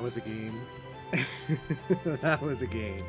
was a game. That was a game.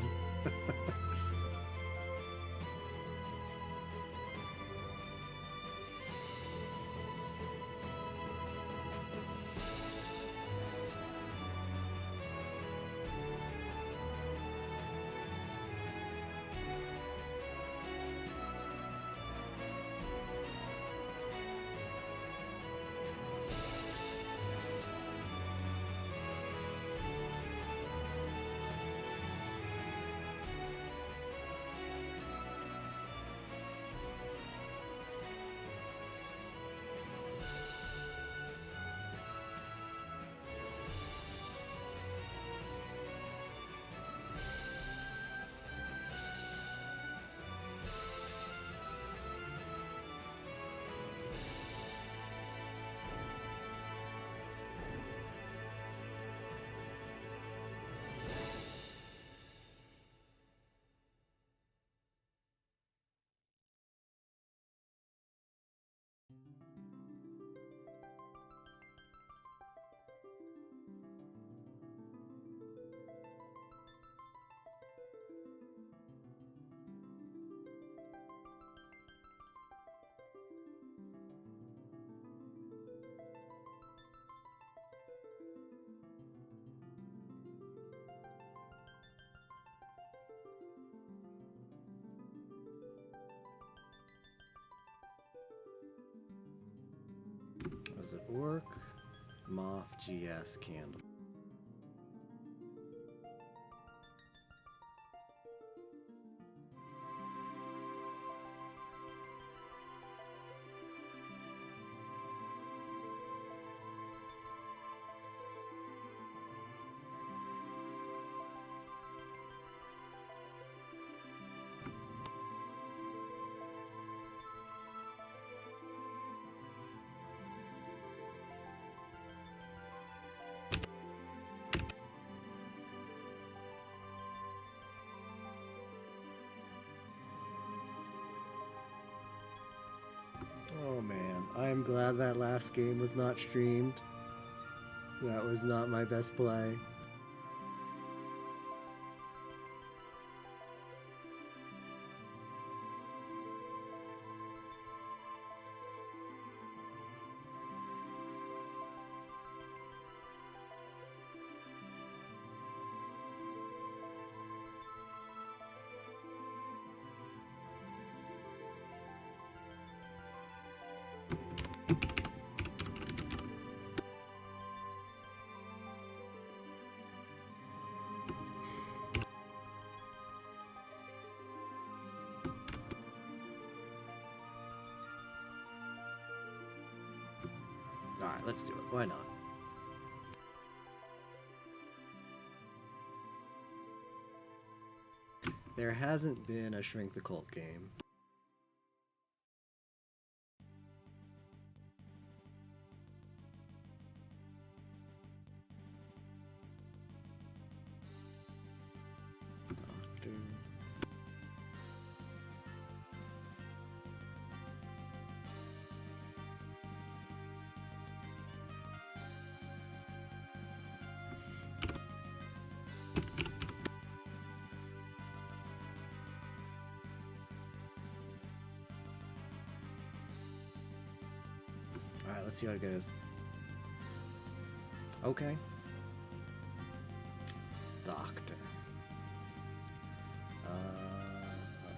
Was it Orc, Moth, GS, Candle? Oh man, I am glad that last game was not streamed. That was not my best play. Alright, let's do it. Why not? There hasn't been a Shrink the Cult game. Doctor. Alright, let's see how it goes. Okay. Doctor.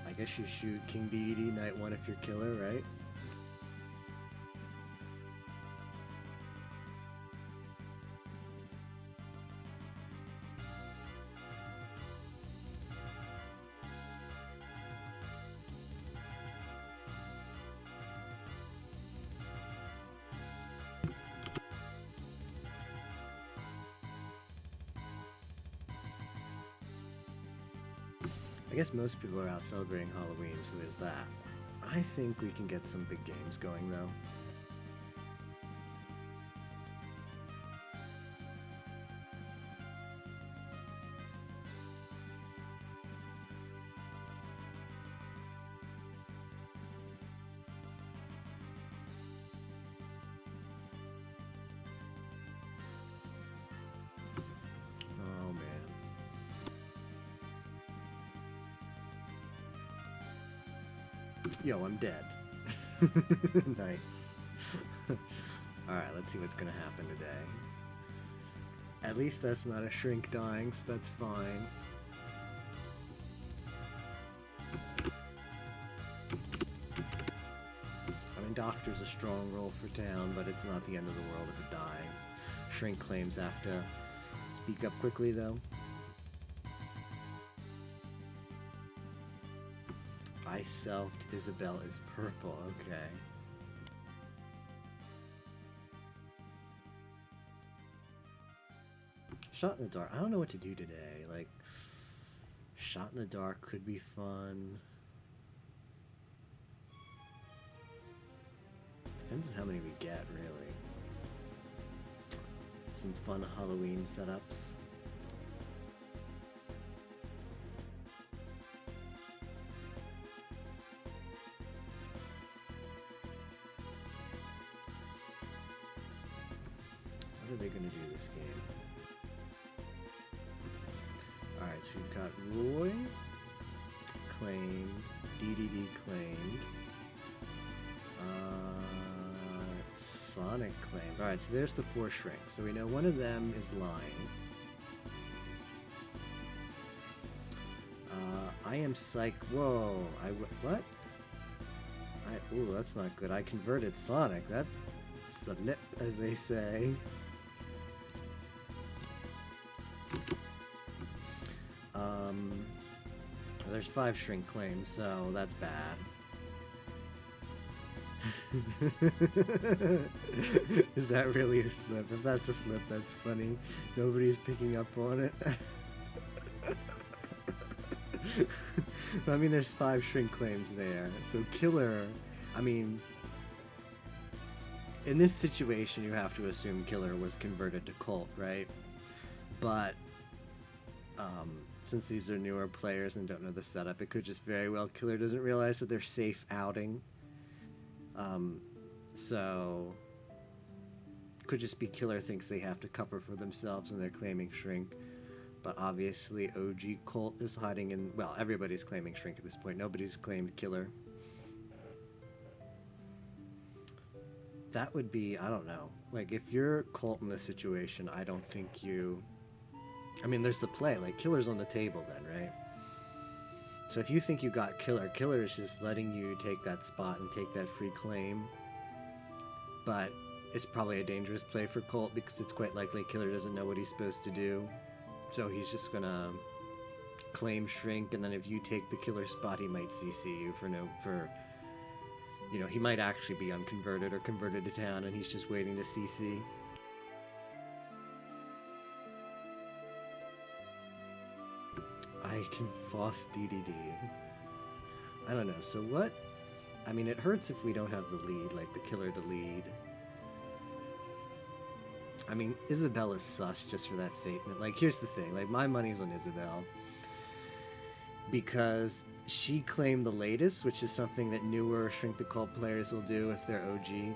I guess you shoot King Deity, Night 1 if you're killer, right? I guess most people are out celebrating Halloween, so there's that. I think we can get some big games going, though. Yo, I'm dead. Nice. Alright, let's see what's gonna happen today. At least that's not a shrink dying, so that's fine. I mean, Doctor's a strong roll for town, but it's not the end of the world if it dies. Shrink claims have to speak up quickly, though. I selfed Isabel is purple, okay. Shot in the dark. I don't know what to do today. Like, shot in the dark could be fun. Depends on how many we get, really. Some fun Halloween setups. What are they going to do this game? Alright, so we've got Roy claimed, DDD claimed, Sonic claimed. Alright, so there's the 4 shrinks. So we know one of them is lying. I am psych. Whoa. What? Ooh, that's not good. I converted Sonic. That's a lip, as they say. There's 5 shrink claims, so that's bad. Is that really a slip? If that's a slip, that's funny. Nobody's picking up on it. I mean, there's 5 shrink claims there. So Killer, I mean, in this situation, you have to assume Killer was converted to Colt, right? But, since these are newer players and don't know the setup, it could just very well Killer doesn't realize that they're safe outing. So could just be Killer thinks they have to cover for themselves and they're claiming shrink. But obviously OG Colt is hiding in, well, everybody's claiming shrink at this point. Nobody's claimed Killer. That would be, I don't know. Like, if you're Colt in this situation, I don't think you... I mean, there's the play. Like, Killer's on the table then, right? So if you think you got Killer, Killer is just letting you take that spot and take that free claim. But it's probably a dangerous play for Colt because it's quite likely Killer doesn't know what he's supposed to do. So he's just gonna claim shrink, and then if you take the Killer spot, he might CC you you know, he might actually be unconverted or converted to town, and he's just waiting to CC. I can Foss DDD. I don't know, so what? I mean, it hurts if we don't have the lead, like the Killer to lead. I mean, Isabella's sus just for that statement. Like, here's the thing, like, my money's on Isabel. Because she claimed the latest, which is something that newer Shrink the Cult players will do if they're OG.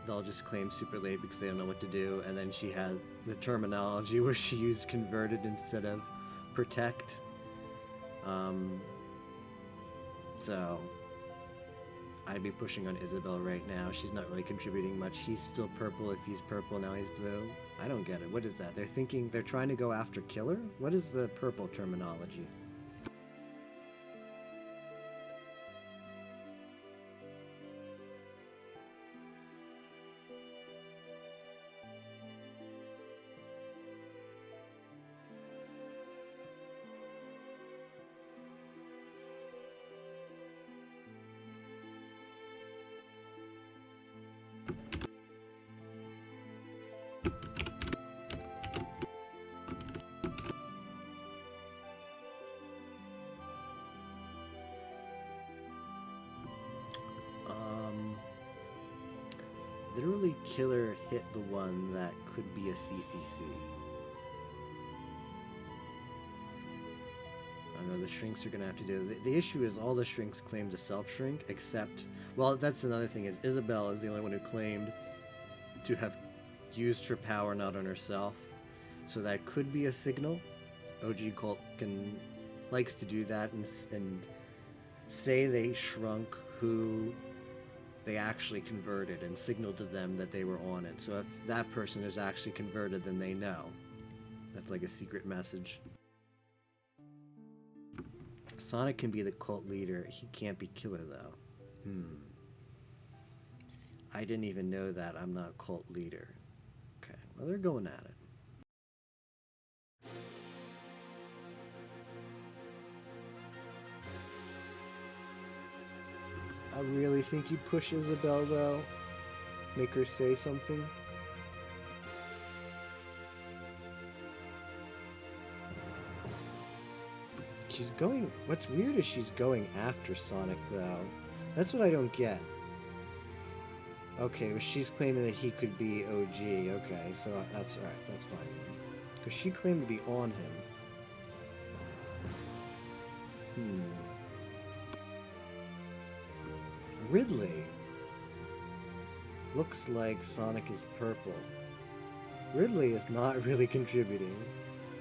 They'll just claim super late because they don't know what to do, and then she had the terminology where she used converted instead of protect. So I'd be pushing on Isabel right now. She's not really contributing much. He's still purple. If he's purple, now he's blue. I don't get it. What is that? They're trying to go after Killer? What is the purple terminology? Literally, Killer hit the one that could be a CCC. I don't know, the shrinks are gonna have to do it. The issue is all the shrinks claim to self-shrink, except... Well, that's another thing, is Isabel is the only one who claimed to have used her power not on herself. So that could be a signal. OG Colt likes to do that and say they shrunk who they actually converted and signaled to them that they were on it. So if that person is actually converted, then they know. That's like a secret message. Sonic can be the cult leader. He can't be killer, though. I didn't even know that. I'm not cult leader. Okay, well, they're going at it. I really think you push Isabelle, though. Make her say something. She's going... What's weird is she's going after Sonic, though. That's what I don't get. Okay, well, she's claiming that he could be OG. Okay, so that's alright. That's fine, then. Because she claimed to be on him. Ridley. Looks like Sonic is purple. Ridley is not really contributing.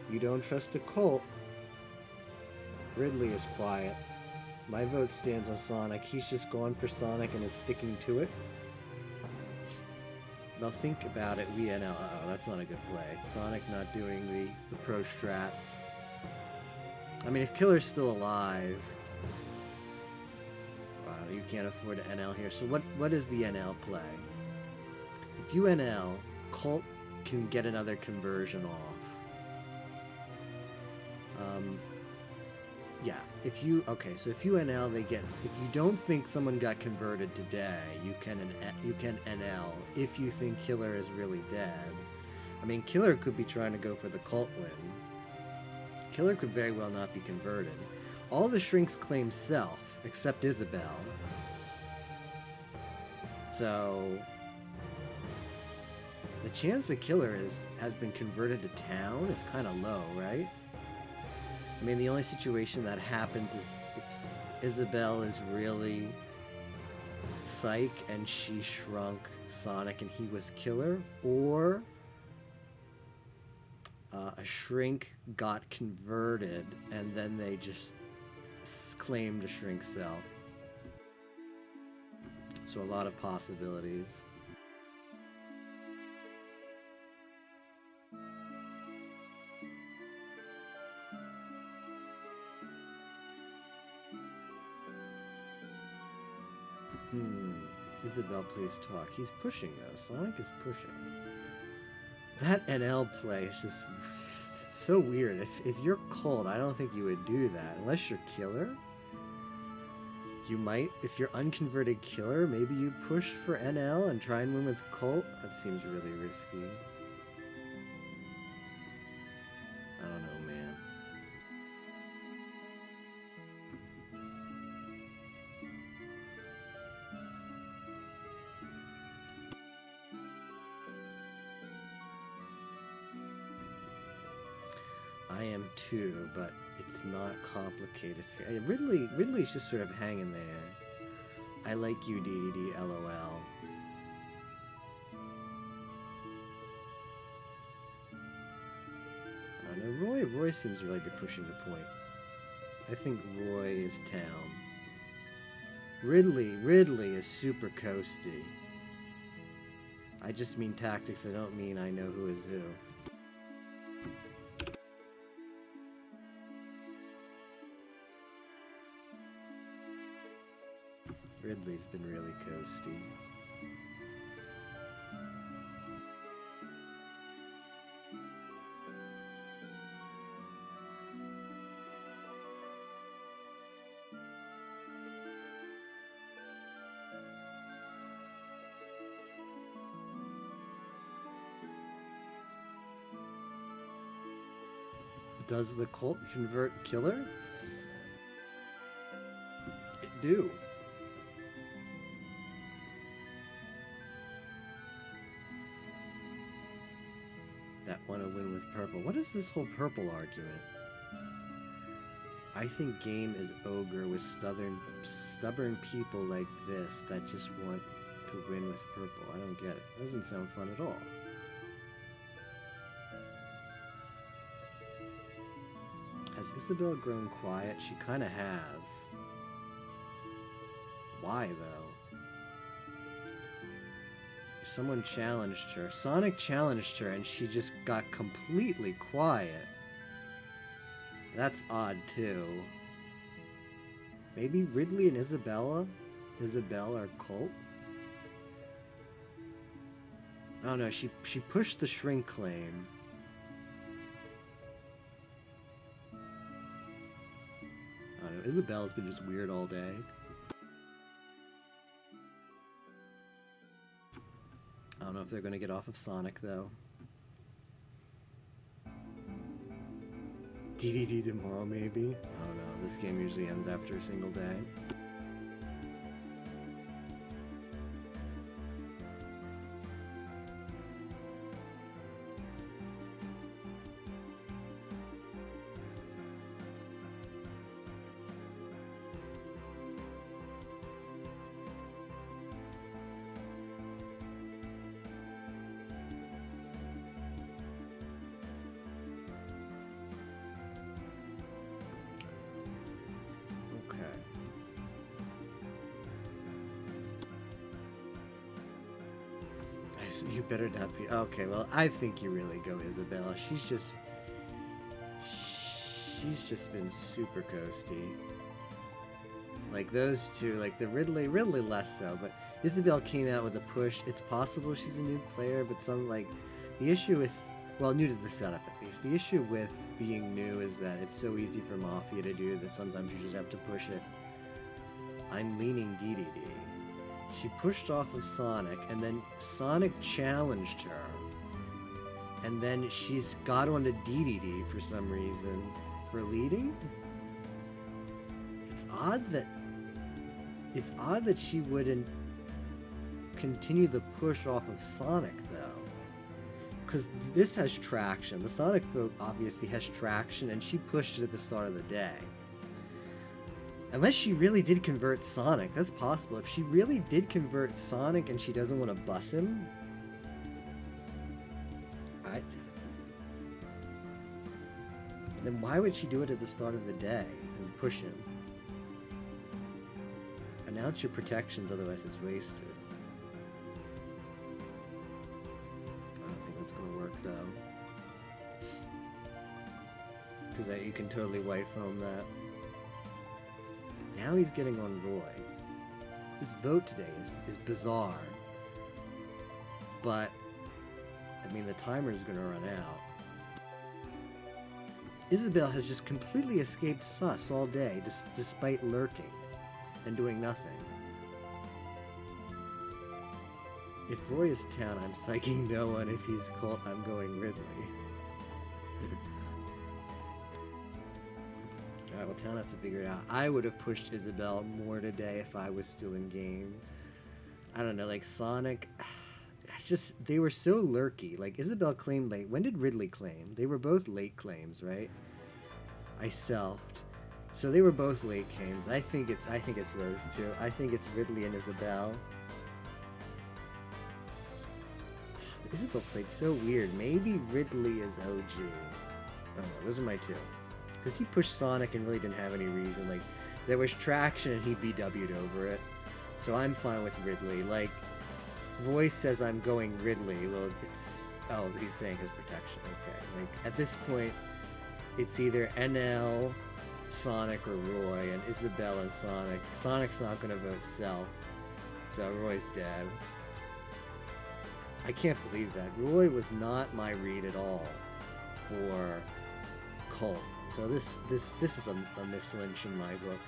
You don't trust a cult. Ridley is quiet. My vote stands on Sonic. He's just gone for Sonic and is sticking to it. Now think about it. Uh-oh, that's not a good play. Sonic not doing the pro strats. I mean, if Killer's still alive... Wow, you can't afford to NL here. So what is the NL play? If you NL, Colt can get another conversion off. Yeah, if you NL, they get... If you don't think someone got converted today, you can NL if you think Killer is really dead. I mean, Killer could be trying to go for the cult win. Killer could very well not be converted. All the shrinks claim self, except Isabelle. So... the chance that Killer has been converted to town is kind of low, right? I mean, the only situation that happens is if Isabelle is really psych and she shrunk Sonic and he was Killer, or a shrink got converted and then they just claimed a shrink self. So a lot of possibilities. Isabelle, please talk. He's pushing, though. Sonic is pushing. That NL play is just it's so weird. If you're cold, I don't think you would do that. Unless you're Killer. You might. If you're unconverted Killer, maybe you push for NL and try and win with Colt. That seems really risky. I don't know, man. I am too, but it's not complicated. Ridley's just sort of hanging there. I like you, DDD, LOL. I don't know, Roy seems to really be pushing the point. I think Roy is town. Ridley is super coasty. I just mean tactics, I don't mean I know who is who. Ridley's been really coasty. Does the cult convert Killer? It do. That want to win with purple. What is this whole purple argument? I think game is ogre with stubborn people like this that just want to win with purple. I don't get it. Doesn't sound fun at all. Has Isabelle grown quiet? She kind of has. Why, though? Someone challenged her. Sonic challenged her, and she just got completely quiet. That's odd, too. Maybe Ridley and Isabelle are cult? Oh no, she pushed the shrink claim. I don't know, Isabelle's been just weird all day. I don't know if they're gonna get off of Sonic, though. DDD tomorrow, maybe? I don't know, this game usually ends after a single day. You better not be. Okay, well, I think you really go Isabelle. She's just been super coasty. Like those two, like the Ridley less so, but Isabelle came out with a push. It's possible she's a new player, but the issue with, well, new to the setup at least, the issue with being new is that it's so easy for Mafia to do that sometimes you just have to push it. I'm leaning DDD. She pushed off of Sonic, and then Sonic challenged her. And then she's got onto DDD for some reason. For leading? It's odd that she wouldn't continue the push off of Sonic, though. Because this has traction. The Sonic vote obviously has traction, and she pushed it at the start of the day. Unless she really did convert Sonic. That's possible. If she really did convert Sonic and she doesn't want to bus him... Then why would she do it at the start of the day and push him? Announce your protections, otherwise it's wasted. I don't think that's going to work, though. Because you can totally wife home that. Now he's getting on Roy. This vote today is bizarre. But, I mean, the timer is going to run out. Isabelle has just completely escaped sus all day, despite lurking and doing nothing. If Roy is town, I'm psyching no one. If he's cult, I'm going Ridley. Alright, well, town has to figure it out. I would have pushed Isabelle more today if I was still in game. I don't know, like Sonic... they were so lurky. Like, Isabelle claimed late. When did Ridley claim? They were both late claims, right? I selfed. So they were both late claims. I think it's those two. I think it's Ridley and Isabelle. Isabelle played so weird. Maybe Ridley is OG. Oh no, those are my two. Because he pushed Sonic and really didn't have any reason. Like, there was traction and he BW'd over it. So I'm fine with Ridley. Like, Royce says I'm going Ridley. Well, it's... Oh, he's saying his protection. Okay. Like, at this point, it's either NL, Sonic, or Roy, and Isabelle and Sonic. Sonic's not going to vote self, so Roy's dead. I can't believe that. Roy was not my read at all for Colt. So this is a mislynch in my book.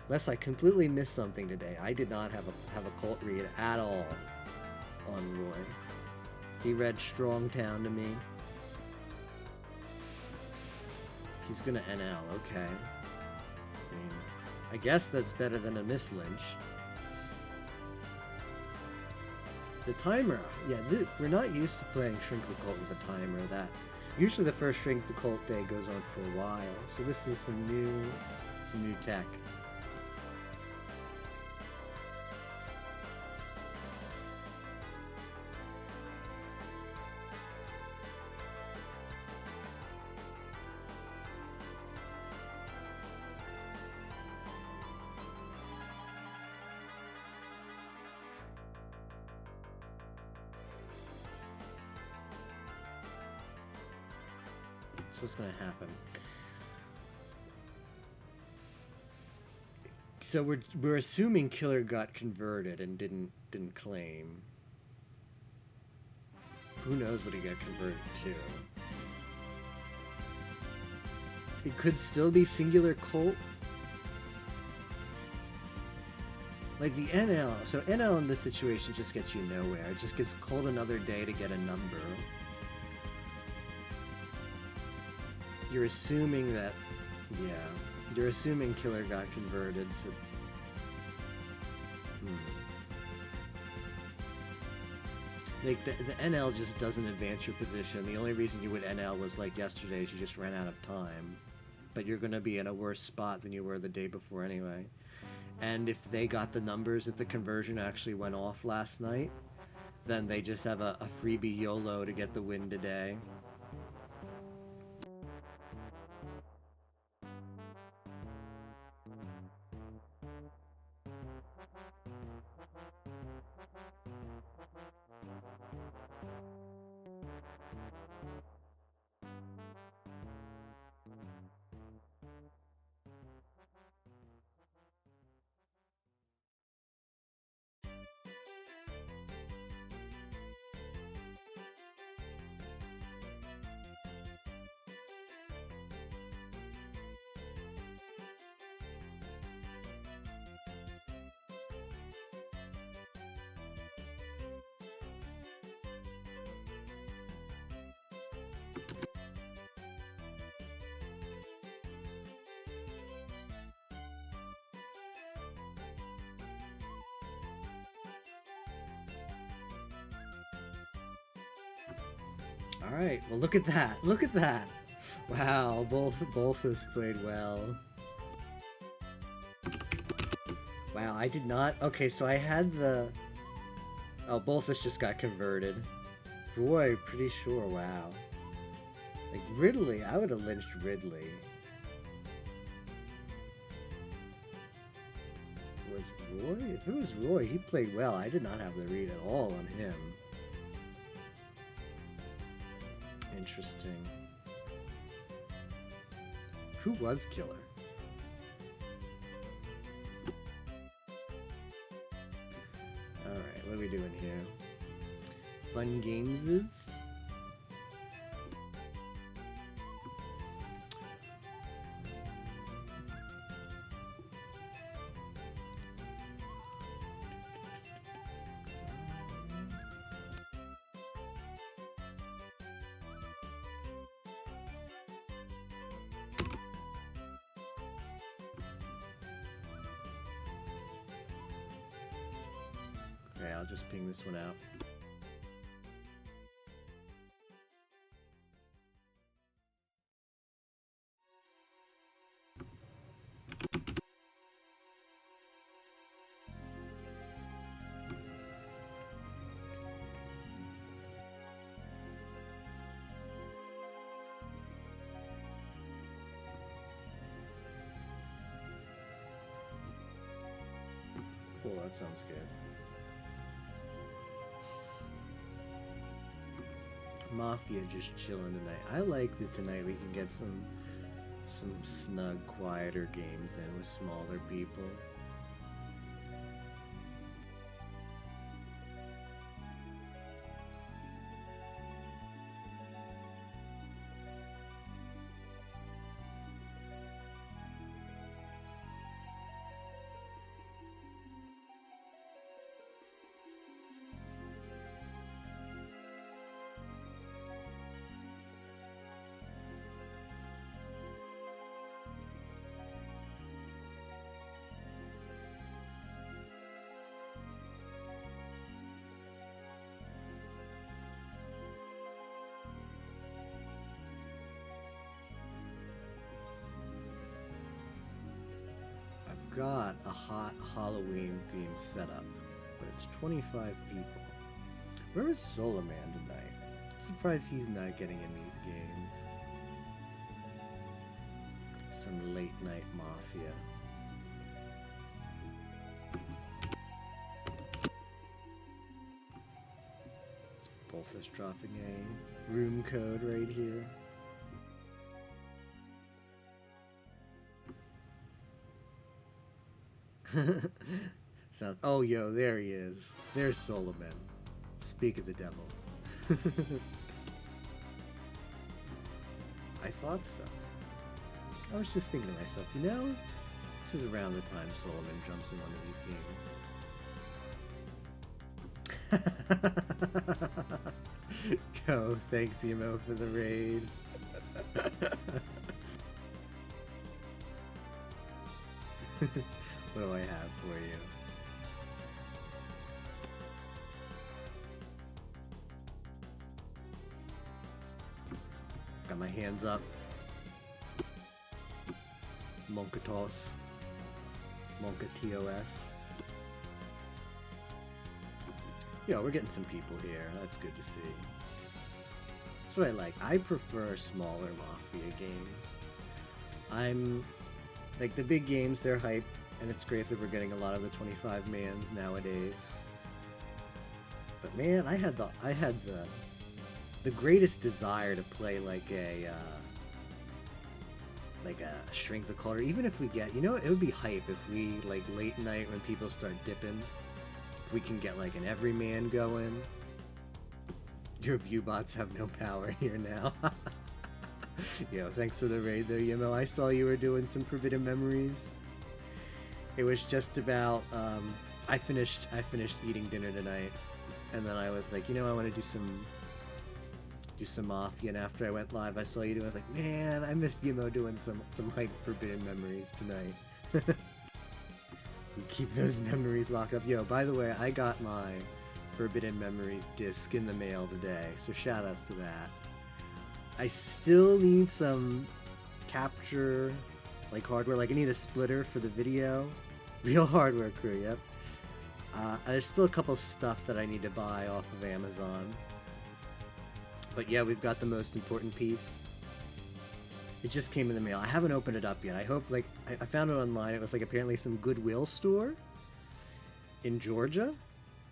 Unless I completely missed something today. I did not have a Colt read at all on Roy. He read Strong Town to me. He's gonna NL, okay. I mean, I guess that's better than a mislynch. The timer, yeah, we're not used to playing Shrink the Cult as a timer. That usually the first Shrink the Cult day goes on for a while. So this is some new tech. That's what's gonna happen. So we're assuming Killer got converted and didn't claim. Who knows what he got converted to? It could still be singular cult. Like the NL, so NL in this situation just gets you nowhere. It just gives Colt another day to get a number. You're assuming that, yeah, you're assuming Killer got converted, so... Like, the NL just doesn't advance your position. The only reason you would NL was, like, yesterday is you just ran out of time. But you're gonna be in a worse spot than you were the day before anyway. And if they got the numbers, if the conversion actually went off last night, then they just have a freebie YOLO to get the win today. Alright, well look at that. Look at that. Wow, both has played well. Wow, I did not... Okay, so I had the... Oh, Bolthus just got converted. Roy, pretty sure, wow. Like, Ridley, I would have lynched Ridley. Was Roy? If it was Roy, he played well. I did not have the read at all on him. Interesting. Who was Killer? Alright, what are we doing here? Fun games is? Okay, I'll just ping this one out. Cool, that sounds good. Mafia just chilling tonight. I like that tonight we can get some snug, quieter games in with smaller people. Got a hot Halloween themed setup, but it's 25 people. Where is Soloman tonight? I'm surprised he's not getting in these games. Some late night Mafia. Bolthus dropping a room code right here. Sounds. Oh, yo, there he is. There's Solomon. Speak of the devil. I thought so. I was just thinking to myself, you know, this is around the time Solomon jumps in one of these games. Yo, thanks Emo for the raid. What do I have for you? Got my hands up. Monkatos. Monkatos. Yo, we're getting some people here. That's good to see. That's what I like. I prefer smaller Mafia games. I'm like the big games, they're hype, and it's great that we're getting a lot of the 25 mans nowadays. But man, I had the greatest desire to play like a Shrink the Culture. Even if we get, you know, it would be hype if we, like, late night when people start dipping, if we can get like an everyman going. Your view bots have no power here now. Yo, thanks for the raid though, Yimo. I saw you were doing some Forbidden Memories. It was just about, I finished eating dinner tonight, and then I was like, you know, I want to do some Mafia, and after I went live, I saw you doing. I was like, man, I missed Yimo doing some hype Forbidden Memories tonight. We keep those memories locked up. Yo, by the way, I got my Forbidden Memories disc in the mail today, so shout outs to that. I still need some capture, like hardware. Like I need a splitter for the video. Real Hardware Crew, yep. There's still a couple stuff that I need to buy off of Amazon. But yeah, we've got the most important piece. It just came in the mail. I haven't opened it up yet. I hope, like, I found it online. It was like apparently some Goodwill store in Georgia.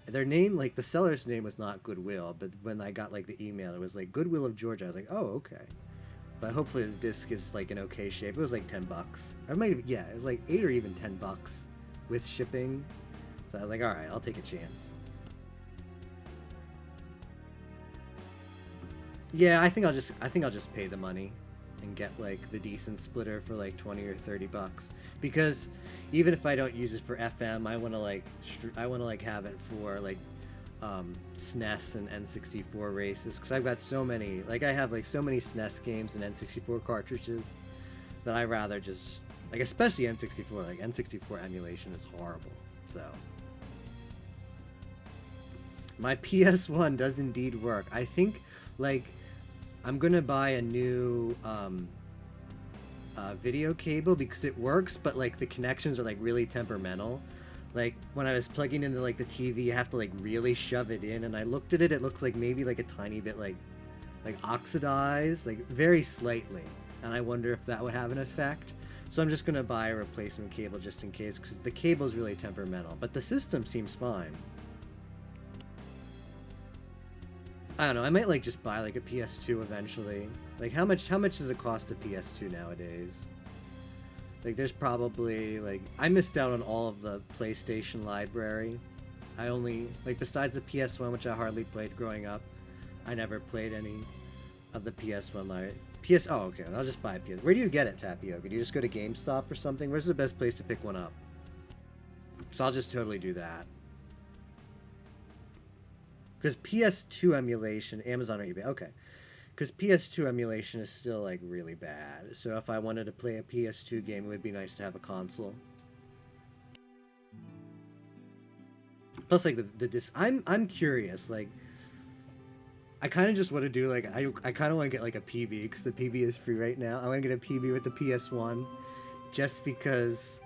Their name, like the seller's name was not Goodwill, but when I got like the email, it was like Goodwill of Georgia. I was like, oh, okay. But hopefully the disc is like in okay shape. It was like $10. Or maybe, yeah, it was like $8 or even $10 with shipping. So I was like, all right, I'll take a chance. Yeah, I think I'll just pay the money and get like the decent splitter for like 20 or 30 bucks. Because even if I don't use it for FM, I want to like have it for like SNES and N64 races, because I've got so many, like I have like so many SNES games and N64 cartridges that I rather just, like, especially N64, like N64 emulation is horrible. So my PS1 does indeed work. I think, like, I'm gonna buy a new video cable because it works, but like the connections are like really temperamental. Like when I was plugging into like the TV, you have to like really shove it in, and I looked at it, it looks like maybe like a tiny bit like oxidized, like very slightly, and I wonder if that would have an effect. So I'm just gonna buy a replacement cable just in case, because the cable is really temperamental, but the system seems fine. I don't know, I might like just buy like a PS2 eventually. Like how much does it cost a PS2 nowadays? Like there's probably, like, I missed out on all of the PlayStation library. I only, like, besides the PS1, which I hardly played growing up, I never played any of the PS1 library. Oh, okay, I'll just buy a PS. Where do you get it, Tapioca? Do you just go to GameStop or something? Where's the best place to pick one up? So I'll just totally do that. Because PS2 emulation, Amazon or eBay, okay. Because PS2 emulation is still, like, really bad. So if I wanted to play a PS2 game, it would be nice to have a console. Plus, like, the disc... I'm curious, like... I kind of just want to do, like... I kind of want to get, like, a PB, because the PB is free right now. I want to get a PB with the PS1, just because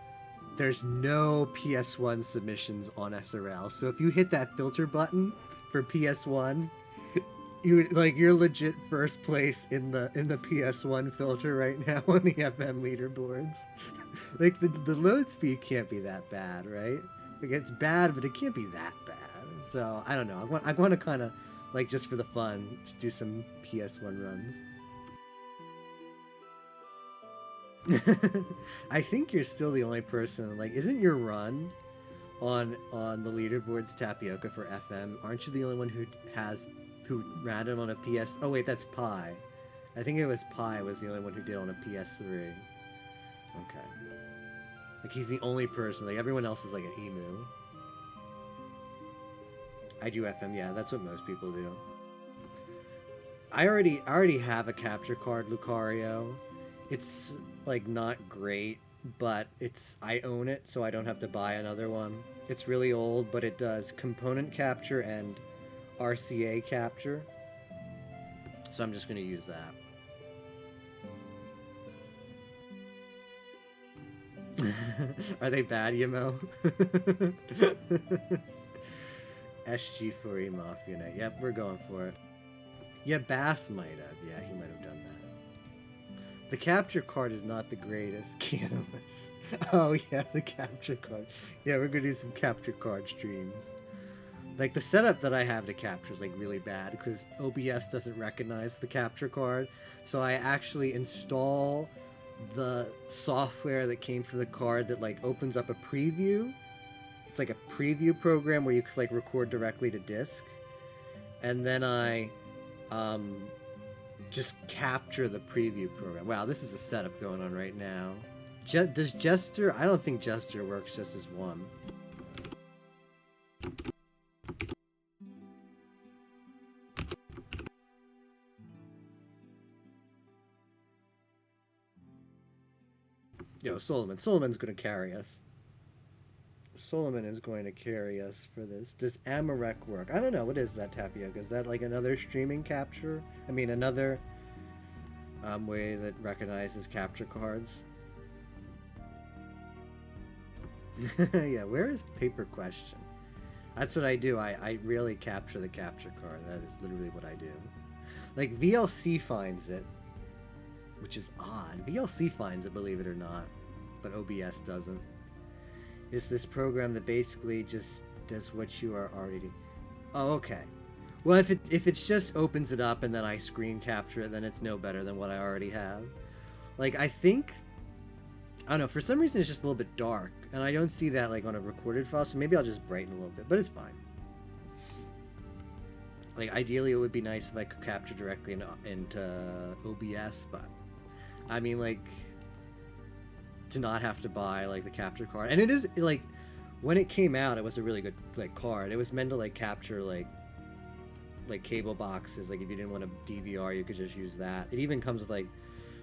there's no PS1 submissions on SRL. So if you hit that filter button for PS1... you're legit first place in the PS1 filter right now on the FM leaderboards. Like the load speed can't be that bad, right? Like it's bad, but it can't be that bad. So I don't know. I want to kind of, like, just for the fun, just do some PS1 runs. I think you're still the only person. Like, isn't your run on the leaderboards Tapioca for FM? Aren't you the only one who ran it on a PS? Oh wait, that's Pi. I think it was Pi was the only one who did on a PS3. Okay. Like he's the only person. Like everyone else is like an emu. I do FM. Yeah, that's what most people do. I already have a capture card, Lucario. It's like not great, but I own it, so I don't have to buy another one. It's really old, but it does component capture and RCA capture. So I'm just gonna use that. Are they bad, Yemo? SG4E Mafia Night. Yep, we're going for it. Yeah, Bass might have. Yeah, he might have done that. The capture card is not the greatest. Canalus. Oh, yeah, the capture card. Yeah, we're going to do some capture card streams. Like, the setup that I have to capture is, like, really bad because OBS doesn't recognize the capture card. So I actually install the software that came for the card that, like, opens up a preview. It's like a preview program where you could, like, record directly to disk. And then I just capture the preview program. Wow, this is a setup going on right now. Does Jester? I don't think Jester works just as one. Yo, Solomon. Solomon's going to carry us. Solomon is going to carry us for this. Does Amarek work? I don't know. What is that, Tapioca? Is that like another streaming capture? I mean, another way that recognizes capture cards? Yeah, where is Paper Question? That's what I do. I really capture the capture card. That is literally what I do. Like, VLC finds it, which is odd. VLC finds it, believe it or not, but OBS doesn't. Is this program that basically just does what you are already doing. Oh, okay. Well, if it just opens it up and then I screen capture it, then it's no better than what I already have. Like, I think, I don't know, for some reason it's just a little bit dark, and I don't see that, like, on a recorded file, so maybe I'll just brighten a little bit, but it's fine. Like, ideally it would be nice if I could capture directly into OBS, but, I mean, like, to not have to buy, like, the capture card. And it is, like, when it came out, it was a really good, like, card. It was meant to, like, capture, like cable boxes. Like, if you didn't want to DVR, you could just use that. It even comes with, like,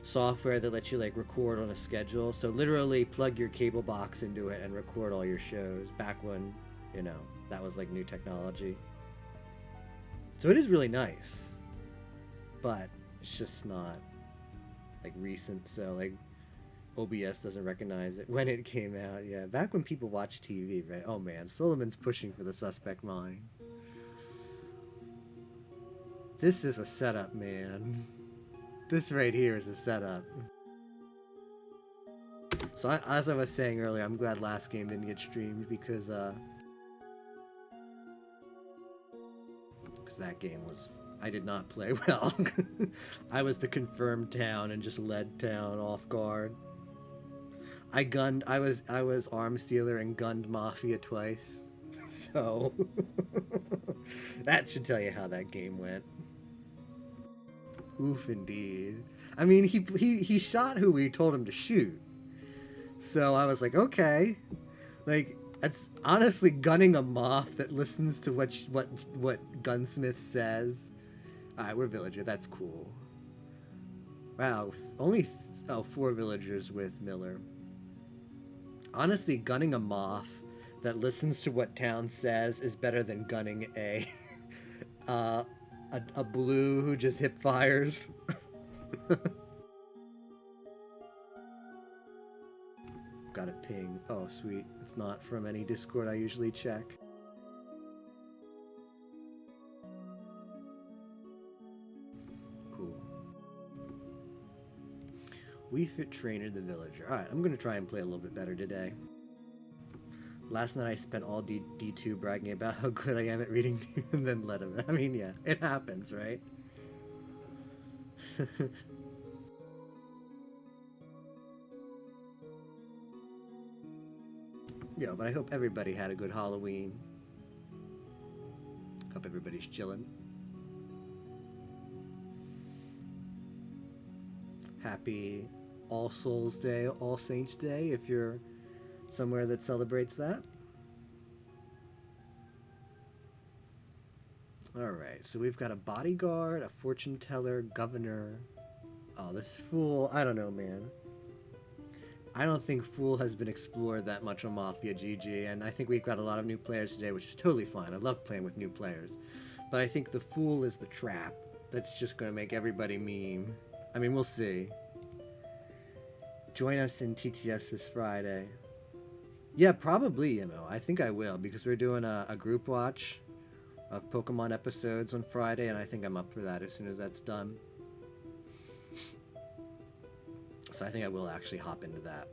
software that lets you, like, record on a schedule. So literally plug your cable box into it and record all your shows back when, you know, that was, like, new technology. So it is really nice, but it's just not, like, recent. So, like, OBS doesn't recognize it when it came out. Yeah, back when people watched TV, right? Oh man, Solomon's pushing for the suspect mine. This is a setup, man. This right here is a setup. So as I was saying earlier, I'm glad last game didn't get streamed because that game was, I did not play well. I was the confirmed town and just led town off guard. I was arms dealer and gunned Mafia twice. So that should tell you how that game went. Oof, indeed. I mean, he shot who we told him to shoot. So I was like, okay, like that's honestly gunning a moth that listens to what Gunsmith says. All right, we're villager. That's cool. Wow, only 4 villagers with Miller. Honestly, gunning a moth that listens to what town says is better than gunning a blue who just hip fires. Got a ping. Oh, sweet. It's not from any Discord I usually check. Cool. Wii Fit Trainer the Villager. Alright, I'm gonna try and play a little bit better today. Last night I spent all D2 bragging about how good I am at reading and then let him. I mean, yeah, it happens, right? Yeah, but I hope everybody had a good Halloween. Hope everybody's chilling. Happy All Souls Day, All Saints Day, if you're somewhere that celebrates that. Alright, so we've got a bodyguard, a fortune teller, governor. Oh, this fool. I don't know, man. I don't think Fool has been explored that much on Mafia GG, and I think we've got a lot of new players today, which is totally fine. I love playing with new players. But I think the Fool is the trap that's just going to make everybody meme. I mean, we'll see. Join us in TTS this Friday. Yeah, probably, I think I will, because we're doing a group watch of Pokemon episodes on Friday, and I think I'm up for that as soon as that's done. So I think I will actually hop into that.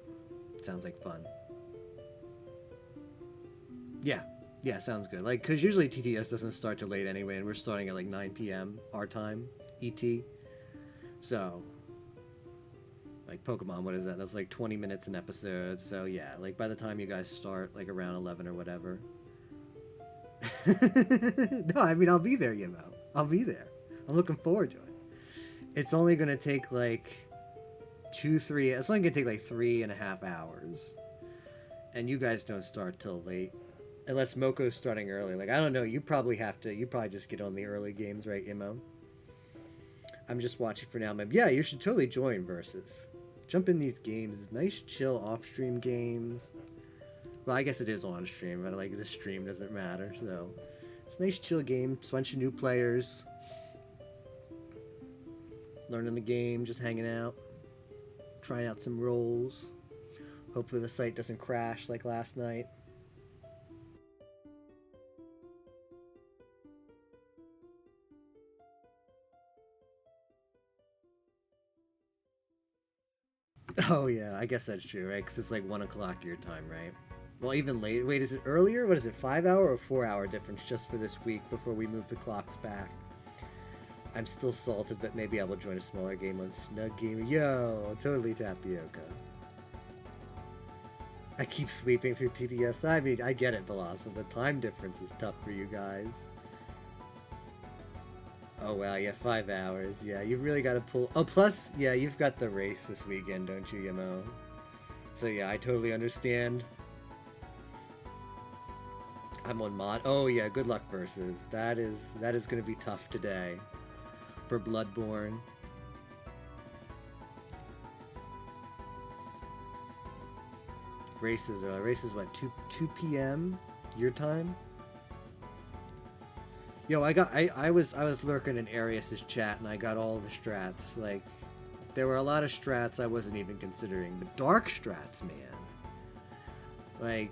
It sounds like fun. Yeah, sounds good. Like, because usually TTS doesn't start till late anyway, and we're starting at like 9 p.m. our time, ET. So, like Pokemon, what is that? That's like 20 minutes an episode. So yeah, like by the time you guys start, like around 11 or whatever. No, I mean, I'll be there, I'll be there. I'm looking forward to it. It's only going to take like it's only gonna take like 3.5 hours, and you guys don't start till late, unless Moko's starting early. Like, I don't know, you probably just get on the early games, right, Imo? I'm just watching for now, man. Yeah, you should totally join Versus. Jump in these games. It's nice, chill, off-stream games. Well, I guess it is on-stream, but like the stream doesn't matter, so it's a nice, chill game. It's a bunch of new players, learning the game, just hanging out. Trying out some roles. Hopefully the site doesn't crash like last night. Oh yeah, I guess that's true, right? Because it's like 1 o'clock your time, right? Well, even late. Wait, is it earlier? What is it, 5-hour or 4-hour difference just for this week before we move the clocks back? I'm still salted, but maybe I will join a smaller game on Snug Game. Yo, totally Tapioca. I keep sleeping through TTS. I mean, I get it, Blossom. The time difference is tough for you guys. Oh, wow, yeah, 5 hours. Yeah, you've really got to pull... Oh, plus, yeah, you've got the race this weekend, don't you, Yamo? So, yeah, I totally understand. I'm on mod. Oh, yeah, good luck, Versus. That is going to be tough today for Bloodborne. Races what, 2 p.m. your time? Yo, I was lurking in Arius's chat and I got all the strats. Like, there were a lot of strats I wasn't even considering, but dark strats, man. Like,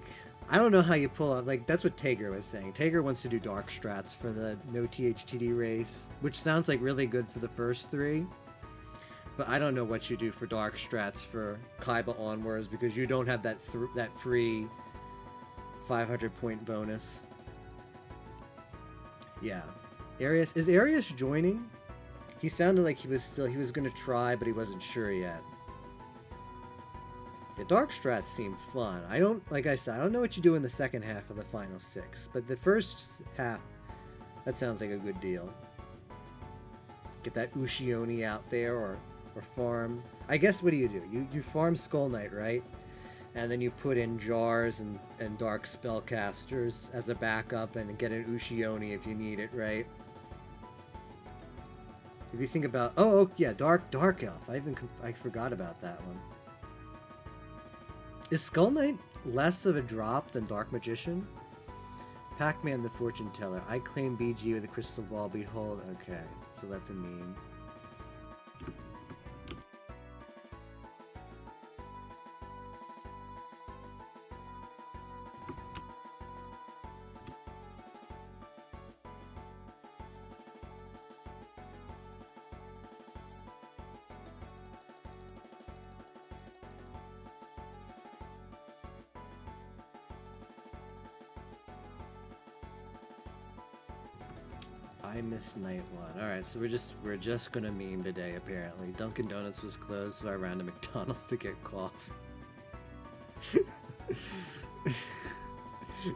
I don't know how you pull off. Like, that's what Tager was saying. Tager wants to do dark strats for the no THTD race, which sounds like really good for the first 3. But I don't know what you do for dark strats for Kaiba onwards, because you don't have that free 500-point bonus. Yeah. Is Arius joining? He sounded like he was going to try, but he wasn't sure yet. Yeah, dark strats seem fun. Like I said, I don't know what you do in the second half of the final 6, but the first half, that sounds like a good deal. Get that Ushioni out there, or farm. I guess, what do? You farm Skull Knight, right? And then you put in Jars and Dark Spellcasters as a backup, and get an Ushioni if you need it, right? If you think about... Oh, yeah, Dark Elf. I forgot about that one. Is Skull Knight less of a drop than Dark Magician? Pac-Man the Fortune Teller. I claim BG with a crystal ball. Behold. Okay, so that's a meme. I missed night 1. Alright, so we're just gonna meme today, apparently. Dunkin' Donuts was closed, so I ran to McDonald's to get coffee.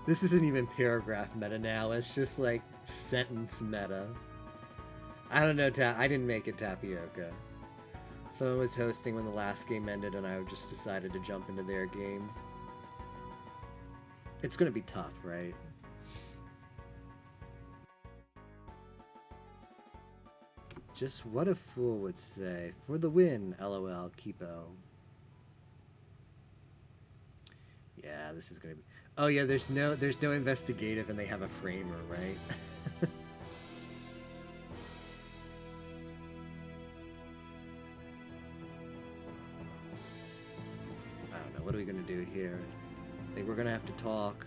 This isn't even paragraph meta now. It's just like sentence meta. I don't know. I didn't make it Tapioca. Someone was hosting when the last game ended, and I just decided to jump into their game. It's gonna be tough, right? Just what a fool would say. For the win, LOL, Kipo. Yeah, this is gonna be. Oh yeah, there's no investigative, and they have a framer, right? I don't know. What are we gonna do here? I think we're gonna have to talk.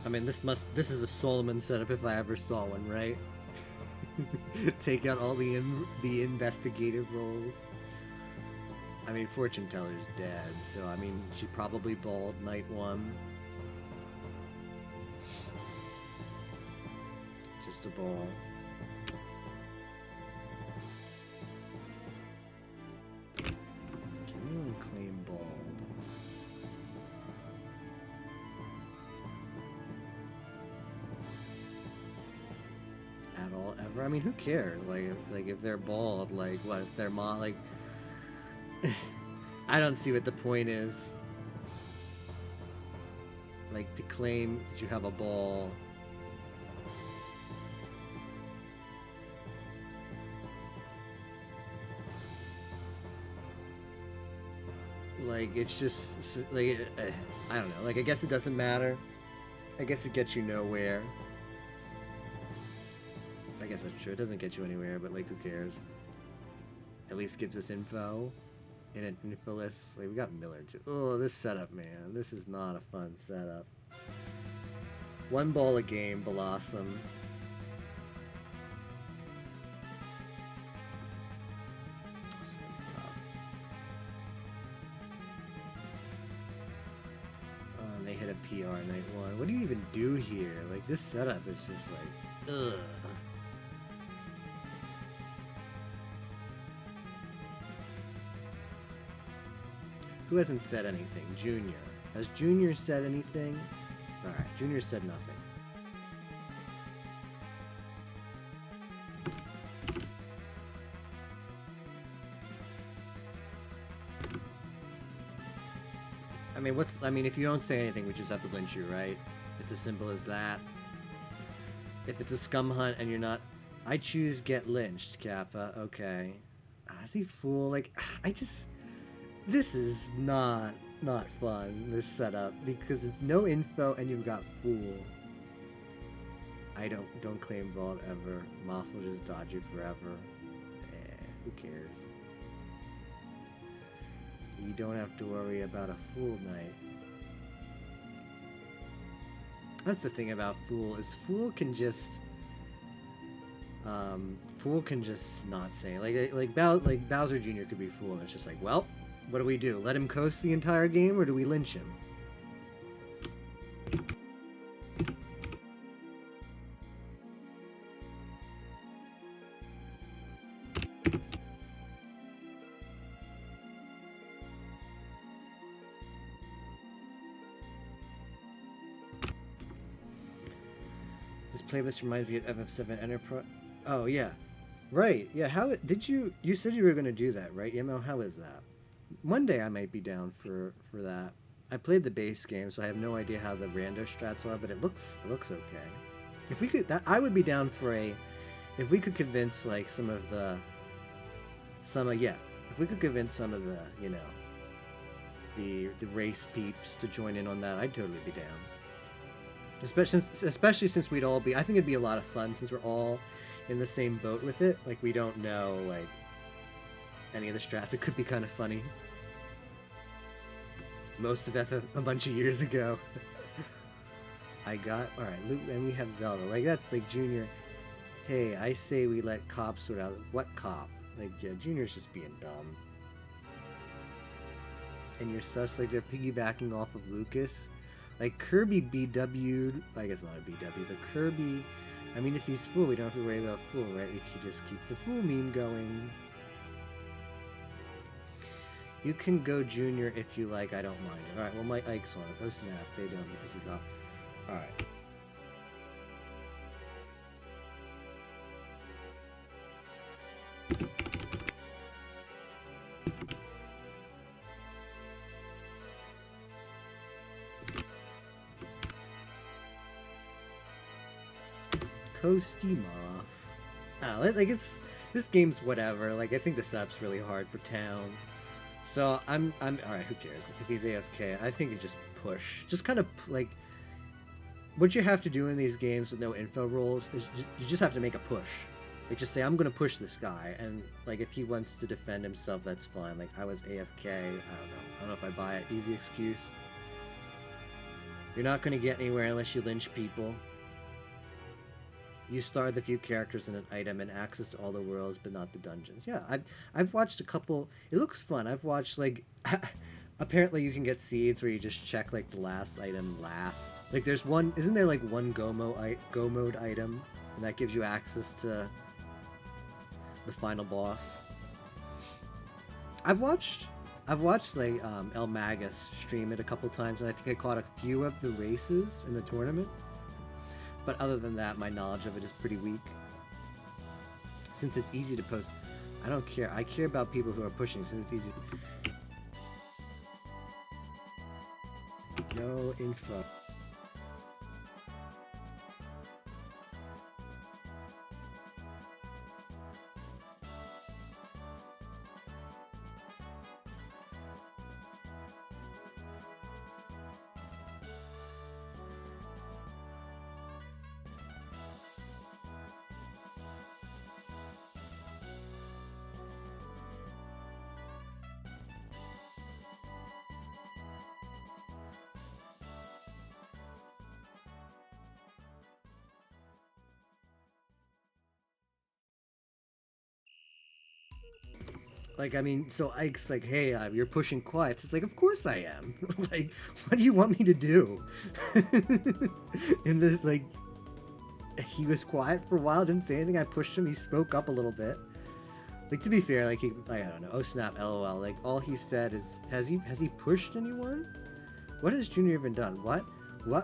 I mean, this is a Solomon setup if I ever saw one, right? Take out all the investigative roles. I mean, Fortune Teller's dead, so I mean, she probably balled night one. Just a ball. Can anyone claim bald? At all, ever? I mean, who cares? Like if they're bald, like what? If they're like, I don't see what the point is. Like to claim that you have a ball. Like it's just like I don't know. Like I guess it doesn't matter. I guess it gets you nowhere. I guess that's true. It doesn't get you anywhere, but like, who cares? At least gives us info in an info list. Like, we got Miller too. Oh, this setup, man. This is not a fun setup. One ball a game, Blossom. This gonna be tough. And they hit a PR night one. What do you even do here? Like, this setup is just like, ugh. Who hasn't said anything? Junior. Has Junior said anything? Alright, Junior said nothing. I mean, if you don't say anything, we just have to lynch you, right? It's as simple as that. If it's a scum hunt and you're not... I choose get lynched, Kappa. Okay. Is he fool? Like, I just... This is not fun, this setup, because it's no info and you've got fool. I don't claim vault ever. Moth will just dodge you forever. Who cares? We don't have to worry about a fool night. That's the thing about fool, is fool can just not say like Bowser Jr. could be fool and it's just like, well, what do we do? Let him coast the entire game, or do we lynch him? This playlist reminds me of FF7 Enterprise. Oh yeah, right. Yeah. How did you? You said you were going to do that, right, Yemo? How is that? One day I might be down for that. I played the base game, so I have no idea how the rando strats are, but it looks okay. If we could, I would be down for if we could convince like if we could convince some of the the race peeps to join in on that, I'd totally be down. Especially since we'd all be, I think it'd be a lot of fun since we're all in the same boat with it. Like we don't know like any of the strats. It could be kind of funny. Most of that a bunch of years ago. Alright, Luke, and we have Zelda. Like that's like Junior. Hey, I say we let cops sort out. What cop? Like, yeah, Junior's just being dumb. And you're sus, like they're piggybacking off of Lucas. Like Kirby BW'd, I guess not a BW, but Kirby, I mean, if he's full, we don't have to worry about full, right? We can just keep the full meme going. You can go junior if you like, I don't mind. Alright, well, my Ike's on it. Oh snap, they don't because he got. Alright. Coasty Moth. Like this game's whatever. Like I think the setup's really hard for town. So I'm alright, who cares? If he's AFK, I think you just push. Just kind of like what you have to do in these games with no info rolls is you just have to make a push. Like just say I'm gonna push this guy, and like if he wants to defend himself, that's fine. Like I was AFK, I don't know if I buy it. Easy excuse. You're not gonna get anywhere unless you lynch people. You star the few characters in an item and access to all the worlds, but not the dungeons. Yeah, I've watched a couple. It looks fun. I've watched like. Apparently, you can get seeds where you just check like the last item last. Like there's one. Isn't there like one go mode item, and that gives you access to the final boss? I've watched like El Magus stream it a couple times, and I think I caught a few of the races in the tournament. But other than that, my knowledge of it is pretty weak. Since it's easy to post, I don't care. I care about people who are pushing since it's easy. No info. Like, I mean, so Ike's like, hey, you're pushing quiet. It's like, of course I am. Like, what do you want me to do? In this, like, he was quiet for a while, didn't say anything. I pushed him. He spoke up a little bit. Like, to be fair, like, I don't know. Oh, snap, LOL. Like, all he said is, has he pushed anyone? What has Junior even done? What,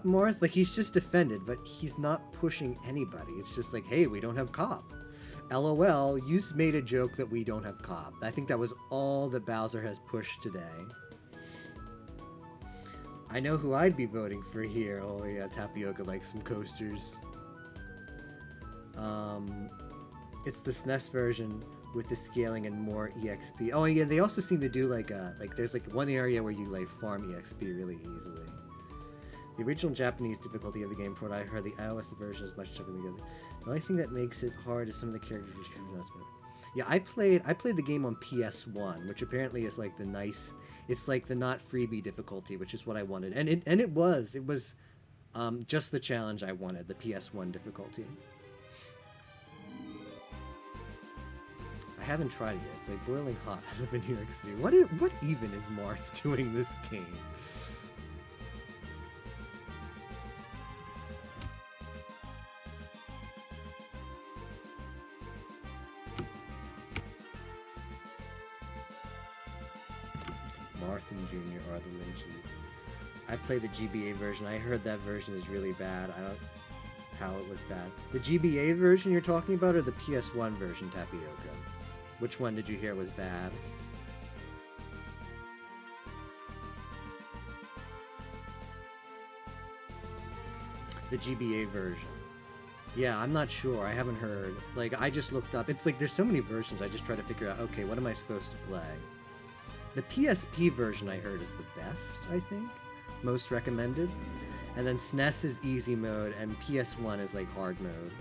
Marth? Like, he's just defended, but he's not pushing anybody. It's just like, hey, we don't have cop. LOL, you made a joke that we don't have cop. I think that was all that Bowser has pushed today. I know who I'd be voting for here. Oh yeah, Tapioca likes some coasters. It's the SNES version with the scaling and more EXP. Oh yeah, they also seem to do like there's like one area where you like farm EXP really easily. The original Japanese difficulty of the game, from what I heard, the iOS version is much tougher than the other. The only thing that makes it hard is some of the characters are not. Yeah, I played the game on PS1, which apparently is like the nice. It's like the not freebie difficulty, which is what I wanted, and it was just the challenge I wanted, the PS1 difficulty. I haven't tried it yet. It's like boiling hot. I live in New York City. What even is Marth doing this game? Marth and Junior are the lynches. I played the GBA version. I heard that version is really bad. I don't know how it was bad. The GBA version you're talking about, or the PS1 version, Tapioca? Which one did you hear was bad? The GBA version. Yeah, I'm not sure. I haven't heard. Like, I just looked up. It's like there's so many versions. I just try to figure out, okay, what am I supposed to play? The PSP version I heard is the best, I think. Most recommended. And then SNES is easy mode, and PS1 is like hard mode.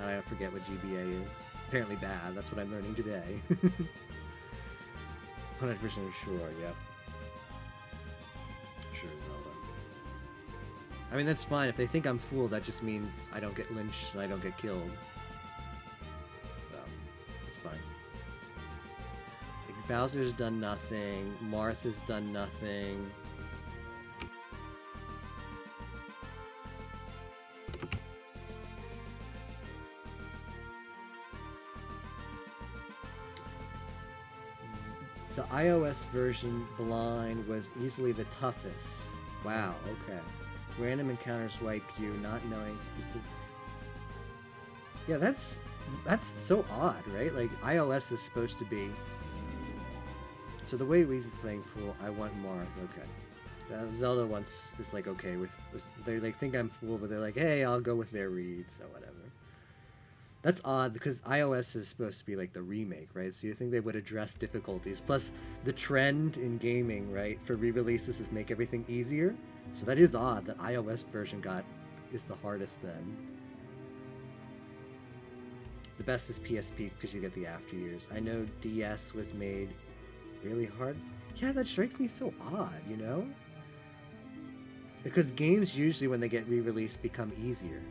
I don't forget what GBA is. Apparently bad, that's what I'm learning today. 100% sure, yep. Sure, Zelda. I mean, that's fine. If they think I'm fooled, that just means I don't get lynched and I don't get killed. So, that's fine. Like, Bowser's done nothing. Martha's done nothing. The iOS version blind was easily the toughest. Wow, okay. Random encounters wipe you, not knowing specific. Yeah, that's so odd, right? Like iOS is supposed to be. So the way we've been playing Fool, I want Marth. Okay. Zelda wants is like okay with they like think I'm Fool, but they're like, hey, I'll go with their read, so whatever. That's odd because iOS is supposed to be like the remake, right? So you think they would address difficulties. Plus, the trend in gaming, right, for re-releases is make everything easier. So that is odd that iOS version is the hardest then. The best is PSP because you get the after years. I know DS was made really hard. Yeah, that strikes me so odd, you know? Because games usually when they get re-released become easier.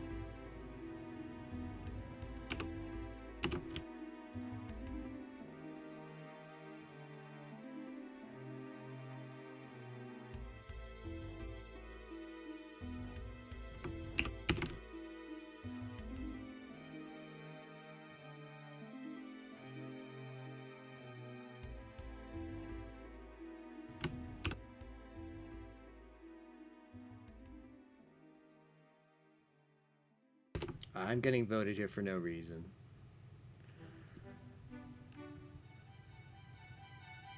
I'm getting voted here for no reason.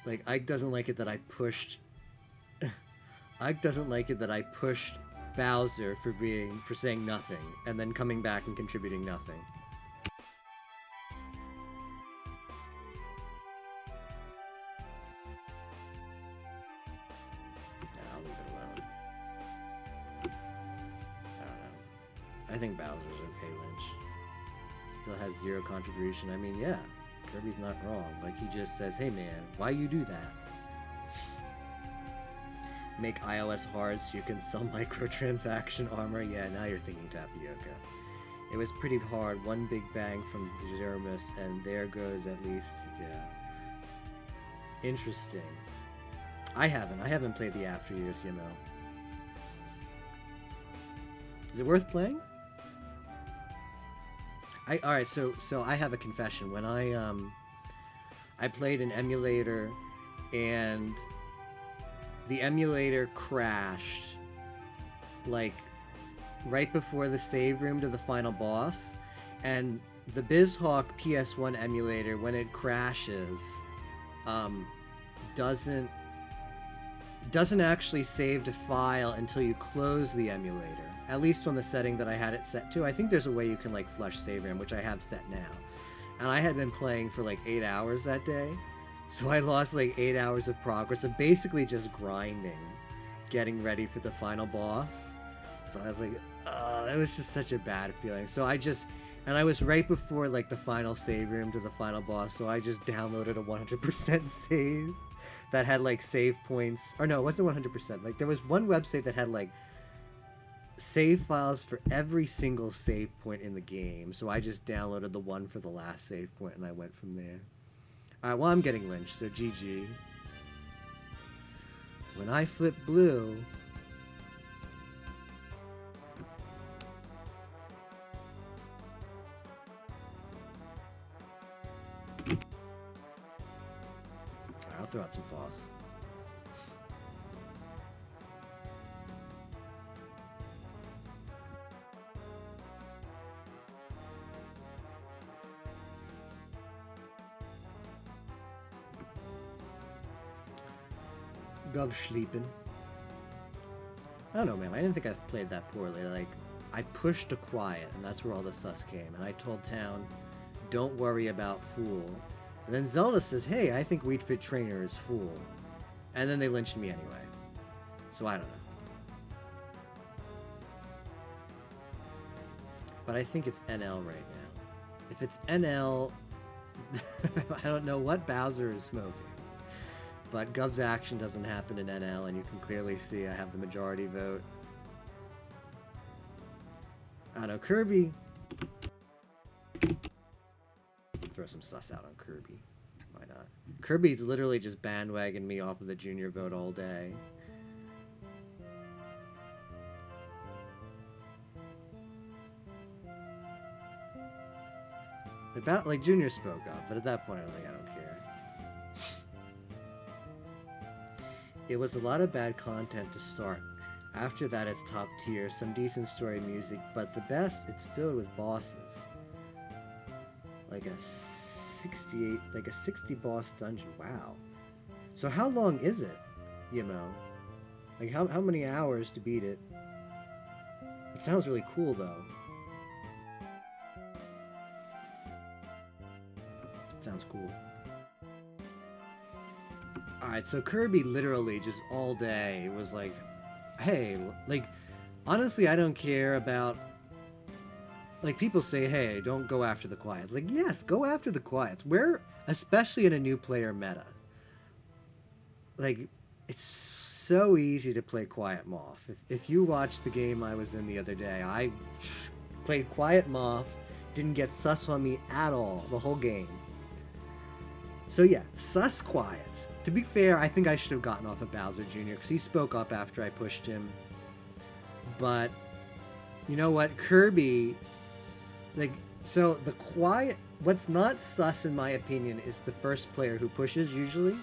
Like, Ike doesn't like it that I pushed... Ike doesn't like it that I pushed Bowser for saying nothing, and then coming back and contributing nothing. I'll leave it alone. I don't know. I think Bowser's okay, Lynch. Still has 0 contribution. I mean, yeah, Kirby's not wrong. Like, he just says, hey man, why you do that? Make iOS hard so you can sell microtransaction armor. Yeah, now you're thinking Tapioca. It was pretty hard. One big bang from Germus, and there goes at least, yeah. Interesting. I haven't played the After Years, you know. Is it worth playing? Alright, so I have a confession. When I played an emulator and the emulator crashed like right before the save room to the final boss, and the BizHawk PS1 emulator, when it crashes, doesn't actually save to file until you close the emulator. At least on the setting that I had it set to. I think there's a way you can like flush save RAM, which I have set now. And I had been playing for like 8 hours that day. So I lost like 8 hours of progress of basically just grinding, getting ready for the final boss. So I was like, it was just such a bad feeling. So and I was right before like the final save room to the final boss, so I just downloaded a 100% save that had like save points. Or no, it wasn't 100%. Like there was one website that had like save files for every single save point in the game. So I just downloaded the one for the last save point and I went from there. Alright, well I'm getting lynched, so GG. When I flip blue... I'll throw out some floss. Gov sleeping. I don't know, man. I didn't think I played that poorly. Like, I pushed to quiet, and that's where all the sus came. And I told Town, don't worry about Fool. And then Zelda says, hey, I think Wheat Fit Trainer is Fool. And then they lynched me anyway. So I don't know. But I think it's NL right now. If it's NL, I don't know what Bowser is smoking. But Gov's action doesn't happen in NL, and you can clearly see I have the majority vote. I don't know, Kirby. Throw some sus out on Kirby. Why not? Kirby's literally just bandwagoned me off of the junior vote all day. About, like, Junior spoke up, but at that point I was like, I don't care. It was a lot of bad content to start. After that, it's top tier, some decent story music, but the best, it's filled with bosses. Like a 60 boss dungeon. Wow. So how long is it, Like how many hours to beat it? It sounds really cool though. It sounds cool. Alright, so Kirby literally just all day was like, hey, like, honestly, I don't care about, like, people say, hey, don't go after the quiets. Like, yes, go after the quiets. Especially in a new player meta. Like, it's so easy to play Quiet Moth. If you watched the game I was in the other day, I played Quiet Moth, didn't get sus on me at all, the whole game. So yeah, sus quiets. To be fair, I think I should have gotten off of Bowser Jr. because he spoke up after I pushed him. But, you know what, Kirby, like, so the quiet, what's not sus in my opinion is the first player who pushes usually.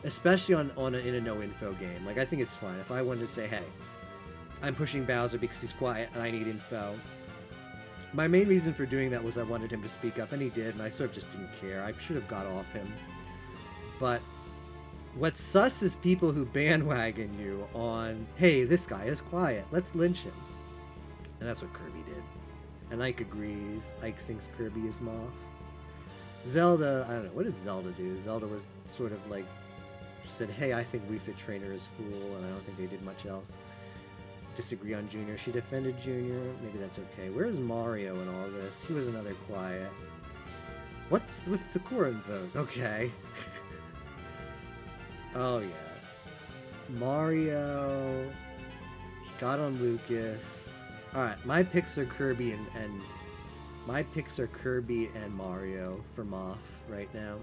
Especially in a no-info game. Like, I think it's fine. If I wanted to say, hey, I'm pushing Bowser because he's quiet and I need info. My main reason for doing that was I wanted him to speak up, and he did, and I sort of just didn't care. I should have got off him. But what's sus is people who bandwagon you on, hey, this guy is quiet, let's lynch him. And that's what Kirby did. And Ike agrees. Ike thinks Kirby is Moth. Zelda, I don't know, what did Zelda do? Zelda was sort of like, said, hey, I think Wii Fit Trainer is fool, and I don't think they did much else. Disagree on Junior. She defended Junior. Maybe that's okay. Where's Mario in all this? He was another quiet. What's with the Corrin vote? Okay. Oh, yeah. Mario. He got on Lucas. Alright, my picks are Kirby and my picks are Kirby and Mario for Moth right now.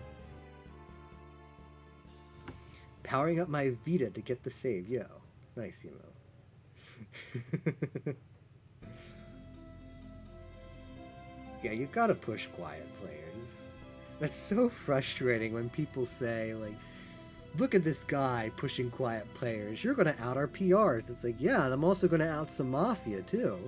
Powering up my Vita to get the save. Yo. Nice, Yeah, you gotta push quiet players. That's so frustrating when people say, like, look at this guy pushing quiet players. You're gonna out our PRs. It's like, yeah, and I'm also gonna out some Mafia, too.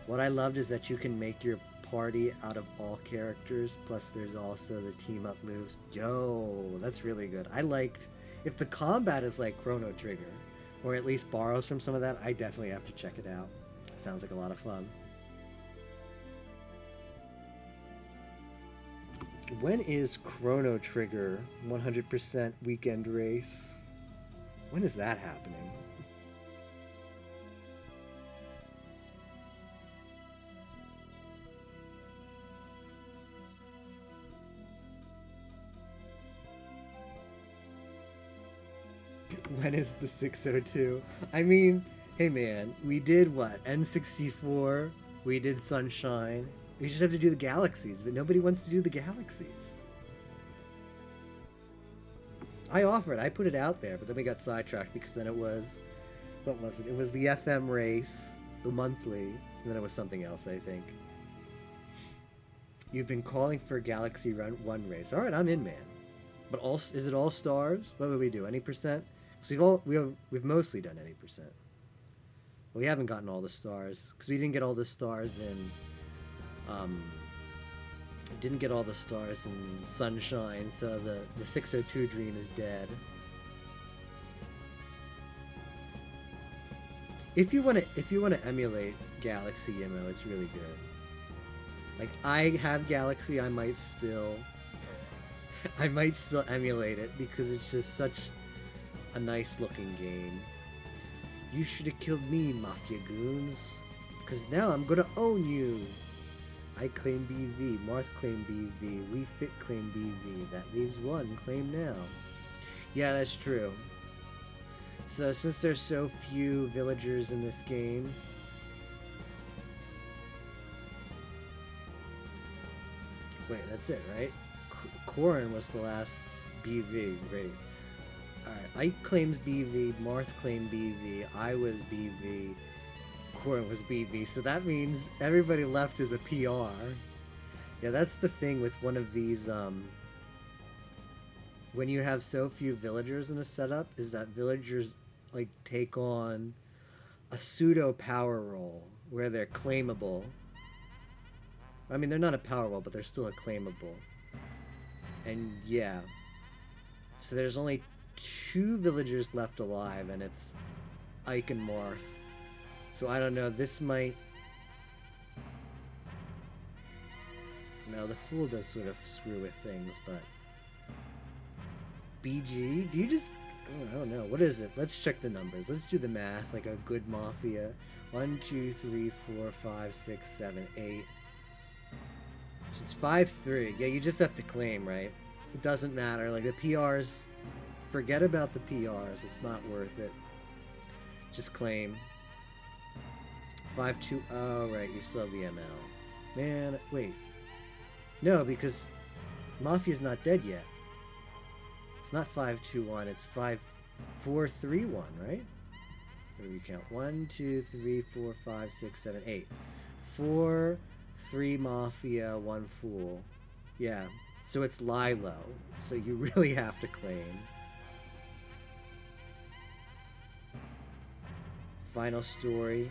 What I loved is that you can make your party out of all characters, plus there's also the team up moves. Yo, that's really good. I liked, if the combat is like Chrono Trigger, or at least borrows from some of that, I definitely have to check it out. It sounds like a lot of fun. When is Chrono Trigger 100% weekend race? When is that happening? When is the 602? I mean, hey man, we did what? N64, we did Sunshine. We just have to do the galaxies, but nobody wants to do the galaxies. I offered, I put it out there, but then we got sidetracked because then it was, what was it? It was the FM race, the monthly, and then it was something else, I think. You've been calling for Galaxy Run 1 race. Alright, I'm in, man. But is it all stars? What would we do? Any percent? Because we've mostly done any percent. Well, we haven't gotten all the stars because we didn't get all the stars in. Didn't get all the stars in Sunshine, so the 602 dream is dead. If you want to emulate Galaxy, it's really good. Like, I have Galaxy, I might still emulate it because it's just such a nice looking game. You should have killed me, Mafia goons, because now I'm gonna own you. I claim BV, Marth claim BV, Wii Fit claim BV. That leaves one claim now. Yeah, that's true. So since there's so few villagers in this game, wait, that's it, right? Corrin was the last BV, great. Alright, Ike claims BV, Marth claimed BV, I was BV, Corrin was BV, so that means everybody left is a PR. Yeah, that's the thing with one of these, when you have so few villagers in a setup is that villagers like take on a pseudo power role where they're claimable. I mean, they're not a power role, but they're still a claimable. And yeah, so there's only 2 villagers left alive, and it's Ike and Marth. So I don't know. This might. No, the Fool does sort of screw with things, but BG, do you just? Oh, I don't know. What is it? Let's check the numbers. Let's do the math. Like a good mafia. 1, 2, 3, 4, 5, 6, 7, 8. So it's 5-3. Yeah, you just have to claim, right? It doesn't matter. Like the PRs, forget about the PRs. It's not worth it. Just claim. 5-2. Oh, right. You still have the ML. Man, wait. No, because Mafia's not dead yet. It's not 5-2-1. It's 5-4-3-1, right? What do we count? 1, 2, 3, 4, 5, 6, 7, 8. 4, 3 Mafia, 1 Fool. Yeah. So it's lie low. So you really have to claim. Final story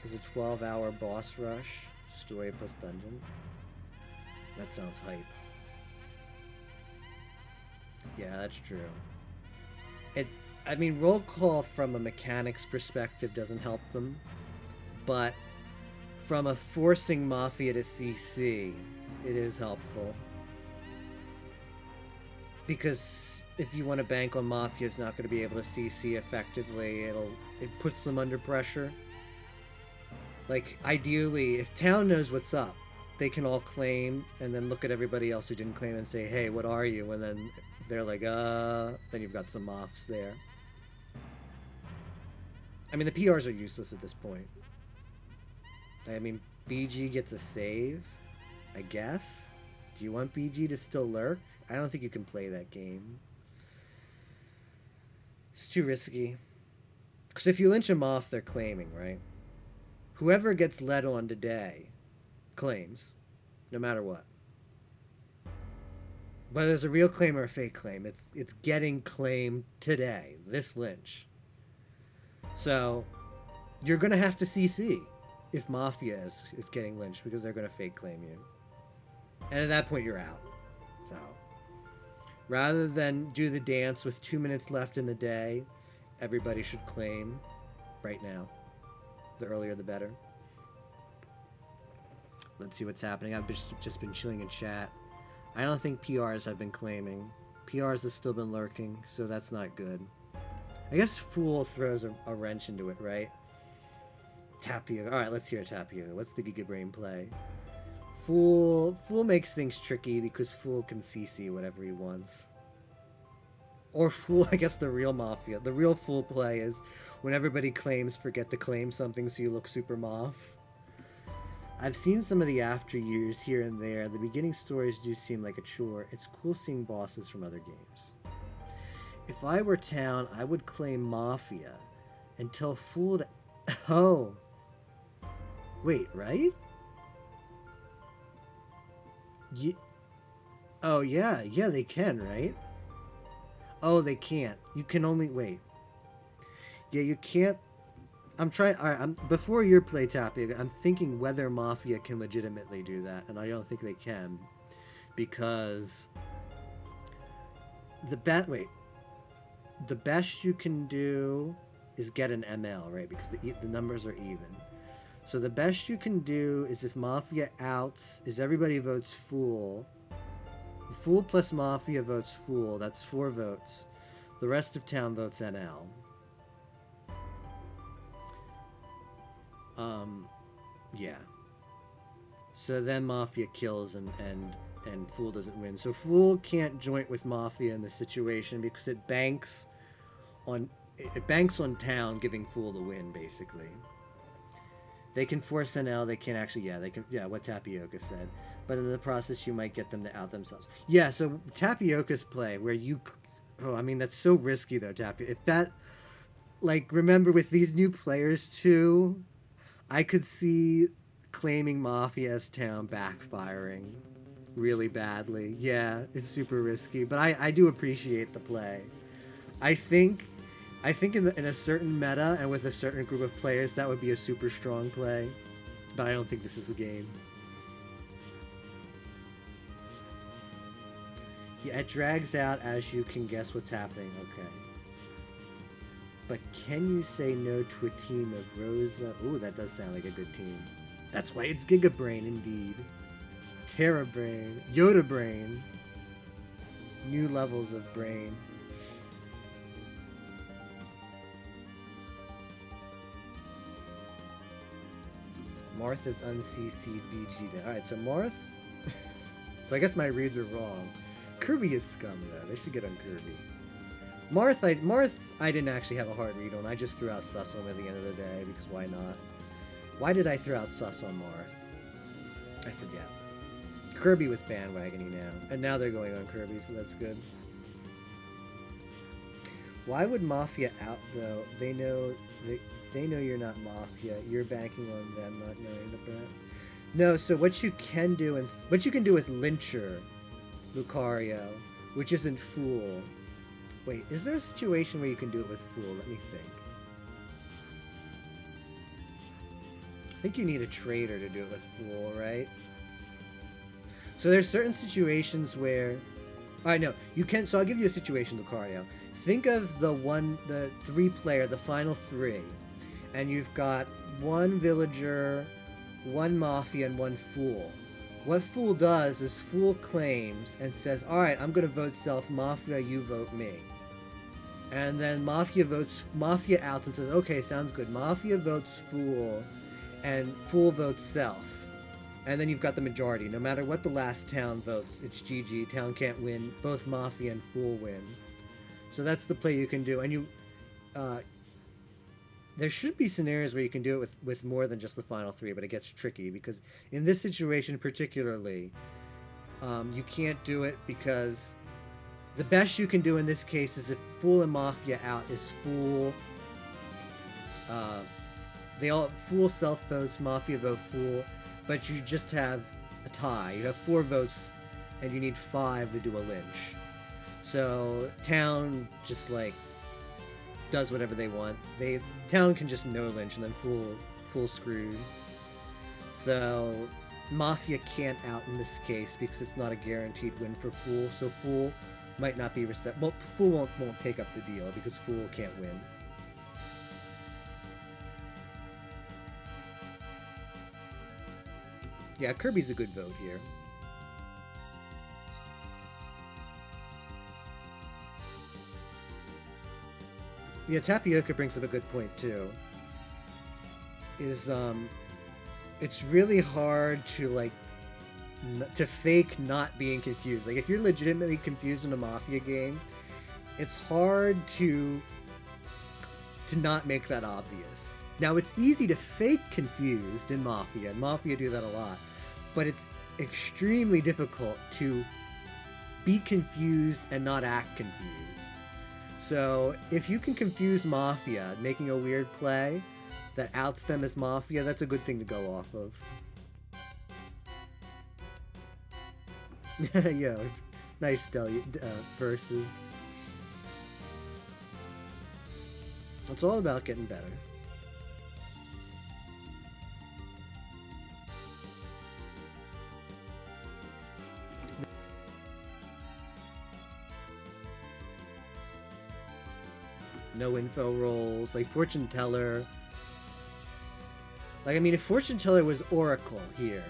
is a 12-hour boss rush. Story plus dungeon. That sounds hype. Yeah, that's true. I mean, roll call from a mechanics perspective doesn't help them, but from a forcing Mafia to CC, it is helpful. Because if you want to bank on Mafia's not going to be able to CC effectively, it puts them under pressure. Like, ideally, if town knows what's up, they can all claim and then look at everybody else who didn't claim and say, hey, what are you? And then they're like, then you've got some Mofs there. I mean, the PRs are useless at this point. I mean, BG gets a save, I guess. Do you want BG to still lurk? I don't think you can play that game. It's too risky. Because if you lynch them off, they're claiming, right? Whoever gets led on today claims, no matter what. Whether it's a real claim or a fake claim, it's getting claimed today, this lynch. So, you're going to have to CC if Mafia is getting lynched because they're going to fake claim you. And at that point, you're out. So, rather than do the dance with 2 minutes left in the day, everybody should claim right now. The earlier, the better. Let's see what's happening. I've just been chilling in chat. I don't think PRs have been claiming. PRs have still been lurking, so that's not good. I guess Fool throws a wrench into it, right? Tapioca. Alright, let's hear Tapioca. What's the Giga Brain play? Fool makes things tricky because Fool can CC whatever he wants. Or Fool, I guess the real Mafia. The real Fool play is when everybody claims, forget to claim something so you look super Moff. I've seen some of the after years here and there. The beginning stories do seem like a chore. It's cool seeing bosses from other games. If I were town, I would claim Mafia and tell Fool to... Oh. Wait, right? Oh, yeah. Yeah, they can, right? Oh, they can't. You can only... Wait. Yeah, you can't... I'm trying... Alright, before your play, Tapioca, I'm thinking whether Mafia can legitimately do that, and I don't think they can. Because... The best you can do is get an ML, right? Because the numbers are even. So the best you can do is if Mafia outs, is everybody votes Fool. Fool plus Mafia votes Fool. That's 4 votes. The rest of town votes NL. Yeah. So then Mafia kills and Fool doesn't win. So Fool can't joint with Mafia in this situation because it banks on town giving Fool the win, basically. They can force NL, they can actually, what Tapioca said. But in the process, you might get them to out themselves. Yeah, so Tapioca's play, where you... Oh, I mean, that's so risky, though, Tapioca. If that... Like, remember, with these new players, too, I could see claiming Mafia as town backfiring. really badly. Yeah, it's super risky, but I do appreciate the play. I think in a certain meta and with a certain group of players that would be a super strong play, but I don't think this is the game. Yeah, it drags out as you can guess what's happening. Okay. But can you say no to a team of Rosa? Ooh, that does sound like a good team. That's why it's Giga Brain indeed. Terra Brain, Yoda Brain. New levels of brain. Marth is uncc'd BG. Alright, so Marth. So I guess my reads are wrong. Kirby is scum though. They should get on Kirby. Marth, I didn't actually have a hard read on. I just threw out Sus on at the end of the day because why not? Why did I throw out Sus on Marth? I forget. Kirby was bandwagoning now, and now they're going on Kirby, so that's good. Why would Mafia out though? They know you're not Mafia. You're banking on them not knowing the brand. No, so what you can do with Lyncher, Lucario, which isn't Fool. Wait, is there a situation where you can do it with Fool? Let me think. I think you need a trader to do it with Fool, right? So there's certain situations where... Alright, no, you can... So I'll give you a situation, Lucario. Think of the 3-player, the final 3. And you've got 1 Villager, 1 Mafia, and 1 Fool. What Fool does is Fool claims and says, alright, I'm going to vote Self Mafia, you vote me. And then Mafia outs and says, okay, sounds good. Mafia votes Fool, and Fool votes Self. And then you've got the majority. No matter what the last town votes, it's GG. Town can't win. Both Mafia and Fool win. So that's the play you can do. And there should be scenarios where you can do it with more than just the final 3, but it gets tricky because in this situation particularly, you can't do it because the best you can do in this case is if Fool and Mafia out is Fool. Fool self votes, Mafia vote Fool, but you just have a tie. You have 4 votes, and you need 5 to do a lynch. So town just does whatever they want. Town can just no lynch, and then Fool screwed. So Mafia can't out in this case because it's not a guaranteed win for Fool. So Fool might not be receptive. Well, Fool won't take up the deal because Fool can't win. Yeah, Kirby's a good vote here. Yeah, Tapioca brings up a good point too. It's really hard to fake not being confused. Like if you're legitimately confused in a Mafia game, it's hard to not make that obvious. Now it's easy to fake confused in Mafia, and Mafia do that a lot, but it's extremely difficult to be confused and not act confused. So if you can confuse Mafia, making a weird play that outs them as Mafia, that's a good thing to go off of. Yo, nice verses. It's all about getting better. No info rolls, like Fortune Teller. Like, I mean, if Fortune Teller was Oracle here,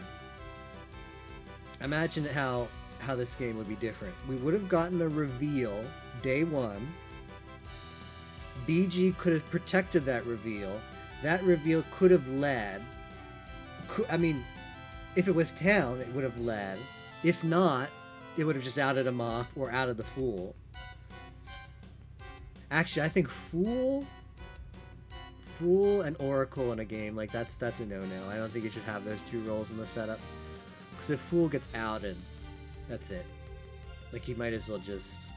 imagine how this game would be different. We would have gotten a reveal day 1. BG could have protected that reveal. That reveal could have led. I mean, if it was Town, it would have led. If not, it would have just outed a Moth or outed the Fool. Actually, I think Fool and Oracle in a game, like, that's a no-no. I don't think you should have those 2 roles in the setup. Because if Fool gets outed, that's it. Like, you might as well just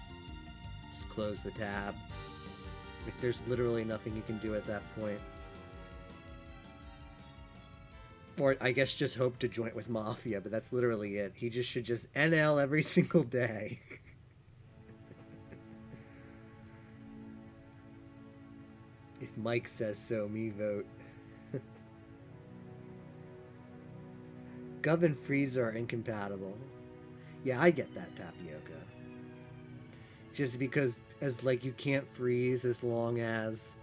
close the tab. Like, there's literally nothing you can do at that point. Or I guess just hope to join with Mafia, but that's literally it. He just should just NL every single day. If Mike says so, me vote. Gov and Frieza are incompatible. Yeah, I get that, Tapioca. Just because, as like, you can't freeze as long as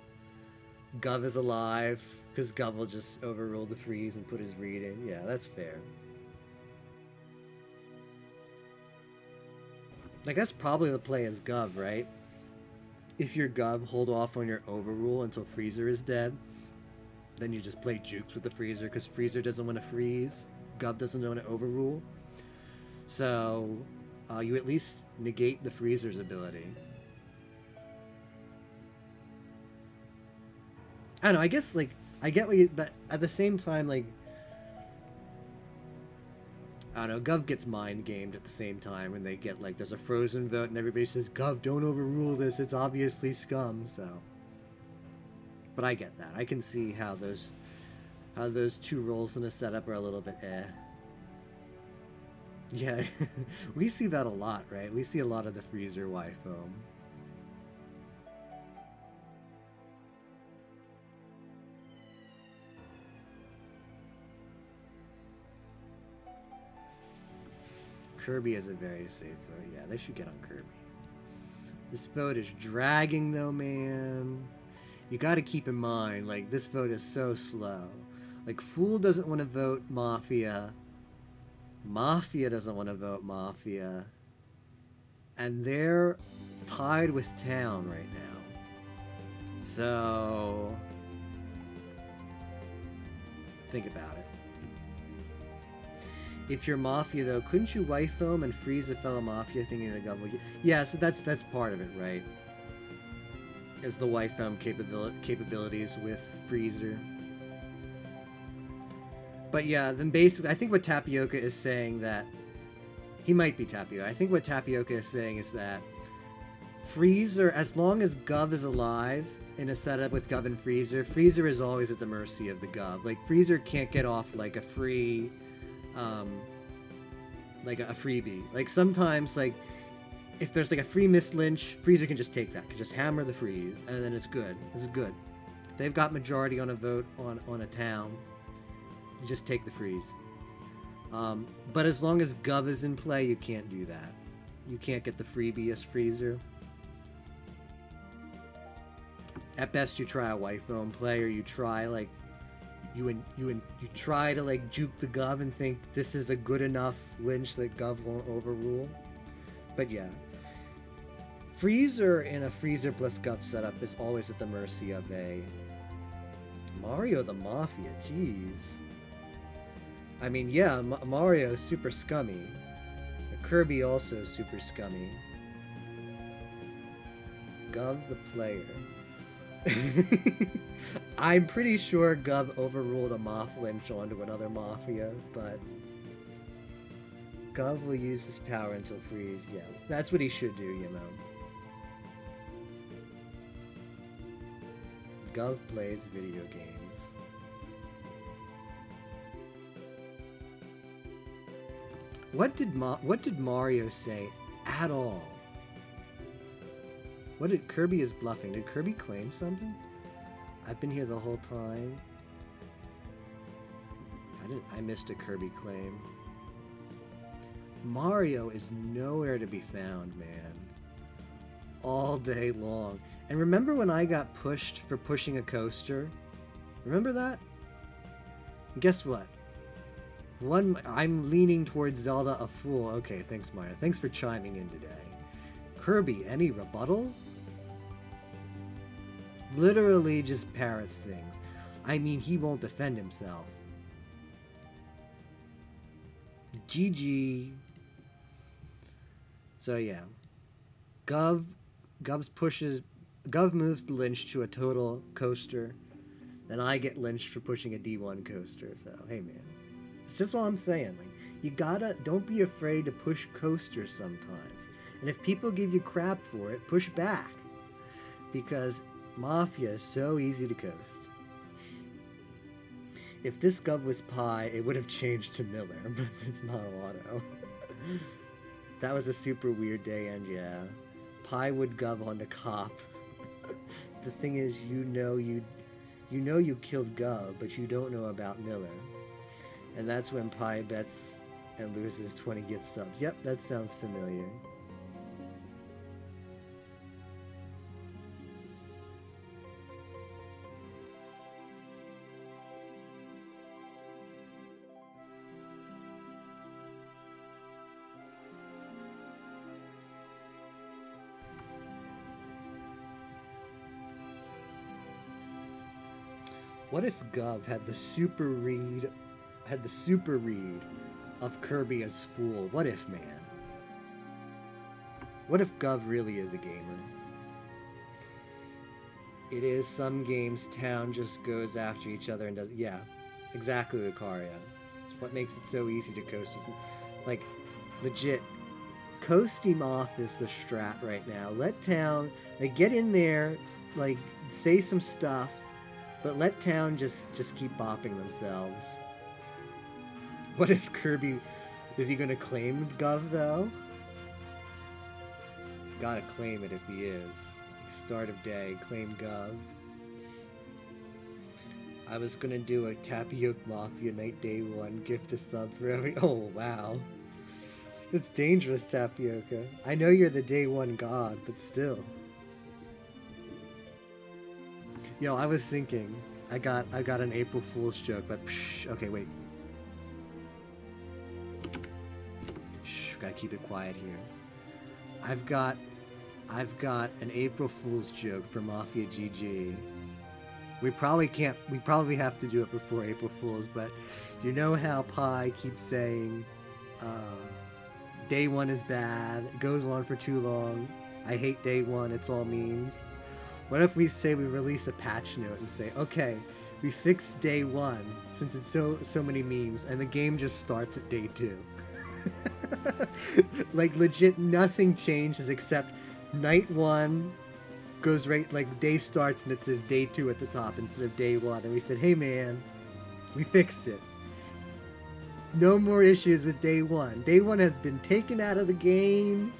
Gov is alive, because Gov will just overrule the freeze and put his read in. Yeah, that's fair. Like, that's probably the play as Gov, right? If you're Gov, hold off on your overrule until Freezer is dead. Then you just play Jukes with the Freezer, because Freezer doesn't want to freeze. Gov doesn't want to overrule. So, you at least negate the Freezer's ability. I don't know, I guess, like, I get what you... But at the same time, like... I don't know, Gov gets mind-gamed at the same time when they get, like, there's a frozen vote and everybody says, Gov, don't overrule this, it's obviously scum, so... But I get that. I can see how those two roles in a setup are a little bit eh. Yeah, we see that a lot, right? We see a lot of the Freezer Y-foam. Kirby is a very safe vote. Yeah, they should get on Kirby. This vote is dragging, though, man. You got to keep in mind, like, this vote is so slow. Like, Fool doesn't want to vote Mafia. Mafia doesn't want to vote Mafia. And they're tied with Town right now. So... think about it. If you're Mafia, though, couldn't you Y-foam and freeze a fellow Mafia thinking the Gov will... Yeah, so that's part of it, right? Is the Y-foam capabilities with Freezer. But yeah, then basically, I think what Tapioca is saying that... He might be Tapioca. I think what Tapioca is saying is that Freezer, as long as Gov is alive in a setup with Gov and Freezer, Freezer is always at the mercy of the Gov. Like, Freezer can't get off, like, a free... like a freebie. Like, sometimes, like, if there's, like, a free Miss Lynch, Freezer can just take that. Can just hammer the freeze, and then it's good. It's good. If they've got majority on a vote on a town, you just take the freeze. But as long as Gov is in play, you can't do that. You can't get the freebie as Freezer. At best, you try a Y-foam play, or you try, like, you try to, like, juke the Gov and think this is a good enough Lynch that Gov won't overrule. But yeah, Freezer in a Freezer plus Gov setup is always at the mercy of a Mario the Mafia. Jeez. I mean, yeah, Mario is super scummy. Kirby also is super scummy. Gov the player. I'm pretty sure Gov overruled a Moth Lynch onto another Mafia, but Gov will use his power until freeze. Yeah, that's what he should do, you know. Gov plays video games. What did Mario say at all? What did Kirby is bluffing? Did Kirby claim something? I've been here the whole time. I missed a Kirby claim. Mario is nowhere to be found, man. All day long. And remember when I got pushed for pushing a coaster? Remember that? And guess what? I'm leaning towards Zelda a fool. Okay, thanks, Mario. Thanks for chiming in today. Kirby, any rebuttal? Literally just parrots things. I mean, he won't defend himself. GG. So yeah. Gov moves the Lynch to a total coaster. Then I get lynched for pushing a D1 coaster. So, hey man. It's just all I'm saying. Like, don't be afraid to push coasters sometimes. And if people give you crap for it, push back. Because Mafia is so easy to coast. If this Gov was Pi, it would have changed to Miller, but it's not auto. That was a super weird day, and yeah. Pi would Gov onto Cop. The thing is, you know you killed Gov, but you don't know about Miller. And that's when Pi bets and loses 20 gift subs. Yep, that sounds familiar. What if Gov had the super read of Kirby as Fool? What if, man? What if Gov really is a gamer? It is some games town just goes after each other and does, yeah, exactly, Lucario. It's what makes it so easy to coast. Like, legit, coast him off is the strat right now. Let town, like, get in there, like, say some stuff, but let town just keep bopping themselves. What if Kirby, is he gonna claim Gov though? He's gotta claim it if he is. Like, start of day, claim Gov. I was gonna do a Tapioca Mafia night day 1 gift a sub for every, oh wow. It's dangerous, Tapioca. I know you're the day 1 god, but still. Yo, I was thinking, I got an April Fool's joke, but psh, okay, wait. Shh, gotta keep it quiet here. I've got an April Fool's joke for Mafia GG. We probably have to do it before April Fool's, but you know how Pi keeps saying, day 1 is bad, it goes on for too long, I hate day 1, it's all memes. What if we say we release a patch note and say, okay, we fixed day 1 since it's so many memes, and the game just starts at day 2. Like legit nothing changes except night 1 goes right, like the day starts and it says day 2 at the top instead of day 1, and we said, hey man, we fixed it. No more issues with day 1. Day 1 has been taken out of the game.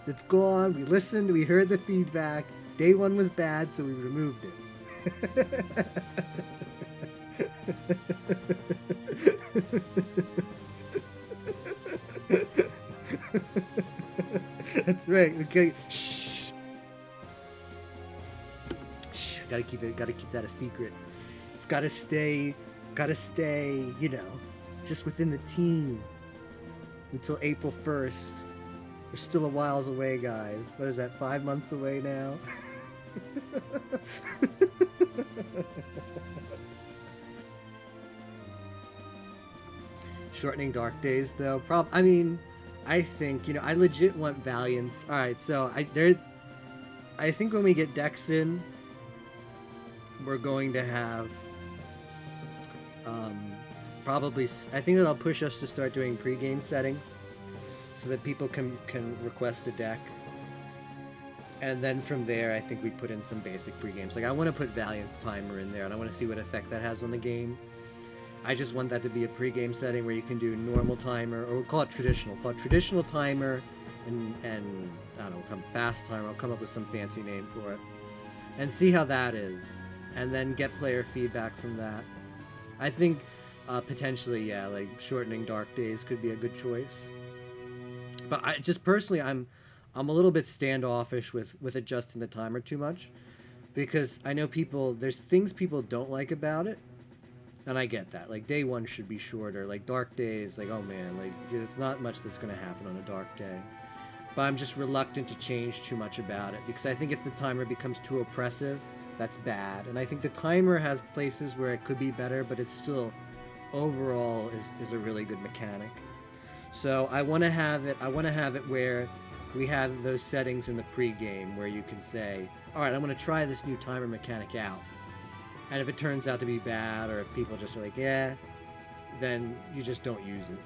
It's gone. We listened, we heard the feedback. Day 1 was bad, so we removed it. That's right. Okay. Shh. Shh. Gotta keep that a secret. It's gotta stay, you know, just within the team until April 1st. We're still a whiles away, guys. What is that, 5 months away now? Shortening dark days, though. I mean, I think, you know, I legit want Valiance. Alright, so I think when we get Dex in, we're going to have probably, I think that'll push us to start doing pre-game settings so that people can request a deck. And then from there, I think we put in some basic pre-games. Like, I want to put Valiance Timer in there, and I want to see what effect that has on the game. I just want that to be a pre-game setting where you can do normal timer, or we'll call it traditional. Call it traditional timer, and I don't know, fast timer. I'll come up with some fancy name for it. And see how that is. And then get player feedback from that. I think, potentially, yeah, like, shortening dark days could be a good choice. But I just personally, I'm a little bit standoffish with adjusting the timer too much, because I know there's things people don't like about it, and I get that. Like, day 1 should be shorter. Like, dark days, like, oh man, like, there's not much that's going to happen on a dark day. But I'm just reluctant to change too much about it, because I think if the timer becomes too oppressive, that's bad. And I think the timer has places where it could be better, but it's still, overall, is a really good mechanic. So I want to have it where we have those settings in the pre-game where you can say, all right, I'm going to try this new timer mechanic out. And if it turns out to be bad, or if people just are like, yeah, then you just don't use it.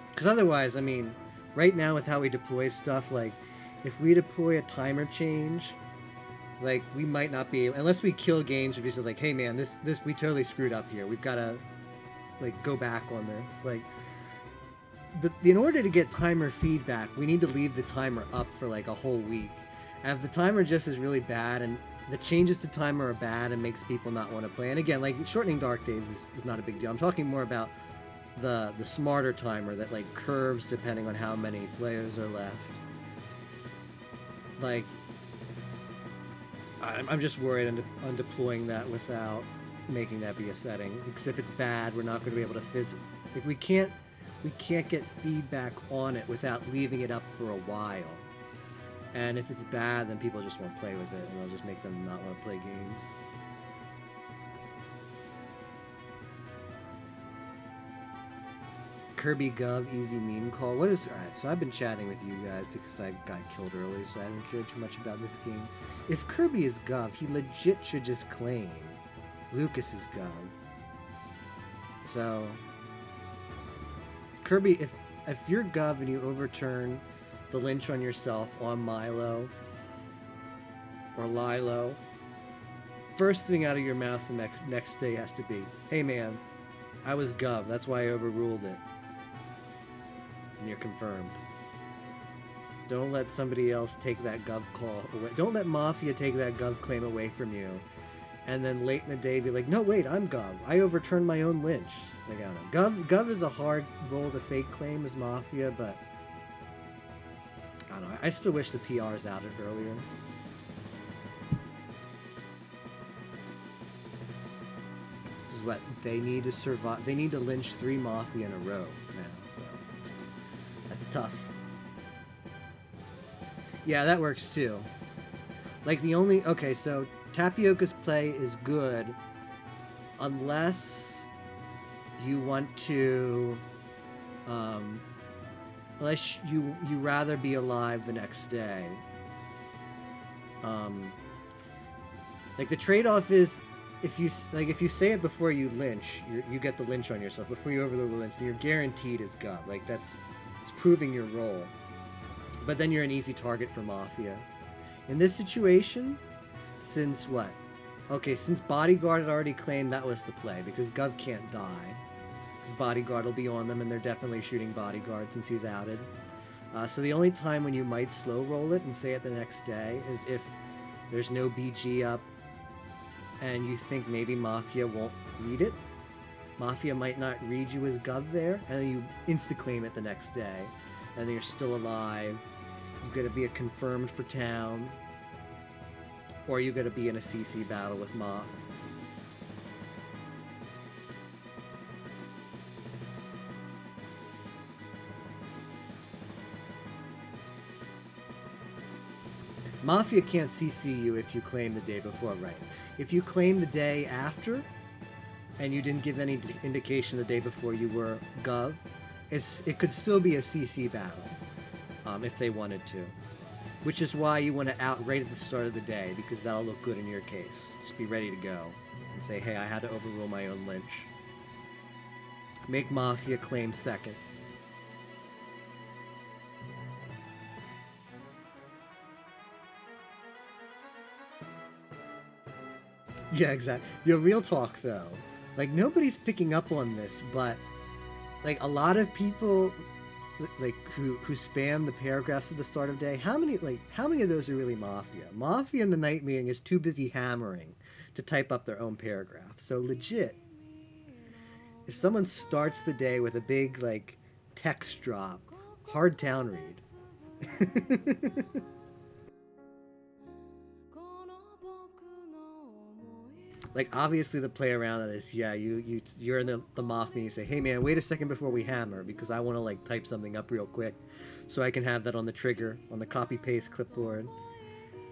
Because otherwise, I mean, right now with how we deploy stuff, like, if we deploy a timer change, Like we might not be unless we kill games. If it's just like, hey man, this we totally screwed up here. We've got to like go back on this. Like in order to get timer feedback, we need to leave the timer up for like a whole week. And if the timer just is really bad and the changes to timer are bad and makes people not want to play. And again, like shortening dark days is not a big deal. I'm talking more about the smarter timer that like curves depending on how many players are left. Like I'm just worried on deploying that without making that be a setting. Because if it's bad, we're not going to be able to like we can't get feedback on it without leaving it up for a while. And if it's bad, then people just won't play with it, and it'll just make them not want to play games. Kirby Gov easy meme call. What is... Alright, so I've been chatting with you guys because I got killed early, so I haven't cared too much about this game. If Kirby is Gov, he legit should just claim Lucas is Gov. So... Kirby, if you're Gov and you overturn the lynch on yourself on Milo or Lilo, first thing out of your mouth the next day has to be, hey man, I was Gov, that's why I overruled it. And you're confirmed. Don't let somebody else take that Gov call away. Don't let Mafia take that Gov claim away from you. And then late in the day be like, no wait, I'm Gov. I overturned my own lynch. Like, I don't know. Gov is a hard role to fake claim as Mafia, but I don't know. I still wish the PRs outed earlier. This is what they need to survive. They need to lynch 3 Mafia in a row now, so that's tough. Yeah, that works too. Like the only... Okay, so Tapioca's play is good unless you want to... unless you rather be alive the next day. Like the trade-off is if you say it before you lynch, you get the lynch on yourself before you overload the lynch, and you're guaranteed as Gov. Like it's proving your role. But then you're an easy target for Mafia. In this situation, since what? Okay, since Bodyguard had already claimed that was the play, because Gov can't die. Because Bodyguard will be on them, and they're definitely shooting Bodyguard since he's outed. So the only time when you might slow roll it and say it the next day is if there's no BG up, and you think maybe Mafia won't read it. Mafia might not read you as Gov there, and then you insta-claim it the next day, and then you're still alive. You gotta be a confirmed for town, or you gotta be in a CC battle with Moth. Mafia can't CC you if you claim the day before, right? If you claim the day after, and you didn't give any indication the day before you were Gov, it could still be a CC battle, if they wanted to. Which is why you want to out right at the start of the day, because that'll look good in your case. Just be ready to go, and say, hey, I had to overrule my own lynch. Make Mafia claim second. Yeah, exactly. Yo, real talk though. Like nobody's picking up on this, but like a lot of people like who spam the paragraphs at the start of day, how many of those are really Mafia? Mafia in the night meeting is too busy hammering to type up their own paragraph. So legit, if someone starts the day with a big like text drop, hard town read. Like obviously the play around that is, yeah, you're in the Moth meeting, you say, hey man, wait a second before we hammer, because I want to like type something up real quick so I can have that on the trigger on the copy paste clipboard.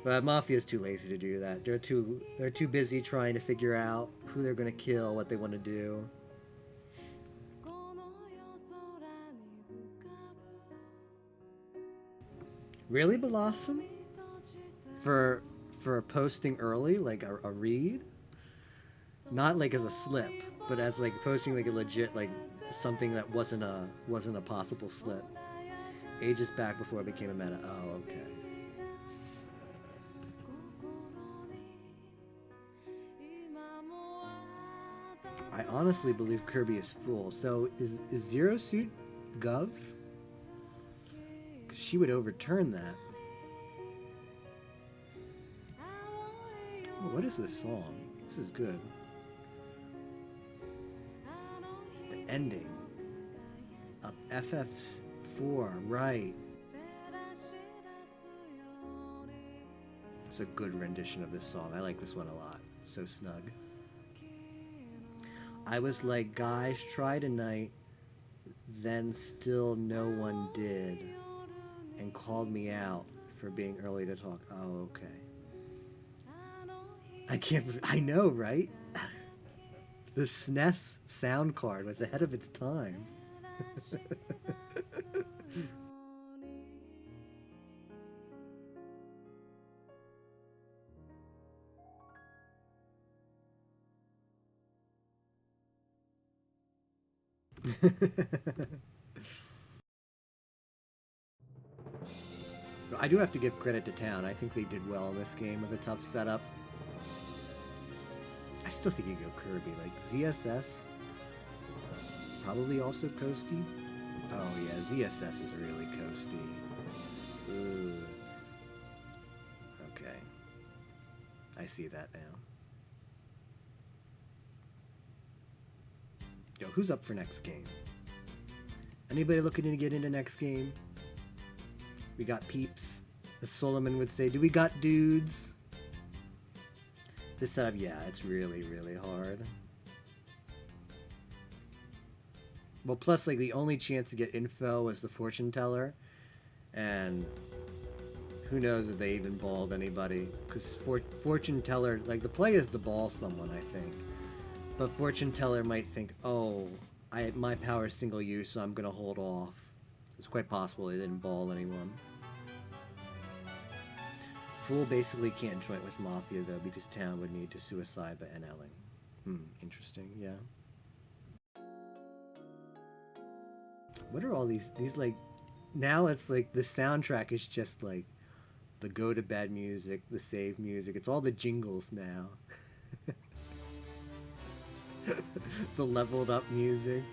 But Mafia's too lazy to do that. They're too busy trying to figure out who they're gonna kill, what they want to do. Really, Blossom? For posting early, like a read? Not like as a slip, but as like posting like a legit like something that wasn't a possible slip. Ages back before it became a meta. Oh, okay. honestly believe Kirby is Fool. So is Zero Suit Gov? 'Cause she would overturn that. Oh, what is this song? This is good. The ending of FF4, right. It's a good rendition of this song. I like this one a lot. So snug. I was like, guys, try tonight. Then still no one did. And called me out for being early to talk. Oh, okay. I can't believe, I know, right? The SNES sound card was ahead of its time. I do have to give credit to Town. I think they did well in this game with a tough setup. I still think you go Kirby. Like, ZSS, probably also coasty. Oh yeah, ZSS is really coasty. Ugh. Okay. I see that now. Yo, who's up for next game? Anybody looking to get into next game? We got peeps, as Solomon would say. Do we got dudes? This setup, yeah, it's really, really hard. Well, plus, like, the only chance to get info was the fortune teller. And who knows if they even balled anybody. Because fortune teller, like, the play is to ball someone, I think. But fortune teller might think, oh, my power is single use, so I'm going to hold off. It's quite possible they didn't ball anyone. Fool basically can't join with Mafia, though, because Town would need to suicide by NLing. Interesting, yeah. What are all these, like, now it's like the soundtrack is just like the go to bed music, the save music. It's all the jingles now. The leveled up music.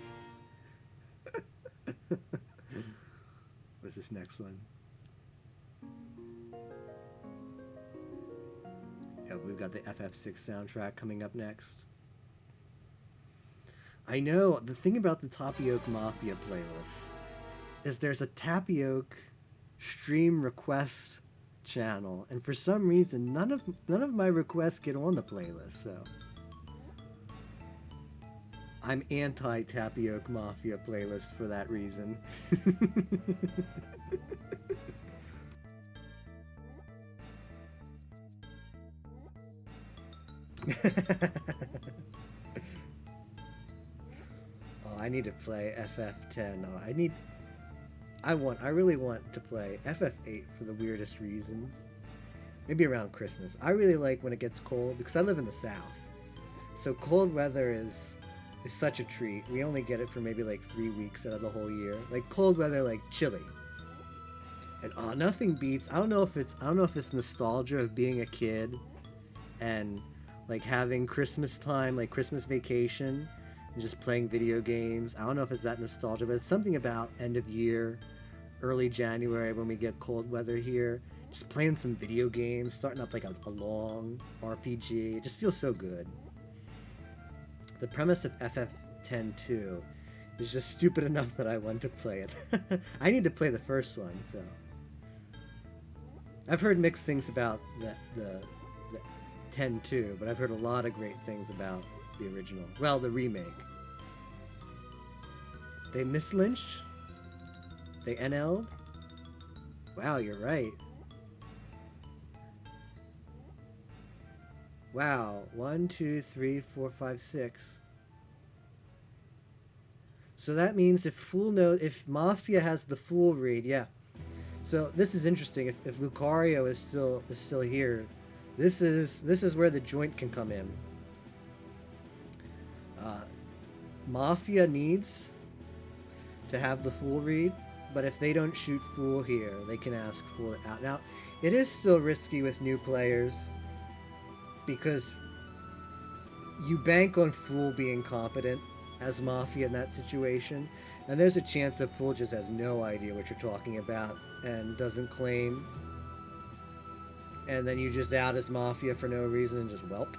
What's this next one? Yeah, we've got the FF6 soundtrack coming up next. I know, the thing about the Tapioca Mafia playlist is there's a Tapioca stream request channel, and for some reason none of my requests get on the playlist, so I'm anti Tapioca Mafia playlist for that reason. Oh, I need to play FF10. Oh, I really want to play FF8 for the weirdest reasons. Maybe around Christmas. I really like when it gets cold because I live in the South. So cold weather is such a treat. We only get it for maybe like 3 weeks out of the whole year. Like cold weather, like chilly. And nothing beats. I don't know if it's nostalgia of being a kid and like having Christmas time, like Christmas vacation, and just playing video games. I don't know if it's that nostalgia, but it's something about end of year, early January when we get cold weather here. Just playing some video games, starting up like a long RPG. It just feels so good. The premise of FF10-2 is just stupid enough that I want to play it. I need to play the first one, so. I've heard mixed things about the 10-2, but I've heard a lot of great things about the original. Well, the remake. They mislynched? They NL'd? Wow, you're right. Wow, 1, 2, 3, 4, 5, 6. So that means if Mafia has the Fool read, yeah. So this is interesting. If Lucario is still here, this is where the joint can come in. Mafia needs to have the Fool read, but if they don't shoot Fool here, they can ask Fool out. Now, it is still risky with new players because you bank on Fool being competent as Mafia in that situation, and there's a chance that Fool just has no idea what you're talking about and doesn't claim, and then you just out as Mafia for no reason and just whelp.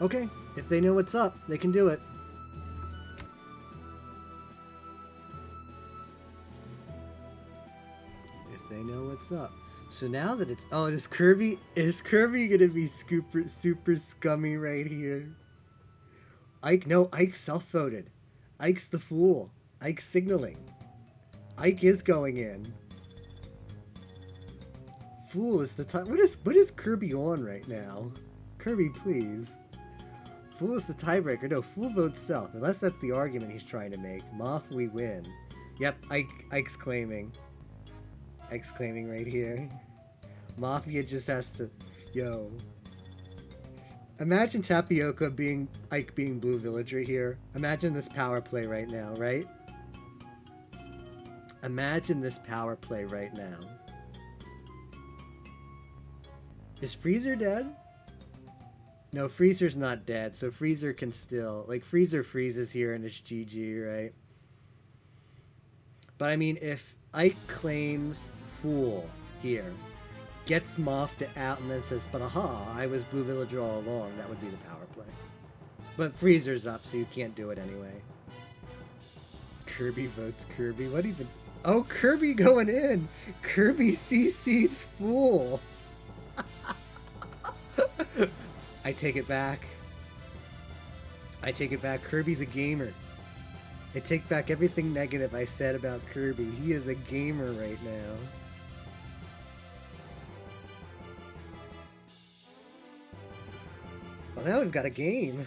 Okay, if they know what's up, they can do it. If they know what's up. So now that it's... Oh, is Kirby gonna be super scummy right here? Ike, no, Ike self-voted. Ike's the fool. Ike's signaling. Ike is going in. Fool is the time. What is Kirby on right now? Kirby, please. Fool is the tiebreaker. No, Fool votes self. Unless that's the argument he's trying to make. Moth, we win. Yep, Ike's claiming. Ike's claiming right here. Mafia just has to... Yo. Imagine Tapioca being... Ike being Blue Villager here. Imagine this power play right now, right? Imagine this power play right now. Is Freezer dead? No, Freezer's not dead, so Freezer can still... Like, Freezer freezes here and it's GG, right? But, I mean, if Ike claims Fool here, gets Moth to out, and then says, but aha, I was Blue Villager all along, that would be the power play. But Freezer's up, so you can't do it anyway. Kirby votes Kirby. What even... Oh, Kirby going in! Kirby CC's Fool! I take it back. I take it back. Kirby's a gamer. I take back everything negative I said about Kirby. He is a gamer right now. Well, now we've got a game.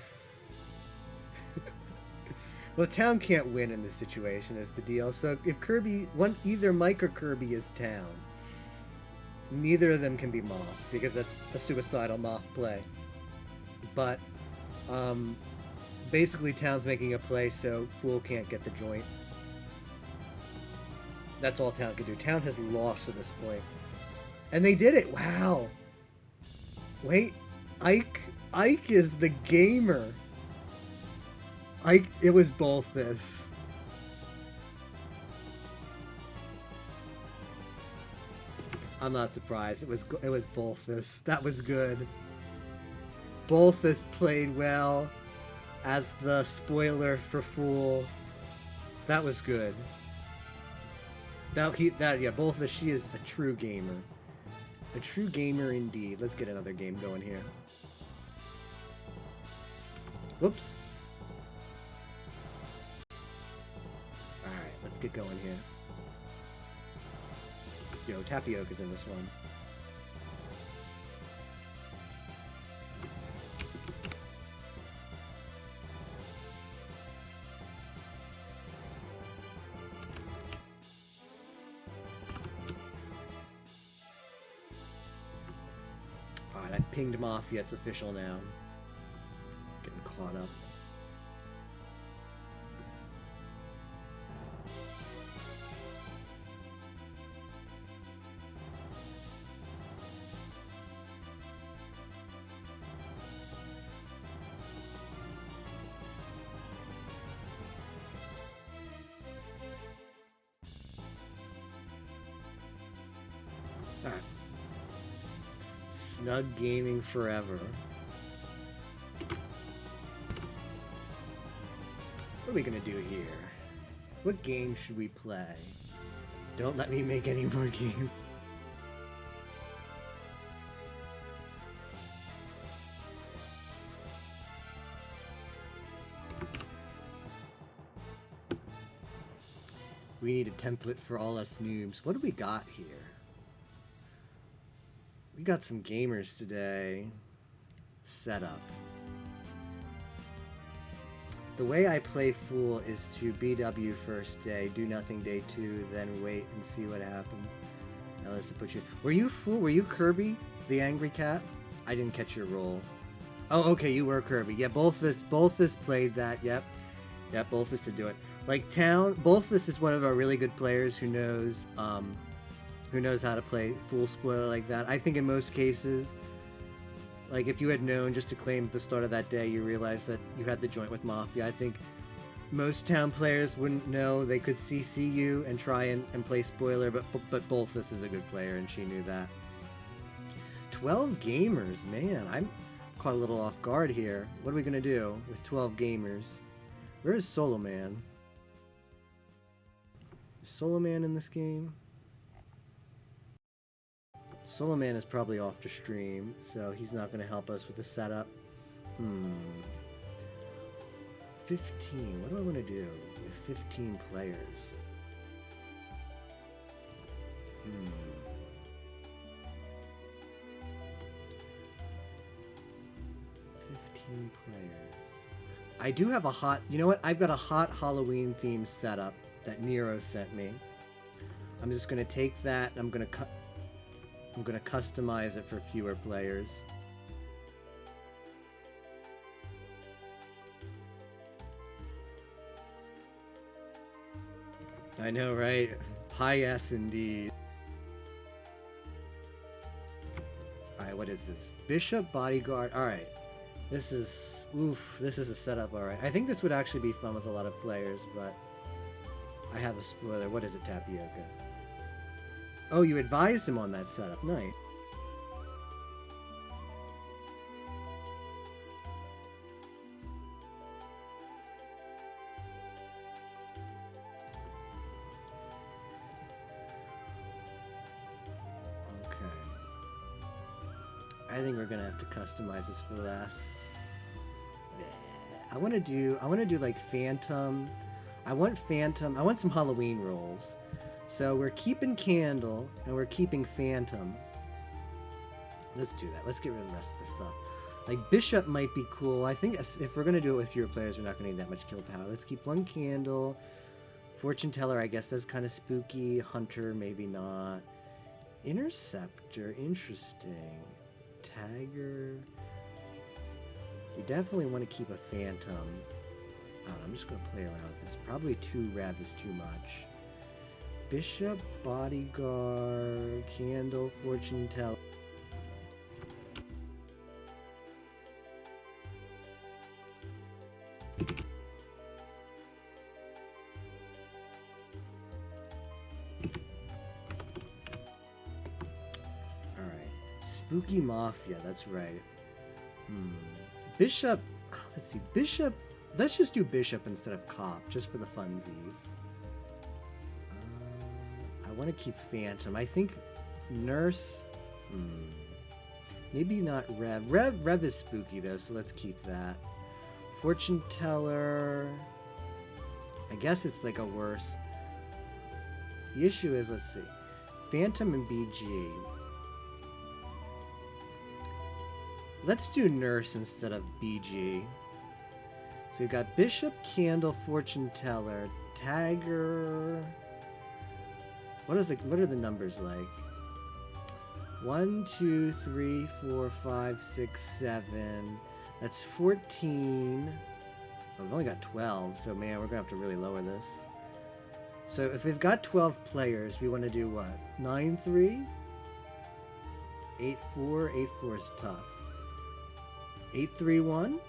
Well, Town can't win in this situation is the deal. So if Kirby... either Mike or Kirby is Town. Neither of them can be Moth, because that's a suicidal Moth play. But, basically Town's making a play, so Fool can't get the joint. That's all Town can do. Town has lost at this point. And they did it! Wow! Wait, Ike is the gamer! Ike, it was both this. I'm not surprised. It was both this. That was good. Bolthus played well as the spoiler for Fool. That was good. Bolthus, she is a true gamer. A true gamer indeed. Let's get another game going here. Whoops. Alright, let's get going here. Yo, Tapioca's in this one. Alright, I've pinged Mafia, it's official now. Getting caught up. Alright. Snug Gaming Forever. What are we gonna do here? What game should we play? Don't let me make any more games. We need a template for all us noobs. What do we got here? We got some gamers today. Setup. The way I play Fool is to BW first day, do nothing day 2, then wait and see what happens. Now let's put you... Were you Fool? Were you Kirby? the Angry Cat? I didn't catch your role. Oh, okay, you were Kirby. Yeah, Bolthus played that. Yep. Yep, Bolthus did do it. Like Town, Bolthus is one of our really good players who knows how to play full spoiler like that. I think in most cases, like if you had known just to claim at the start of that day, you realized that you had the joint with Mafia. I think most Town players wouldn't know. They could CC you and try and play spoiler, but Bolthus is a good player and she knew that. 12 gamers, man, I'm caught a little off guard here. What are we gonna do with 12 gamers? Where is Solo Man? Is Solo Man in this game? Solo Man is probably off to stream, so he's not gonna help us with the setup. 15. What do I want to do with 15 players? 15 players. I do have a hot... You know what? I've got a hot Halloween themed setup that Nero sent me. I'm just going to take that and I'm going to customize it for fewer players. I know, right? Hi, yes, indeed. Alright, what is this? Bishop, Bodyguard. Alright. This is... Oof, this is a setup, alright. I think this would actually be fun with a lot of players, but... I have a spoiler. What is it, Tapioca? Oh, you advised him on that setup. Nice. I think we're gonna have to customize this for the last. I want to do like Phantom. I want some Halloween rolls. So we're keeping Candle and we're keeping Phantom. Let's do that. Let's get rid of the rest of the stuff. Like Bishop might be cool. I think if we're gonna do it with fewer players, we're not gonna need that much kill power. Let's keep one Candle. Fortune Teller, I guess that's kind of spooky. Hunter, maybe not. Interceptor, interesting. Tagger. We definitely want to keep a Phantom. I'm just going to play around with this. Probably 2 Rev is too much. Bishop, Bodyguard, Candle, Fortune Teller. Spooky Mafia, that's right. Bishop, let's see, Bishop, let's just do Bishop instead of Cop, just for the funsies. I want to keep Phantom. I think Nurse, maybe not Rev. Rev is spooky though, so let's keep that. Fortune Teller, I guess it's like a worse. The issue is, let's see, Phantom and BG. Let's do Nurse instead of BG. So you've got Bishop, Candle, Fortune Teller, Tagger. What are the numbers like? 1, 2, 3, 4, 5, 6, 7. That's 14. Well, we've only got 12, so man, we're gonna have to really lower this. So if we've got 12 players, we want to do what? 9-3? 8-4? 8-4 is tough. 8-3-1?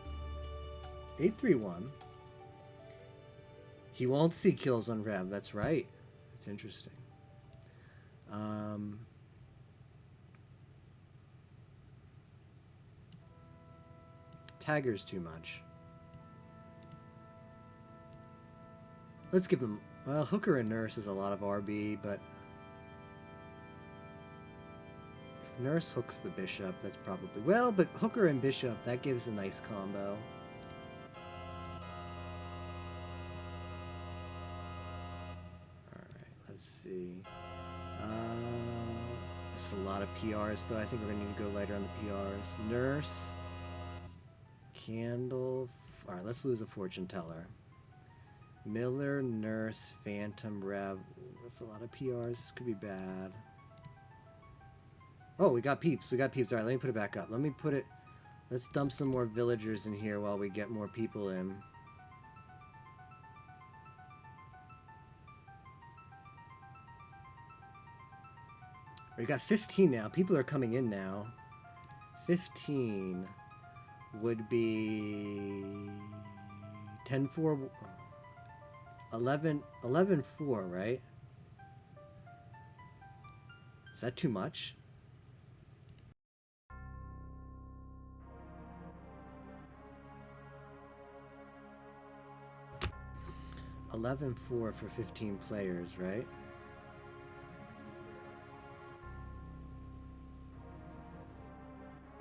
8-3-1. He won't see kills on Rev, that's right. That's interesting. Tagger's too much. Let's give them... Well, Hooker and Nurse is a lot of RB, but... Nurse hooks the Bishop, that's probably... Well, but Hooker and Bishop, that gives a nice combo. Alright, let's see. There's a lot of PRs, though. I think we're going to need to go lighter on the PRs. Nurse. Candle. Alright, let's lose a Fortune Teller. Miller, Nurse, Phantom, Rev. That's a lot of PRs. This could be bad. Oh, we got peeps. We got peeps. All right, let me put it back up. Let me put it... Let's dump some more villagers in here while we get more people in. We got 15 now. People are coming in now. 15 would be 10-4, 11-4, right? Is that too much? $11-4 for 15 players, right?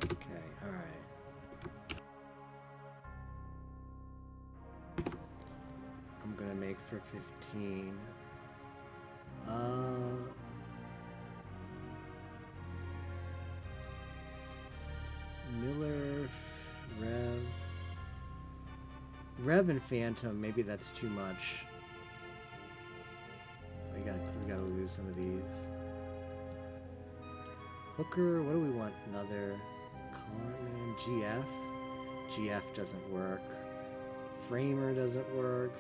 Okay, alright. I'm gonna make for 15. Miller, Rev and Phantom, maybe that's too much. We gotta lose some of these. Hooker, what do we want? Another Conman, GF. GF doesn't work. Framer doesn't work.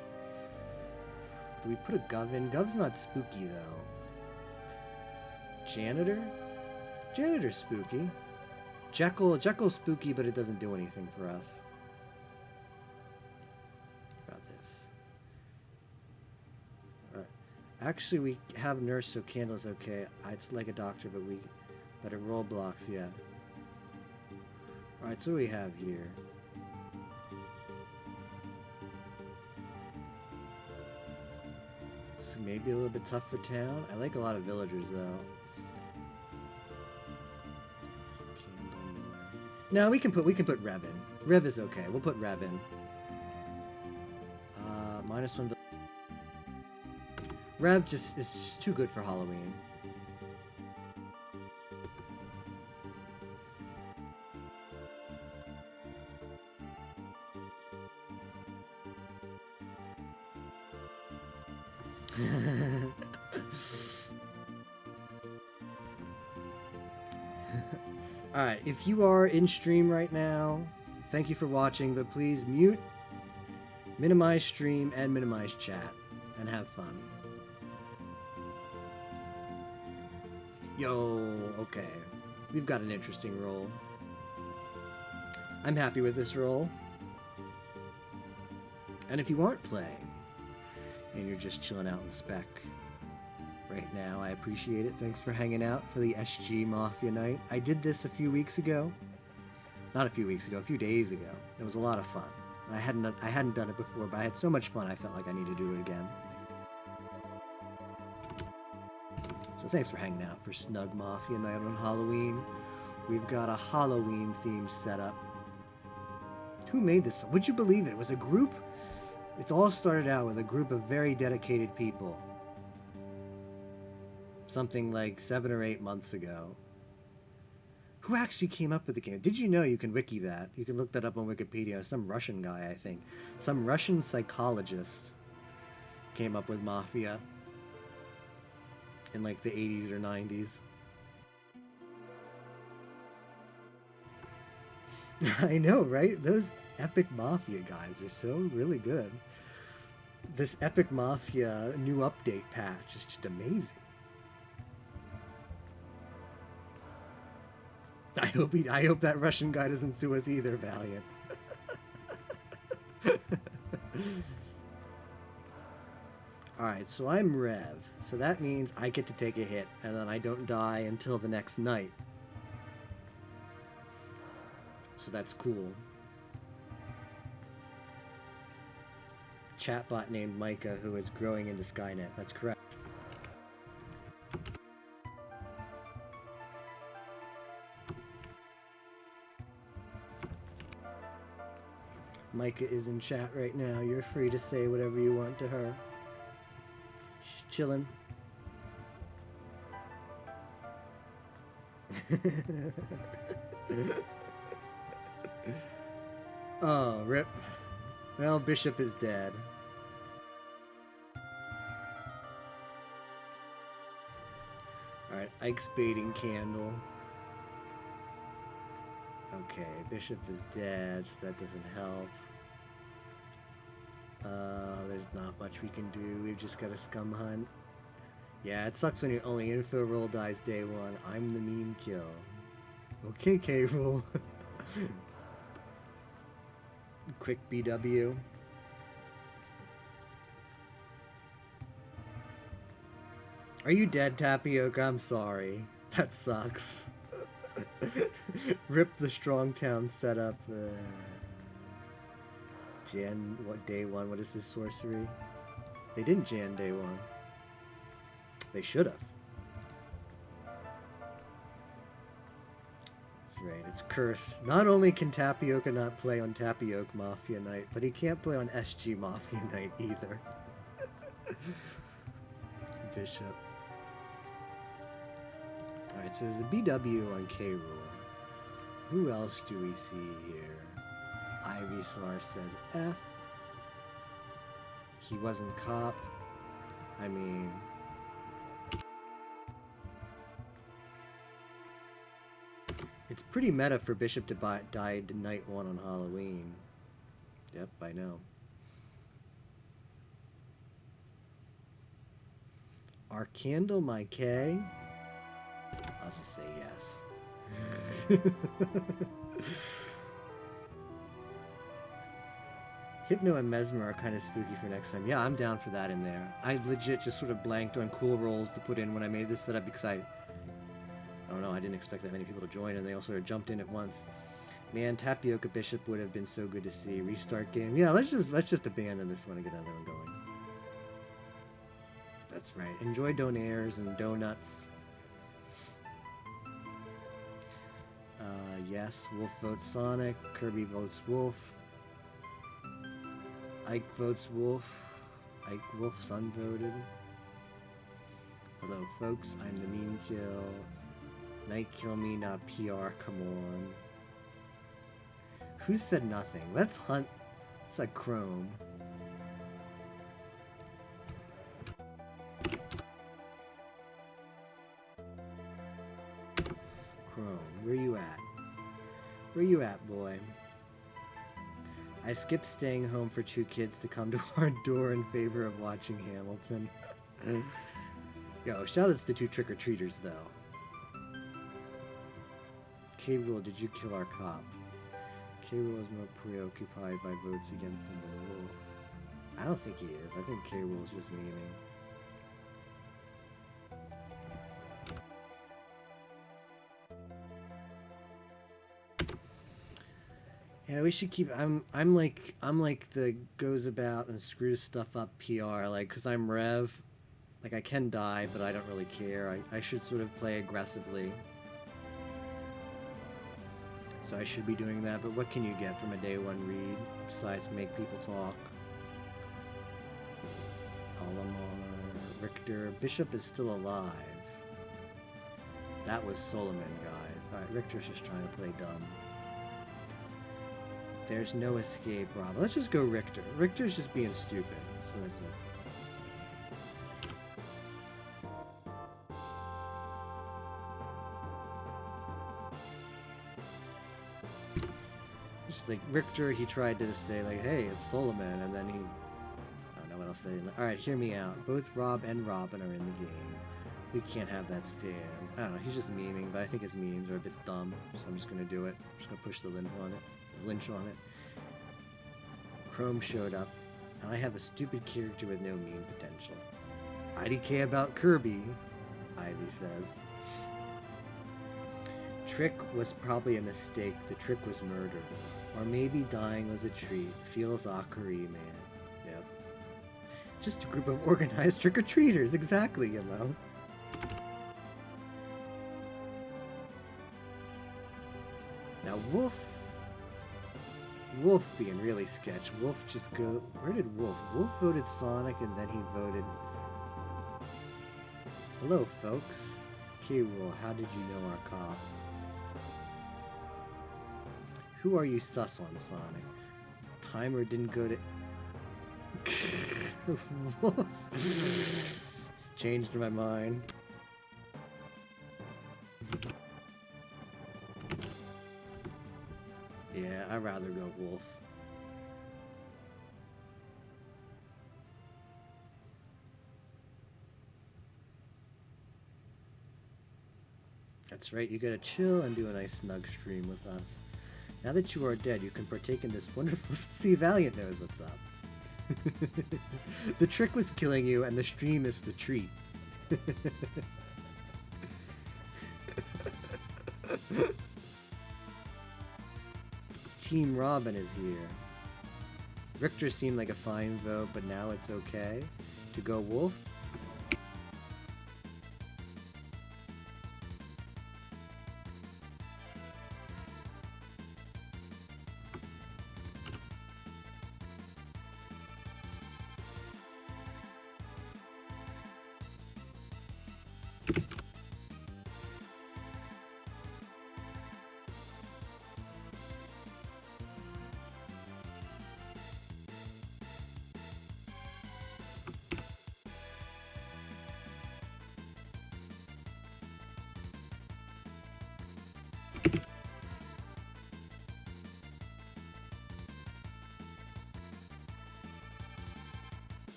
Do we put a Gov in? Gov's not spooky though. Janitor? Janitor's spooky. Jekyll's spooky, but it doesn't do anything for us. What about this? Actually, we have nurse, so candle's okay. It's like a doctor, but it roadblocks, yeah. Alright, so what do we have here? So maybe a little bit tough for town. I like a lot of villagers, though. No, we can put Rev in. Rev is okay. We'll put Rev in. -1. Rev is just too good for Halloween. Alright, if you are in stream right now, thank you for watching, but please mute, minimize stream, and minimize chat, and have fun. Yo, okay. We've got an interesting roll. I'm happy with this roll. And if you aren't playing, and you're just chilling out in spec right now, I appreciate it. Thanks for hanging out for the SG Mafia night. I did this a few weeks ago. Not a few weeks ago, a few days ago. It was a lot of fun. I hadn't done it before, but I had so much fun I felt like I needed to do it again. So thanks for hanging out for Snug Mafia night on Halloween. We've got a Halloween themed setup. Who made this? Would you believe it? It was a group. It's all started out with a group of very dedicated people. Something like 7 or 8 months ago. Who actually came up with the game? Did you know you can wiki that? You can look that up on Wikipedia. Some Russian guy, I think. Some Russian psychologist came up with Mafia in like the 80s or 90s. I know, right? Those Epic Mafia guys are so really good. This Epic Mafia new update patch is just amazing. I hope that Russian guy doesn't sue us either, Valiant. Alright, so I'm Rev. So that means I get to take a hit, and then I don't die until the next night. So that's cool. Chatbot named Micah who is growing into Skynet. That's correct. Micah is in chat right now. You're free to say whatever you want to her. She's chilling. Oh, rip. Well, Bishop is dead. Alright, Ike's baiting Candle. Okay, bishop is dead, so that doesn't help. There's not much we can do. We've just got a scum hunt. Yeah, it sucks when your only info roll dies day one. I'm the meme kill. Okay, K-Rool. Quick BW. Are you dead, Tapioca? I'm sorry. That sucks. Rip the strong town setup. Jan, what, day one? What is this sorcery? They didn't Jan day one. They should have. That's right, it's curse. Not only can Tapioca not play on Tapioca Mafia Night, but he can't play on SG Mafia Night either. Bishop. Alright, so there's a BW on K-Rool. Who else do we see here? Ivysaur says F. He wasn't cop. I mean... It's pretty meta for Bishop to die night one on Halloween. Yep, I know. Are Candle my K? I'll just say yes. Hypno and Mesmer are kind of spooky for next time. Yeah, I'm down for that in there. I legit just sort of blanked on cool rolls to put in when I made this setup because I don't know, I didn't expect that many people to join, and they all sort of jumped in at once. Man, Tapioca Bishop would have been so good to see. Restart game. Yeah, let's just abandon this one and get another one going. That's right. Enjoy donaires and donuts. Yes, Wolf votes Sonic. Kirby votes Wolf. Ike votes Wolf. Ike Wolf's unvoted. Hello, folks. I'm the meme kill. Night kill me, not PR. Come on. Who said nothing? Let's hunt. It's like Chrome. Chrome, where you at? Where you at, boy? I skipped staying home for 2 kids to come to our door in favor of watching Hamilton. Yo, shoutouts to 2 trick-or-treaters, though. K-Rool, did you kill our cop? K-Rool is more preoccupied by votes against him than Wolf. I don't think he is. I think K-Rool is just memeing. Yeah, we should keep. I'm like the goes about and screws stuff up PR. Like, cause I'm Rev. Like, I can die, but I don't really care. I should sort of play aggressively. So I should be doing that. But what can you get from a day one read besides make people talk? Alamar, Richter, Bishop is still alive. That was Solomon, guys. All right, Richter's just trying to play dumb. There's no escape, Rob. Let's just go Richter. Richter's just being stupid. So that's it. Just like Richter, he tried to say like, "Hey, it's Solomon," and then he, I don't know what else to say. All right, hear me out. Both Rob and Robin are in the game. We can't have that stand. I don't know. He's just memeing, but I think his memes are a bit dumb, so I'm just gonna do it. I'm just gonna push the lynch on it. Chrome showed up, and I have a stupid character with no meme potential. IDK about Kirby, Ivy says. Trick was probably a mistake. The trick was murder. Or maybe dying was a treat. Feels Akari, man. Yep. Just a group of organized trick-or-treaters. Exactly, Yamo. Now, Wolf being really sketch. Wolf just go... Where did Wolf? Wolf voted Sonic, and then he voted... Hello, folks. K-Rool, how did you know our cop? Who are you sus on, Sonic? Timer didn't go to... Wolf. Changed my mind. Yeah, I'd rather go wolf. That's right, you gotta chill and do a nice snug stream with us. Now that you are dead, you can partake in this wonderful... See, Valiant knows what's up. The trick was killing you, and the stream is the treat. Team Robin is here. Richter seemed like a fine vote, but now it's okay to go wolf.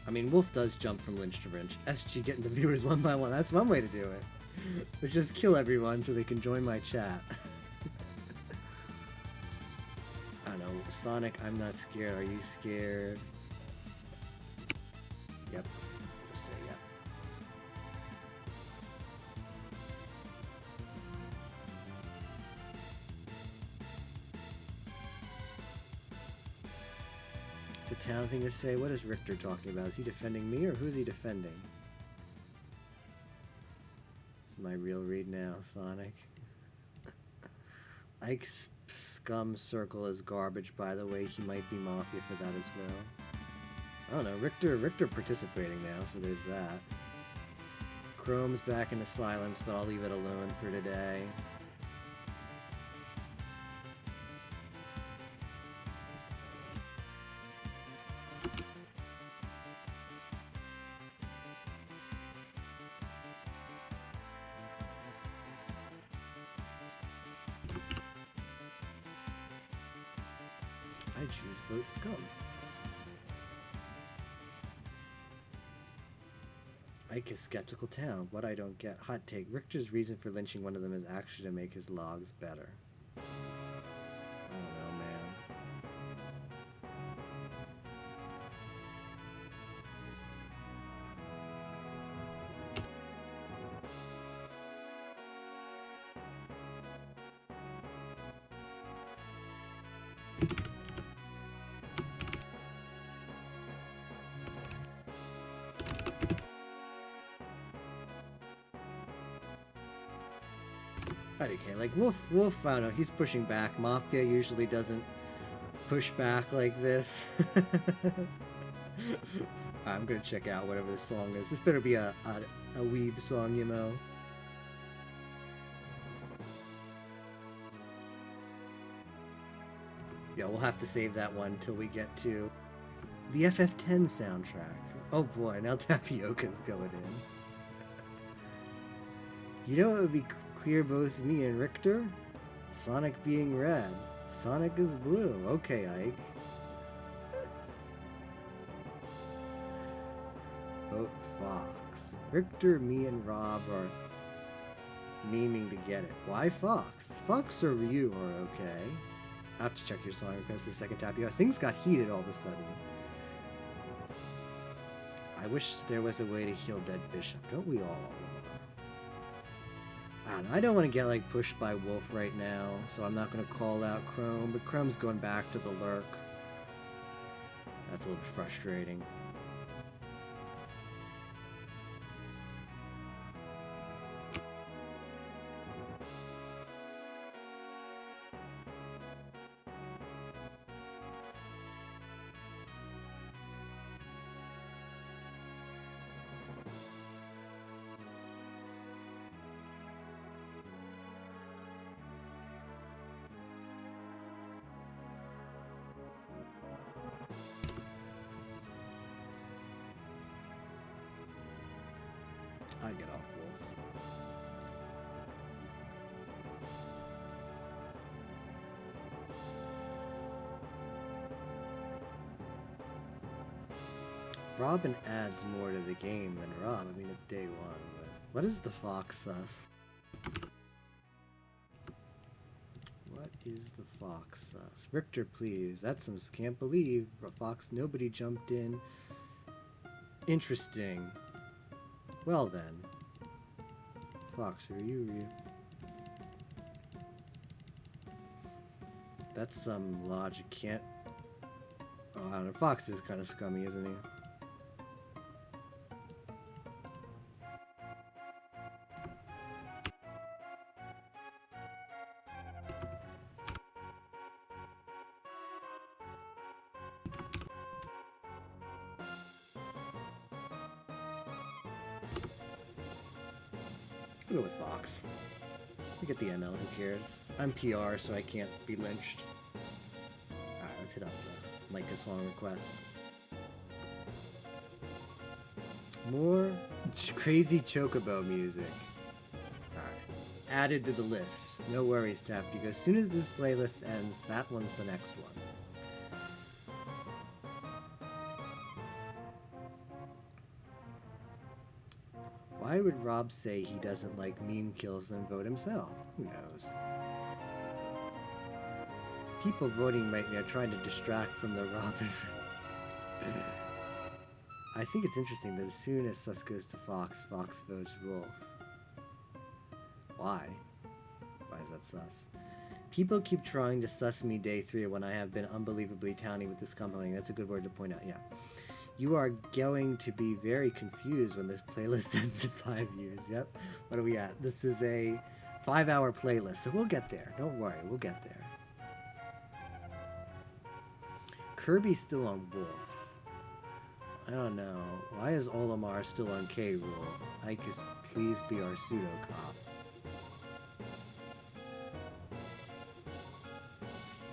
I mean, Wolf does jump from Lynch to Wrench. SG getting the viewers one by one. That's one way to do it. Let's just kill everyone so they can join my chat. I don't know. Sonic, I'm not scared. Are you scared? Yep. Just say yep. It's a town thing to say. What is Richter talking about? Is he defending me or who's he defending? It's my real read now, Sonic. Ike's scum circle is garbage, by the way. He might be Mafia for that as well. I don't know. Richter participating now, so there's that. Chrome's back into silence, but I'll leave it alone for today. I choose vote scum. Ike is skeptical town. What I don't get. Hot take. Richter's reason for lynching one of them is actually to make his logs better. I don't know, man. Okay, like Wolf, I don't know, he's pushing back. Mafia usually doesn't push back like this. I'm gonna check out whatever this song is. This better be a weeb song, you know. Yeah, we'll have to save that one till we get to the FF10 soundtrack. Oh boy, now Tapioca's going in. You know what would be clear both me and Richter? Sonic being red. Sonic is blue. Okay, Ike. Vote Fox. Richter, me, and Rob are memeing to get it. Why Fox? Fox or Ryu are okay. I have to check your song request the second Tapio. Things got heated all of a sudden. I wish there was a way to heal dead Bishop. Don't we all? I don't want to get like pushed by Wolf right now, so I'm not going to call out Chrome, but Chrome's going back to the lurk. That's a little bit frustrating. I get off Wolf. Robin adds more to the game than Rob. I mean, it's day one, but what is the Fox sus? What is the Fox sus? Richter, please. That's some can't believe. Fox, nobody jumped in. Interesting. Well then. Fox, who are you? That's some logic can't... Oh, I don't know. Fox is kind of scummy, isn't he? I'll go with Fox. We get the ML, who cares? I'm PR, so I can't be lynched. Alright, let's hit up the Micah song request. More crazy Chocobo music. Alright. Added to the list. No worries, Tap, because as soon as this playlist ends, that one's the next one. Why would Rob say he doesn't like meme kills and vote himself? Who knows? People voting right now are trying to distract from the Robin. I think it's interesting that as soon as Sus goes to Fox, Fox votes Wolf. Why? Why is that sus? People keep trying to sus me day 3 when I have been unbelievably towny with this compounding. That's a good word to point out, yeah. You are going to be very confused when this playlist ends in 5 years. Yep. What are we at? This is a 5-hour playlist, so we'll get there. Don't worry, we'll get there. Kirby's still on Wolf. I don't know. Why is Olimar still on K. Rool? Ike is please be our pseudo-cop.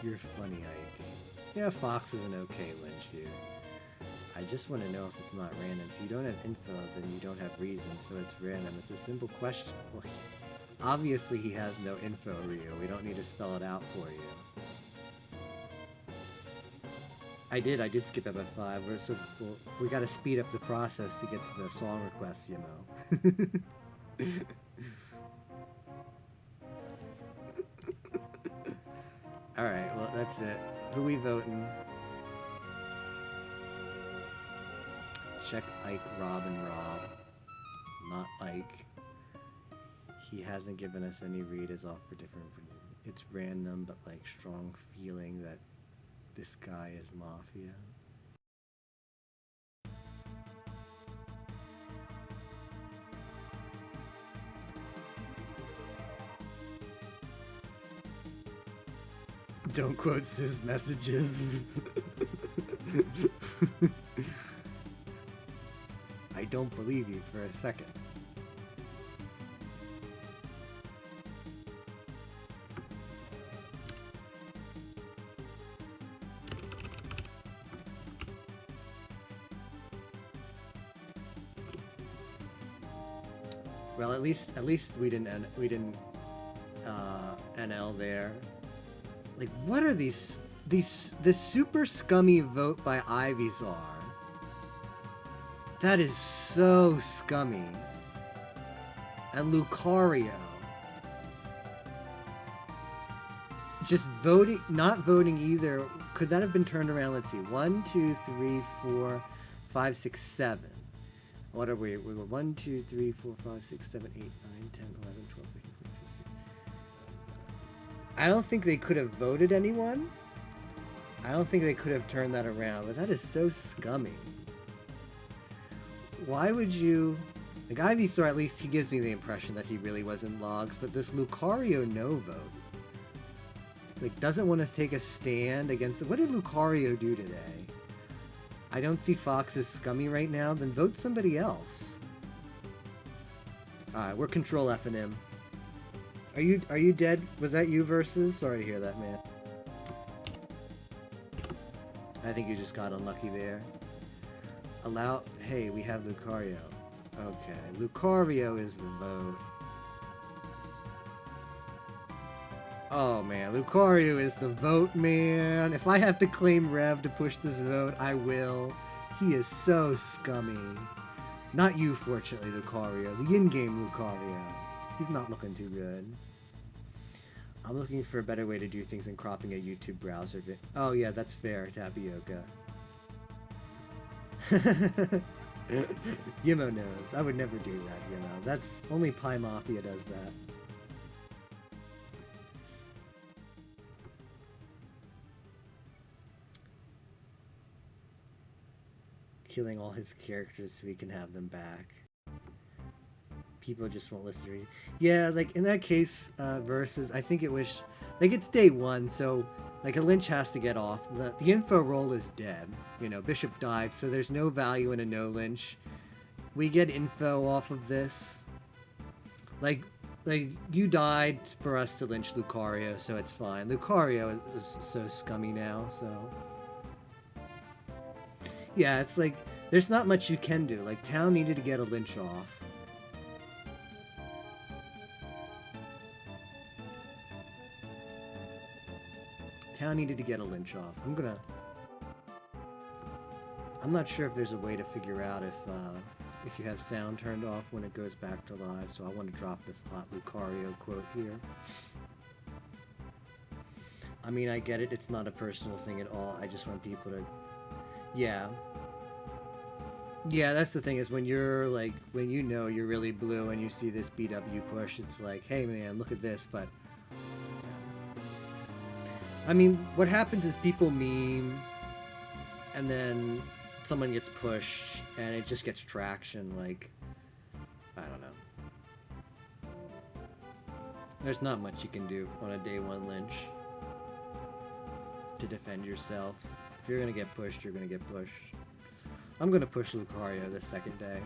You're funny, Ike. Yeah, Fox is an okay lynch here. I just want to know if it's not random. If you don't have info, then you don't have reason, so it's random. It's a simple question. Well, obviously he has no info, Rio. We don't need to spell it out for you. I did skip FF5. We gotta speed up the process to get to the song requests, you know. Alright, well that's it. Who we voting? Check Ike, Rob, and Rob. Not Ike. He hasn't given us any read as off for different... It's random, but like strong feeling that this guy is Mafia. Don't quote Sis messages. I don't believe you for a second. Well, at least we didn't NL there. Like, what are this super scummy vote by Ivysaur? That is so scummy. And Lucario. Just voting, not voting either. Could that have been turned around? Let's see. 1, 2, 3, 4, 5, 6, 7. What are we? We were 1, 2, 3, 4, 5, 6, 7, 8, 9, 10, 11, 12, 13, 14, 15, 16. I don't think they could have voted anyone. I don't think they could have turned that around, but that is so scummy. Why would you... Like, Ivysaur, at least he gives me the impression that he really wasn't logs, but this Lucario no vote. Like, doesn't want to take a stand against... What did Lucario do today? I don't see Fox as scummy right now, then vote somebody else. Alright, we're control F and M. Are you dead? Was that you versus? Sorry to hear that, man. I think you just got unlucky there. Allow... Hey, we have Lucario. Okay, Lucario is the vote. Oh man, Lucario is the vote, man. If I have to claim Rev to push this vote, I will. He is so scummy. Not you, fortunately, Lucario. The in-game Lucario. He's not looking too good. I'm looking for a better way to do things than cropping a YouTube browser vid. Oh yeah, that's fair, Tapioca. Yimo knows. I would never do that, Yimo. That's only Pie Mafia does that. Killing all his characters so we can have them back. People just won't listen to me. Yeah, like in that case, versus I think it was like it's day one, so like a Lynch has to get off. The info roll is dead. You know, Bishop died, so there's no value in a no Lynch. We get info off of this. Like you died for us to lynch Lucario, so it's fine. Lucario is so scummy now, so yeah, it's like there's not much you can do. Like Town needed to get a lynch off. Town needed to get a lynch off. I'm not sure if there's a way to figure out if you have sound turned off when it goes back to live, so I want to drop this hot Lucario quote here. I mean, I get it, it's not a personal thing at all, I just want people to... Yeah. Yeah, that's the thing, is when you're, like, when you know you're really blue and you see this BW push, it's like, hey man, look at this, but... I mean, what happens is people meme, and then someone gets pushed, and it just gets traction, like, I don't know. There's not much you can do on a day one lynch to defend yourself. If you're gonna get pushed, you're gonna get pushed. I'm gonna push Lucario this second day.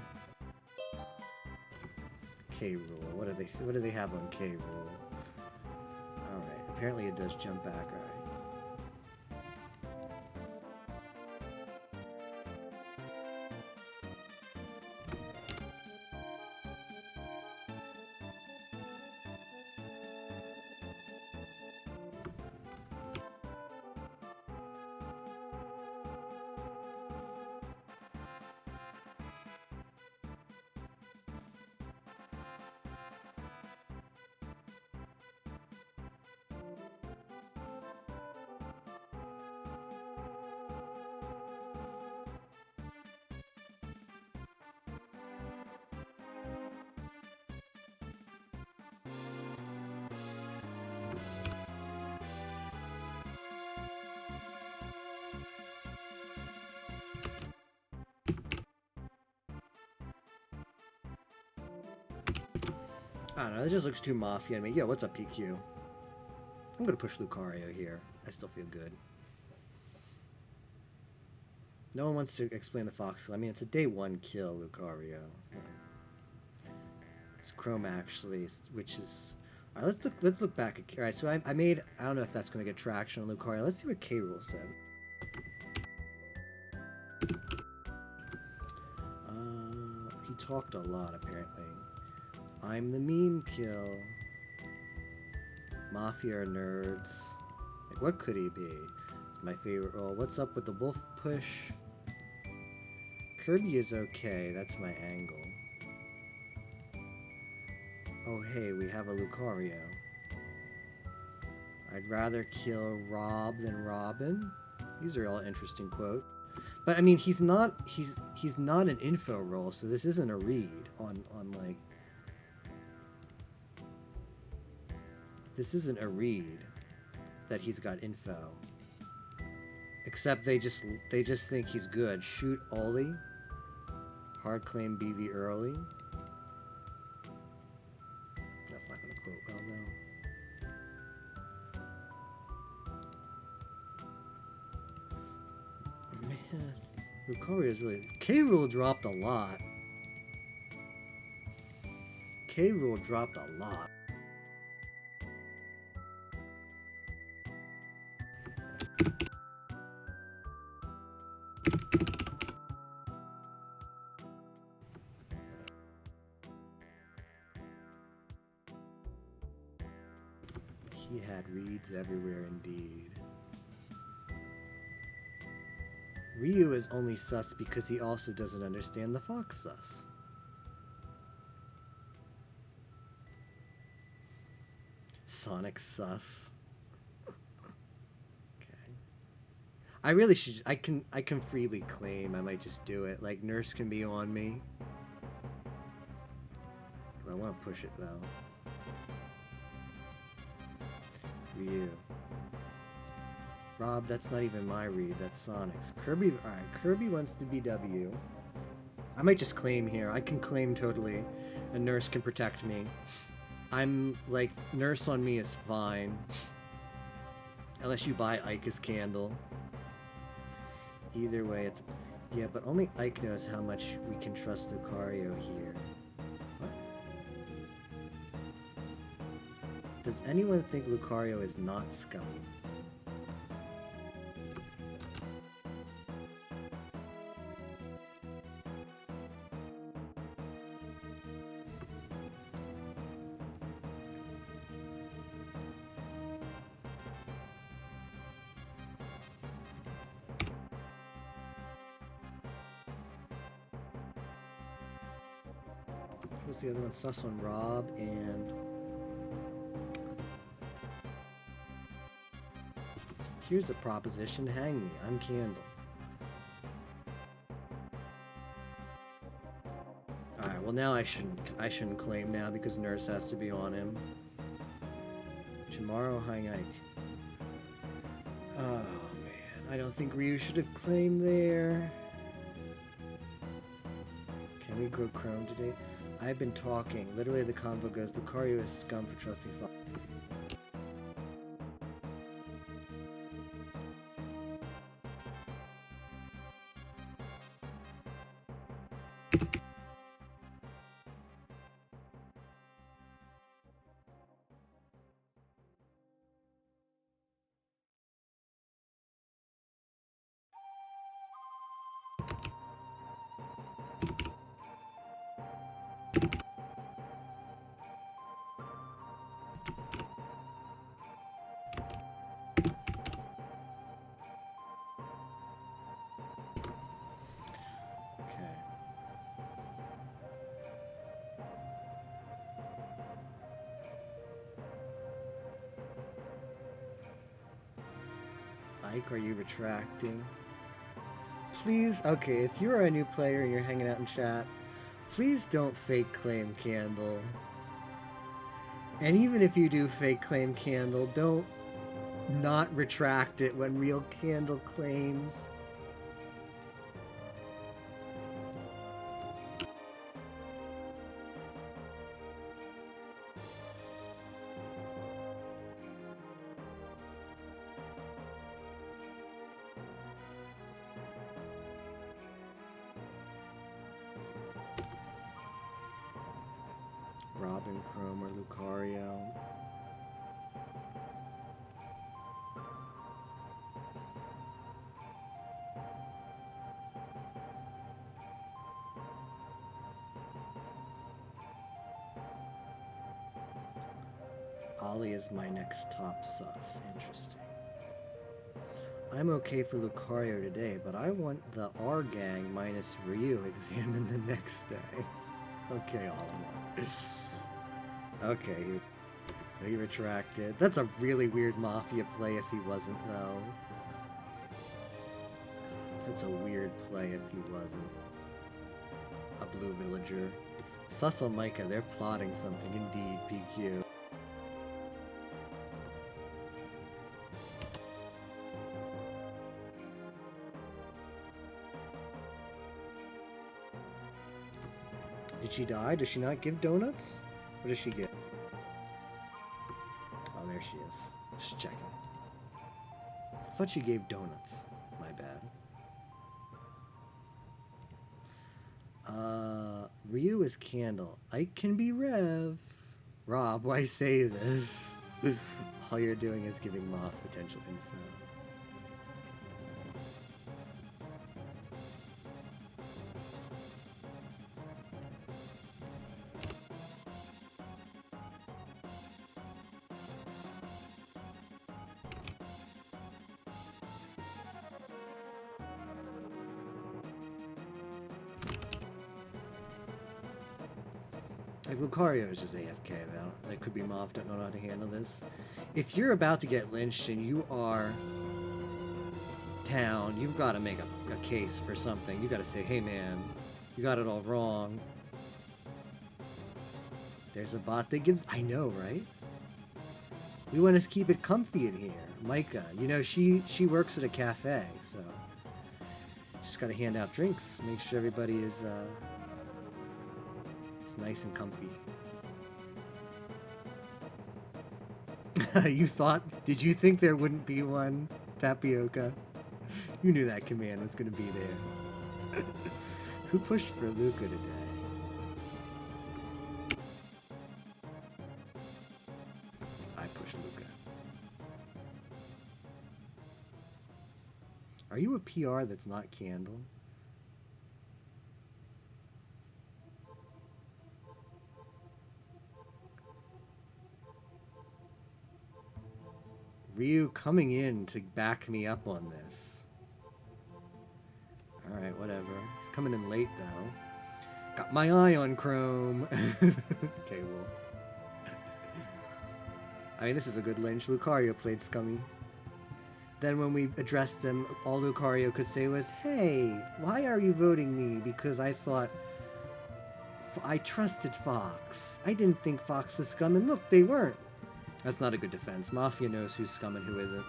K Rool. What do they have on K Rool? Alright, apparently it does jump back, alright. I don't know, it just looks too Mafia to me. Yo, what's up, PQ? I'm gonna push Lucario here. I still feel good. No one wants to explain the Fox. I mean, it's a day one kill, Lucario. It's Chrome actually, which is... Alright, let's look back at... Alright, so I made... I don't know if that's gonna get traction on Lucario. Let's see what K Rool said. He talked a lot, apparently. I'm the meme kill. Mafia nerds. Like, what could he be? It's my favorite role. What's up with the wolf push? Kirby is okay. That's my angle. Oh, hey, we have a Lucario. I'd rather kill Rob than Robin. These are all interesting quotes. But I mean, he's not an info role, so this isn't a read on like... This isn't a read that he's got info. Except they just think he's good. Shoot Ollie. Hard claim BV early. That's not gonna quote well though. Man, Lucario is really... K Rool dropped a lot. K Rool dropped a lot. leads everywhere indeed. Ryu is only sus because he also doesn't understand the fox sus. Sonic sus. Okay. I really should. I can freely claim. I might just do it. Like Nurse can be on me. I want to push it though. Ryu. Rob, that's not even my read. That's Sonic's. Kirby. All right. Kirby wants to be W. I might just claim here. I can claim totally, and Nurse can protect me. I'm like, Nurse on me is fine. Unless you buy Ike's candle. Either way, it's... Yeah, but only Ike knows how much we can trust Lucario here. What? Does anyone think Lucario is not scummy? Who's the other one? Sus on Rob and... Here's a proposition. Hang me. I'm Candle. Alright, well now I shouldn't claim now because Nurse has to be on him. Tomorrow, hang Ike. Oh man, I don't think Ryu should have claimed there. Can we grow Chrome today? I've been talking. Literally the convo goes, Lucario is scum for trusting Fox. Ike, are you retracting? Please, okay, if you are a new player and you're hanging out in chat, please don't fake claim Candle. And even if you do fake claim Candle, don't not retract it when real Candle claims. Robin, Chrome, or Lucario. Ollie is my next top sus. Interesting. I'm okay for Lucario today, but I want the R gang minus Ryu examined the next day. Okay, Olimar. Okay, so he retracted. That's a really weird Mafia play if he wasn't, though. That's a weird play if he wasn't. A blue villager. Sus on Micah, they're plotting something indeed, PQ. Did she die? Does she not give donuts? What does she get? Oh, there she is. Just checking. I thought she gave donuts. My bad. Ryu is Candle. Ike can be Rev. Rob, why say this? All you're doing is giving Moth potential info. Like, Lucario is just AFK, though. That could be Moff, don't know how to handle this. If you're about to get lynched and you are town, you've got to make a case for something. You got to say, hey man, you got it all wrong. There's a bot that gives... I know, right? We want to keep it comfy in here. Micah, you know, she works at a cafe, so... Just got to hand out drinks. Make sure everybody is nice and comfy. Did you think there wouldn't be one, Tapioca? You knew that command was going to be there. Who pushed for Luca today? I pushed Luca. Are you a PR that's not Candle? Ryu coming in to back me up on this. Alright, whatever. He's coming in late, though. Got my eye on Chrome. Okay, well. I mean, this is a good lynch. Lucario played scummy. Then when we addressed him, all Lucario could say was, hey, why are you voting me? Because I thought... I trusted Fox. I didn't think Fox was scum, and look, they weren't. That's not a good defense. Mafia knows who's scum and who isn't.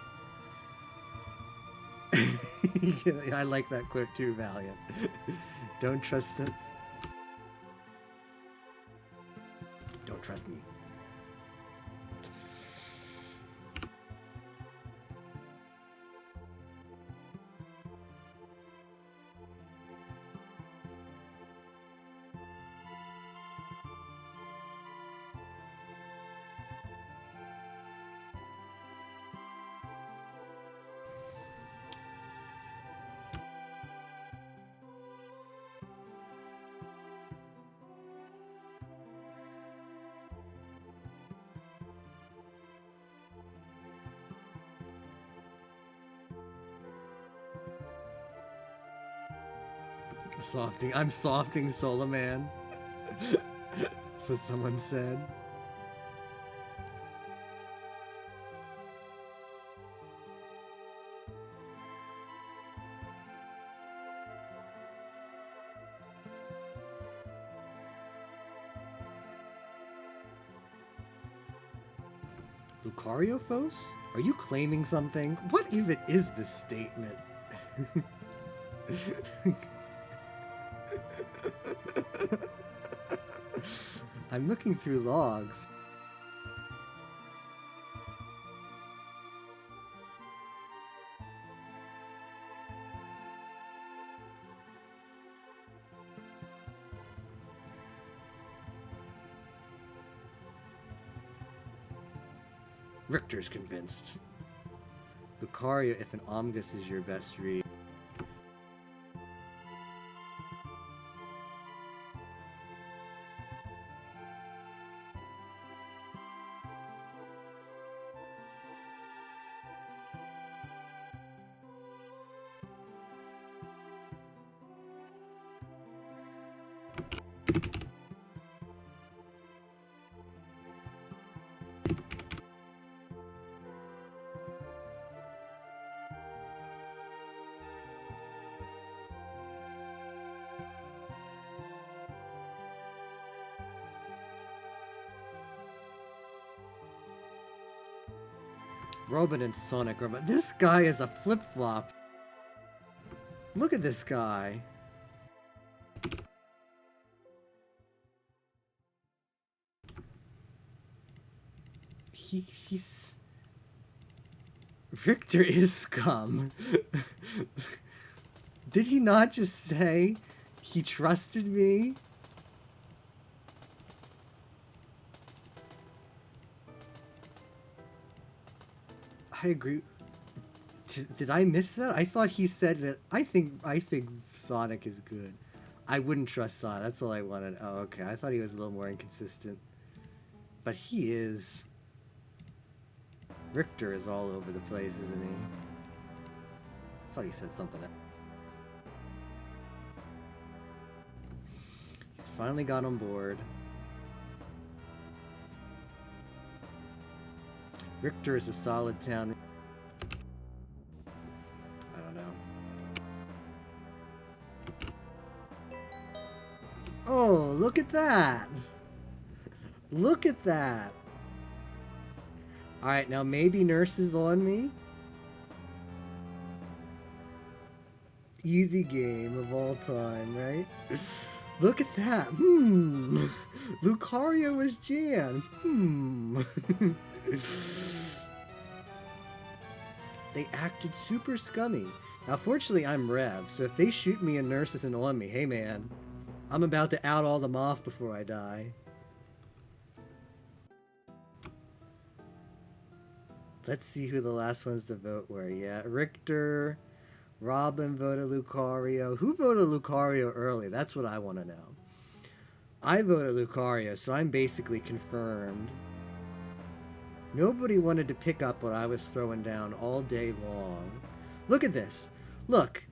Yeah, I like that quote too, Valiant. Don't trust him. Don't trust me. I'm softing Soloman. That's what someone said. Lucario Fos? Are you claiming something? What even is this statement? I'm looking through logs. Richter's convinced. Lucario, if an Omgus is your best read. Robin and Sonic Robot. This guy is a flip-flop. Look at this guy. He's... Richter is scum. Did he not just say he trusted me? I agree. Did I miss that? I thought he said that. I think Sonic is good. I wouldn't trust Sonic. That's all I wanted. Oh, okay. I thought he was a little more inconsistent. But he is. Richter is all over the place, isn't he? I thought he said something else. He's finally got on board. Richter is a solid town. I don't know. Oh, look at that! Look at that! Alright, now maybe Nurse is on me? Easy game of all time, right? Look at that! Lucario was Jan! They acted super scummy. Now, fortunately, I'm Rev, so if they shoot me and Nurse isn't on me, hey man, I'm about to out all them off before I die. Let's see who the last ones to vote were. Yeah, Richter, Robin voted Lucario. Who voted Lucario early? That's what I want to know. I voted Lucario, so I'm basically confirmed. Nobody wanted to pick up what I was throwing down all day long. Look at this. Look.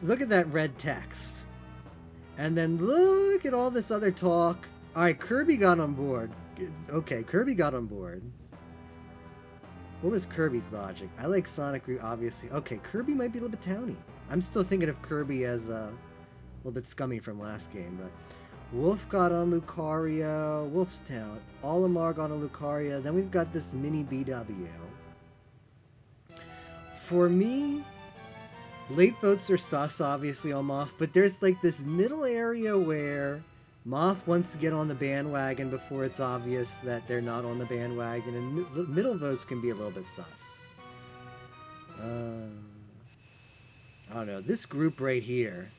Look at that red text. And then look at all this other talk. Alright, Kirby got on board. Okay, Kirby got on board. What was Kirby's logic? I like Sonic, obviously. Okay, Kirby might be a little bit towny. I'm still thinking of Kirby as a little bit scummy from last game, but Wolf got on Lucario. Wolf's town. Olimar got on Lucario. Then we've got this mini BW. For me, late votes are sus, obviously, on Moth, but there's like this middle area where Moth wants to get on the bandwagon before it's obvious that they're not on the bandwagon, and the middle votes can be a little bit sus. I don't know. This group right here.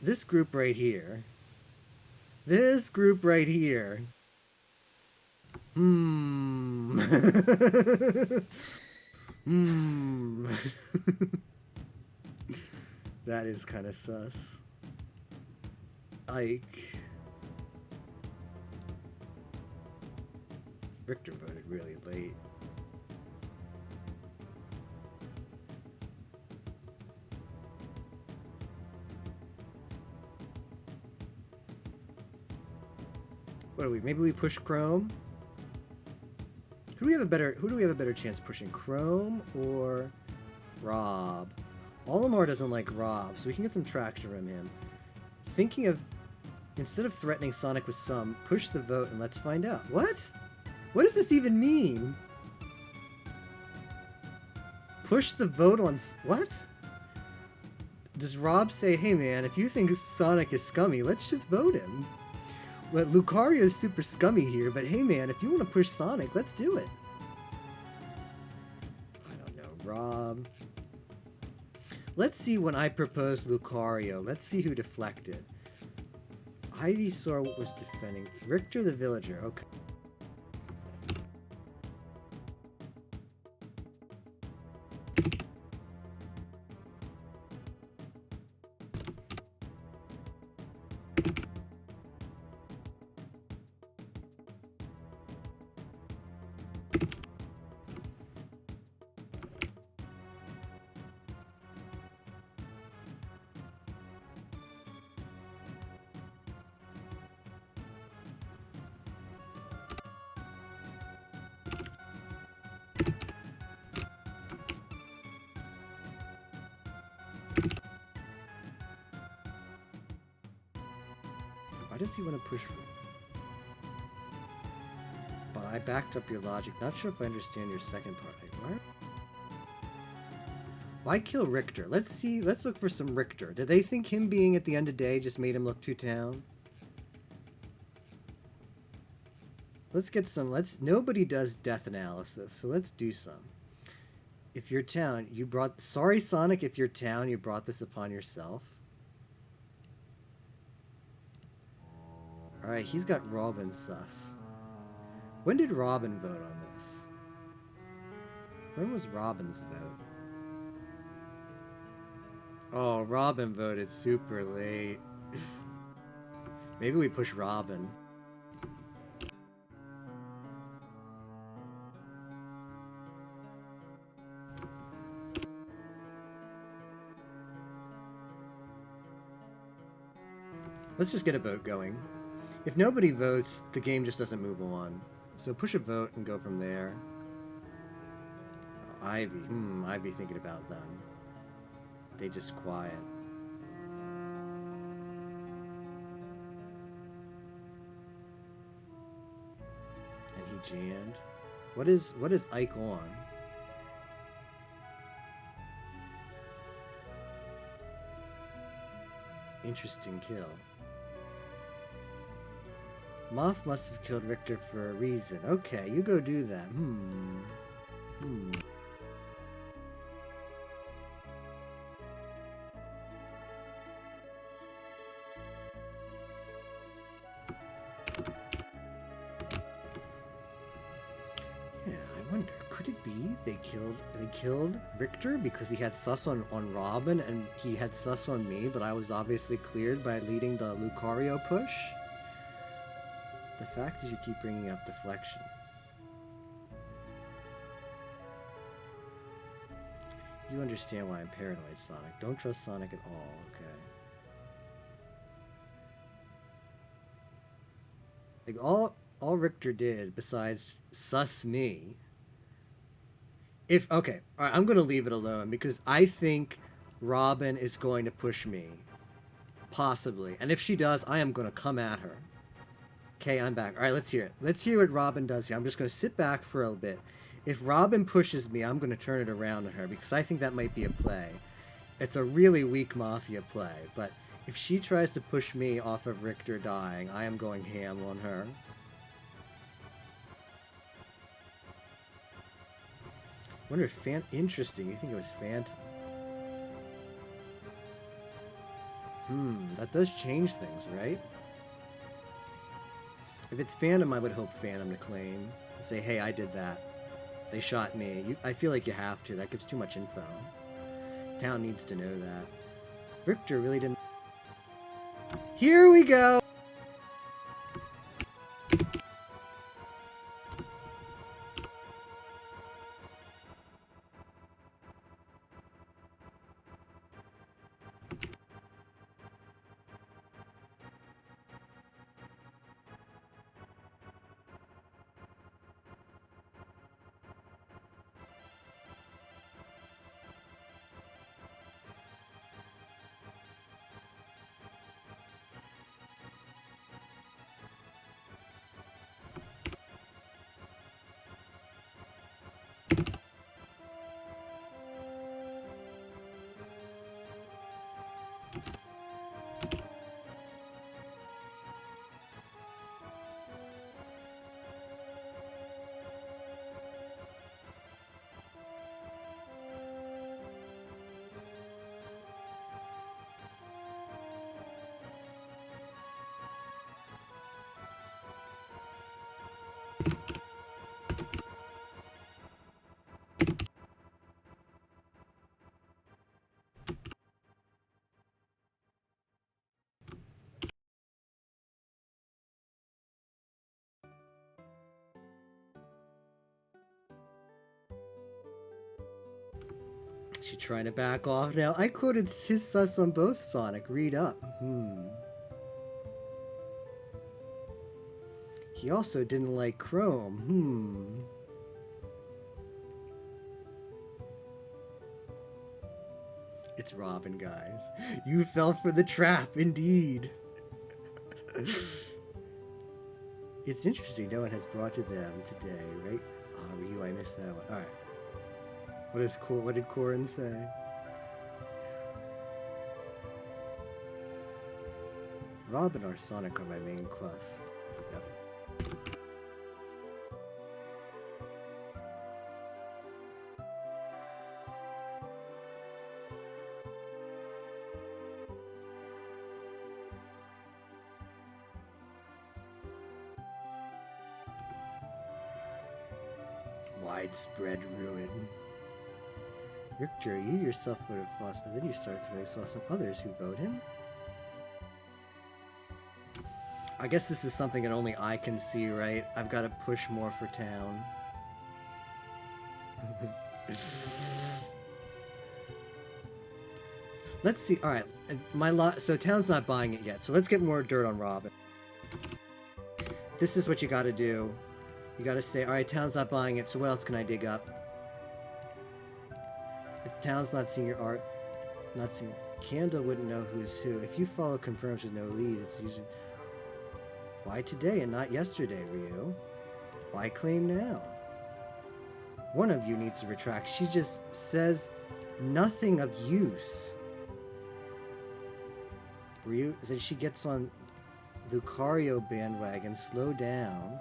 This group right here. This group right here. That is kind of sus. Ike. Richter voted really late. What do we? Maybe we push Chrome. Who do we have a better chance pushing, Chrome or Rob? Olimar doesn't like Rob, so we can get some traction from him. Thinking of, instead of threatening Sonic with some, push the vote and let's find out. What? What does this even mean? Push the vote on... What? Does Rob say, hey man, if you think Sonic is scummy, let's just vote him? Well, Lucario's super scummy here, but hey man, if you want to push Sonic, let's do it. I don't know, Rob. Let's see when I proposed Lucario. Let's see who deflected. Ivysaur was defending. Richter the Villager, okay. Why does he want to push for... But I backed up your logic. Not sure if I understand your second part. Why kill Richter? Let's look for some Richter. Did they think him being at the end of day just made him look too town? Let's get some, nobody does death analysis, so let's do some. If you're town, you brought, sorry Sonic, if you're town, you brought this upon yourself. Alright, he's got Robin sus. When did Robin vote on this? When was Robin's vote? Oh, Robin voted super late. Maybe we push Robin. Let's just get a vote going. If nobody votes, the game just doesn't move on. So push a vote and go from there. Ivy. Ivy thinking about them. They just quiet. And he jammed. What is Ike on? Interesting kill. Moth must have killed Richter for a reason. Okay, you go do that. Yeah, I wonder, could it be they killed Richter because he had sus on Robin and he had sus on me, but I was obviously cleared by leading the Lucario push? The fact is you keep bringing up deflection. You understand why I'm paranoid, Sonic. Don't trust Sonic at all, okay? Like, all Richter did, besides sus me... Okay, alright, I'm gonna leave it alone, because I think Robin is going to push me. Possibly. And if she does, I am gonna come at her. Okay, I'm back. Alright, let's hear it. Let's hear what Robin does here. I'm just gonna sit back for a bit. If Robin pushes me, I'm gonna turn it around on her, because I think that might be a play. It's a really weak Mafia play, but if she tries to push me off of Richter dying, I am going ham on her. Wonder if interesting, you think it was Phantom. That does change things, right? If it's Phantom, I would hope Phantom to claim. And say, hey, I did that. They shot me. I feel like you have to. That gives too much info. Town needs to know that. Richter really didn't... Here we go! She trying to back off now. I quoted his sus on both, Sonic. Read up. He also didn't like Chrome. It's Robin, guys. You fell for the trap, indeed. It's interesting no one has brought to them today, right? Ah, Ryu, I missed that one. Alright. What did Corrin say? Robin or Sonic are my main quest. Yep. Widespread ruin. Richter, you yourself voted Foss, and then you start throwing saw some others who vote him. I guess this is something that only I can see, right? I've got to push more for town. Let's see. All right, so town's not buying it yet. So let's get more dirt on Robin. This is what you got to do. You got to say, all right, town's not buying it. So what else can I dig up? Town's not seeing your art. Not seeing. Candle wouldn't know who's who. If you follow confirms with no lead, it's usually. Why today and not yesterday, Ryu? Why claim now? One of you needs to retract. She just says nothing of use. Ryu, then she gets on Lucario bandwagon. Slow down.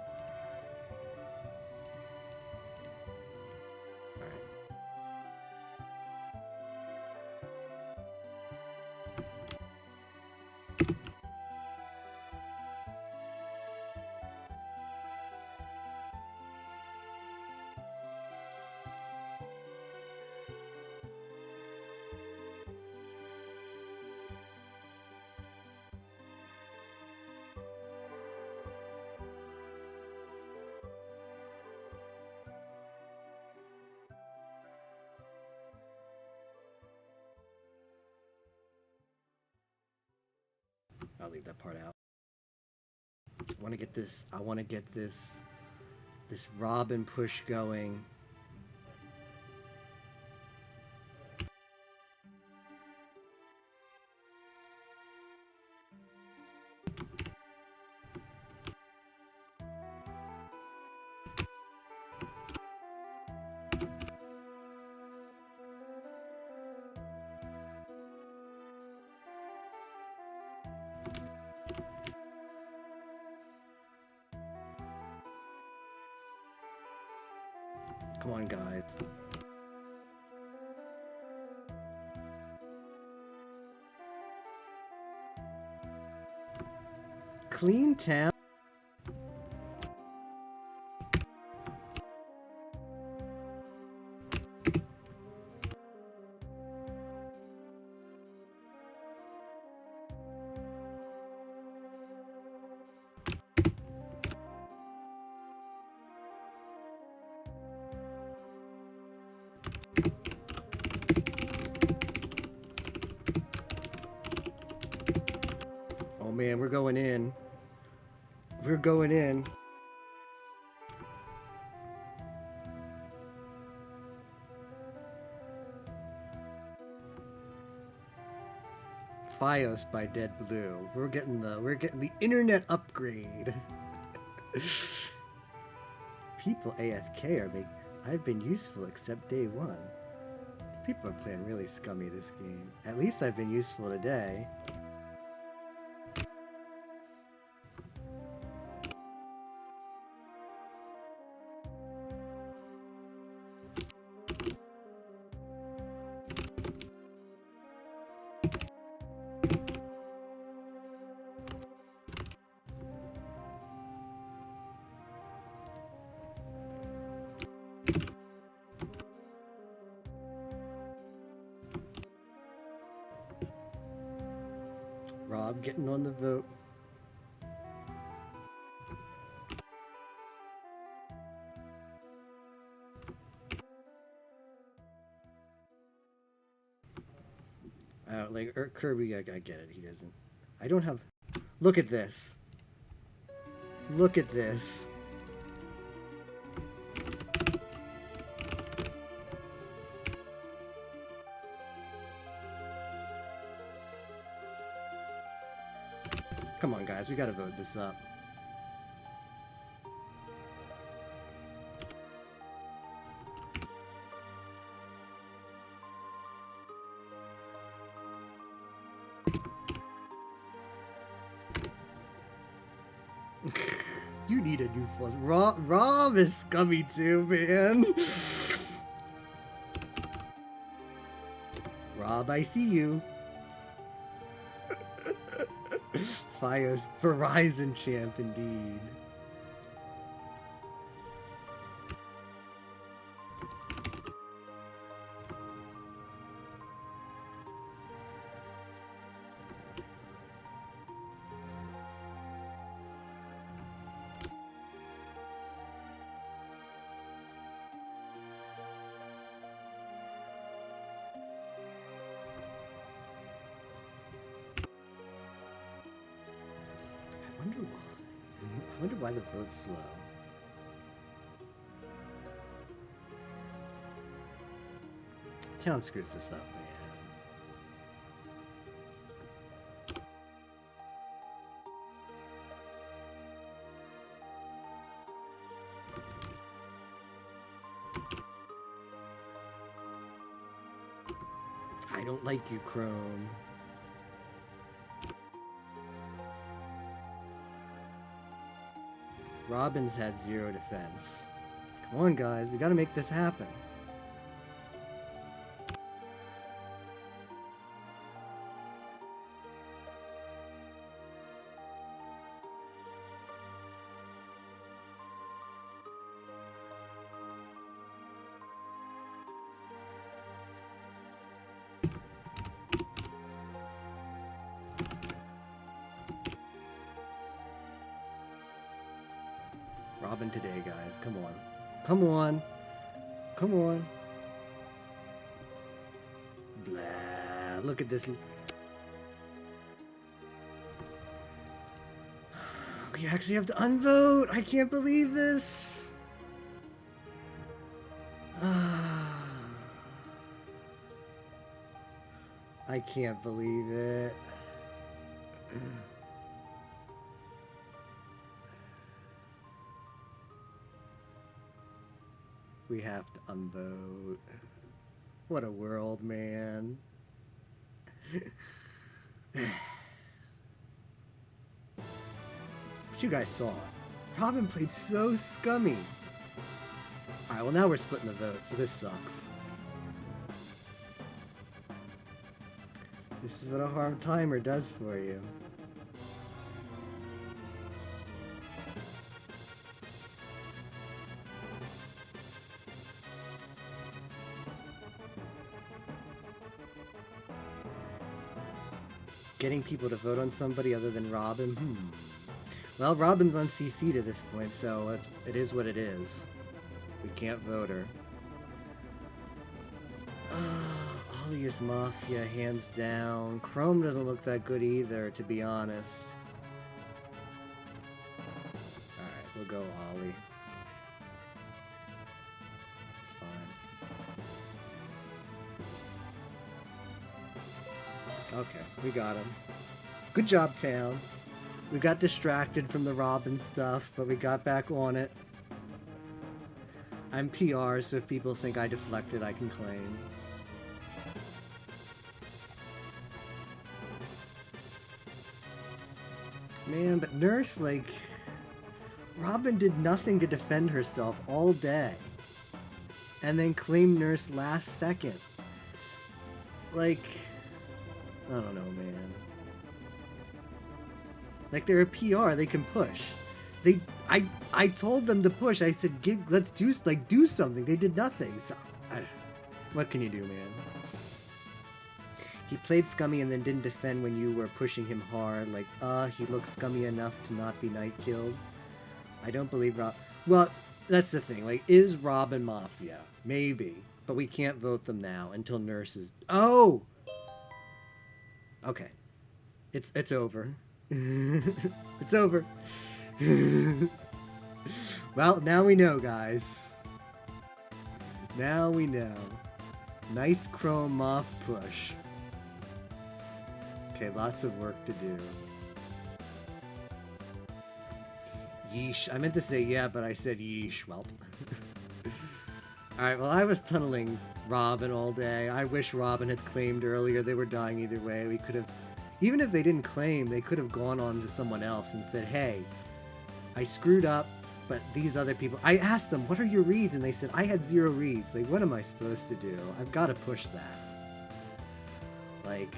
I'll leave that part out. I want to get this Robin push going. Come on, guys. Clean town. Oh man, we're going in. We're going in. Fios by Dead Blue. We're getting the internet upgrade. People AFK are making. I've been useful except day one. People are playing really scummy this game. At least I've been useful today. Rob getting on the vote. I don't like Kirby. I get it. He doesn't. I don't have. Look at this. Look at this. Come on, guys. We gotta vote this up. You need a new force. Rob is scummy too, man. Rob, I see you. Fios Verizon champ indeed. I wonder why the vote's slow. Town screws this up, man. I don't like you, Chrome. Robin's had 0 defense. Come on, guys, we gotta make this happen. Robin today, guys. Come on. Come on. Come on. Blah. Look at this. We actually have to unvote. I can't believe this. I can't believe it. We have to unvote. What a world, man. But you guys saw it. Robin played so scummy. Alright, well now we're splitting the vote, so this sucks. This is what a hard timer does for you. Getting people to vote on somebody other than Robin? Well, Robin's on CC to this point, so it is what it is. We can't vote her. Ollie is Mafia, hands down. Chrome doesn't look that good either, to be honest. Alright, we'll go Ollie. It's fine. Okay, we got him. Good job, Town. We got distracted from the Robin stuff, but we got back on it. I'm PR, so if people think I deflected, I can claim. Man, but Nurse, like... Robin did nothing to defend herself all day. And then claimed Nurse last second. Like... I don't know, man. Like, they're a PR, they can push. I told them to push. I said, let's do something. They did nothing. So, what can you do, man? He played scummy and then didn't defend when you were pushing him hard. Like, he looks scummy enough to not be night killed. I don't believe Well, that's the thing. Like, is Robin Mafia? Maybe. But we can't vote them now until Nurse is... Oh! Okay. It's over. It's over. Well, now we know, guys. Now we know. Nice Chrome Moth push. Okay, lots of work to do. Yeesh. I meant to say yeah, but I said yeesh. Well. Alright, well, I was tunneling Robin all day. I wish Robin had claimed earlier. They were dying either way. We could have... Even if they didn't claim, they could have gone on to someone else and said, hey, I screwed up, but these other people... I asked them, what are your reads? And they said, I had 0 reads. Like, what am I supposed to do? I've got to push that. Like,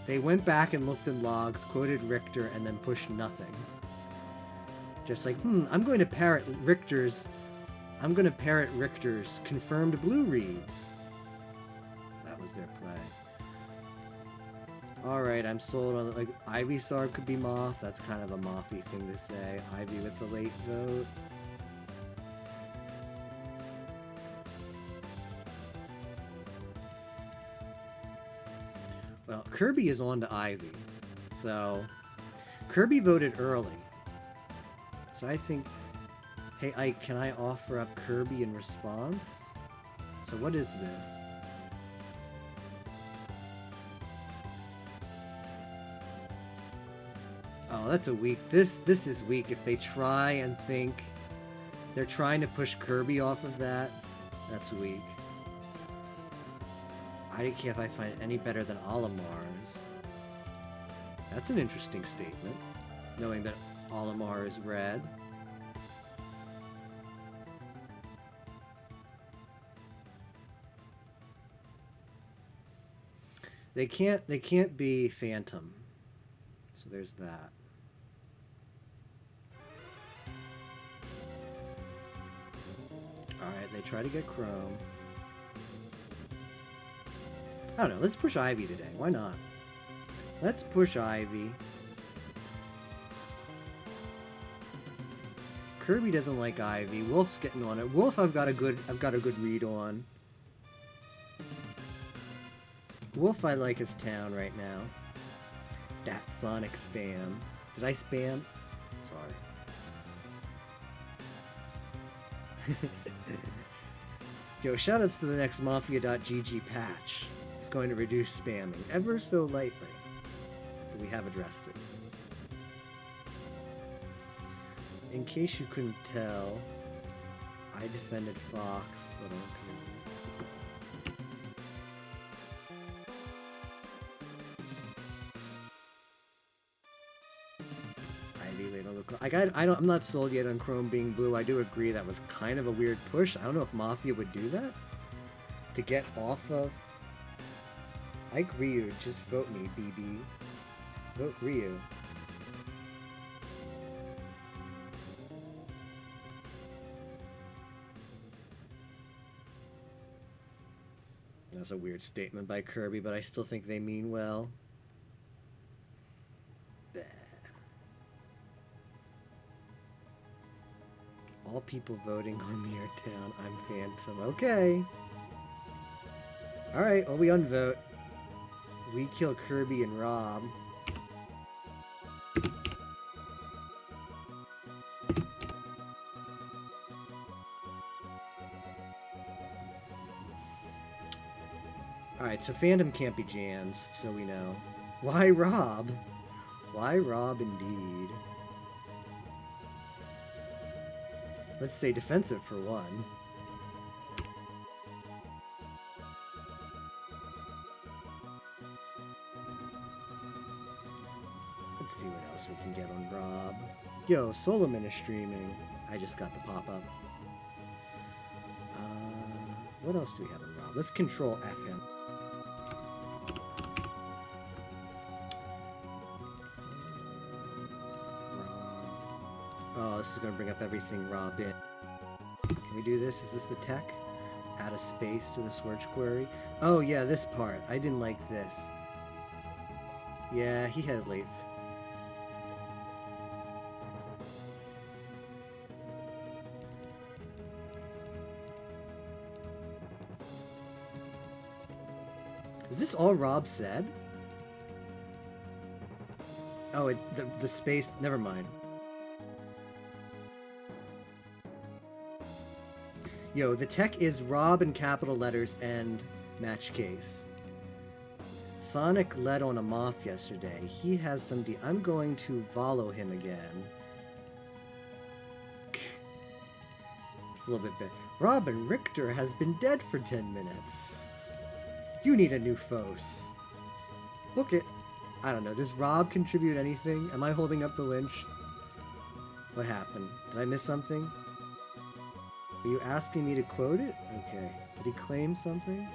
they went back and looked in logs, quoted Richter, and then pushed nothing. Just like, I'm going to parrot Richter's confirmed blue reads. That was their play. Alright, I'm sold on, like, Ivysaur could be Moth. That's kind of a Mothy thing to say. Ivy with the late vote. Well, Kirby is on to Ivy. So, Kirby voted early. So I think... Hey, Ike, can I offer up Kirby in response? So what is this? Oh, that's a weak. This is weak. If they try and think they're trying to push Kirby off of that, that's weak. I don't care if I find any better than Olimar's. That's an interesting statement, knowing that Olimar is red. They can't be Phantom. So there's that. Alright, they try to get Chrome. I don't know, let's push Ivy today. Why not? Let's push Ivy. Kirby doesn't like Ivy. Wolf's getting on it. Wolf I've got a good read on. Wolf I like his town right now. That Sonic spam. Did I spam? Sorry. Yo, shoutouts to the next Mafia.gg patch. It's going to reduce spamming ever so lightly. But we have addressed it. In case you couldn't tell, I defended Fox. I'm not sold yet on Chrome being blue. I do agree that was kind of a weird push. I don't know if Mafia would do that. To get off of Ike Ryu, just vote me, BB. Vote Ryu. That's a weird statement by Kirby, but I still think they mean well. All people voting on me are down. I'm Phantom. Okay. Alright, well, we unvote. We kill Kirby and Rob. Alright, so Phantom can't be Jans, so we know. Why Rob? Why Rob indeed? Let's say defensive for one. Let's see what else we can get on Rob. Yo, Solomon is streaming. I just got the pop-up. What else do we have on Rob? Let's control F him. Oh, this is going to bring up everything Rob in. Can we do this? Is this the tech? Add a space to the search query. Oh, yeah, this part. I didn't like this. Yeah, he had Leaf. Is this all Rob said? Oh, the space... Never mind. Yo, the tech is Rob in capital letters and match case. Sonic led on a moth yesterday. He has some I'm going to follow him again. It's a little bit better. Robin Richter has been dead for 10 minutes. You need a new Fos. Book it. I don't know. Does Rob contribute anything? Am I holding up the Lynch? What happened? Did I miss something? Are you asking me to quote it? Okay. Did he claim something?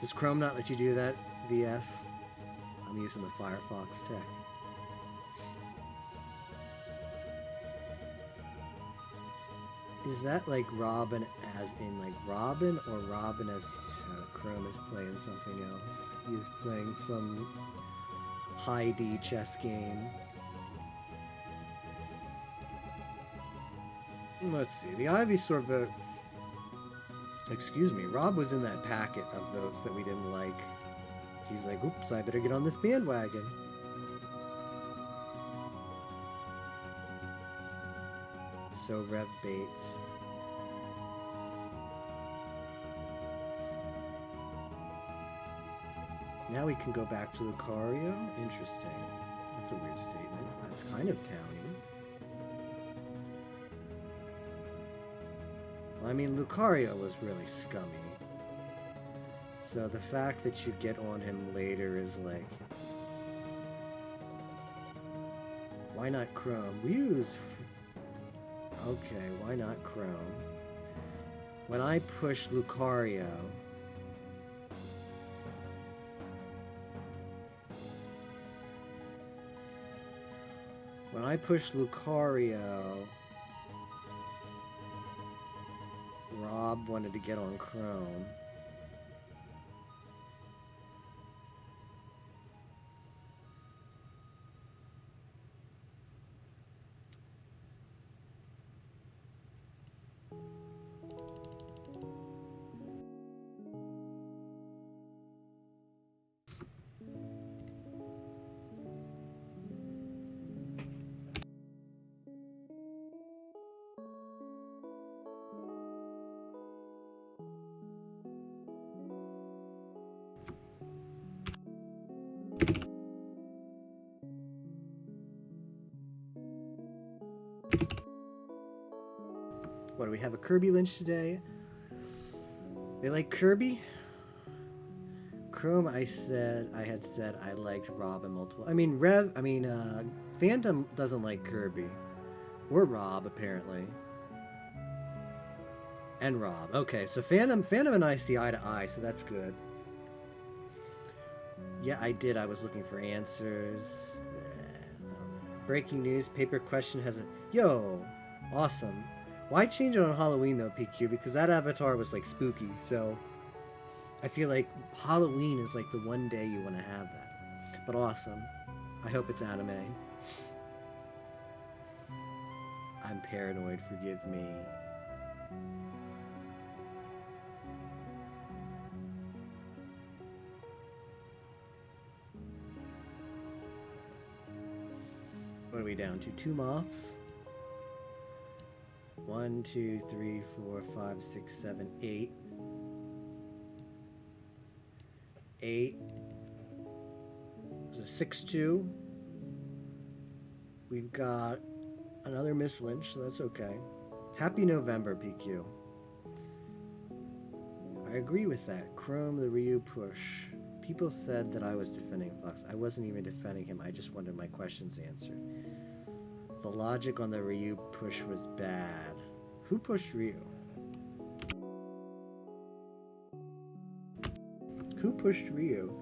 Does Chrome not let you do that, VS? I'm using the Firefox tech. Is that like Robin as in like Robin, or Robin as Chrome is playing something else? He is playing some high D chess game. Let's see. The Ivysaur vote. Excuse me. Rob was in that packet of votes that we didn't like. He's like, oops, I better get on this bandwagon. So Rev Bates. Now we can go back to Lucario. Interesting. That's a weird statement. That's kind of towny. Well, I mean, Lucario was really scummy. So the fact that you get on him later is like... Why not Chrome? Ryu's... Okay, why not Chrome? When I push Lucario... When I push Lucario... Rob wanted to get on Chrome. What, do we have a Kirby Lynch today? They like Kirby? Chrome, I had said I liked Rob and multiple. Phantom doesn't like Kirby. Or Rob, apparently. And Rob. Okay, so Phantom and I see eye to eye, so that's good. Yeah, I did. I was looking for answers. Breaking news. Paper question has a... Yo! Awesome. Why change it on Halloween, though, PQ? Because that avatar was, like, spooky, so... I feel like Halloween is, like, the one day you want to have that. But awesome. I hope it's anime. I'm paranoid, forgive me. What are we down to? 2 moths? 1, 2, 3, 4, 5, 6, 7, 8. 8. So 6-2. We've got another Miss Lynch, so that's okay. Happy November, PQ. I agree with that. Chrome, the Ryu push. People said that I was defending Fox. I wasn't even defending him. I just wanted my questions answered. The logic on the Ryu push was bad. Who pushed Ryu? Who pushed Ryu?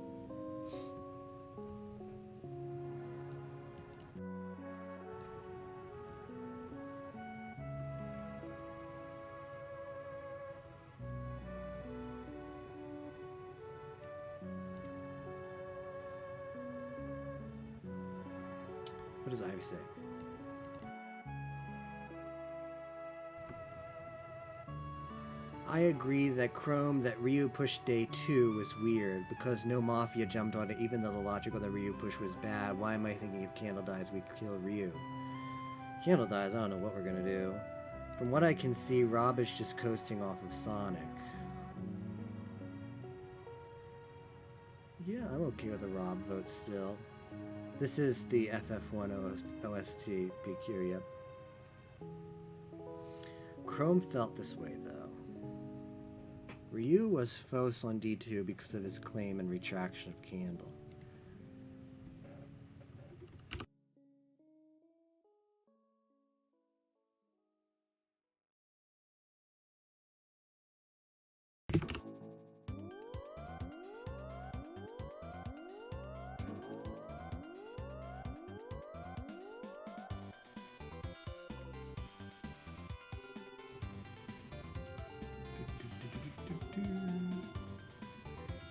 What does Ivy say? I agree that Chrome, that Ryu push day 2 was weird because no Mafia jumped on it even though the logic on the Ryu push was bad. Why am I thinking if Candle dies we kill Ryu? Candle dies, I don't know what we're gonna do. From what I can see, Rob is just coasting off of Sonic. Yeah, I'm okay with a Rob vote still. This is the FF1 OST PQ, yep. Chrome felt this way though. Ryu was Fos on D2 because of his claim and retraction of Candle.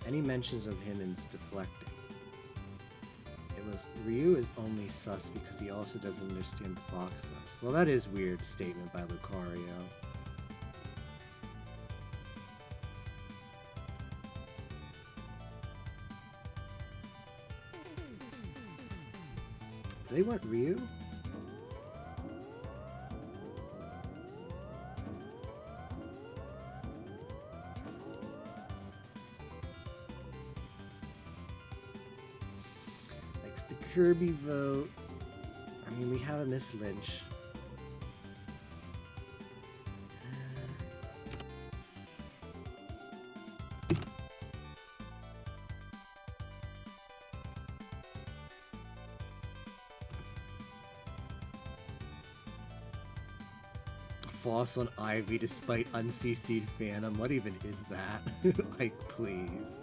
Any mentions of him is deflecting. It was Ryu is only sus because he also doesn't understand the Fox sus. Well, that is weird statement by Lucario. Do they want Ryu? the Kirby vote. I mean, we have a Miss Lynch. False on Ivy despite uncc'd Phantom. What even is that? Like, please.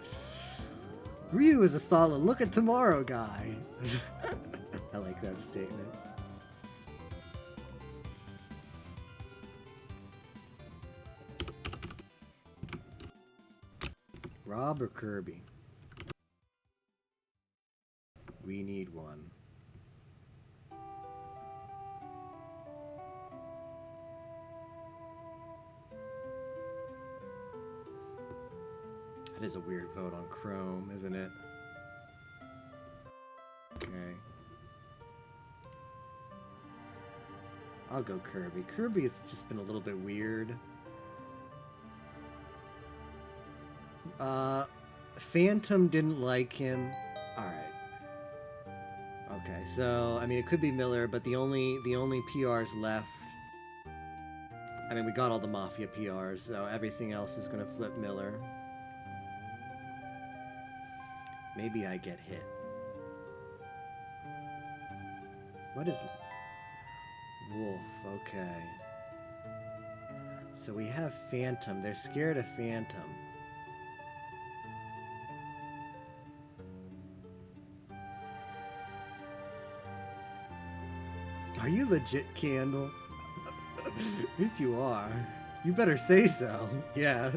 Ryu is a solid look at tomorrow guy. I like that statement. Rob or Kirby? We need one. That is a weird vote on Chrome, isn't it? Okay. I'll go Kirby. Kirby has just been a little bit weird. Phantom didn't like him. Alright. Okay, so, I mean, it could be Miller, but the only PRs left... I mean, we got all the Mafia PRs, so everything else is gonna flip Miller. Maybe I get hit. What is it? Wolf, okay. So we have Phantom. They're scared of Phantom. Are you legit, Candle? If you are, you better say so. Yeah.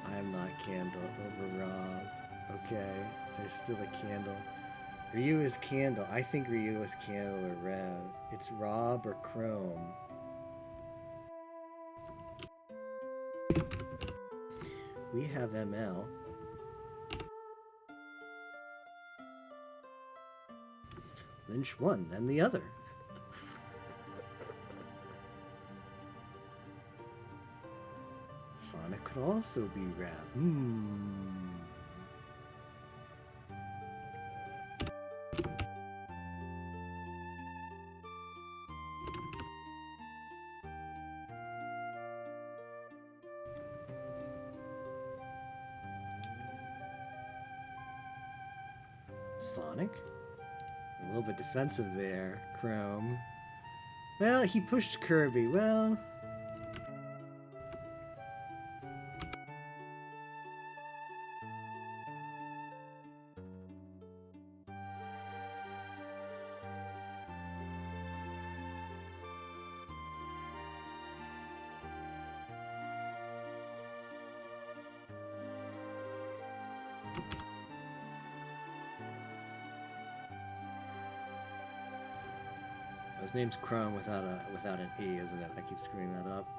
I'm not Candle over Rob. Okay, there's still a Candle. Ryu is Candle. I think Ryu is Candle or Rev. It's Rob or Chrome. We have ML. Lynch one, then the other. Sonic could also be Rev. Sonic? A little bit defensive there, Chrome. Well, he pushed Kirby. Well... His name's Chrome without an E, isn't it? I keep screwing that up.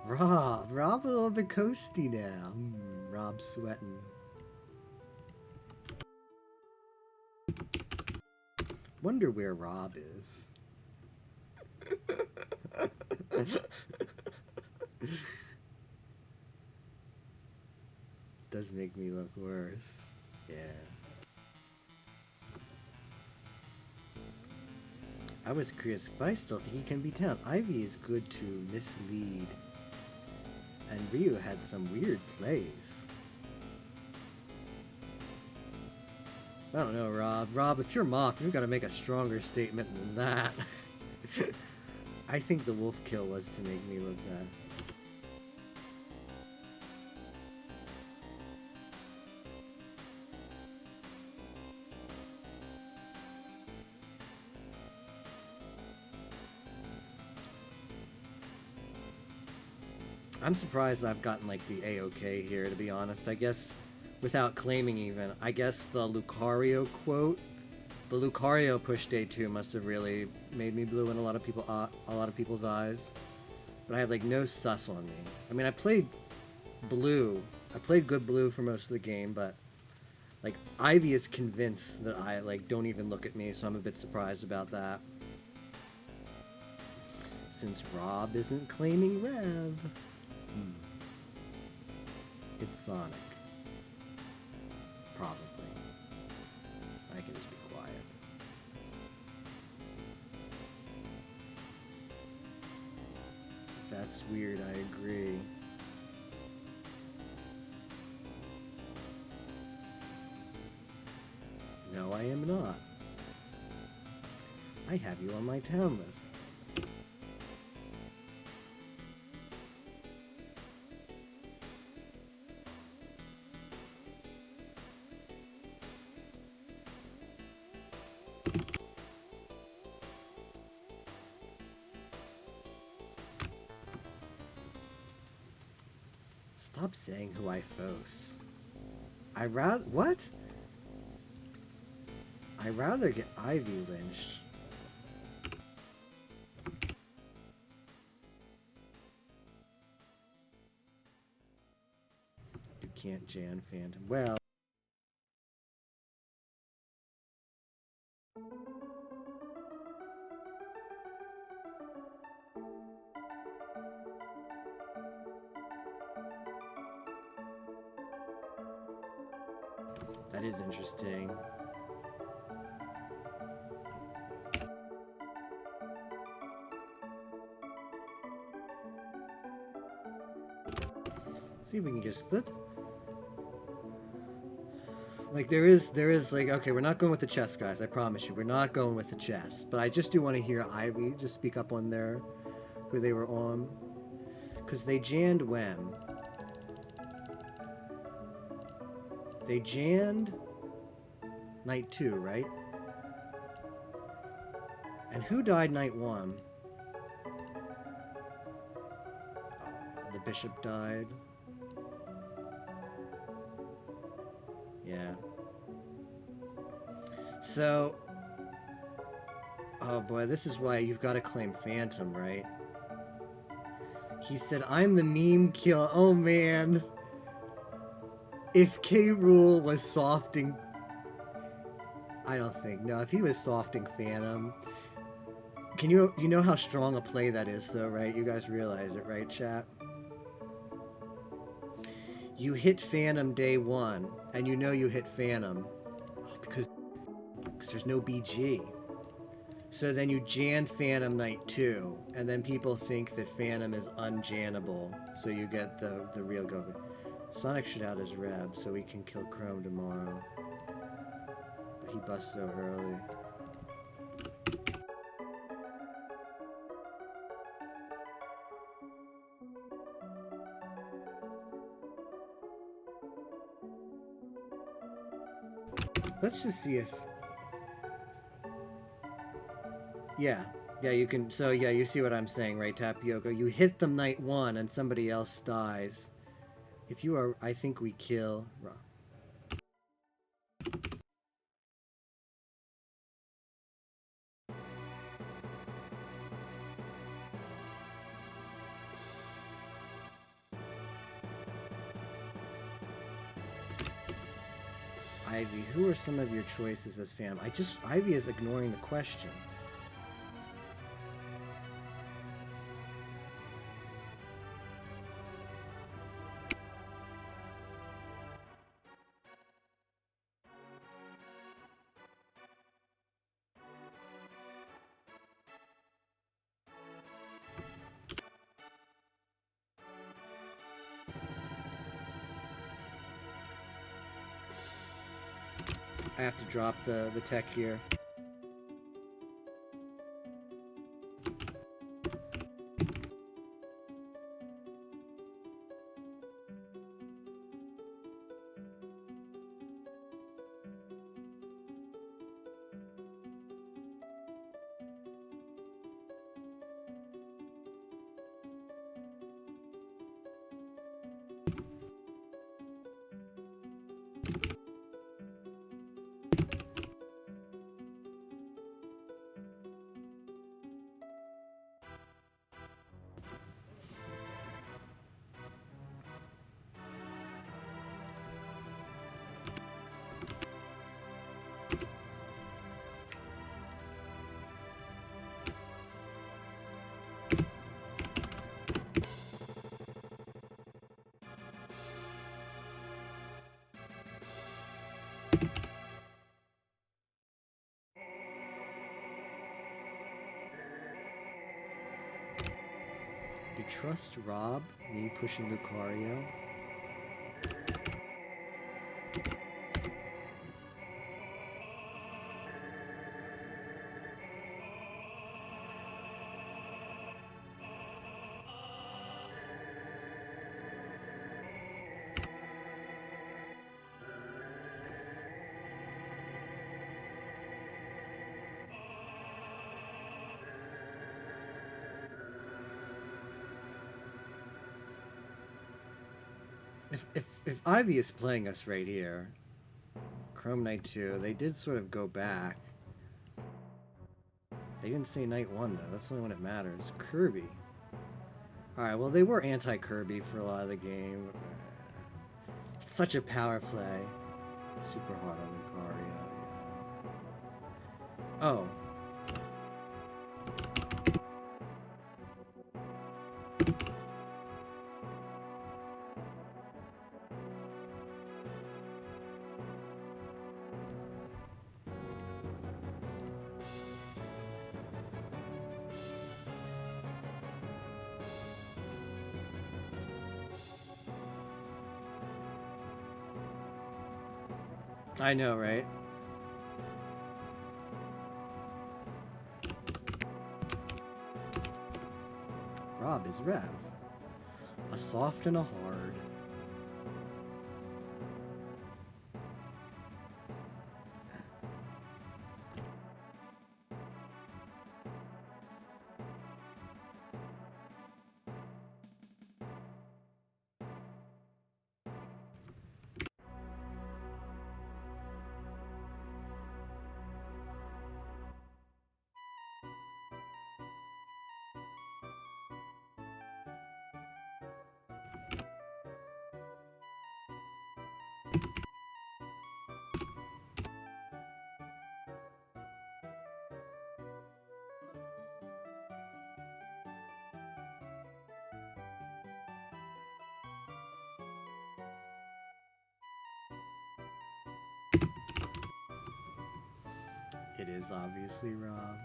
Rob a little bit coasty now. Rob sweating. Wonder where Rob is. Does make me look worse. Yeah. I was curious, but I still think he can be down. Ivy is good to mislead. And Ryu had some weird plays. I don't know, Rob. Rob, if you're Moth, you've got to make a stronger statement than that. I think the wolf kill was to make me look bad. I'm surprised I've gotten like the A-OK here, to be honest. I guess, without claiming even, I guess the Lucario quote, the Lucario push day 2 must have really made me blue in a lot of people's eyes. But I had like no sus on me. I mean, I played blue. I played good blue for most of the game, but like Ivy is convinced that I like don't even look at me, so I'm a bit surprised about that. Since Rob isn't claiming Rev. It's Sonic. Probably. I can just be quiet. That's weird, I agree. No, I am not. I have you on my town list. Stop saying who I fos. What? I'd rather get Ivy lynched. You can't Jan Phantom. Well. That is interesting. See if we can get split. Like there is like, okay, we're not going with the chess, guys. I promise you, we're not going with the chess. But I just do want to hear Ivy just speak up on their who they were on, because they janned Wem. They janned Night 2, right? And who died Night 1? The bishop died. Yeah. So, oh boy, this is why you've got to claim Phantom, right? He said, I'm the meme killer. Oh man. If K. Rool was softing... I don't think. No, if he was softing Phantom... You know how strong a play that is, though, right? You guys realize it, right, chat? You hit Phantom day 1, and you know you hit Phantom because there's no BG. So then you jan Phantom Night 2, and then people think that Phantom is unjannable, so you get the real go. Sonic should out his Reb, so we can kill Chrome tomorrow. But he busts so early. Let's just see if... Yeah, you can... So, yeah, you see what I'm saying, right, Tapioca? You hit them Night 1, and somebody else dies. If you are... I think we kill... Ivy, who are some of your choices as fam? Ivy is ignoring the question. I have to drop the tech here. trust Rob, me pushing Lucario? If Ivy is playing us right here, Chrome Knight 2, they did sort of go back. They didn't say Knight 1 though, that's the only one that matters. Kirby. Alright, well they were anti-Kirby for a lot of the game. Such a power play. Super hard on Lucario, yeah. Oh. I know, right? Rob is Rev. A soft and a hard. It is obviously Rob.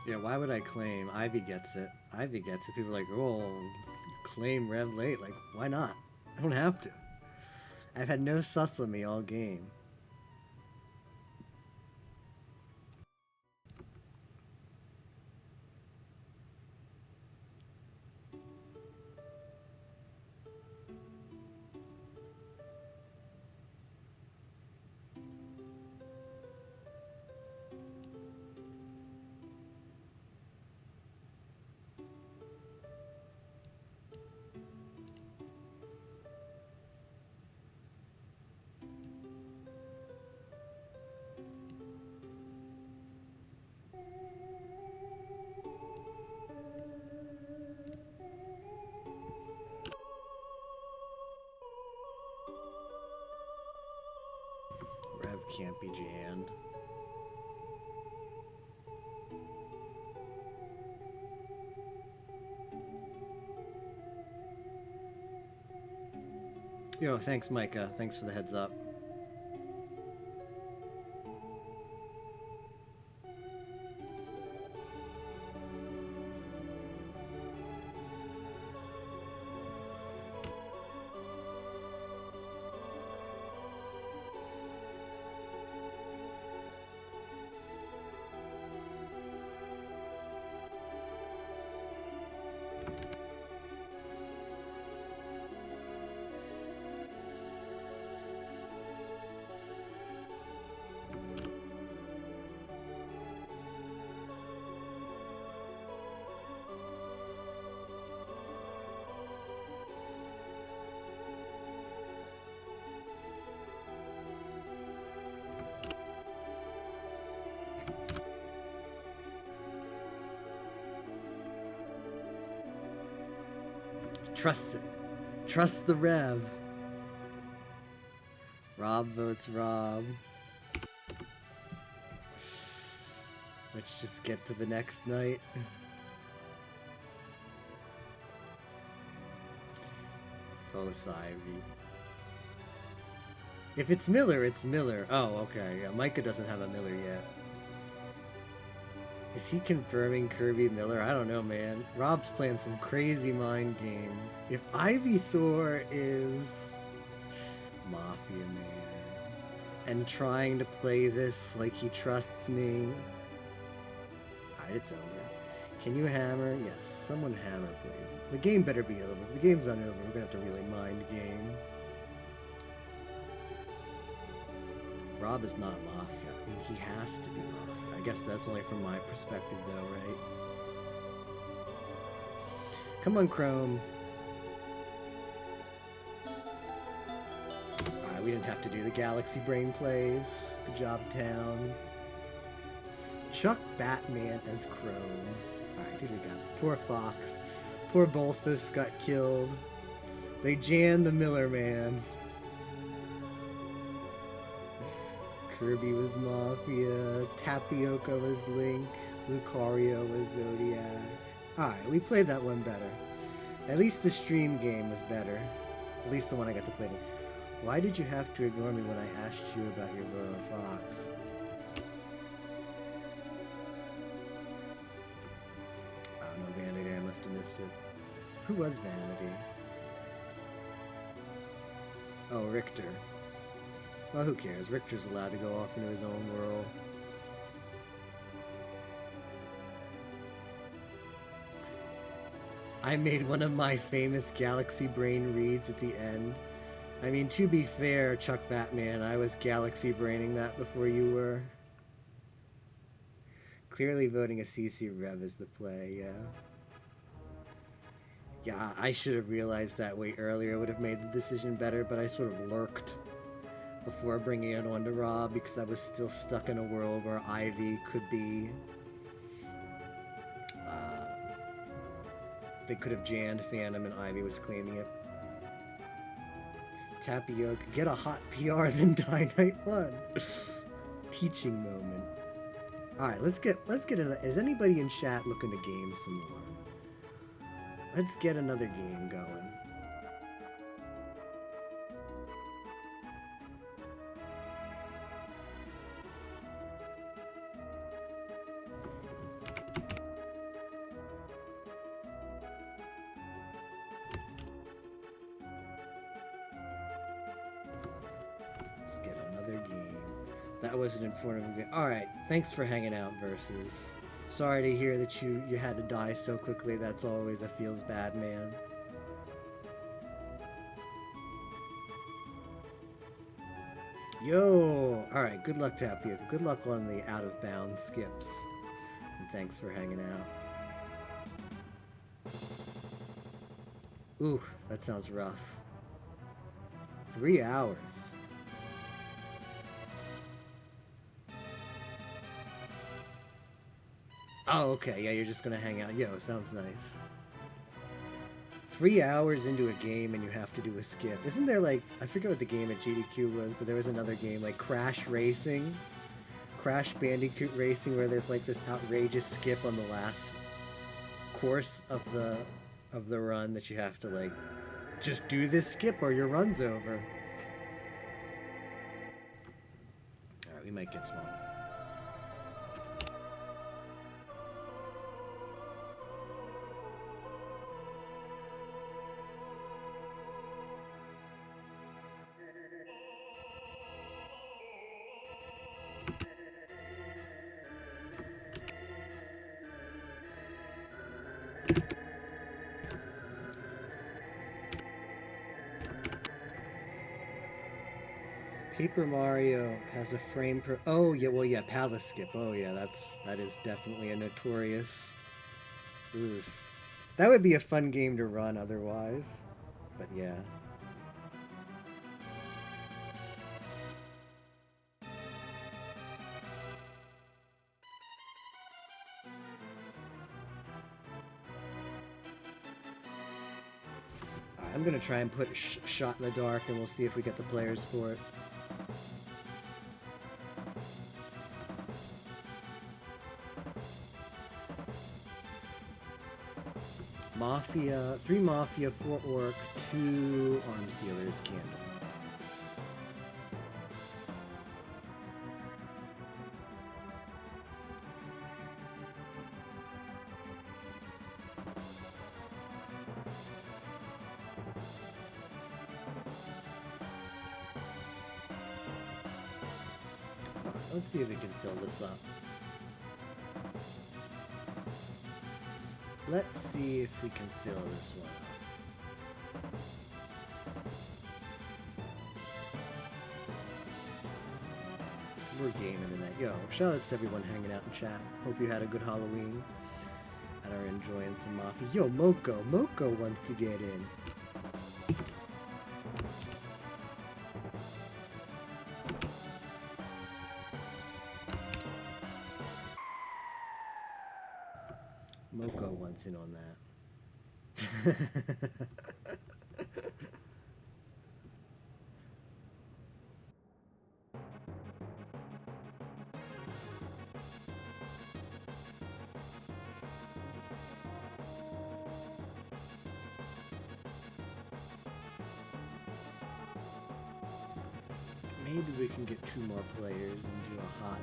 Yeah, why would I claim? Ivy gets it. Ivy gets it. People are like, oh, claim Rev late. Like, why not? I don't have to. I've had no sus on me all game. Rev can't be janned. Yo, thanks, Micah. Thanks for the heads up. Trust it. Trust the Rev. Rob votes Rob. Let's just get to the next night. post Ivy. If it's Miller, it's Miller. Oh, okay. Yeah, Micah doesn't have a Miller yet. Is he confirming Kirby Miller? I don't know, man. Rob's playing some crazy mind games. If Ivysaur is Mafia Man and trying to play this like he trusts me. Alright, it's over. Can you hammer? Yes, someone hammer, please. The game better be over. If the game's not over, we're gonna have to really mind game. Rob is not Mafia. I mean, he has to be Mafia. I guess that's only from my perspective, though, right? Come on, Chrome. Alright, we didn't have to do the Galaxy Brain plays. Good job, Town. Chuck Batman as Chrome. Alright, here we go. Poor Fox. Poor Bolthus got killed. They jammed the Miller Man. Kirby was Mafia. Tapioca was Link. Lucario was Zodiac. Alright, we played that one better. At least the stream game was better. At least the one I got to play. Why did you have to ignore me when I asked you about your vote on Fox? I don't know, Vanity, I must have missed it. Who was Vanity? Oh, Richter. Well, who cares? Richter's allowed to go off into his own world. I made one of my famous Galaxy Brain reads at the end. I mean, to be fair, Chuck Batman, I was Galaxy Braining that before you were. Clearly voting a CC Rev is the play, yeah. Yeah, I should have realized that way earlier. Would have made the decision better, but I sort of lurked before bringing it on to Rob because I was still stuck in a world where Ivy could be... they could have janned Phantom and Ivy was claiming it. Tapioca, get a hot PR than Die Night 1. Teaching moment. Alright, let's get into... Is anybody in chat looking to game some more? Let's get another game going. That wasn't informative. Alright, thanks for hanging out, Versus. Sorry to hear that you had to die so quickly. That's always a feels bad, man. Yo! Alright, good luck, Tapioca. Good luck on the out-of-bounds skips. And thanks for hanging out. Ooh, that sounds rough. 3 hours. Oh, okay, yeah, you're just gonna hang out. Yo, sounds nice. 3 hours into a game and you have to do a skip. Isn't there, like, I forget what the game at GDQ was, but there was another game, like Crash Racing? Crash Bandicoot Racing, where there's, like, this outrageous skip on the last course of the run that you have to, like, just do this skip or your run's over. Alright, we might get small. Paper Mario has a frame per... Oh, yeah, well, yeah, Palace Skip. Oh, yeah, that is definitely a notorious... Ugh. That would be a fun game to run otherwise. But, yeah. I'm gonna try and put Shot in the Dark, and we'll see if we get the players for it. Mafia, 3 Mafia, 4 Orc, 2 Arms Dealers, Candle. Let's see if we can fill this up. Let's see if we can fill this one up. We're gaming tonight. Yo, shout out to everyone hanging out in chat. Hope you had a good Halloween and are enjoying some Mafia. Yo, Moko. Moko wants to get in. Moko wants in on that. Maybe we can get 2 more players and do a hot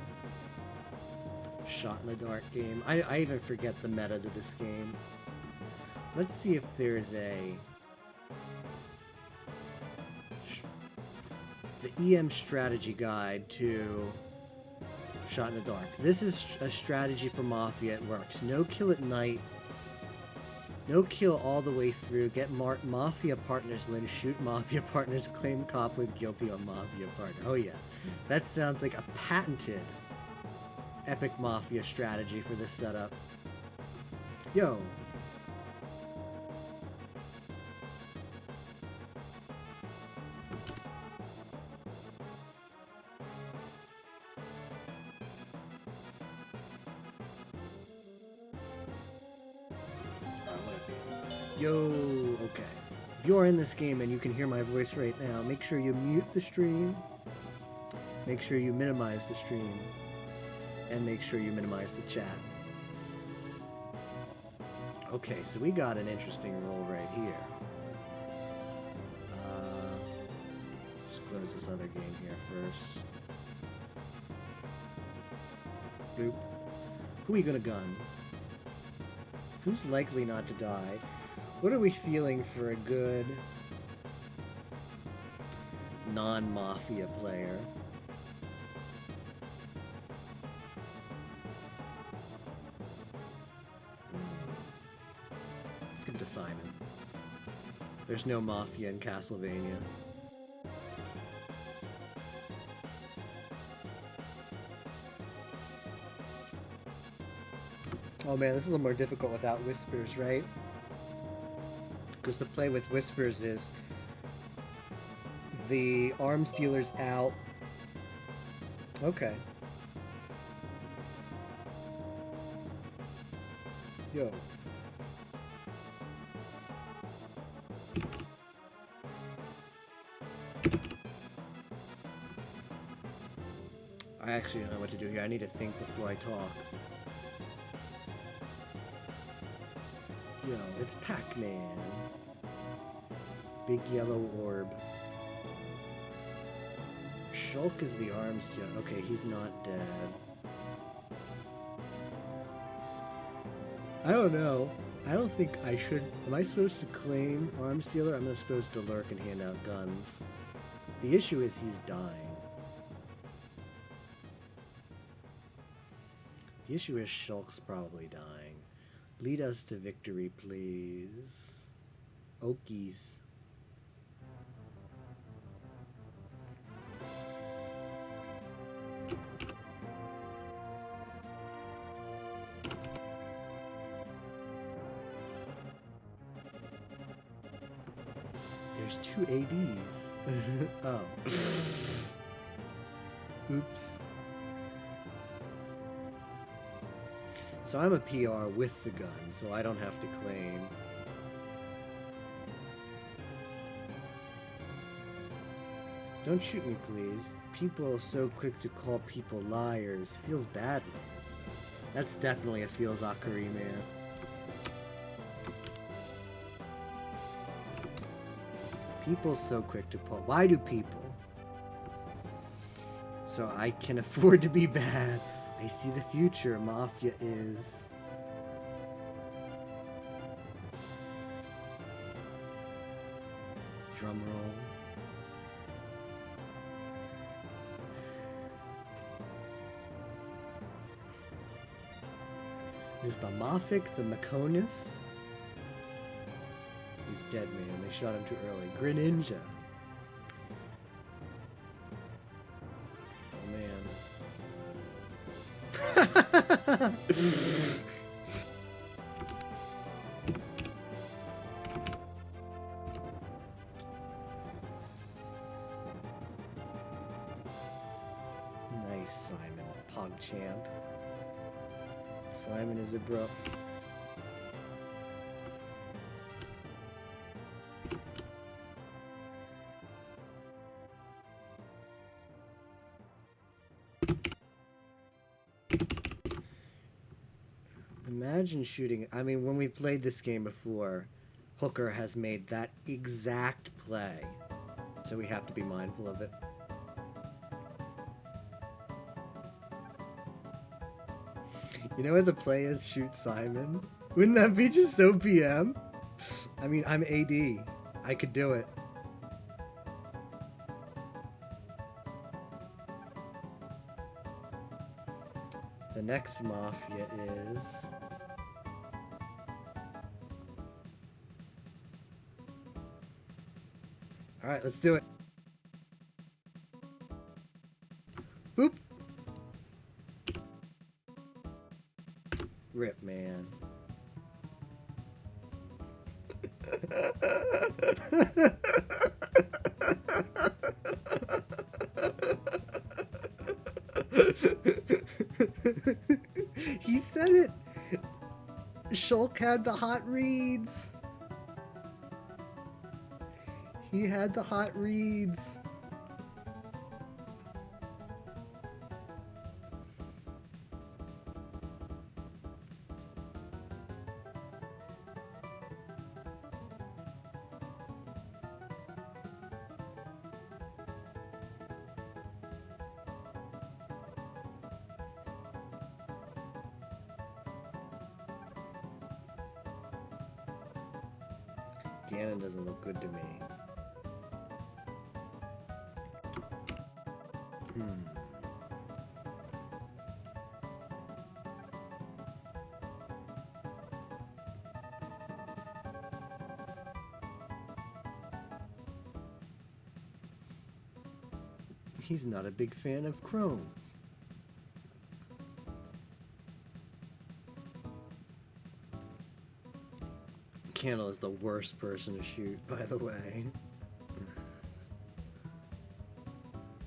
shot in the dark game. I even forget the meta to this game. Let's see if there's the EM strategy guide to Shot in the Dark. This is a strategy for Mafia. It works. No kill at night. No kill all the way through. Get Mafia partners, Lynn. Shoot Mafia partners. Claim cop with guilty on Mafia partner. Oh yeah. That sounds like a patented epic Mafia strategy for this setup. Yo. Yo, okay. If you're in this game and you can hear my voice right now, make sure you mute the stream. Make sure you minimize the stream. And make sure you minimize the chat. Okay, so we got an interesting roll right here. Just close this other game here first. Boop. Who are we gonna gun? Who's likely not to die? What are we feeling for a good non-Mafia player? Let's give it to Simon. There's no Mafia in Castlevania. Oh man, this is a little more difficult without Whispers, right? Because the play with Whispers is the arms dealer's out. Okay. Yo. I actually don't know what to do here. I need to think before I talk. Yo, it's Pac-Man. Big yellow orb. Shulk is the arms dealer. Okay, he's not dead. I don't know. I don't think I should. Am I supposed to claim arms dealer? I'm not supposed to lurk and hand out guns. The issue is he's dying. The issue is Shulk's probably dying. Lead us to victory, please. Okies. There's 2 ADs. Oh. Oops. So I'm a PR with the gun, so I don't have to claim. Don't shoot me, please. People are so quick to call people liars. Feels bad, man. That's definitely a feels Akari, man. People's so quick to pull. Why do people? So I can afford to be bad. I see the future. Mafia is. Drum roll. Is the Mafik the Maconis? He's dead, man. They shot him too early. Greninja. Oh, man. Nice, Simon. PogChamp. Simon is a bro. Imagine shooting. I mean, when we played this game before, Hooker has made that exact play. So we have to be mindful of it. You know what the play is? Shoot Simon? Wouldn't that be just so PM? I mean, I'm AD. I could do it. The next Mafia is... Alright, let's do it. Boop. Rip, man. He said it! Shulk had the hot reads. He had the hot reads. Ganon doesn't look good to me. He's not a big fan of Chrome. Candle is the worst person to shoot, by the way.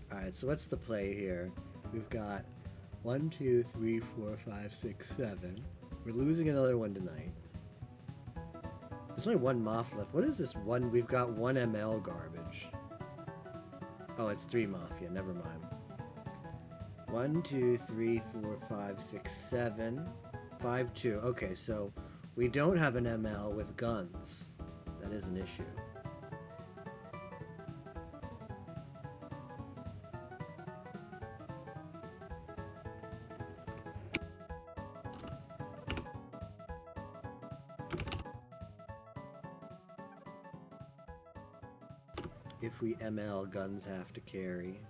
Alright, so what's the play here? We've got 1, 2, 3, 4, 5, 6, 7. We're losing another one tonight. There's only one Moth left. What is this one? We've got 1 ML garbage. Oh, it's 3 Mafia. Never mind. 1, 2, 3, 4, 5, 6, 7. 5, 2. Okay, so we don't have an ML with guns. That is an issue. If we ML, guns have to carry.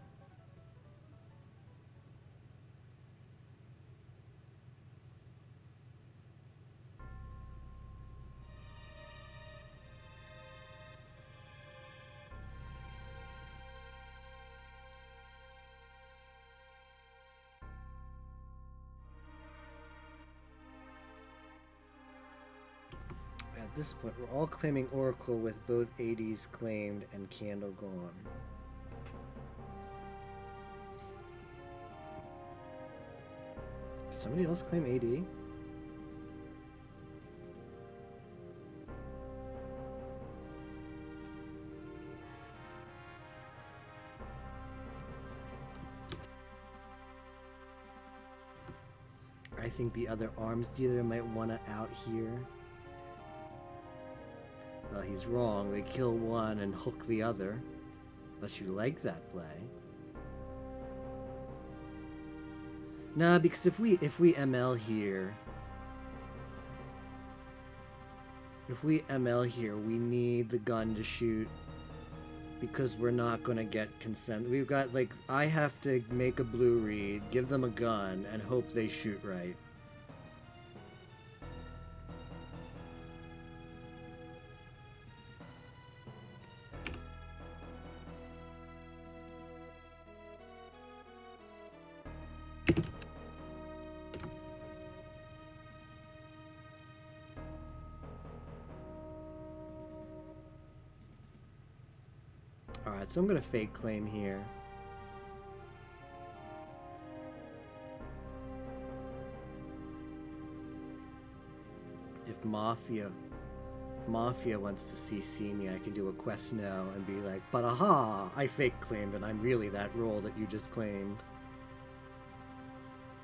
At this point, we're all claiming Oracle with both ADs claimed and Candle gone. Did somebody else claim AD? I think the other arms dealer might want to out here. Well, he's wrong. They kill one and hook the other. Unless you like that play. Nah, because if we ML here, we need the gun to shoot, because we're not gonna get consent. We've got, like, I have to make a blue read, give them a gun, and hope they shoot right. Alright, so I'm gonna fake claim here. If Mafia wants to CC me, I can do a quest now and be like, but aha, I fake claimed and I'm really that role that you just claimed.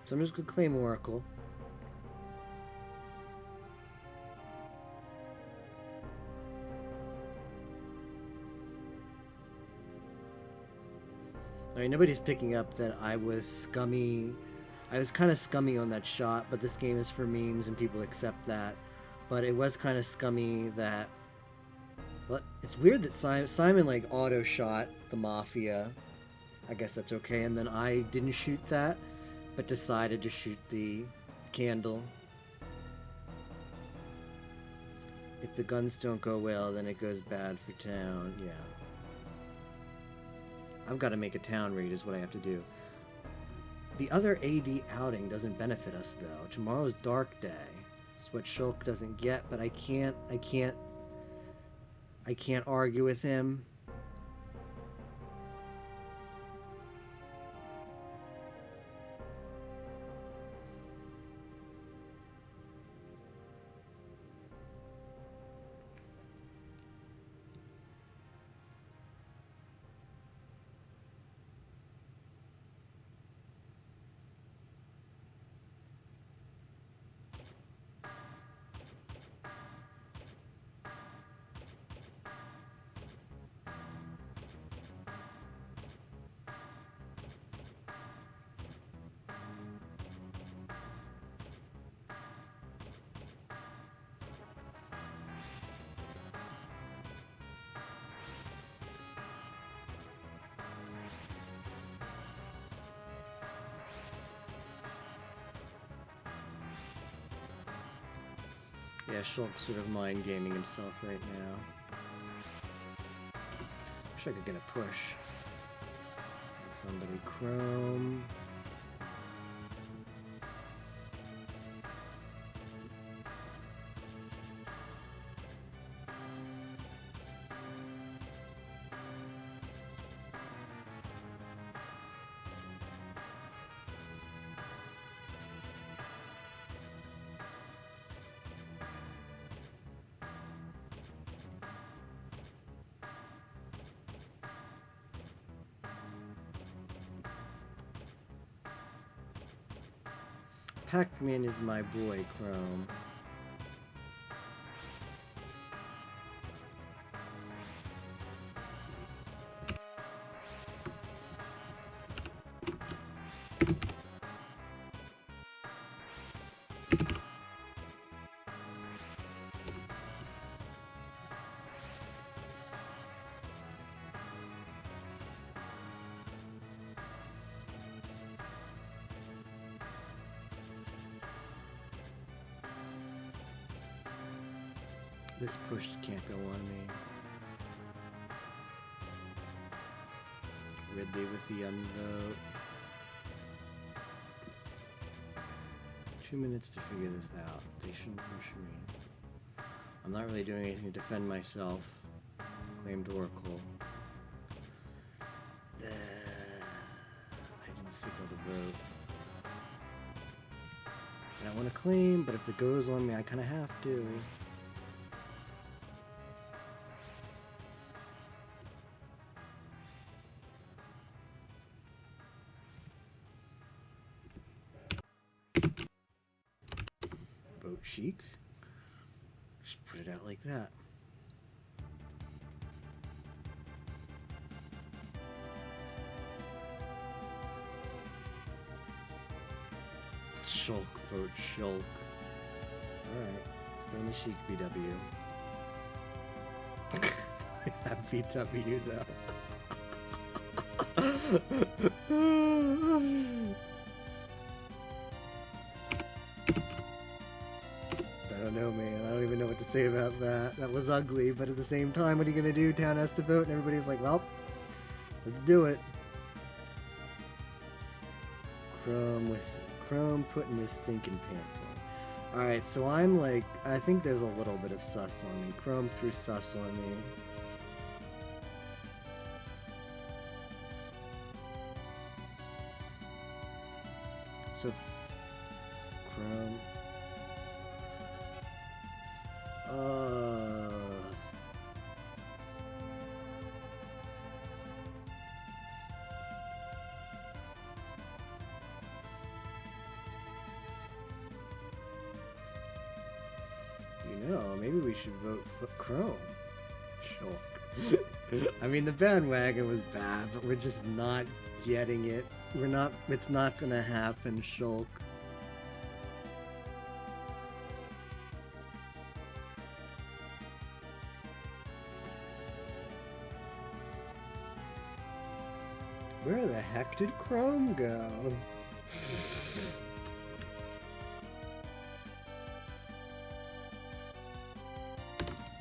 So I'm just gonna claim Oracle. Alright, nobody's picking up that I was scummy. I was kind of scummy on that shot, but this game is for memes and people accept that. But it was kind of scummy that... Well, it's weird that Simon like auto shot the Mafia. I guess that's okay. And then I didn't shoot that, but decided to shoot the candle. If the guns don't go well, then it goes bad for town. Yeah. I've got to make a town raid is what I have to do. The other AD outing doesn't benefit us though. Tomorrow's Dark Day. It's what Shulk doesn't get, but I can't argue with him. Yeah, Shulk's sort of mind gaming himself right now. Wish I could get a push. Somebody Chrome. Pac-Man is my boy, Chrome. This push can't go on me. Ridley with the unvote. 2 minutes to figure this out. They shouldn't push me. I'm not really doing anything to defend myself. Claimed Oracle. I didn't signal to vote. And I want to claim, but if it goes on me, I kind of have to. Vote chic. Just put it out like that. Shulk, vote Shulk. Alright, let's go in the Sheik BW. That BW though. I don't know, man. I don't even know what to say about that. That was ugly, but at the same time, what are you gonna do? Town has to vote, and everybody's like, well, let's do it. Chrome putting his thinking pants on. Alright, so I'm like, I think there's a little bit of sus on me. Chrome threw sus on me. So, Chrome. You know, maybe we should vote for Chrome. Shulk. I mean, the bandwagon was bad, but we're just not getting it. We're not, it's not gonna happen, Shulk. Where the heck did Chrome go?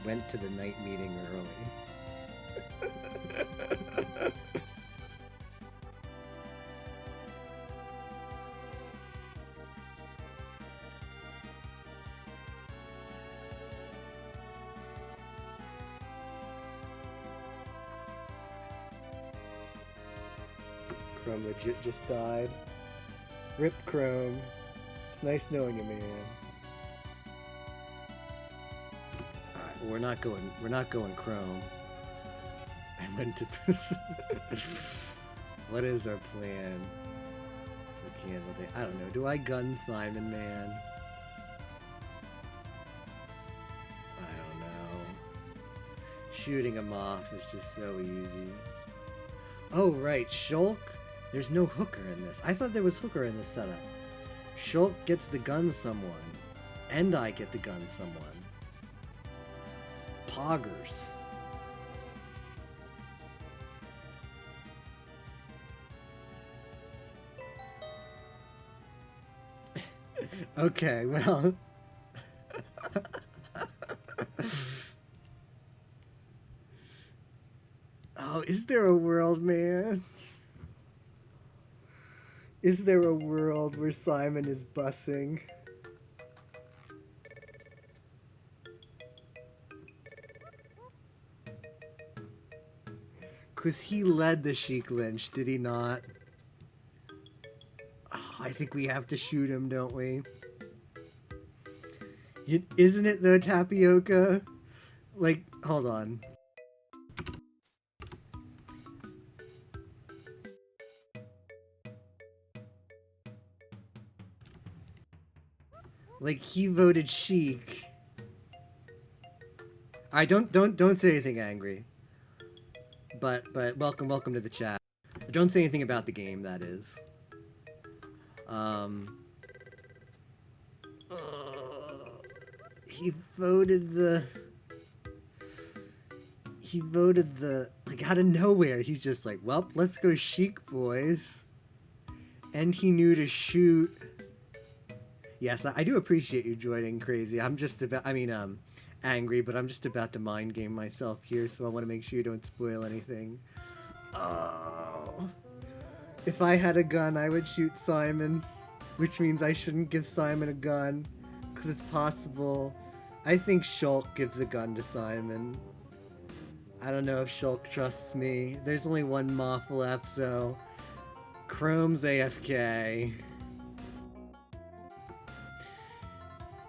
Went to the night meeting early. Chrome legit just died. Rip Chrome. It's nice knowing you, man. Alright, well, we're not going Chrome. I went to what is our plan for Candle Day? I don't know. Do I gun Simon, man? I don't know. Shooting him off is just so easy. Oh, right, Shulk. There's no hooker in this. I thought there was hooker in this setup. Shulk gets to gun someone, and I get to gun someone. Poggers. Okay, well. Oh, is there a world, man? Is there a world where Simon is bussing? Cause he led the Sheik Lynch, did he not? Oh, I think we have to shoot him, don't we? Isn't it though, Tapioca? Like, hold on. Like, he voted Sheik. Alright, don't say anything angry. But welcome to the chat. Don't say anything about the game, that is. He voted the like, out of nowhere, he's just like, well, let's go Sheik, boys. And he knew to shoot. Yes, I do appreciate you joining, Crazy. I'm just about, angry, but I'm just about to mind game myself here, so I want to make sure you don't spoil anything. Oh. If I had a gun, I would shoot Simon, which means I shouldn't give Simon a gun, because it's possible. I think Shulk gives a gun to Simon. I don't know if Shulk trusts me. There's only one Moth left, so Chrome's AFK.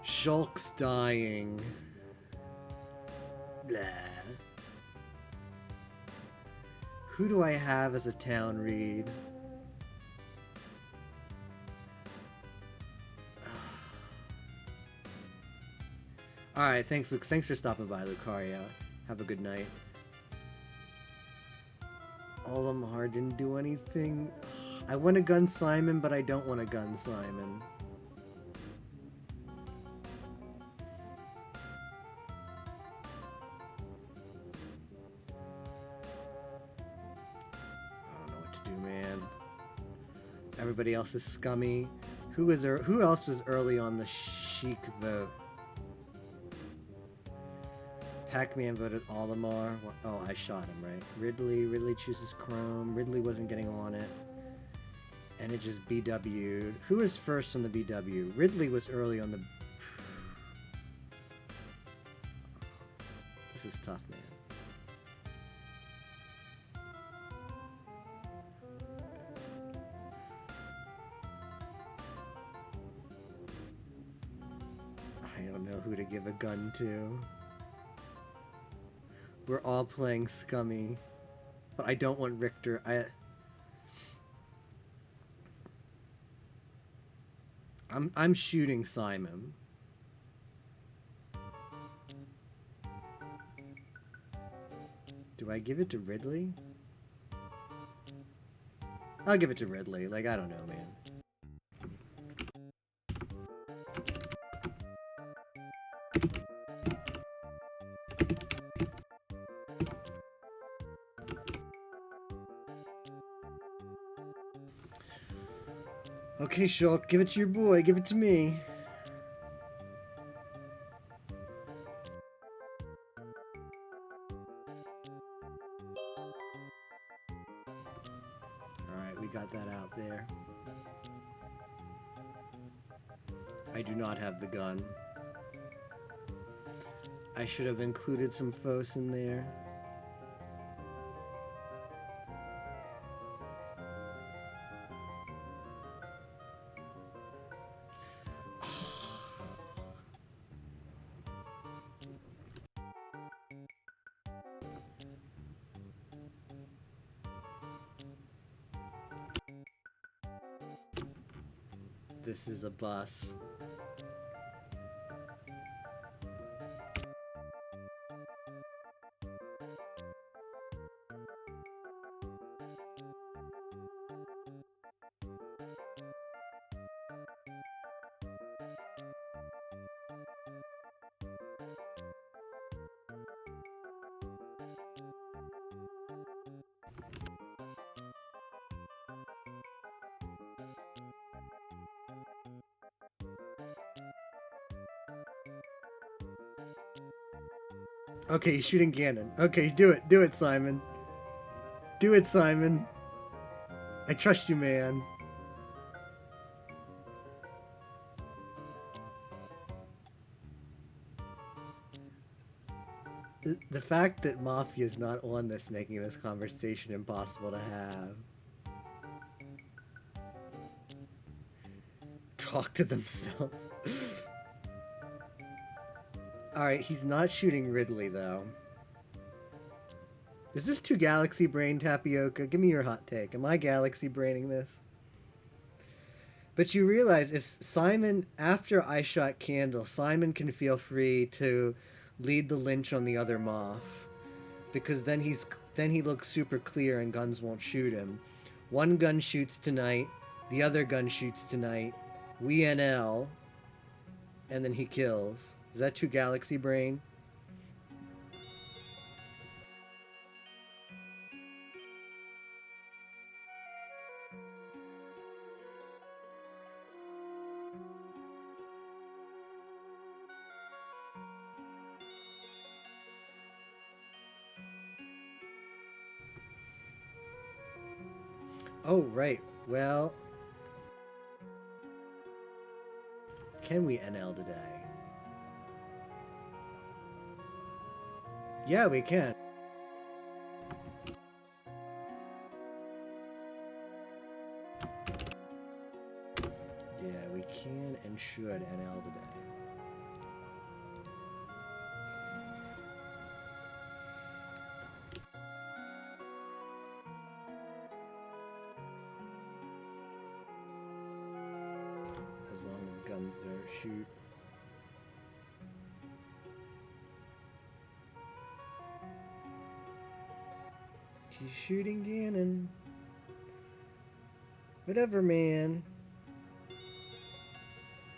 Shulk's dying. Blah. Who do I have as a town read? Alright, thanks for stopping by, Lucario. Have a good night. Olimar didn't do anything. I want to gun Simon, but I don't want to gun Simon. Everybody else is scummy. Who else was early on the Sheik vote? Pac-Man voted Olimar. Oh, I shot him, right? Ridley chooses Chrome. Ridley wasn't getting on it. And it just BW'd. Who was first on the BW? Ridley was early on the... This is tough, man. I don't know who to give a gun to. We're all playing scummy. But I don't want Richter. I'm shooting Simon. Do I give it to Ridley? I'll give it to Ridley. Like, I don't know, man. Okay, Shulk, give it to your boy. Give it to me. Alright, we got that out there. I do not have the gun. I should have included some Fos in there. This is a bus. Okay, he's shooting Ganon. Okay, do it. Do it, Simon. Do it, Simon. I trust you, man. The fact that Mafia is not on this making this conversation impossible to have. Talk to themselves. Alright, he's not shooting Ridley, though. Is this too Galaxy Brain, Tapioca? Give me your hot take. Am I Galaxy Braining this? But you realize if Simon, after I shot Candle, Simon can feel free to lead the lynch on the other Moth. Because then he looks super clear and guns won't shoot him. One gun shoots tonight, the other gun shoots tonight. We NL, and then he kills. Is that too Galaxy Brain? Oh, right. Well, can we NL today? Yeah, we can. Yeah, we can and should NL today. As long as guns don't shoot. He's shooting Ganon. Whatever, man.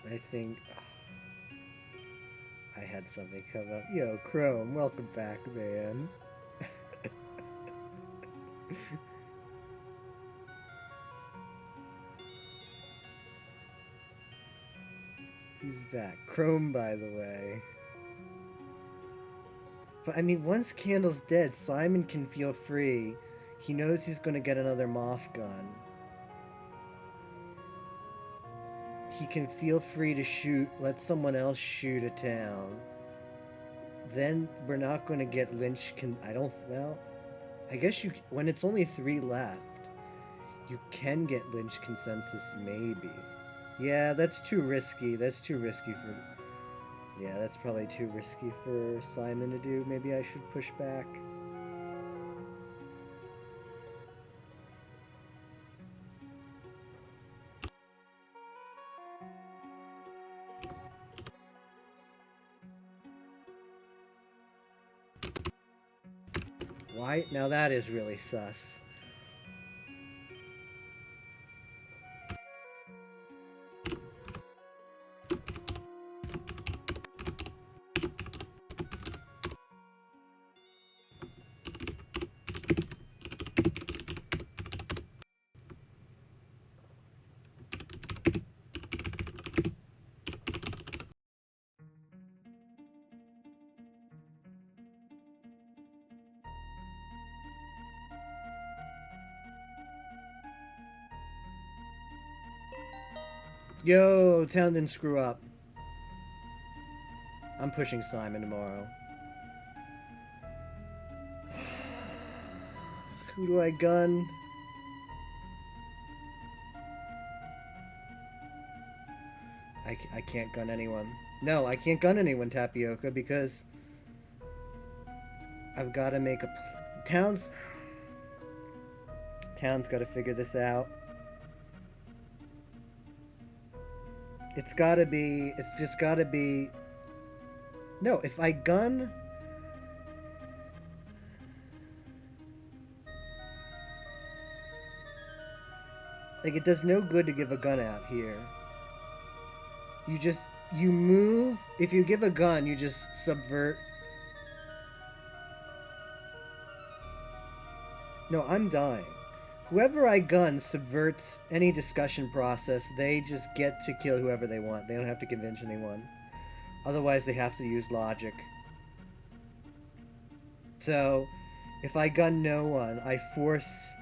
I think... I had something come up. Yo, Chrome, welcome back, man. He's back. Chrome, by the way. But I mean, once Candle's dead, Simon can feel free. He knows he's going to get another Moth gun. He can feel free to shoot, let someone else shoot a town. Then we're not going to get Lynch. Well, I guess when it's only 3 left, you can get Lynch consensus, maybe. Yeah, that's too risky. That's probably too risky for Simon to do. Maybe I should push back. Why? Now that is really sus. Yo, town didn't screw up. I'm pushing Simon tomorrow. Who do I gun? I can't gun anyone. No, I can't gun anyone, Tapioca, because I've got to make a... Town's got to figure this out. It's just got to be... No, if I gun... Like, it does no good to give a gun out here. You move... If you give a gun, you just subvert... No, I'm dying. Whoever I gun subverts any discussion process. They just get to kill whoever they want. They don't have to convince anyone. Otherwise, they have to use logic. So, if I gun no one, I force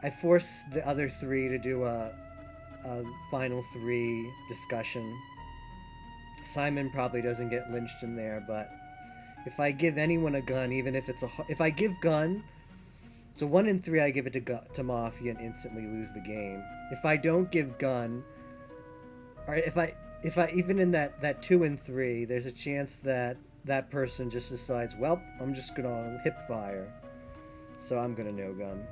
the other 3 to do a final 3 discussion. Simon probably doesn't get lynched in there, but if I give anyone a gun, even if if I give gun, so 1 in 3 I give it to Mafia and instantly lose the game. If I don't give gun, or if I even in that 2 and 3, there's a chance that that person just decides, well, I'm just gonna hip fire. So I'm gonna no gun.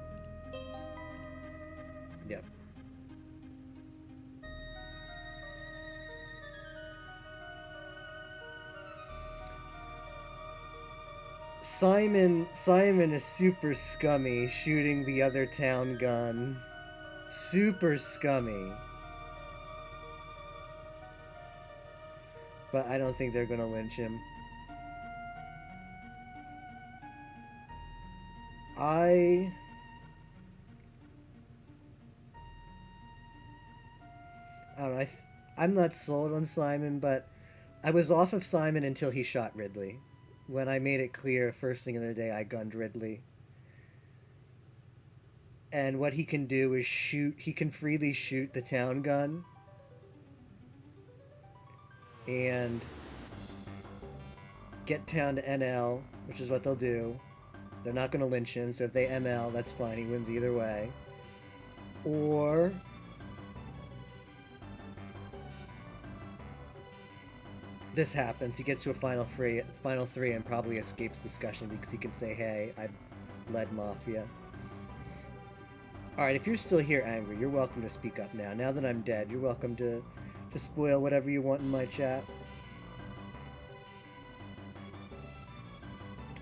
Yep. Simon is super scummy shooting the other town gun. Super scummy. But I don't think they're gonna lynch him. I don't know. I'm not sold on Simon, but I was off of Simon until he shot Ridley. When I made it clear first thing in the day I gunned Ridley. And what he can do is shoot. He can freely shoot the town gun. And get town to NL, which is what they'll do. They're not going to lynch him, so if they ML, that's fine. He wins either way. Or... this happens. He gets to a final 3 and probably escapes discussion because he can say, hey, I led Mafia. Alright, if you're still here angry, you're welcome to speak up now. Now that I'm dead, you're welcome to spoil whatever you want in my chat.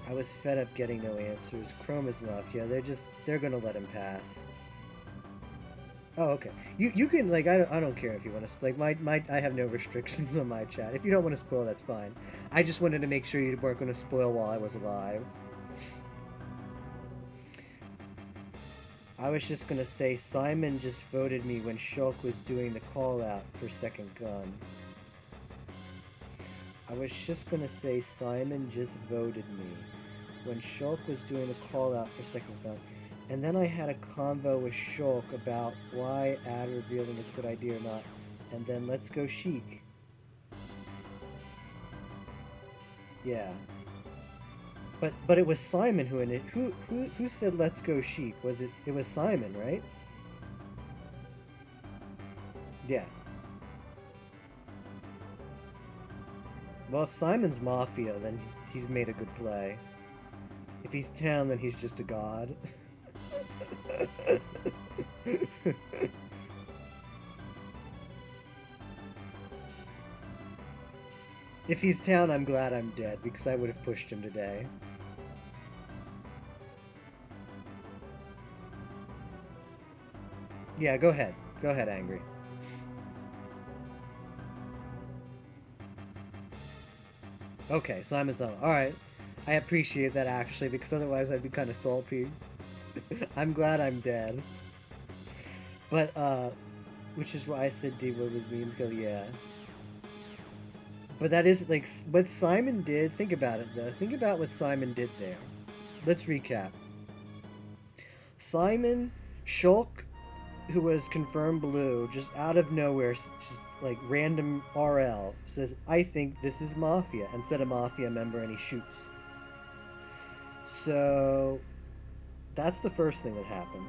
I was fed up getting no answers. Chrome is Mafia. They're gonna let him pass. Oh, okay. You can, like, I don't care if you want to, like, I have no restrictions on my chat. If you don't want to spoil, that's fine. I just wanted to make sure you weren't going to spoil while I was alive. I was just going to say, Simon just voted me when Shulk was doing the call out for second gun. I was just gonna say Simon just voted me when Shulk was doing the call out for second gun. And then I had a convo with Shulk about why ad revealing is a good idea or not. And then let's go Sheik. Yeah. But it was Simon who said let's go Sheik? It was Simon, right? Yeah. Well, if Simon's Mafia, then he's made a good play. If he's Town, then he's just a god. If he's Town, I'm glad I'm dead, because I would have pushed him today. Yeah, go ahead. Go ahead, Angry. Okay, Simon's on. Alright. I appreciate that, actually, because otherwise I'd be kind of salty. I'm glad I'm dead. But, which is why I said D what was memes go, yeah. But that is, like, what Simon did, think about it, though. Think about what Simon did there. Let's recap. Simon, Shulk, who was confirmed blue, just out of nowhere, just like random RL, says, I think this is Mafia, and said a Mafia member, and he shoots. So, that's the first thing that happened.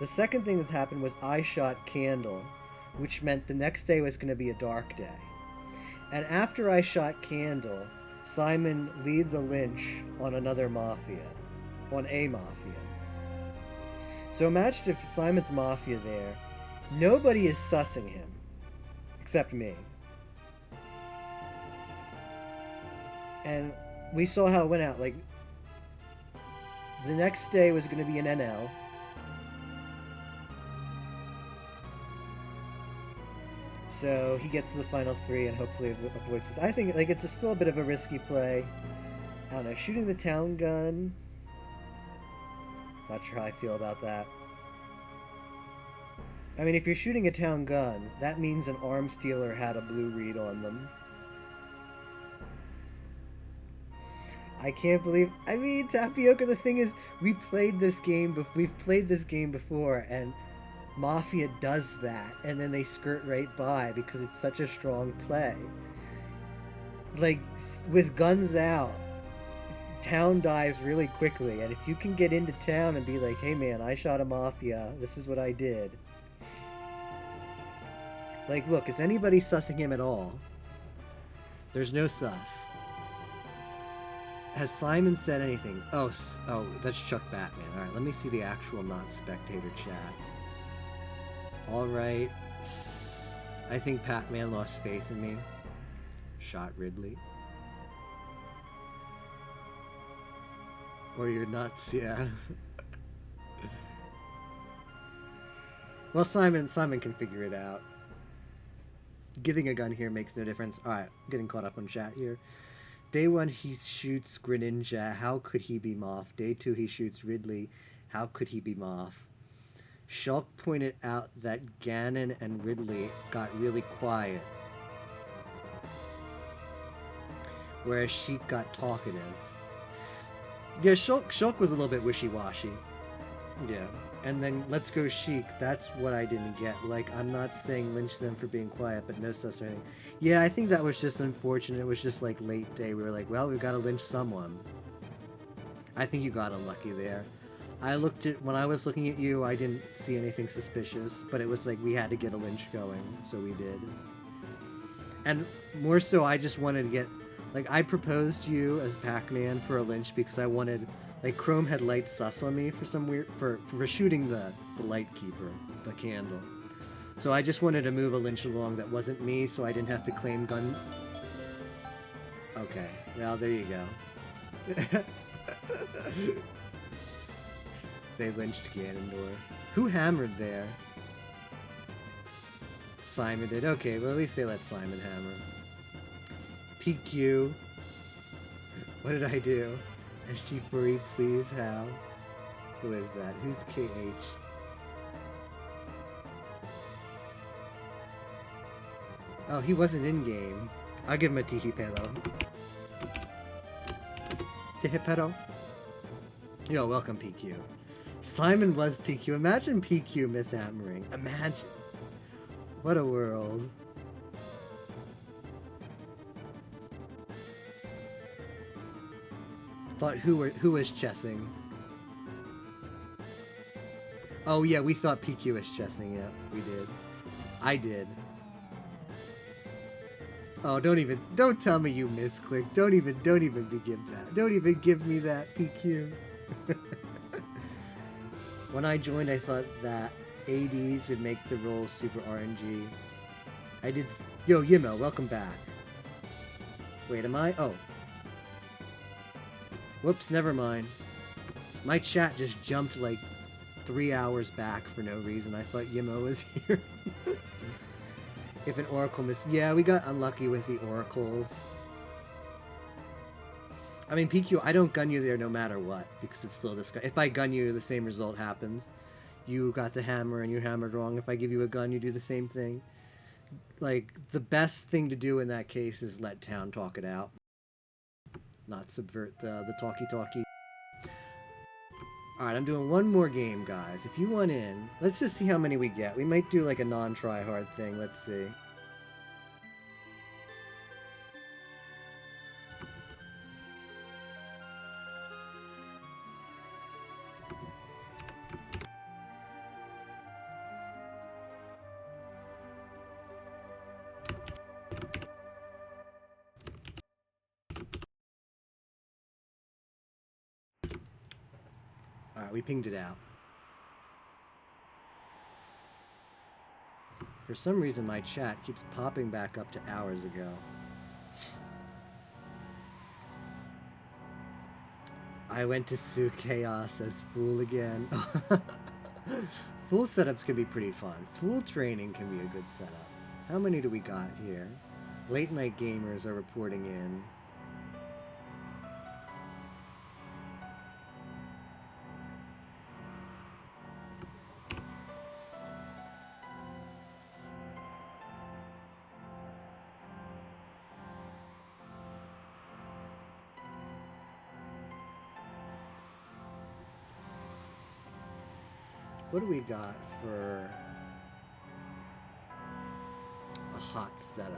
The second thing that happened was I shot Candle, which meant the next day was going to be a dark day. And after I shot Candle, Simon leads a lynch on another Mafia, on a Mafia. So imagine if Simon's Mafia there, nobody is sussing him, except me. And we saw how it went out, like, the next day was going to be an NL. So he gets to the final three and hopefully avoids this. I think, like, it's still a bit of a risky play. I don't know, shooting the town gun. Not sure how I feel about that. I mean, if you're shooting a town gun, that means an arms dealer had a blue read on them. I can't believe... I mean, Tapioca, the thing is, we've played this game before, and Mafia does that, and then they skirt right by because it's such a strong play. Like, with guns out, town dies really quickly, and if you can get into town and be like, hey man, I shot a Mafia, this is what I did. Like, look, is anybody sussing him at all? There's no sus. Has Simon said anything? Oh, that's Chuck Batman. Alright, let me see the actual non-spectator chat. Alright. I think Patman lost faith in me. Shot Ridley. Or you're nuts, yeah. Well, Simon can figure it out. Giving a gun here makes no difference. Alright, I'm getting caught up on chat here. Day 1, he shoots Greninja. How could he be Moth? Day 2, he shoots Ridley. How could he be Moth? Shulk pointed out that Ganon and Ridley got really quiet, whereas Sheik got talkative. Yeah, Shulk was a little bit wishy-washy. Yeah. And then let's go Sheik. That's what I didn't get. Like, I'm not saying lynch them for being quiet, but no sus or anything. Yeah, I think that was just unfortunate. It was just like late day. We were like, well, we've got to lynch someone. I think you got unlucky there. When I was looking at you, I didn't see anything suspicious, but it was like we had to get a lynch going, so we did. And more so, I just wanted to get, like, I proposed you as Pac-Man for a lynch because I wanted, like, Chrome had light sus on me for some weird, for shooting the light keeper, the candle. So I just wanted to move a lynch along that wasn't me, so I didn't have to claim gun. Okay, well, there you go. They lynched Ganondorf. Who hammered there? Simon did. Okay, well, at least they let Simon hammer. PQ. What did I do? SG4E, please, how? Who is that? Who's KH? Oh, he wasn't in-game. I'll give him a Tihipero. Tihipero? Yo, welcome PQ. Simon was PQ. Imagine PQ mishammering. Imagine. What a world. Thought who was chessing? Oh yeah, we thought PQ was chessing. Yeah, we did. I did. Oh, don't tell me you misclicked. Don't even begin that. Don't even give me that, PQ. When I joined, I thought that ADs would make the role super RNG. I did. Yo, Yimo, welcome back. Wait, am I? Oh. Whoops, never mind. My chat just jumped like 3 hours back for no reason. I thought Yimo was here. If an oracle miss... Yeah, we got unlucky with the oracles. I mean, PQ, I don't gun you there no matter what, because it's still this gun. If I gun you, the same result happens. You got to hammer and you hammered wrong. If I give you a gun, you do the same thing. Like, the best thing to do in that case is let town talk it out. Not subvert the talkie-talkie. Alright, I'm doing one more game, guys. If you want in, let's just see how many we get. We might do like a non-try-hard thing. Let's see. Alright, we pinged it out. For some reason, my chat keeps popping back up to hours ago. I went to Sue Chaos as Fool again. Fool setups can be pretty fun. Fool training can be a good setup. How many do we got here? Late night gamers are reporting in. What do we got for a hot setup?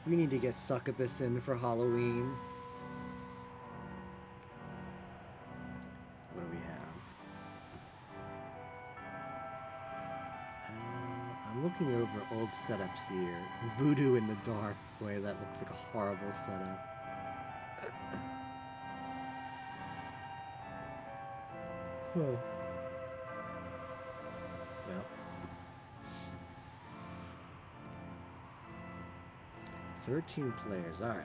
We need to get Succubus in for Halloween. What do we have? I'm looking over old setups here. Voodoo in the dark. Boy, that looks like a horrible setup. Huh. Well. 13 players, alright.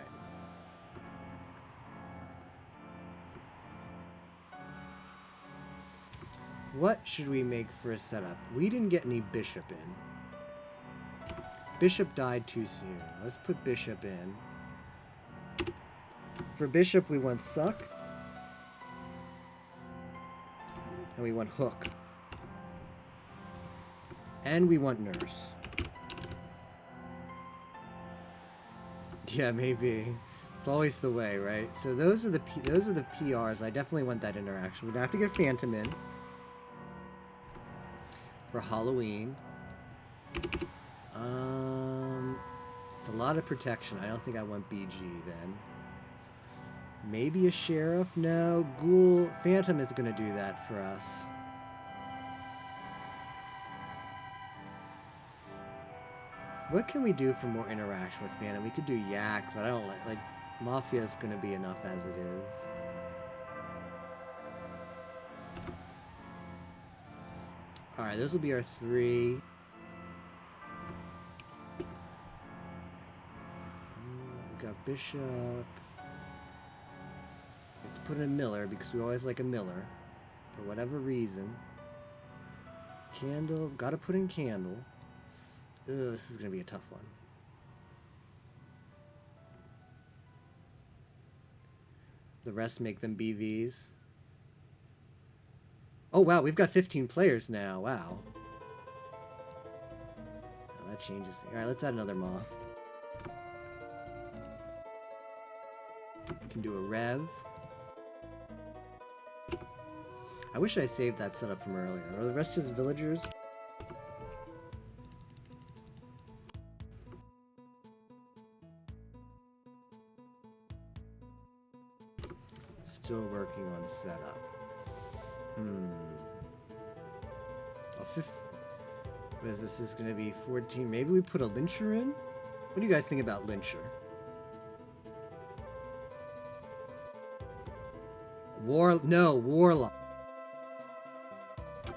What should we make for a setup? We didn't get any Bishop in. Bishop died too soon. Let's put Bishop in. For Bishop, we want Suck. And we want Hook. And we want Nurse. Yeah, maybe. It's always the way, right? So those are the PRs. I definitely want that interaction. We'd have to get Phantom in for Halloween. It's a lot of protection. I don't think I want BG then. Maybe a Sheriff? No. Ghoul. Phantom is going to do that for us. What can we do for more interaction with Phantom? We could do Yak, but I don't like Mafia is going to be enough as it is. Alright, those will be our 3. We got Bishop. We have to put in a Miller because we always like a Miller. For whatever reason. Candle. Gotta put in Candle. Ugh, this is going to be a tough one. The rest make them BVs. Oh, wow, we've got 15 players now. Wow. Well, That changes. Alright, let's add another moth. Can do a rev. I wish I saved that setup from earlier. Are the rest just villagers? Still working on setup. What is this? Is going to be 14. Maybe we put a lyncher in? What do you guys think about lyncher? Warlock.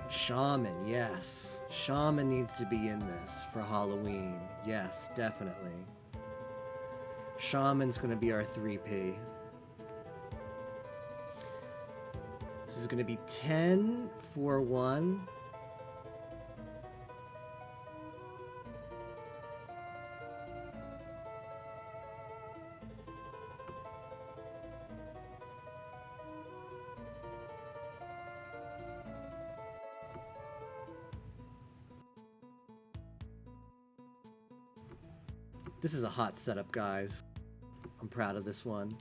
Shaman, yes. Shaman needs to be in this for Halloween. Yes, definitely. Shaman's going to be our 3P. This is going to be 10 for 1. This is a hot setup, guys. I'm proud of this one.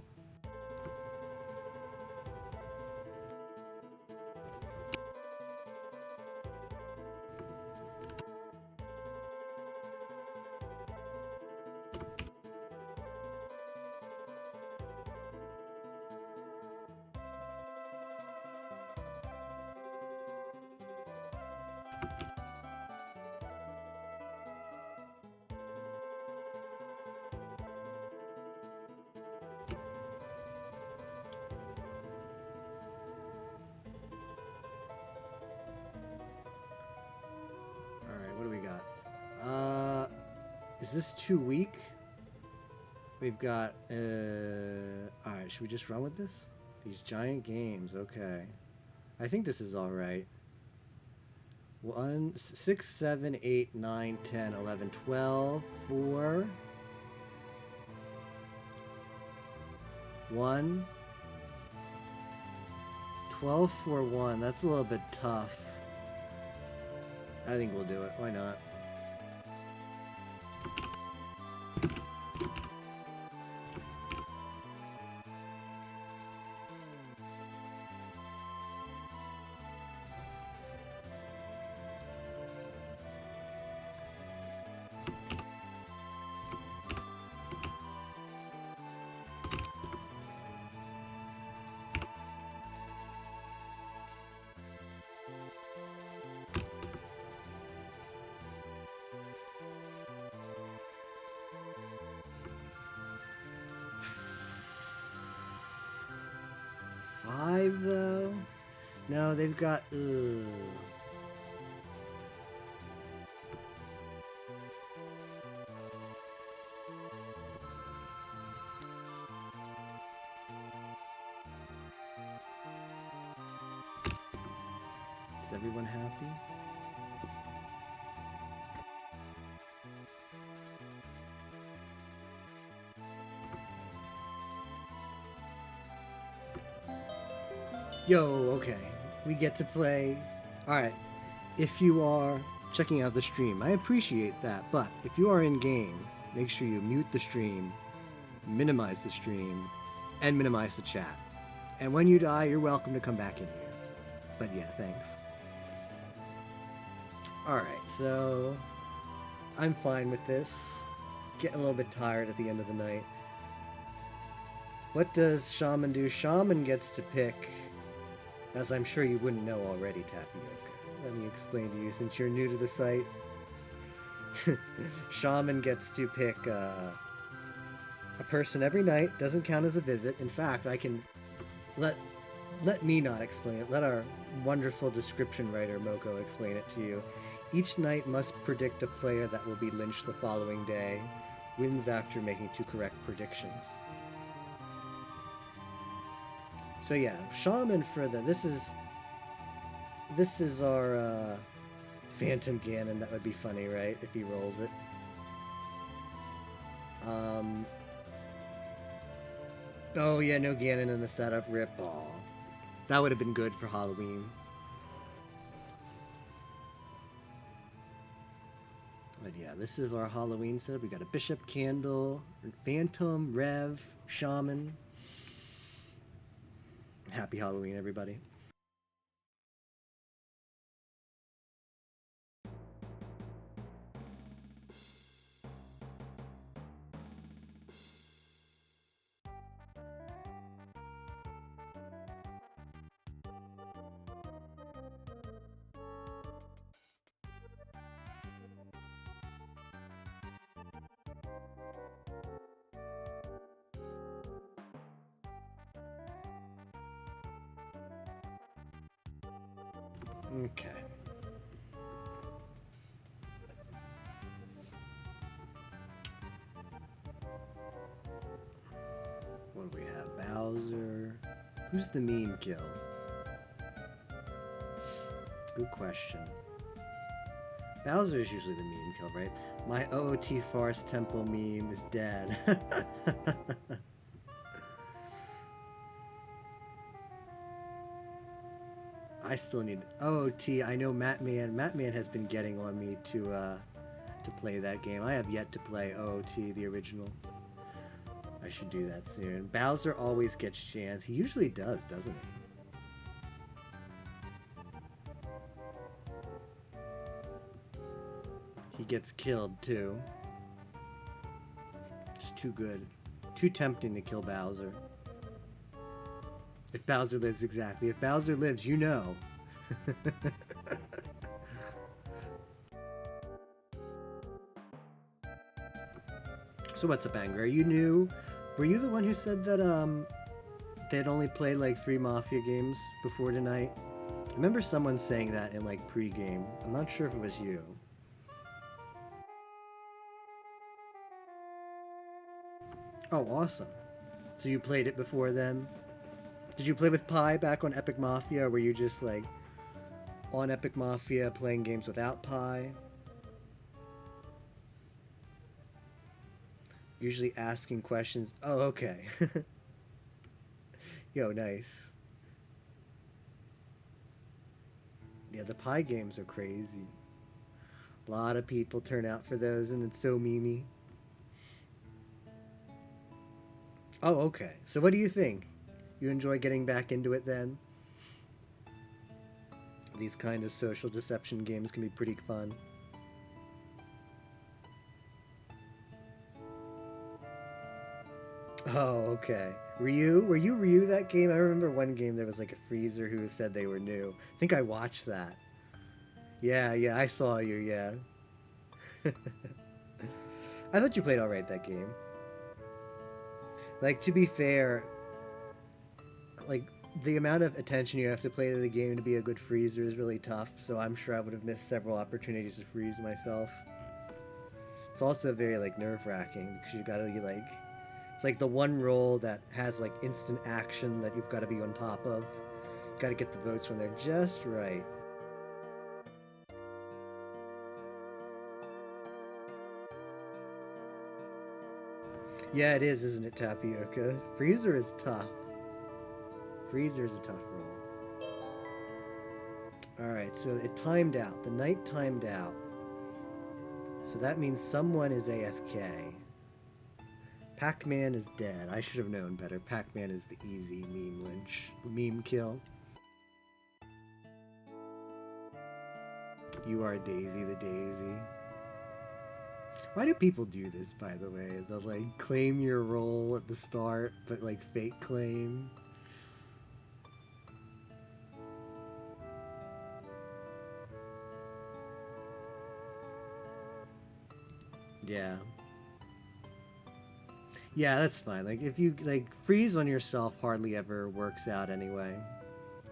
Is this too weak? We've got, alright, should we just run with this? These giant games, okay. I think this is alright. 1, 6, 7, 8, 9, 10, 11, 12, 4, 1, 12 for 1, that's a little bit tough. I think we'll do it, why not? Though? No, they've got. Is everyone happy? Yo, okay. We get to play. Alright. If you are checking out the stream, I appreciate that. But if you are in game, make sure you mute the stream, minimize the stream, and minimize the chat. And when you die, you're welcome to come back in here. But yeah, thanks. Alright, so I'm fine with this. Getting a little bit tired at the end of the night. What does Shaman do? Shaman gets to pick, as I'm sure you wouldn't know already, Tapioca. Let me explain to you since you're new to the site. Shaman gets to pick a person every night. Doesn't count as a visit. In fact, I can let me not explain it. Let our wonderful description writer Moko explain it to you. Each night must predict a player that will be lynched the following day. Wins after making 2 correct predictions. So yeah, Shaman for the this is our Phantom Ganon. That would be funny, right? If he rolls it. Oh yeah, no Ganon in the setup. Rip. Aw. That would have been good for Halloween. But yeah, this is our Halloween setup. We got a Bishop, Candle, Phantom, Rev, Shaman. Happy Halloween, everybody. Okay. What do we have? Bowser. Who's the meme kill? Good question. Bowser is usually the meme kill, right? My OOT Farce Temple meme is dead. I still need OOT. I know Mattman. Mattman has been getting on me to play that game. I have yet to play OOT, the original. I should do that soon. Bowser always gets chance. He usually does, doesn't he? He gets killed too. It's too good. Too tempting to kill Bowser. If Bowser lives, exactly. If Bowser lives, you know. So what's up, Anger? Are you new? Were you the one who said that they'd only played like 3 Mafia games before tonight? I remember someone saying that in like pre-game. I'm not sure if it was you. Oh, awesome. So you played it before then? Did you play with Pi back on Epic Mafia, or were you just like on Epic Mafia playing games without Pi? Usually asking questions. Oh, okay. Yo, nice. Yeah, the Pi games are crazy. A lot of people turn out for those, and it's so memey. Oh, okay. So what do you think? You enjoy getting back into it then? These kind of social deception games can be pretty fun. Oh, okay. Ryu? Were you Ryu that game? I remember one game there was like a freezer who said they were new. I think I watched that. Yeah, yeah, I saw you, yeah. I thought you played alright that game. Like, to be fair, like, the amount of attention you have to play to the game to be a good freezer is really tough, so I'm sure I would have missed several opportunities to freeze myself. It's also very, like, nerve-wracking, because you gotta, like... It's like the one role that has, like, instant action that you've got to be on top of. You've got to get the votes when they're just right. Yeah, it is, isn't it, Tapioca? Freezer is tough. Freezer is a tough role. Alright, so it timed out. The night timed out. So that means someone is AFK. Pac-Man is dead. I should have known better. Pac-Man is the easy meme kill. You are Daisy the Daisy. Why do people do this, by the way? They'll, like, claim your role at the start, but, like, fake claim. Yeah. Yeah, that's fine. Like, if you, like, freeze on yourself hardly ever works out anyway.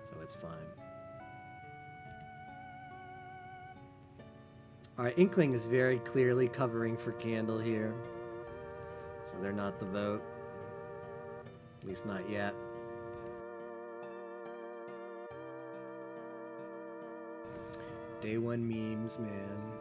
So it's fine. Alright, Inkling is very clearly covering for Candle here. So they're not the vote. At least not yet. Day 1 memes, man.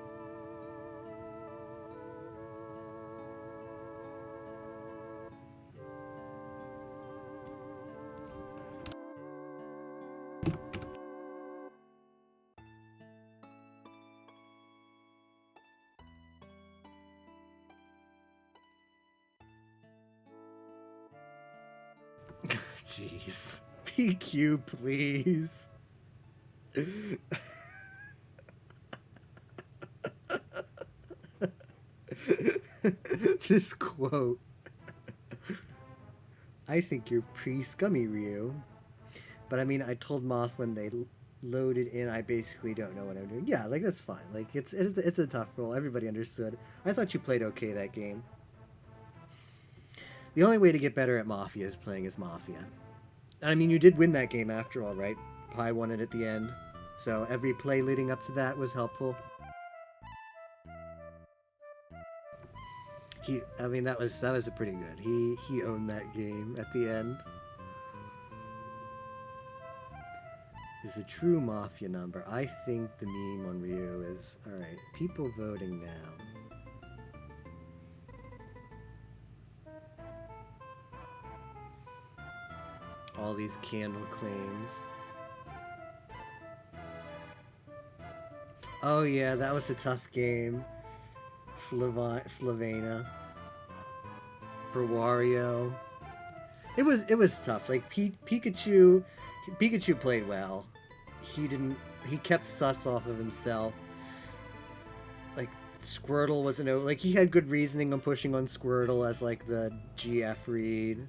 Jeez. PQ, please. This quote. I think you're pretty scummy, Ryu. But I mean, I told Moth when they loaded in, I basically don't know what I'm doing. Yeah, like that's fine. Like it's a tough role. Everybody understood. I thought you played okay that game. The only way to get better at Mafia is playing as Mafia. And I mean, you did win that game after all, right? Pi won it at the end. So every play leading up to that was helpful. I mean, that was a pretty good. He owned that game at the end. Is a true Mafia number. I think the meme on Ryu is, alright, people voting now. All these candle claims. Oh yeah, that was a tough game. Slavena. For Wario. It was tough. Like Pikachu played well. He kept sus off of himself. Like Squirtle wasn't like he had good reasoning on pushing on Squirtle as like the GF read.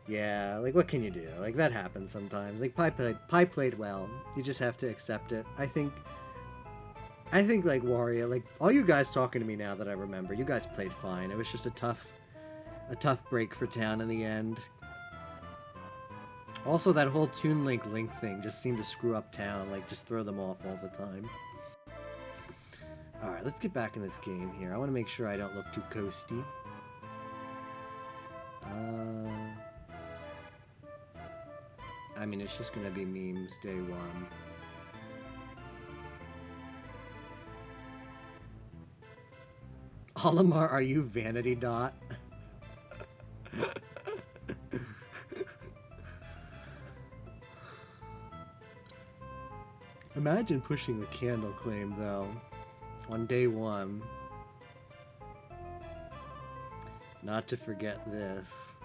Yeah, like what can you do? Like that happens sometimes. Like Pi played well. You just have to accept it. I think like Wario, like all you guys talking to me now that I remember, you guys played fine. It was just a tough break for Town in the end. Also, that whole Toon Link thing just seemed to screw up Town, like just throw them off all the time. Alright, let's get back in this game here. I want to make sure I don't look too coasty. I mean, it's just going to be memes day one. Olimar, are you Vanity Dot? Imagine pushing the candle claim, though, on day one. Not to forget this.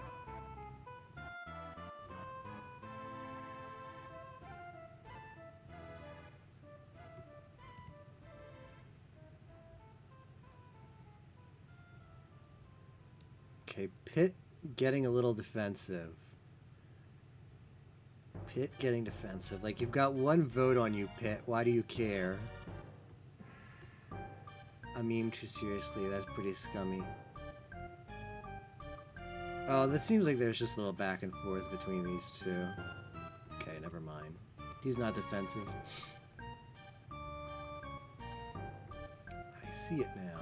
Okay, Pit getting a little defensive. Pit getting defensive. Like, you've got one vote on you, Pit. Why do you care? A meme too seriously. That's pretty scummy. Oh, this seems like there's just a little back and forth between these two. Okay, never mind. He's not defensive. I see it now.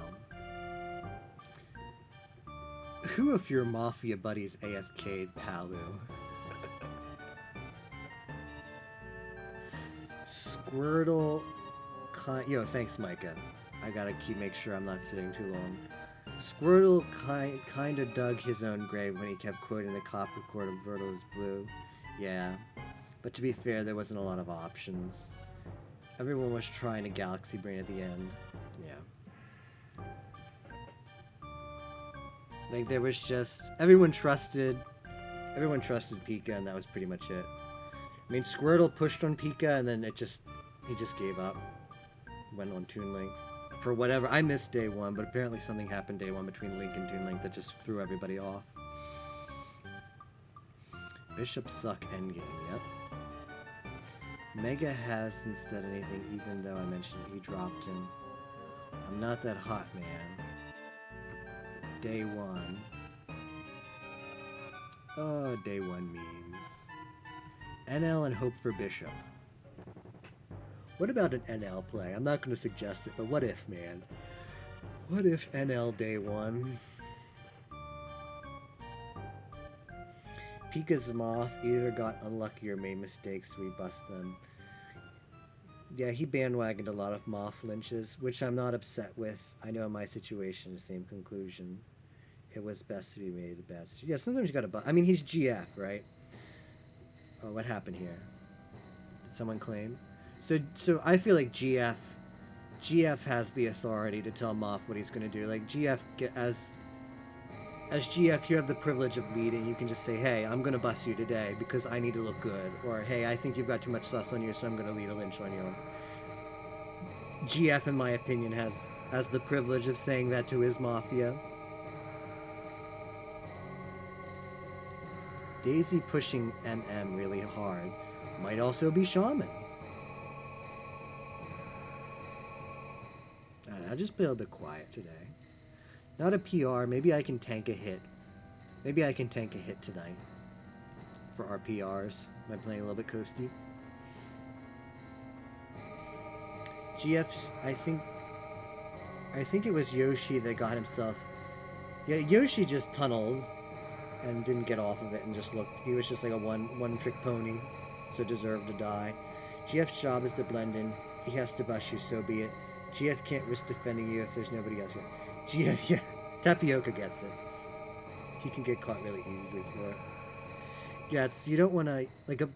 Who of your Mafia buddies AFK'd Palu? Squirtle... Yo, thanks, Micah. I gotta make sure I'm not sitting too long. Squirtle kinda dug his own grave when he kept quoting the copper cord of Vertle is blue. Yeah, but to be fair, there wasn't a lot of options. Everyone was trying a Galaxy Brain at the end. Yeah. Like, there was just... Everyone trusted Pika, and that was pretty much it. I mean, Squirtle pushed on Pika, and then he just gave up. Went on Toon Link. For whatever, I missed day one, but apparently something happened day one between Link and Toon Link that just threw everybody off. Bishop suck endgame, yep. Mega hasn't said anything, even though I mentioned it. He dropped him. I'm not that hot, man. It's day one. Oh, day one memes. NL and hope for Bishop. What about an NL play? I'm not going to suggest it, but what if, man? What if NL day one? Pika's Moth either got unlucky or made mistakes, so we bust them. Yeah, he bandwagoned a lot of Moth lynches, which I'm not upset with. I know my situation, the same conclusion. It was best to be made the best. Yeah, sometimes you gotta I mean, he's GF, right? Oh, what happened here? Did someone claim? So I feel like GF has the authority to tell Moth what he's gonna do. Like GF as GF, you have the privilege of leading. You can just say, hey, I'm going to bust you today because I need to look good. Or, hey, I think you've got too much sus on you, so I'm going to lead a lynch on you. GF, in my opinion, has the privilege of saying that to his Mafia. Daisy pushing MM really hard might also be Shaman. I'll just be a little bit quiet today. Not a PR. Maybe I can tank a hit. Maybe I can tank a hit tonight for our PRs. Am I playing a little bit coasty? GF's, I think it was Yoshi that got himself. Yeah, Yoshi just tunneled and didn't get off of it and just looked. He was just like a one trick pony, so deserved to die. GF's job is to blend in. If he has to bust you, so be it. GF can't risk defending you if there's nobody else. GF, yeah, Tapioca gets it. He can get caught really easily for it. Yeah, you don't want to like a.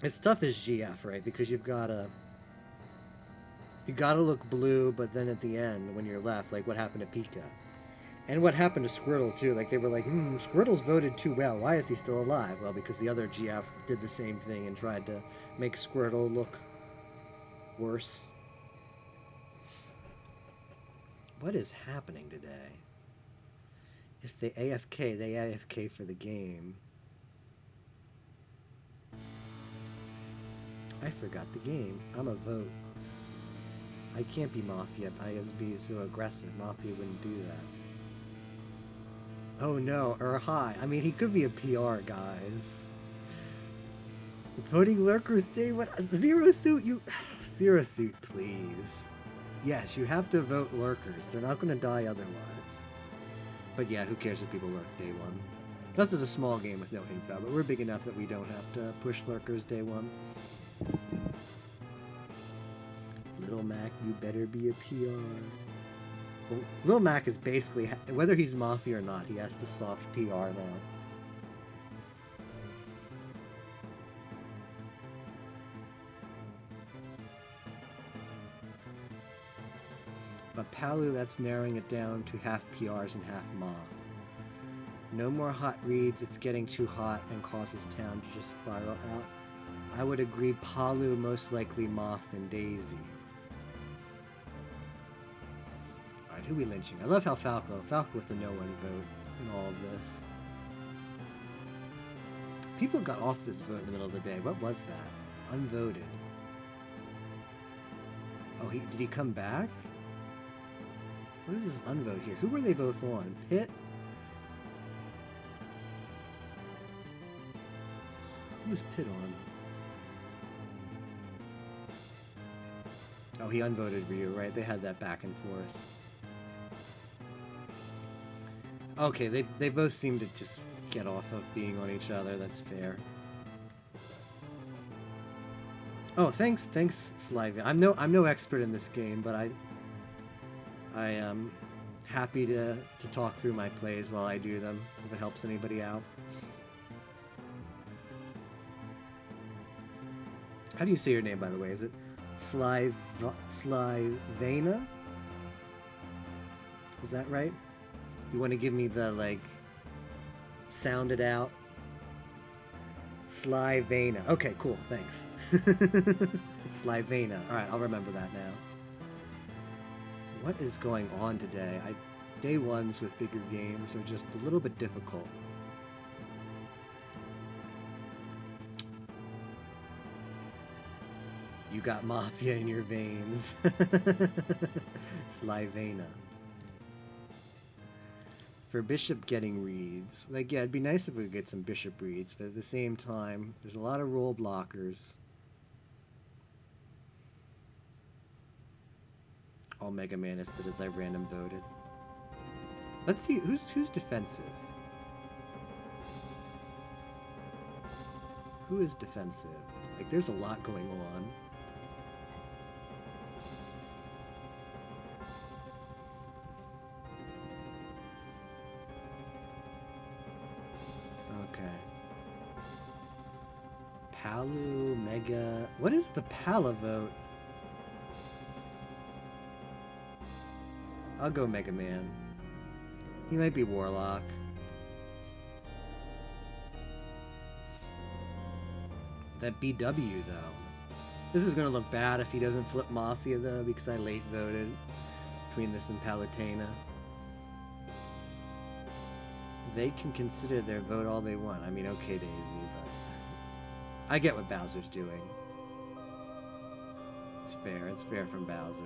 It's tough as GF, right? Because you gotta look blue, but then at the end when you're left, like what happened to Pika, and what happened to Squirtle too. Like they were like, Squirtle's voted too well. Why is he still alive? Well, because the other GF did the same thing and tried to make Squirtle look worse. What is happening today? If they AFK for the game. I forgot the game. I'm a vote. I can't be Mafia. I would be so aggressive. Mafia wouldn't do that. Oh no, or hi. I mean, he could be a PR, guys. Voting lurkers day. What? Zero suit. Zero suit, please. Yes, you have to vote lurkers. They're not going to die otherwise. But yeah, who cares if people lurk day one? Just as a small game with no info, but we're big enough that we don't have to push lurkers day one. Little Mac, you better be a PR. Well, Lil Mac is basically, whether he's Mafia or not, he has to soft PR now. But Palu, that's narrowing it down to half PRs and half Moth. No more hot reads, it's getting too hot and causes town to just spiral out. I would agree, Palu most likely Moth and Daisy. Alright, who we lynching? I love how Falco with the no one vote in all of this. People got off this vote in the middle of the day. What was that? Unvoted. Oh, did he come back? What is this unvote here? Who were they both on? Pit? Who was Pit on? Oh, he unvoted Ryu, right? They had that back and forth. Okay, they both seem to just get off of being on each other. That's fair. Oh, thanks, Slyvia. I'm no expert in this game, but I am happy to talk through my plays while I do them, if it helps anybody out. How do you say your name, by the way? Is it Slyvana? Is that right? You want to give me the, like, sound it out? Slyvana. Okay, cool, thanks. Slyvana. Alright, I'll remember that now. What is going on today? Day ones with bigger games are just a little bit difficult. You got Mafia in your veins. Slyvana. For Bishop getting reads. Like, yeah, it'd be nice if we could get some Bishop reads, but at the same time, there's a lot of role blockers. All Mega Man instead as I random voted. Let's see, who's defensive? Who is defensive? Like, there's a lot going on. Okay. Palu, Mega... What is the Pala vote? I'll go Mega Man. He might be Warlock. That BW though. This is gonna look bad if he doesn't flip Mafia though, because I late voted between this and Palutena. They can consider their vote all they want. I mean, okay, Daisy, but I get what Bowser's doing. It's fair. It's fair from Bowser.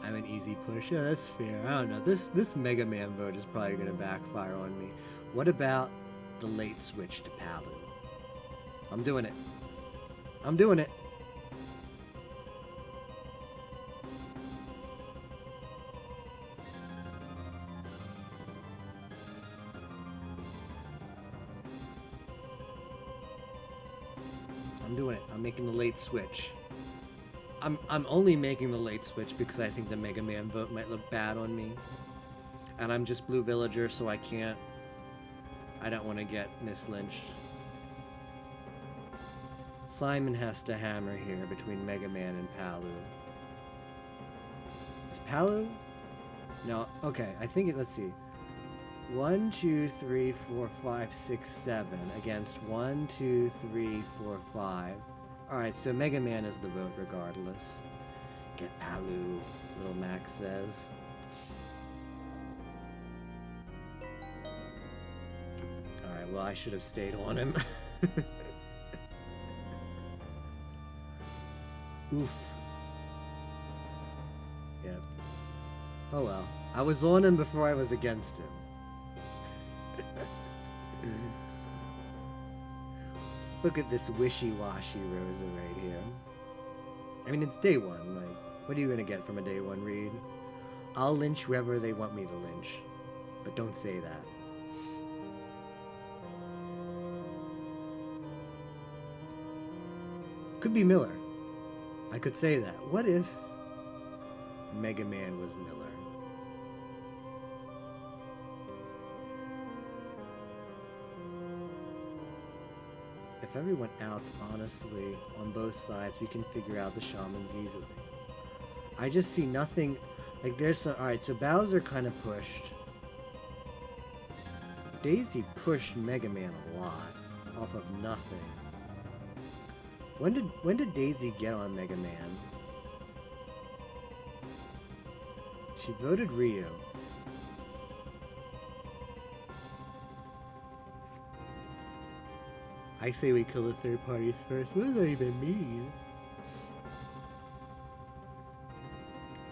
I'm an easy push. Yeah, that's fair. I don't know. This Mega Man vote is probably going to backfire on me. What about the late switch to Palu? I'm doing it. I'm doing it. I'm doing it. I'm making the late switch. I'm only making the late switch because I think the Mega Man vote might look bad on me. And I'm just Blue Villager, so I don't want to get mislynched. Simon has to hammer here between Mega Man and Palu. Is Palu? No, okay, I think let's see. 1, 2, 3, 4, 5, 6, 7 against 1, 2, 3, 4, 5. Alright, so Mega Man is the vote regardless. Get Palu, little Max says. Alright, well I should have stayed on him. Oof. Yep. Oh well. I was on him before I was against him. Look at this wishy-washy Rosa right here. I mean, it's day one. Like, what are you gonna get from a day one read? I'll lynch whoever they want me to lynch. But don't say that. Could be Miller. I could say that. What if Mega Man was Miller? If everyone outs honestly on both sides, we can figure out the shamans easily. I just see nothing. Like there's some. Alright, so Bowser kind of pushed. Daisy pushed Mega Man a lot off of nothing. When did Daisy get on Mega Man? She voted Ryu. I say we kill the third parties first. What does that even mean?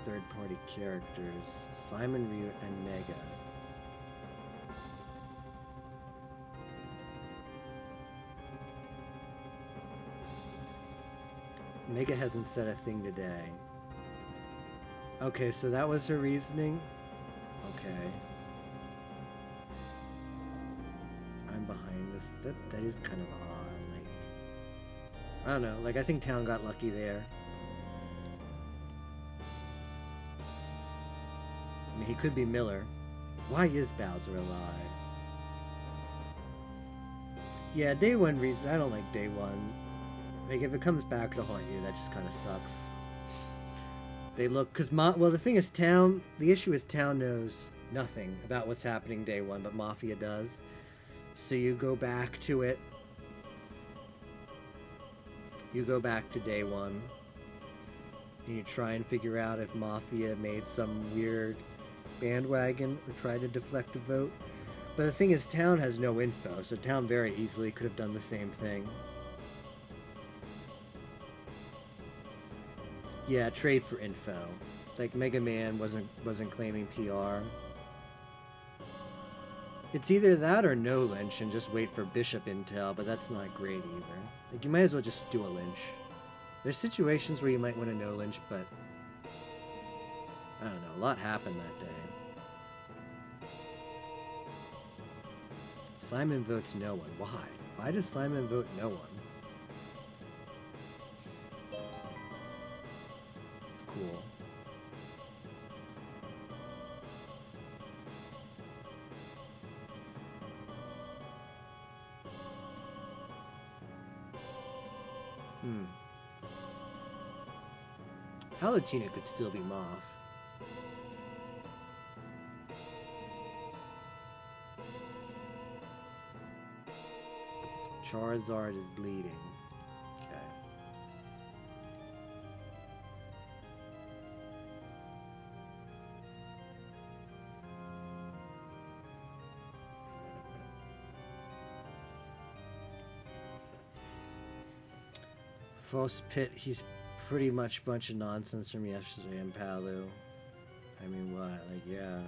Third party characters. Simon, Ryu, and Nega. Nega hasn't said a thing today. Okay, so that was her reasoning? Okay. I'm behind this. That is kind of odd. Like, I don't know. Like, I think Town got lucky there. I mean, he could be Miller. Why is Bowser alive? Yeah, day one reasons. I don't like day one. Like, if it comes back to haunt you, that just kind of sucks. They look, well, the thing is, Town, the issue is Town knows nothing about what's happening day one, but Mafia does. So you go back to it. You go back to day one. And you try and figure out if Mafia made some weird bandwagon or tried to deflect a vote. But the thing is, Town has no info, so Town very easily could have done the same thing. Yeah, trade for info. Like Mega Man wasn't claiming PR. It's either that or no lynch and just wait for Bishop intel, but that's not great either. Like you might as well just do a lynch. There's situations where you might want to no lynch, but I don't know, a lot happened that day. Simon votes no one. Why? Why does Simon vote no one? Cool. Hmm. Palutena could still be Moth. Charizard is bleeding. Okay. False Pit, he's pretty much a bunch of nonsense from yesterday in Palu. I mean, what? Like, yeah.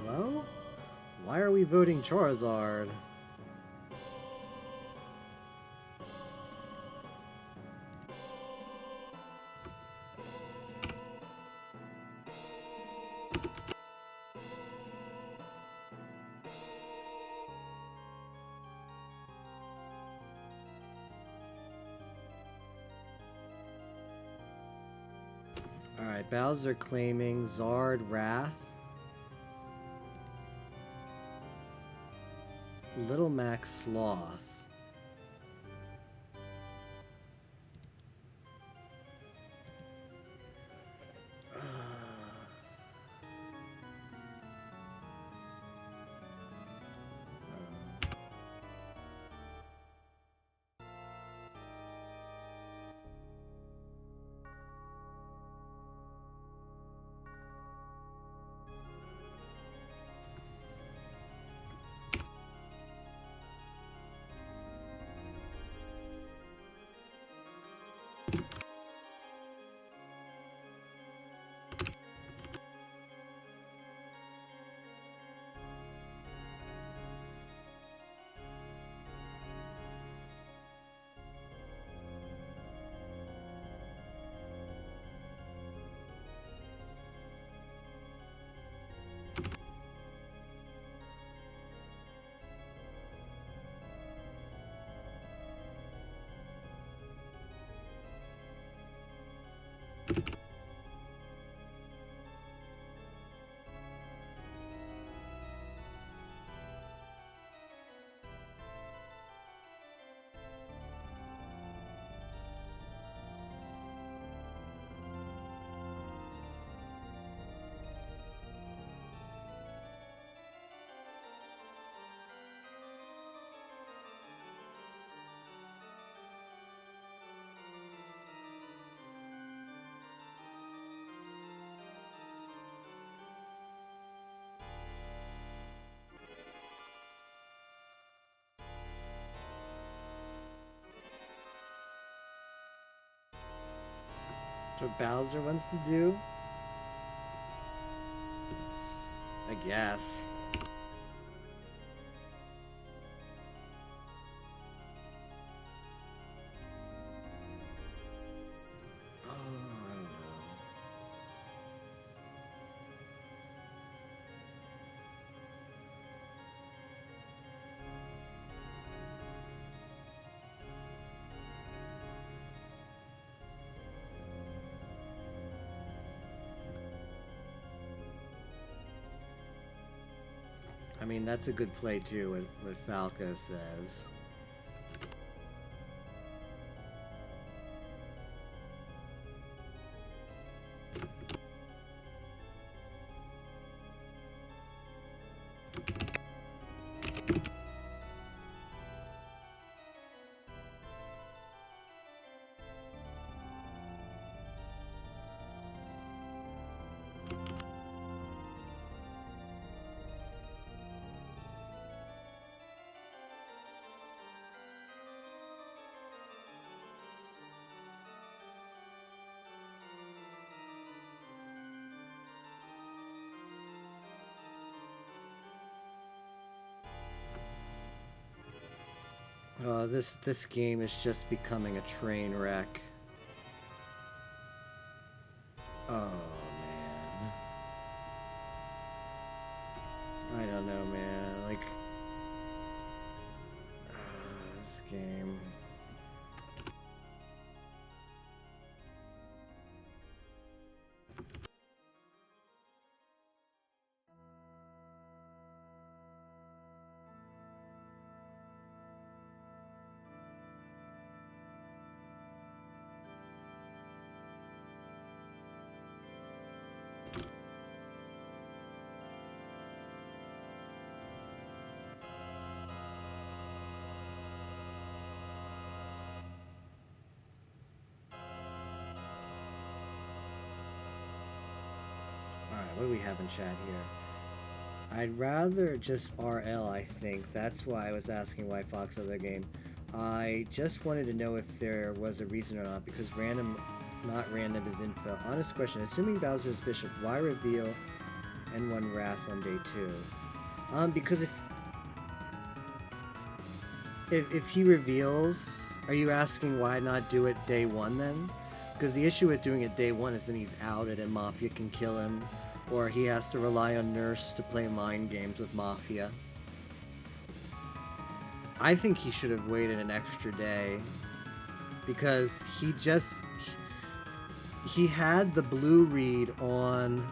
Hello? Why are we voting Charizard? Alright, Bowser claiming Zard Wrath. Little Max Sloth. That's what Bowser wants to do? I guess. Oh, I don't know. I mean, that's a good play too, what Falco says. This game is just becoming a train wreck. Oh man. I don't know, man. Like this game. Alright, what do we have in chat here? I'd rather just RL, I think. That's why I was asking why Fox other game. I just wanted to know if there was a reason or not, because random, not random is info. Honest question, assuming Bowser is Bishop, why reveal N1 Wrath on day 2? Because if he reveals, are you asking why not do it day 1 then? Because the issue with doing it day 1 is then he's outed and Mafia can kill him, or he has to rely on Nurse to play mind games with Mafia. I think he should have waited an extra day, because he had the blue read on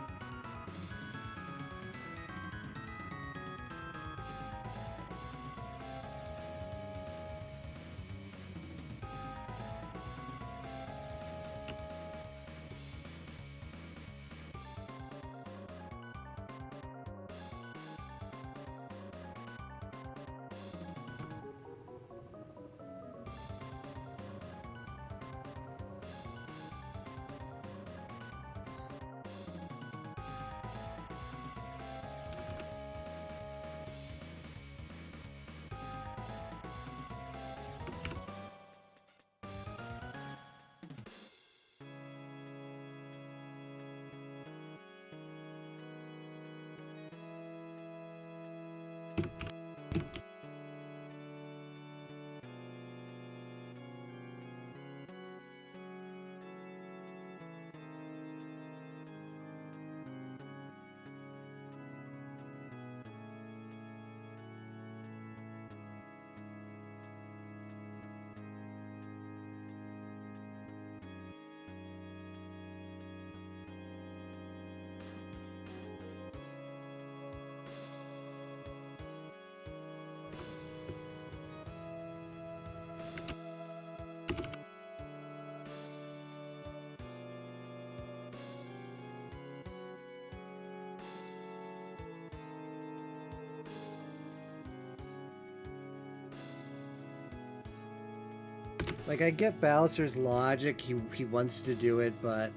like, I get Bowser's logic, he wants to do it, but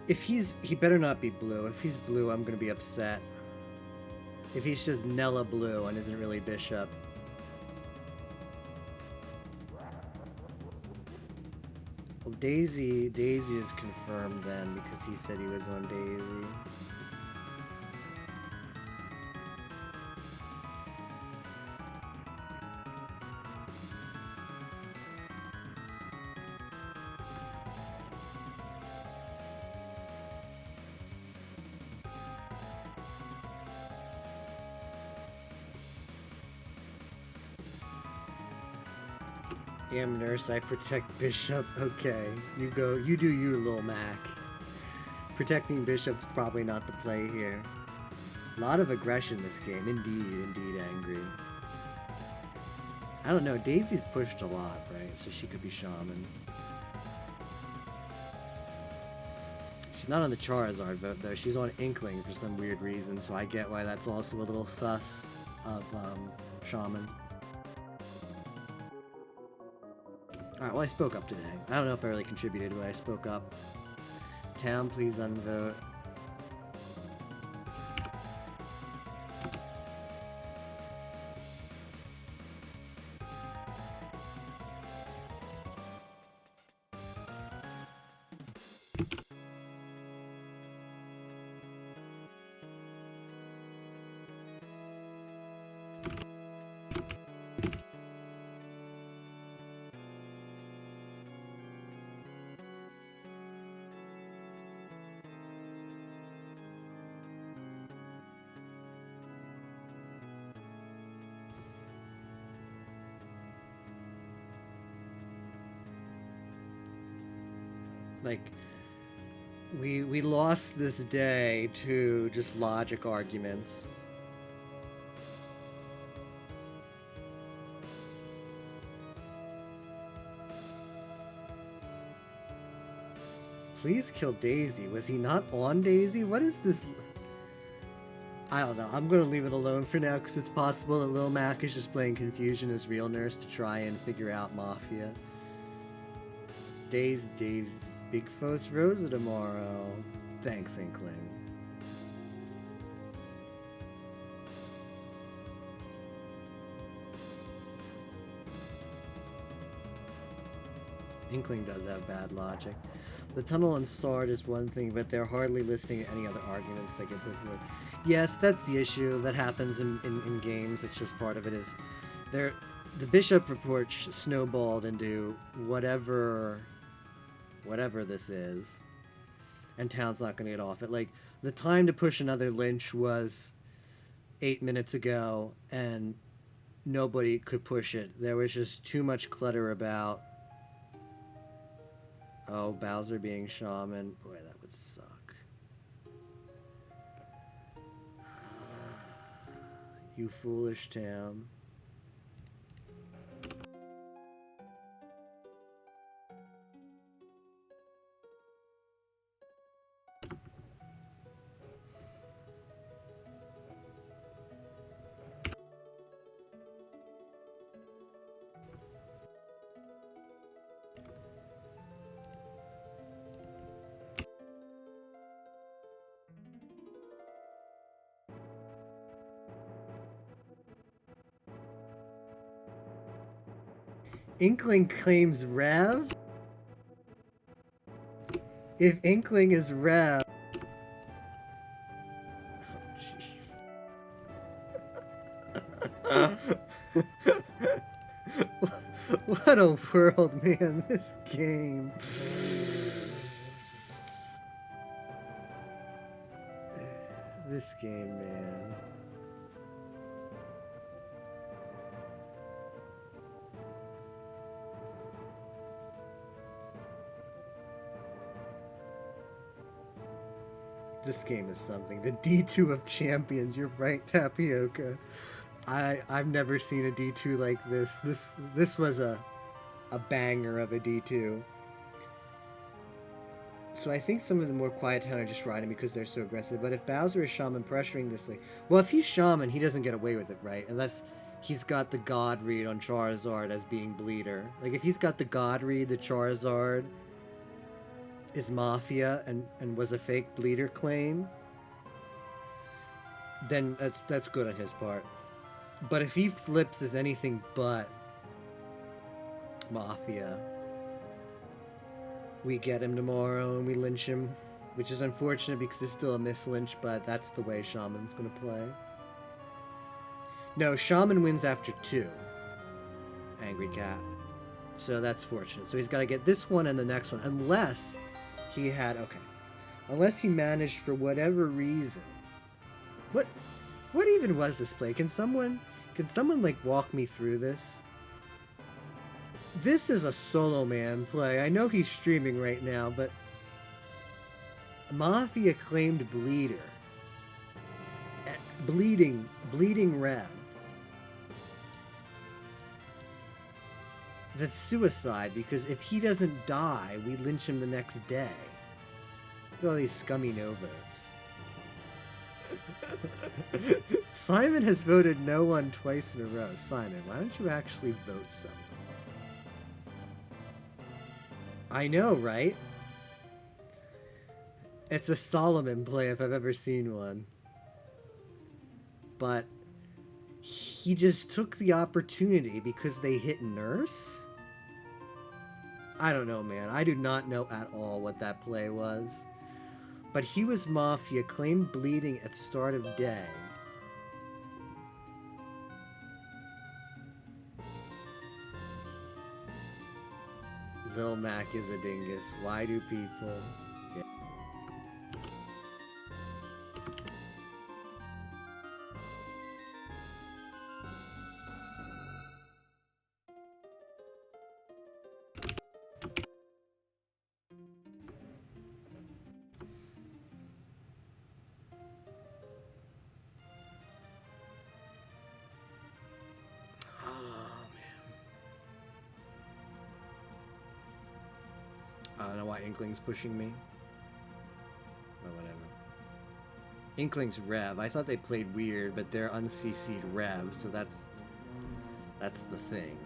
if he better not be blue. If he's blue, I'm gonna be upset. If he's just Nella blue and isn't really Bishop. Well, Daisy is confirmed then, because he said he was on Daisy. Am Nurse, I protect Bishop. Okay, you go. You do you, Lil Mac. Protecting Bishop's probably not the play here. A lot of aggression this game. Indeed angry. I don't know. Daisy's pushed a lot, right? So she could be Shaman. She's not on the Charizard vote, though. She's on Inkling for some weird reason, so I get why that's also a little sus of Shaman. Alright, well, I spoke up today. I don't know if I really contributed, but I spoke up. Town, please unvote. Like, we lost this day to just logic arguments. Please kill Daisy. Was he not on Daisy? What is this? I don't know. I'm going to leave it alone for now because it's possible that Lil Mac is just playing Confusion as real nurse to try and figure out Mafia. Dave's Big Foes Rosa tomorrow. Thanks, Inkling. Inkling does have bad logic. The tunnel and sword is one thing, but they're hardly listening to any other arguments they can put forth. Yes, that's the issue that happens in games. It's just part of it is the bishop report snowballed into whatever this is, and town's not going to get off it. Like, the time to push another lynch was 8 minutes ago, and nobody could push it. There was just too much clutter about, oh, Bowser being shaman. Boy, that would suck. You foolish Tam. Inkling claims Rev? If Inkling is Rev... Oh, jeez. What a world, man. This game. This game, man. This game is something. The D2 of champions. You're right, Tapioca. I've never seen a D2 like this. This was a banger of a D2. So I think some of the more quiet town are just riding because they're so aggressive. But if Bowser is Shaman pressuring this league... Well, if he's Shaman, he doesn't get away with it, right? Unless he's got the God read on Charizard as being Bleeder. Like, if he's got the God read, the Charizard is Mafia and was a fake Bleeder claim, then that's good on his part. But if he flips as anything but Mafia, we get him tomorrow and we lynch him, which is unfortunate because it's still a mislynch, but that's the way Shaman's going to play. No, Shaman wins after 2. Angry Cat. So that's fortunate. So he's got to get this one and the next one, unless he had... Okay. Unless he managed for whatever reason. What even was this play? Can someone like walk me through this? This is a solo man play. I know he's streaming right now, but Mafia claimed Bleeder. Bleeding Rev. That's suicide, because if he doesn't die, we lynch him the next day. Look at all these scummy no votes. Simon has voted no one twice in a row. Simon, why don't you actually vote someone? I know, right? It's a Solomon play if I've ever seen one. But he just took the opportunity because they hit Nurse? I don't know, man. I do not know at all what that play was. But he was Mafia, claimed bleeding at start of day. Lil Mac is a dingus. Why do people get... I don't know why Inkling's pushing me. Or whatever. Inkling's Rev. I thought they played weird, but they're uncc'd Rev, so that's the thing.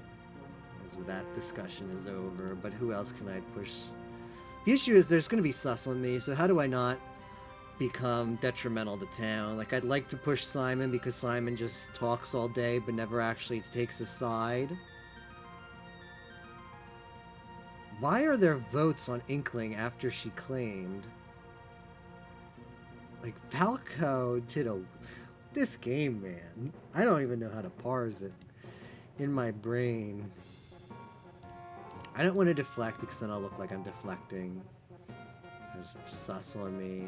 That discussion is over, but who else can I push? The issue is there's going to be sus on me, so how do I not become detrimental to town? Like, I'd like to push Simon because Simon just talks all day but never actually takes a side. Why are there votes on Inkling after she claimed? Like, Falco did a... This game, man. I don't even know how to parse it in my brain. I don't want to deflect because then I'll look like I'm deflecting. There's sus on me.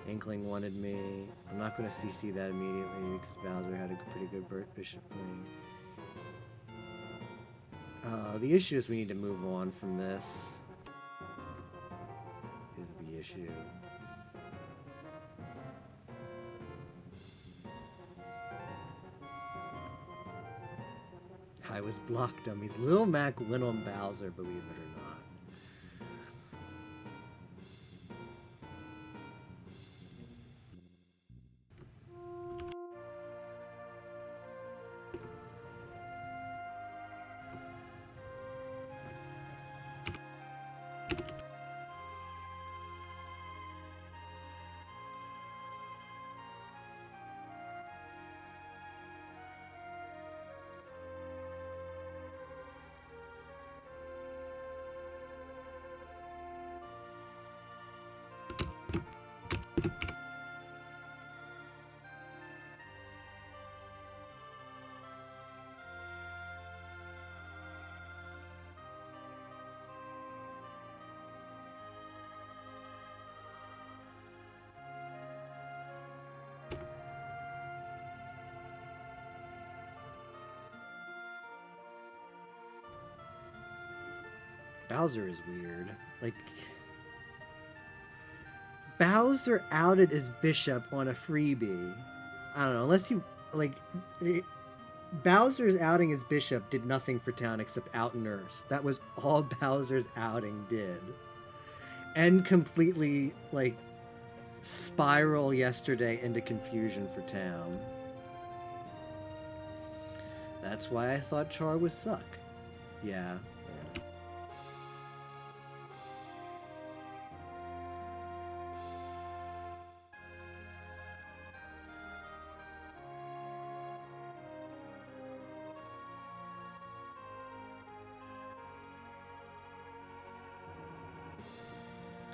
Inkling wanted me. I'm not going to CC that immediately because Bowser had a pretty good bishop queen. The issue is we need to move on from this. Is the issue. I was block dummies. Lil Mac went on Bowser, believe it or not. Bowser is weird. Like, Bowser outed his bishop on a freebie. I don't know, unless you, like, Bowser's outing his bishop did nothing for town except out Nurse. That was all Bowser's outing did. And completely, like, spiral yesterday into confusion for town. That's why I thought Char was suck. Yeah.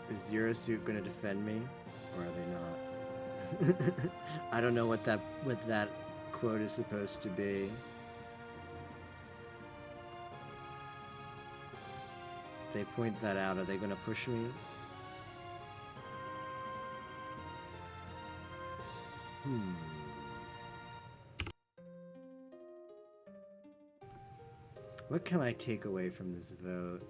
Is Zero Suit gonna defend me, or are they not? I don't know what that quote is supposed to be. They point that out. Are they gonna push me? What can I take away from this vote?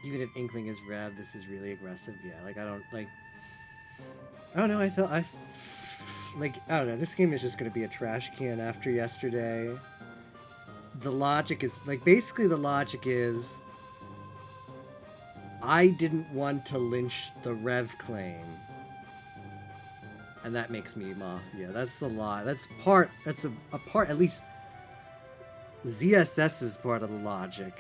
Even if Inkling is Rev, this is really aggressive. Yeah, like I don't like. I don't know. I don't know. This game is just gonna be a trash can after yesterday. The logic is like basically the logic is I didn't want to lynch the Rev claim, and that makes me Mafia. That's the lot. That's part. That's a part. At least ZSS is part of the logic.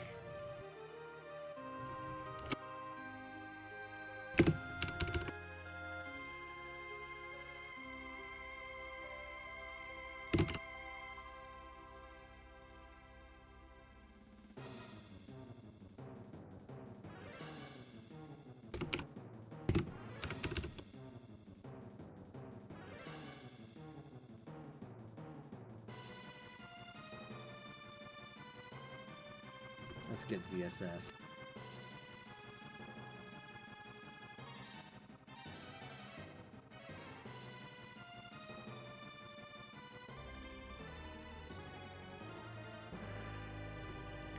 Let's get ZSS.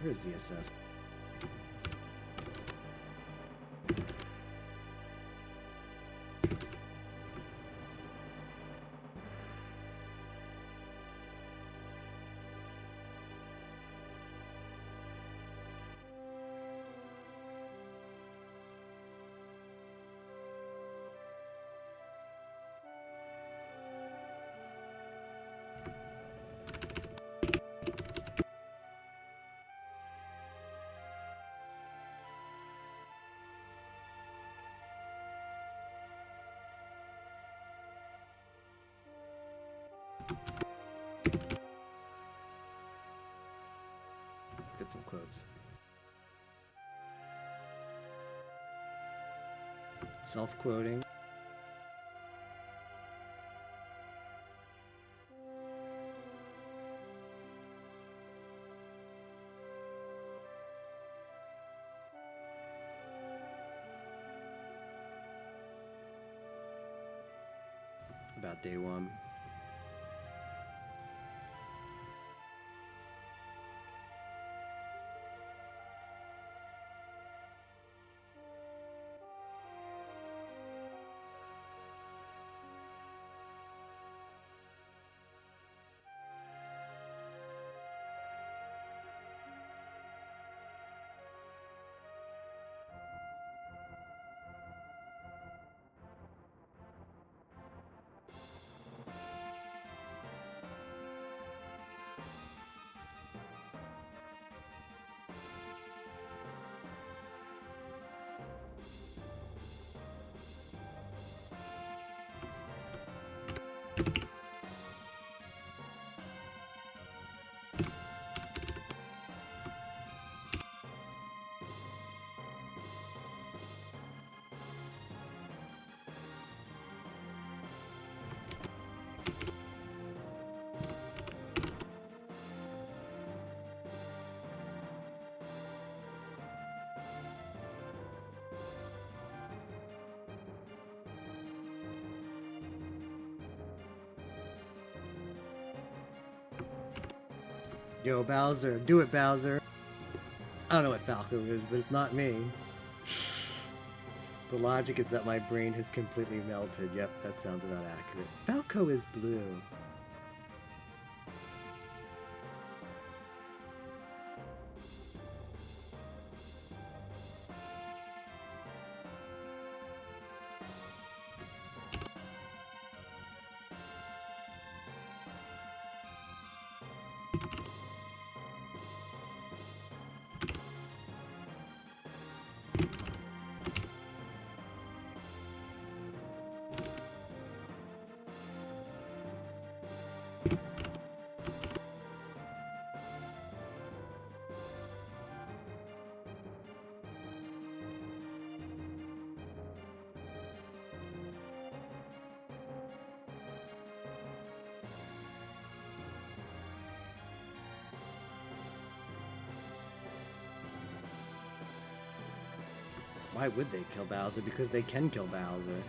Where's ZSS? Get some quotes. Self-quoting. About day one. Yo, Bowser, do it, Bowser. I don't know what Falco is, but it's not me. The logic is that my brain has completely melted. Yep, that sounds about accurate. Falco is blue. Why would they kill Bowser? Because they can kill Bowser.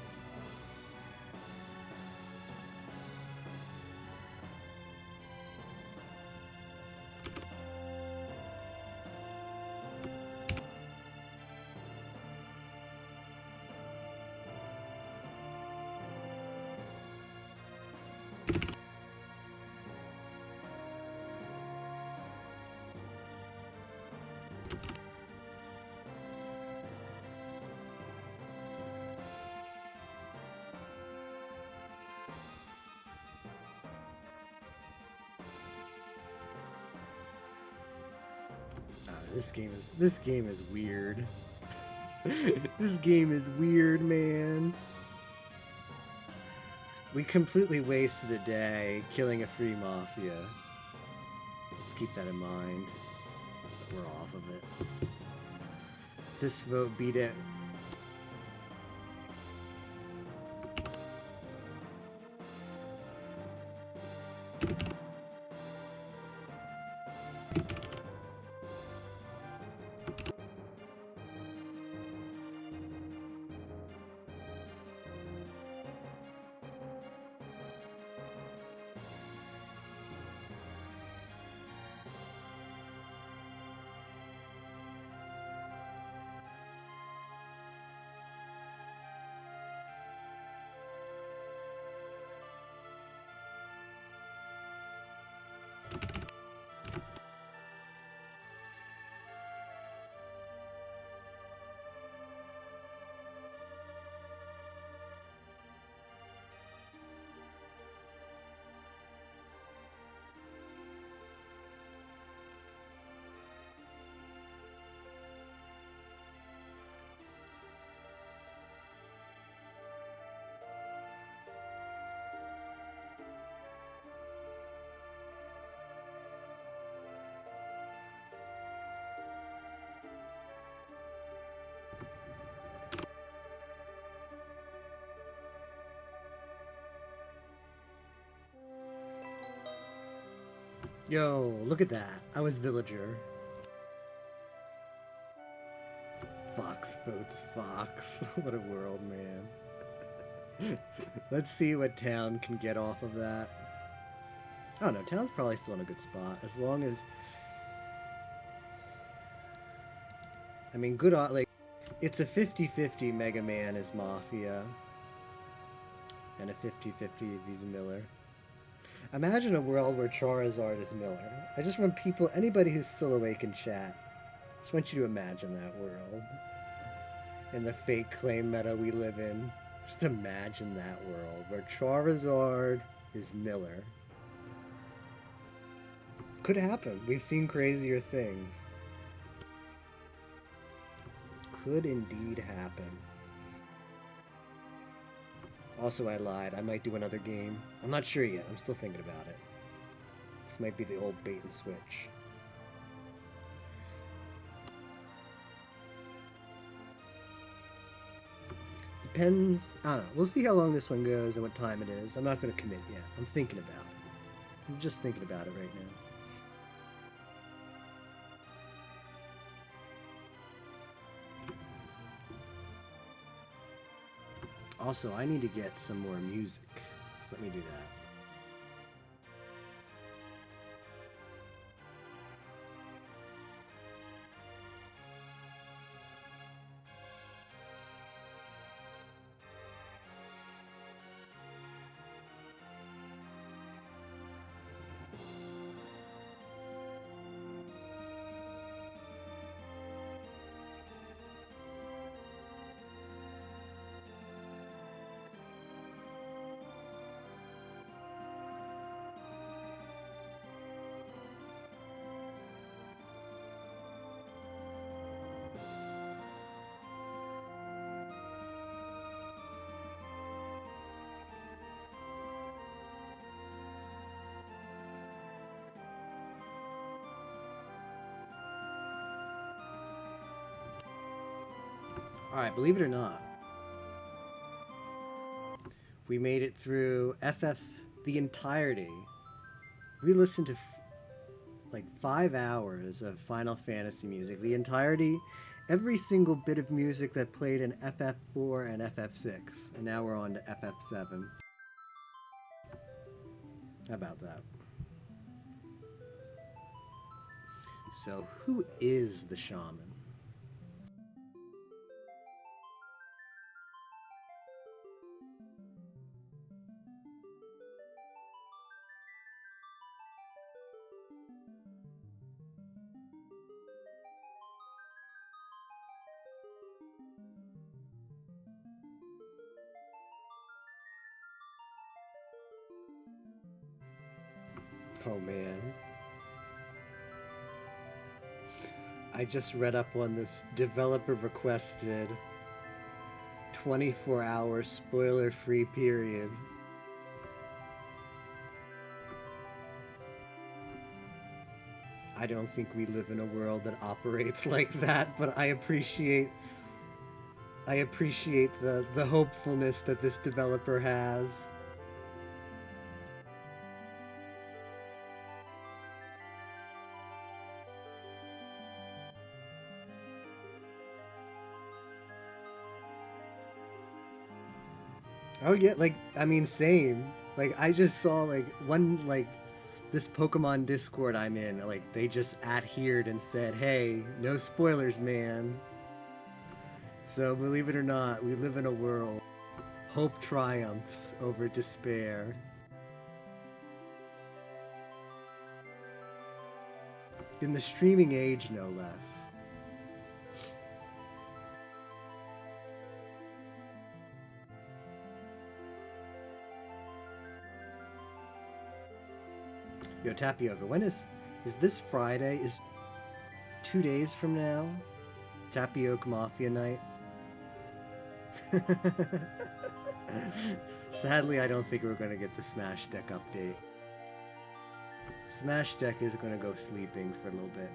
This game is weird. This game is weird, man. We completely wasted a day killing a free mafia. Let's keep that in mind. We're off of it. This vote beat it. Yo, look at that. I was villager. Fox votes Fox. What a world, man. Let's see what town can get off of that. Oh no, town's probably still in a good spot. As long as... I mean, good on... Like, it's a 50-50 Mega Man is Mafia. And a 50-50 Visa Miller. Imagine a world where Charizard is Miller. I just want people, anybody who's still awake in chat, I just want you to imagine that world. In the fake claim meta we live in. Just imagine that world where Charizard is Miller. Could happen. We've seen crazier things. Could indeed happen. Also, I lied. I might do another game. I'm not sure yet. I'm still thinking about it. This might be the old bait and switch. Depends. I don't know. We'll see how long this one goes and what time it is. I'm not going to commit yet. I'm thinking about it. I'm just thinking about it right now. Also, I need to get some more music, so let me do that. Alright, believe it or not, we made it through FF the entirety. We listened to like 5 hours of Final Fantasy music. The entirety, every single bit of music that played in FF4 and FF6. And now we're on to FF7. How about that? So, who is the shaman? Oh man. I just read up on this. Developer requested 24-hour spoiler-free period. I don't think we live in a world that operates like that, but I appreciate the hopefulness that this developer has. Oh yeah, like I mean same. Like I just saw like one like this Pokemon Discord I'm in, like they just adhered and said, "Hey, no spoilers, man." So believe it or not, we live in a world. Hope triumphs over despair. In the streaming age, no less. Yo, Tapioca, when is this Friday? Is 2 days from now Tapioca Mafia night? Sadly, I don't think we're going to get the Smash Deck update. Smash Deck is going to go sleeping for a little bit.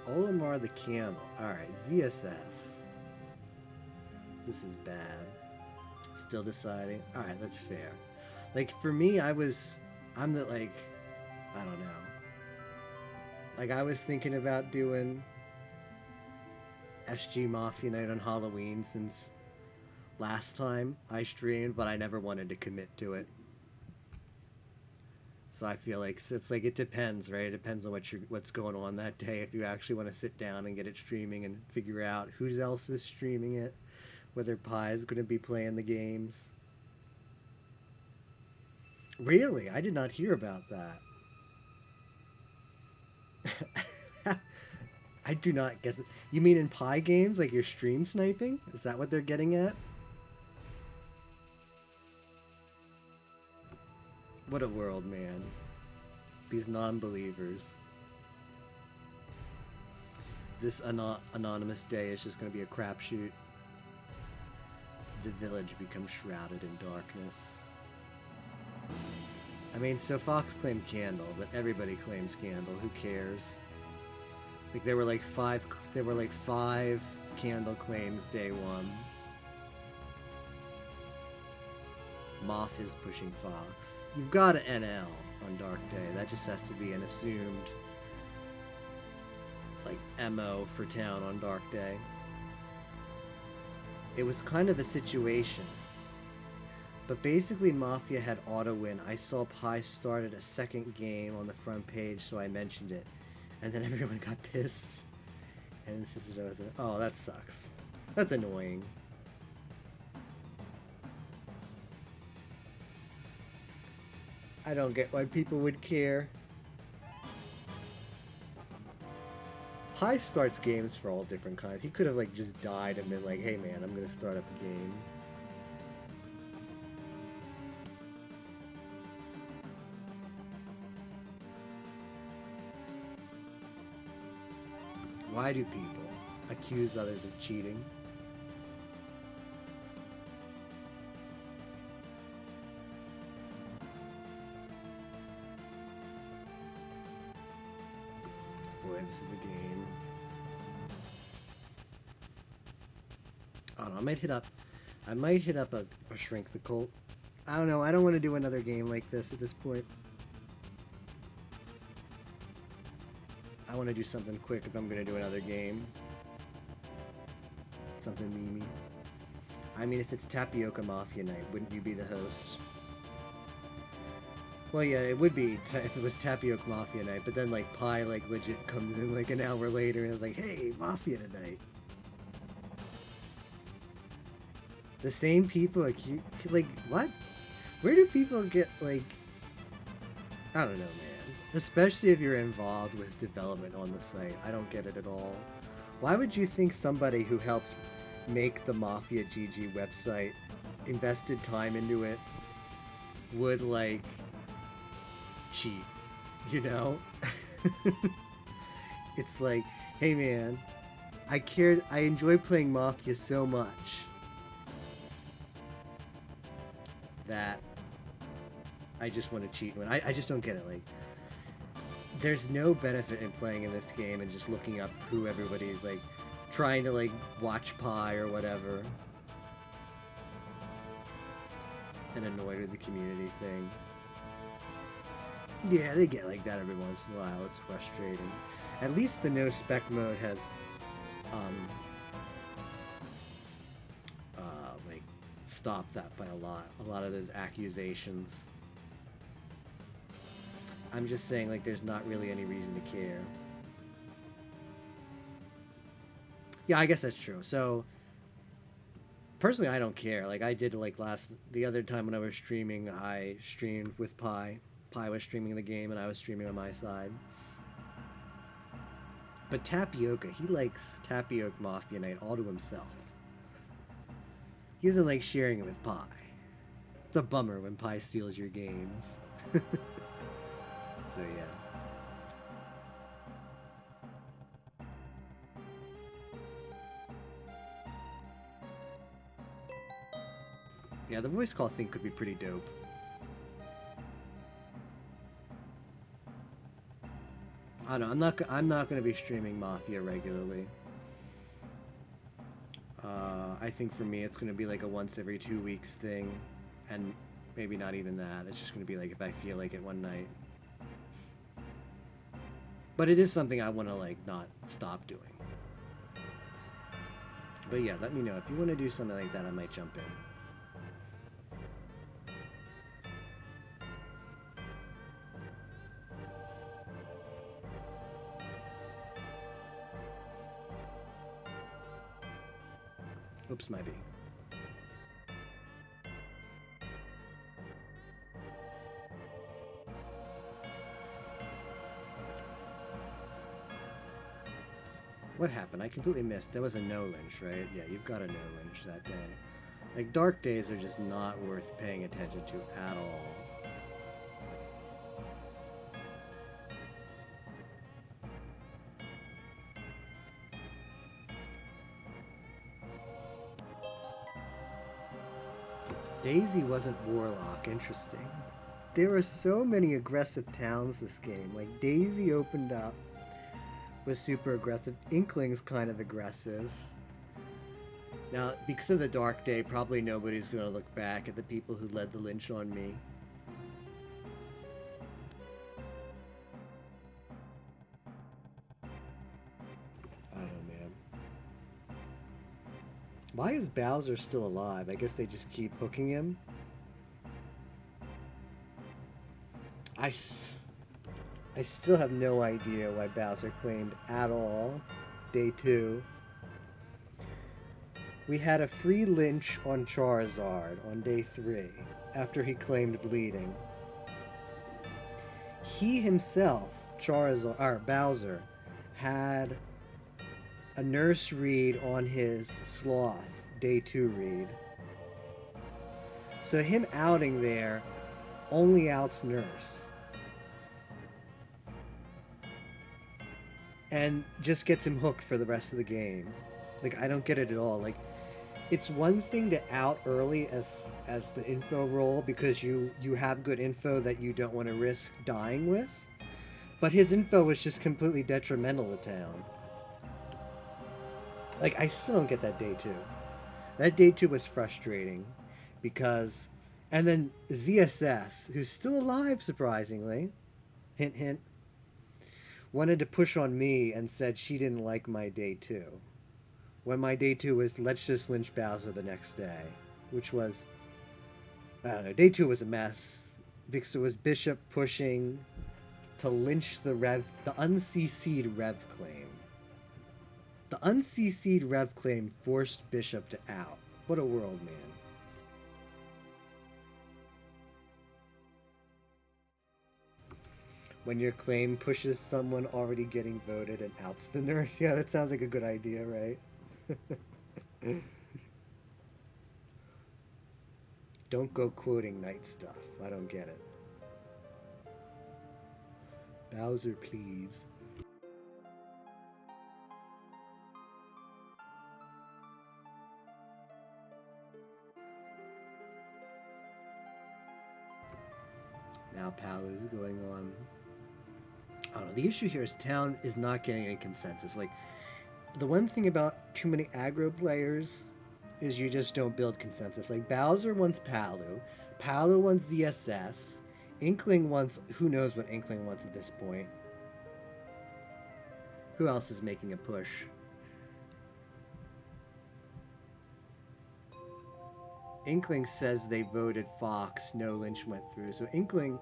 Olimar the Candle. Alright, ZSS. This is bad. Still deciding. Alright, that's fair. Like, for me, I'm the, like, I don't know. Like, I was thinking about doing SG Mafia Night on Halloween since last time I streamed, but I never wanted to commit to it. So I feel like it's like it depends, right? It depends on what's going on that day. If you actually want to sit down and get it streaming and figure out who else is streaming it, whether Pi is going to be playing the games. Really? I did not hear about that. I do not get it. You mean in Pi games, like you're stream sniping? Is that what they're getting at? What a world, man. These non-believers. This anonymous day is just going to be a crapshoot. The village becomes shrouded in darkness. I mean, so Fox claimed Candle, but everybody claims Candle. Who cares? Like there were like five Candle claims day one. Moth is pushing Fox. You've got an NL on Dark Day. That just has to be an assumed like MO for town on Dark Day. It was kind of a situation. But basically Mafia had auto win. I saw Pi started a second game on the front page, so I mentioned it. And then everyone got pissed. And insisted I was like, oh, that sucks. That's annoying. I don't get why people would care. Pi starts games for all different kinds. He could have like just died and been like, hey man, I'm gonna start up a game. Why do people accuse others of cheating? Boy, this is a game. I don't know, I might hit up a Shrink the Cult. I don't know, I don't want to do another game like this at this point. I want to do something quick if I'm going to do another game. Something memey. I mean, if it's Tapioca Mafia Night, wouldn't you be the host? Well, yeah, it would be if it was Tapioca Mafia Night, but then, like, Pi, like, legit comes in, like, an hour later and is like, hey, Mafia tonight. The same people, like, what? Where do people get, like... I don't know, man. Especially if you're involved with development on the site. I don't get it at all. Why would you think somebody who helped make the Mafia GG website, invested time into it, would, like, cheat? You know? It's like, hey man, I enjoy playing Mafia so much that I just want to cheat when I just don't get it. Like, there's no benefit in playing in this game and just looking up who everybody, like, trying to, like, watch Pi or whatever. And annoyed with the community thing. Yeah, they get like that every once in a while. It's frustrating. At least the no spec mode has, um, like, stopped that by a lot. A lot of those accusations. I'm just saying, like, there's not really any reason to care. Yeah, I guess that's true. So, personally, I don't care. Like, I did, like, the other time when I was streaming, I streamed with Pi. Pi was streaming the game, and I was streaming on my side. But Tapioca, he likes Tapioca Mafia Night all to himself. He doesn't like sharing it with Pi. It's a bummer when Pi steals your games. So, yeah. Yeah, the voice call thing could be pretty dope. I don't know. I'm not going to be streaming Mafia regularly. I think for me, it's going to be like a once every 2 weeks thing, and maybe not even that. It's just going to be like if I feel like it one night. But it is something I want to like not stop doing. But yeah, let me know if you want to do something like that. I might jump in. Oops, might be. What happened? I completely missed. There was a no lynch, right? Yeah, you've got a no lynch that day. Like, dark days are just not worth paying attention to at all. Daisy wasn't Warlock. Interesting. There were so many aggressive towns this game. Like, Daisy opened up, was super aggressive. Inkling's kind of aggressive. Now, because of the Dark Day, probably nobody's going to look back at the people who led the lynch on me. I don't know, man. Why is Bowser still alive? I guess they just keep hooking him. I still have no idea why Bowser claimed at all. Day 2. We had a free lynch on Charizard on day 3 after he claimed bleeding. He himself, Bowser, had a nurse read on his Sloth, day 2 read. So him outing there only outs nurse. And just gets him hooked for the rest of the game. Like, I don't get it at all. Like, it's one thing to out early as the info roll because you have good info that you don't want to risk dying with. But his info was just completely detrimental to town. Like, I still don't get that day 2. That day 2 was frustrating because... And then ZSS, who's still alive, surprisingly, hint, hint, wanted to push on me and said she didn't like my day 2. When my day 2 was, let's just lynch Bowser the next day. Which was, I don't know, day 2 was a mess. Because it was Bishop pushing to lynch the uncc'd Rev claim. The uncc'd Rev claim forced Bishop to out. What a world, man. When your claim pushes someone already getting voted and outs the nurse. Yeah, that sounds like a good idea, right? Don't go quoting Knight stuff. I don't get it. Bowser, please. Now Palu's going on. I don't know. The issue here is Town is not getting any consensus. Like, the one thing about too many aggro players is you just don't build consensus. Like, Bowser wants Palu. Palu wants ZSS. Inkling wants... Who knows what Inkling wants at this point? Who else is making a push? Inkling says they voted Fox. No, Lynch went through. So Inkling...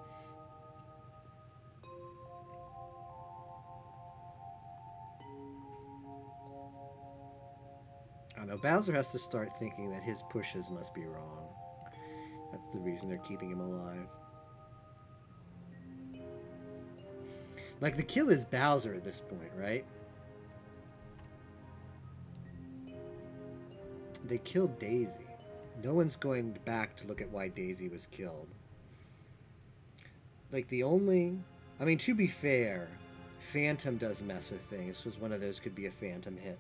I don't know. Bowser has to start thinking that his pushes must be wrong. That's the reason they're keeping him alive. Like, the kill is Bowser at this point, right? They killed Daisy. No one's going back to look at why Daisy was killed. Like, the only... I mean, to be fair, Phantom does mess with things. This was one of those could be a Phantom hit.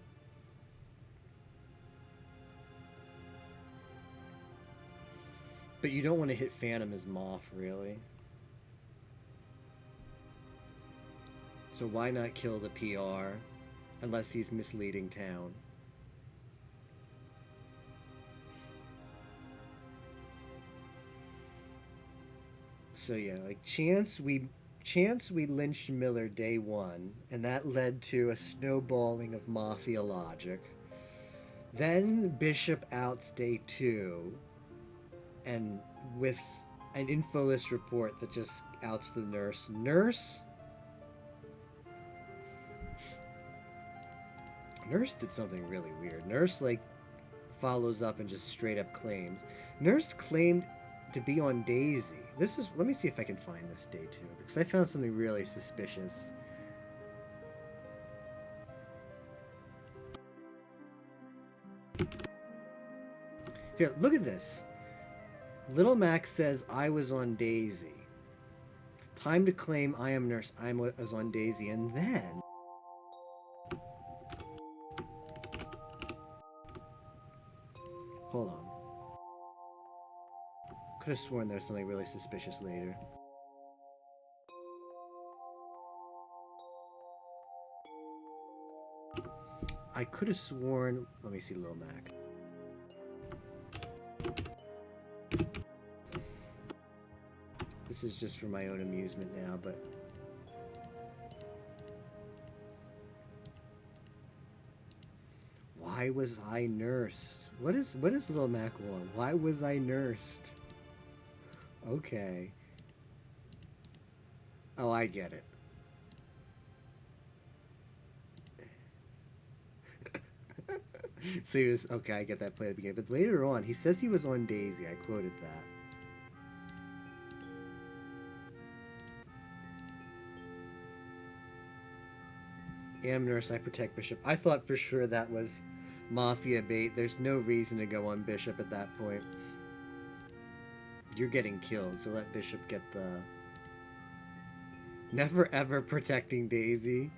But you don't want to hit Phantom as Moth, really. So why not kill the PR? Unless he's misleading Town. So yeah, like chance we lynched Miller day one, and that led to a snowballing of Mafia logic. Then Bishop outs day two, and with an infoless report that just outs the nurse. Nurse did something really weird. Nurse, like, follows up and just straight up claims. Nurse claimed to be on Daisy. This is... Let me see if I can find this day two, because I found something really suspicious. Here, look at this. Little Mac says, I was on Daisy. Time to claim I am Nurse. I was on Daisy. And then... Hold on. Could have sworn there was something really suspicious later. I could have sworn... Let me see Lil Mac. This is just for my own amusement now, but... Why was I nursed? What is Lil Mac want? Why was I nursed? Okay. Oh, I get it. So he was... Okay, I get that play at the beginning. But later on, he says he was on Daisy. I quoted that. Am Nurse, I protect Bishop. I thought for sure that was Mafia bait. There's no reason to go on Bishop at that point. You're getting killed, so let Bishop get the... Never ever protecting Daisy.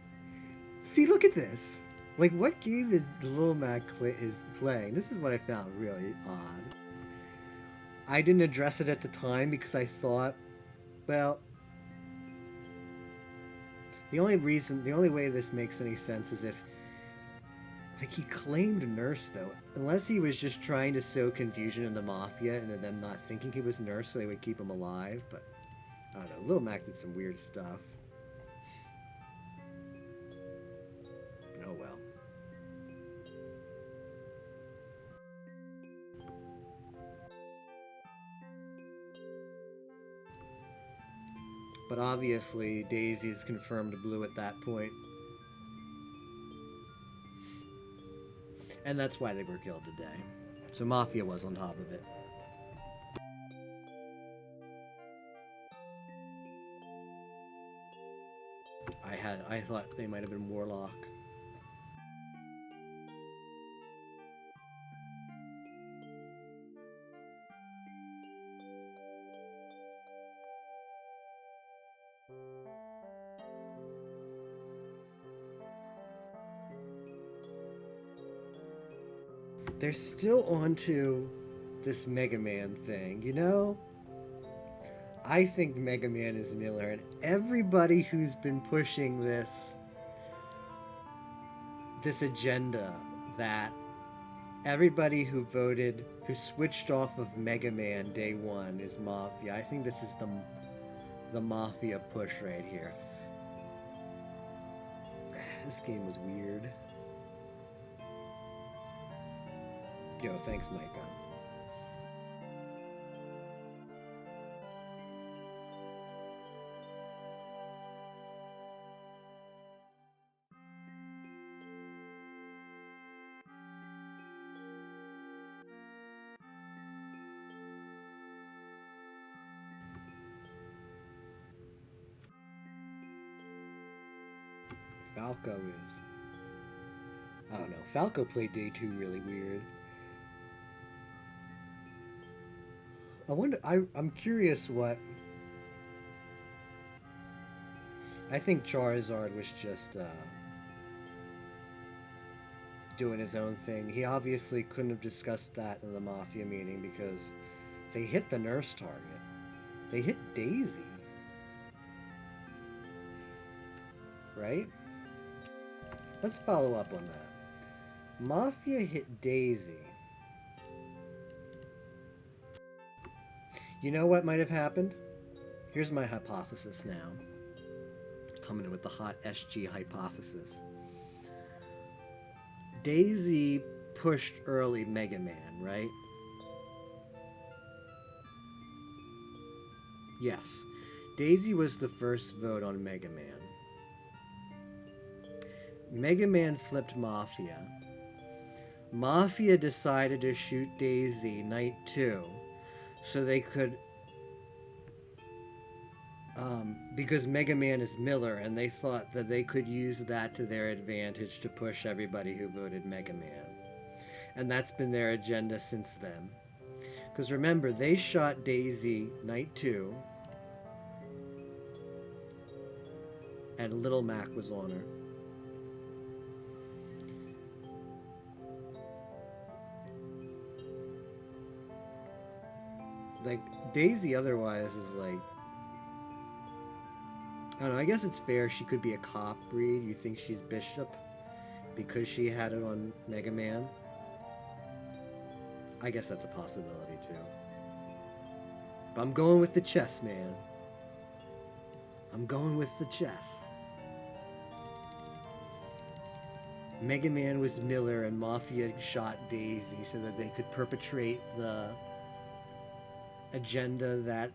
See, look at this. Like, what game is Lil Mac is playing? This is what I found really odd. I didn't address it at the time because I thought, well... The only way this makes any sense is if... Like, he claimed Nurse, though. Unless he was just trying to sow confusion in the Mafia and them not thinking he was Nurse so they would keep him alive, but... I don't know, Lil Mac did some weird stuff. Oh well. But obviously, Daisy's confirmed blue at that point. And that's why they were killed today. So Mafia was on top of it. I thought they might have been Warlock. They're still onto this Mega Man thing, you know? I think Mega Man is Miller, and everybody who's been pushing this agenda that everybody who voted, who switched off of Mega Man day one is Mafia. I think this is the Mafia push right here. This game was weird. Yo, thanks, Micah. Falco is. I don't know. Falco played day two really weird. I wonder. I'm curious what. I think Charizard was just doing his own thing. He obviously couldn't have discussed that in the Mafia meeting because they hit the nurse target. They hit Daisy. Right? Let's follow up on that. Mafia hit Daisy. You know what might have happened? Here's my hypothesis now. Coming in with the hot SG hypothesis. Daisy pushed early Mega Man, right? Yes. Daisy was the first vote on Mega Man. Mega Man flipped Mafia. Mafia decided to shoot Daisy night 2 so they could because Mega Man is Miller, and they thought that they could use that to their advantage to push everybody who voted Mega Man. And that's been their agenda since then. Because remember, they shot Daisy night 2, and Little Mac was on her. Like, Daisy otherwise is like, I don't know, I guess it's fair. She could be a cop breed. You think she's Bishop because she had it on Mega Man? I guess that's a possibility too. But I'm going with the chess, man. I'm going with the chess. Mega Man was Miller and Mafia shot Daisy so that they could perpetrate the agenda that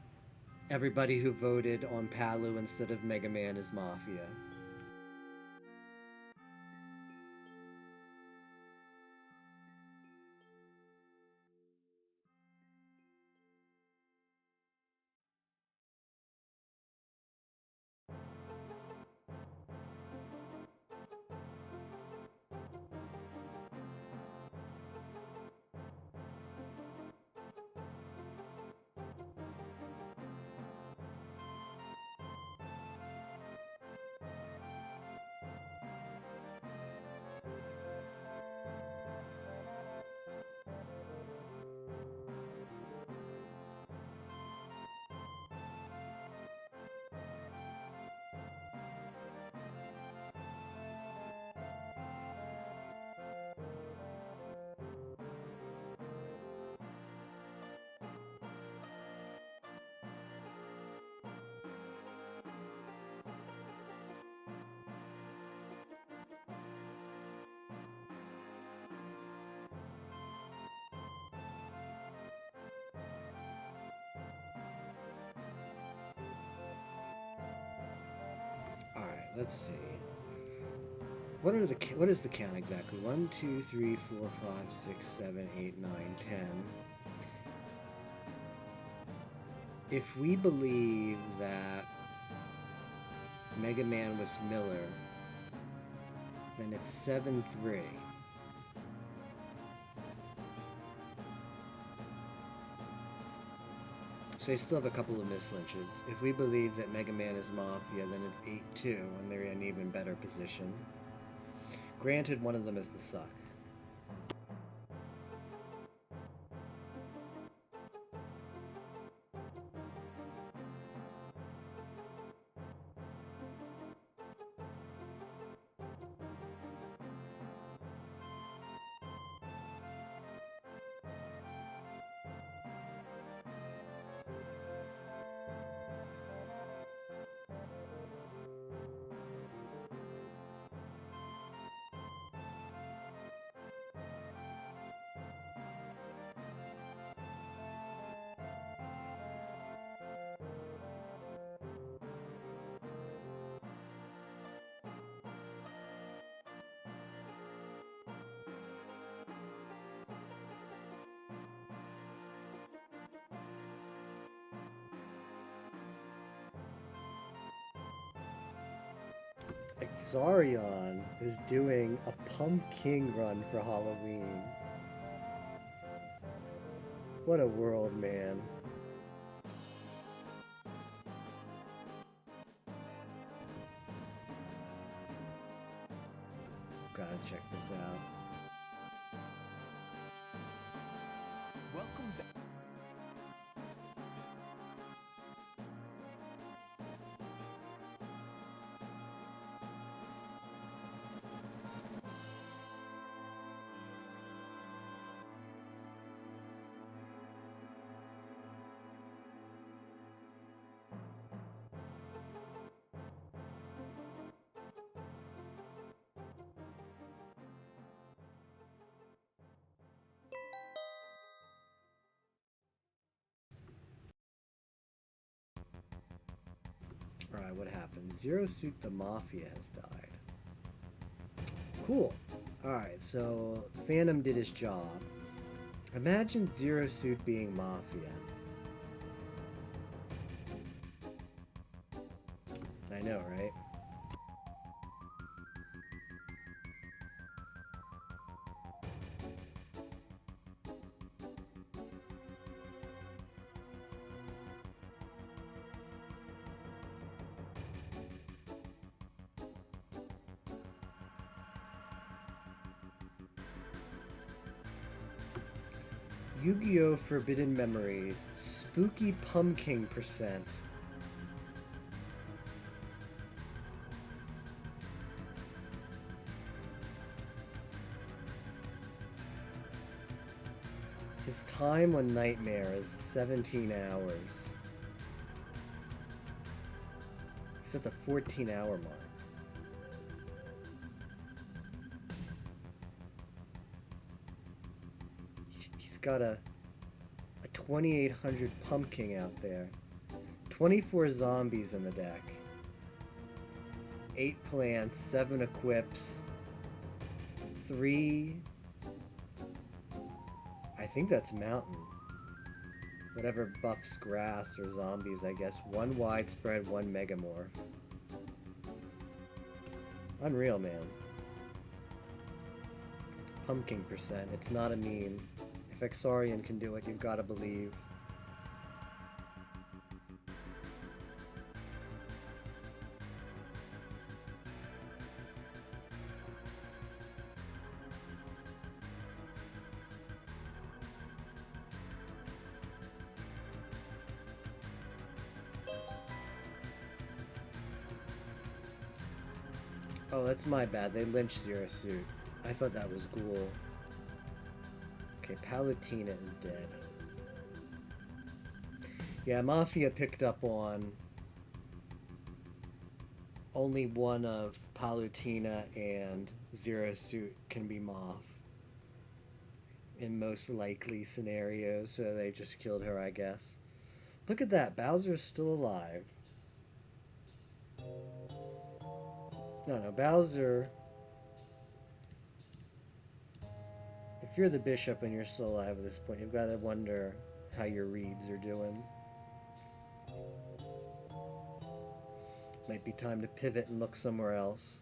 everybody who voted on Palu instead of Mega Man is Mafia. Alright, let's see. What is the count exactly? 1, 2, 3, 4, 5, 6, 7, 8, 9, 10. If we believe that Mega Man was Miller, then it's 7-3. So they still have a couple of mislynches. If we believe that Mega Man is Mafia, then it's 8-2, and they're in an even better position. Granted, one of them is the suck. Exarion is doing a pumpkin run for Halloween. What a world, man. Gotta check this out. Welcome back. Alright, what happened? Zero Suit the Mafia has died. Cool. Alright, so Phantom did his job. Imagine Zero Suit being Mafia. I know, right? Yu-Gi-Oh! Forbidden Memories. Spooky Pumpkin %. His time on Nightmare is 17 hours. He's at the 14-hour mark. He's got a 2800 pumpkin out there. 24 zombies in the deck. 8 plants, 7 equips, 3... I think that's mountain. Whatever buffs grass or zombies, I guess. 1 widespread, 1 megamorph. Unreal, man. Pumpkin %. It's not a meme. If Exarion can do it, you've got to believe. Oh, that's my bad. They lynched Zero Suit. I thought that was Ghoul. Okay, Palutena is dead. Yeah, Mafia picked up on only one of Palutena and Zero Suit can be Moth in most likely scenarios, so they just killed her, I guess. Look at that, Bowser's still alive. No, Bowser... If you're the bishop and you're still alive at this point, you've got to wonder how your reeds are doing. Might be time to pivot and look somewhere else.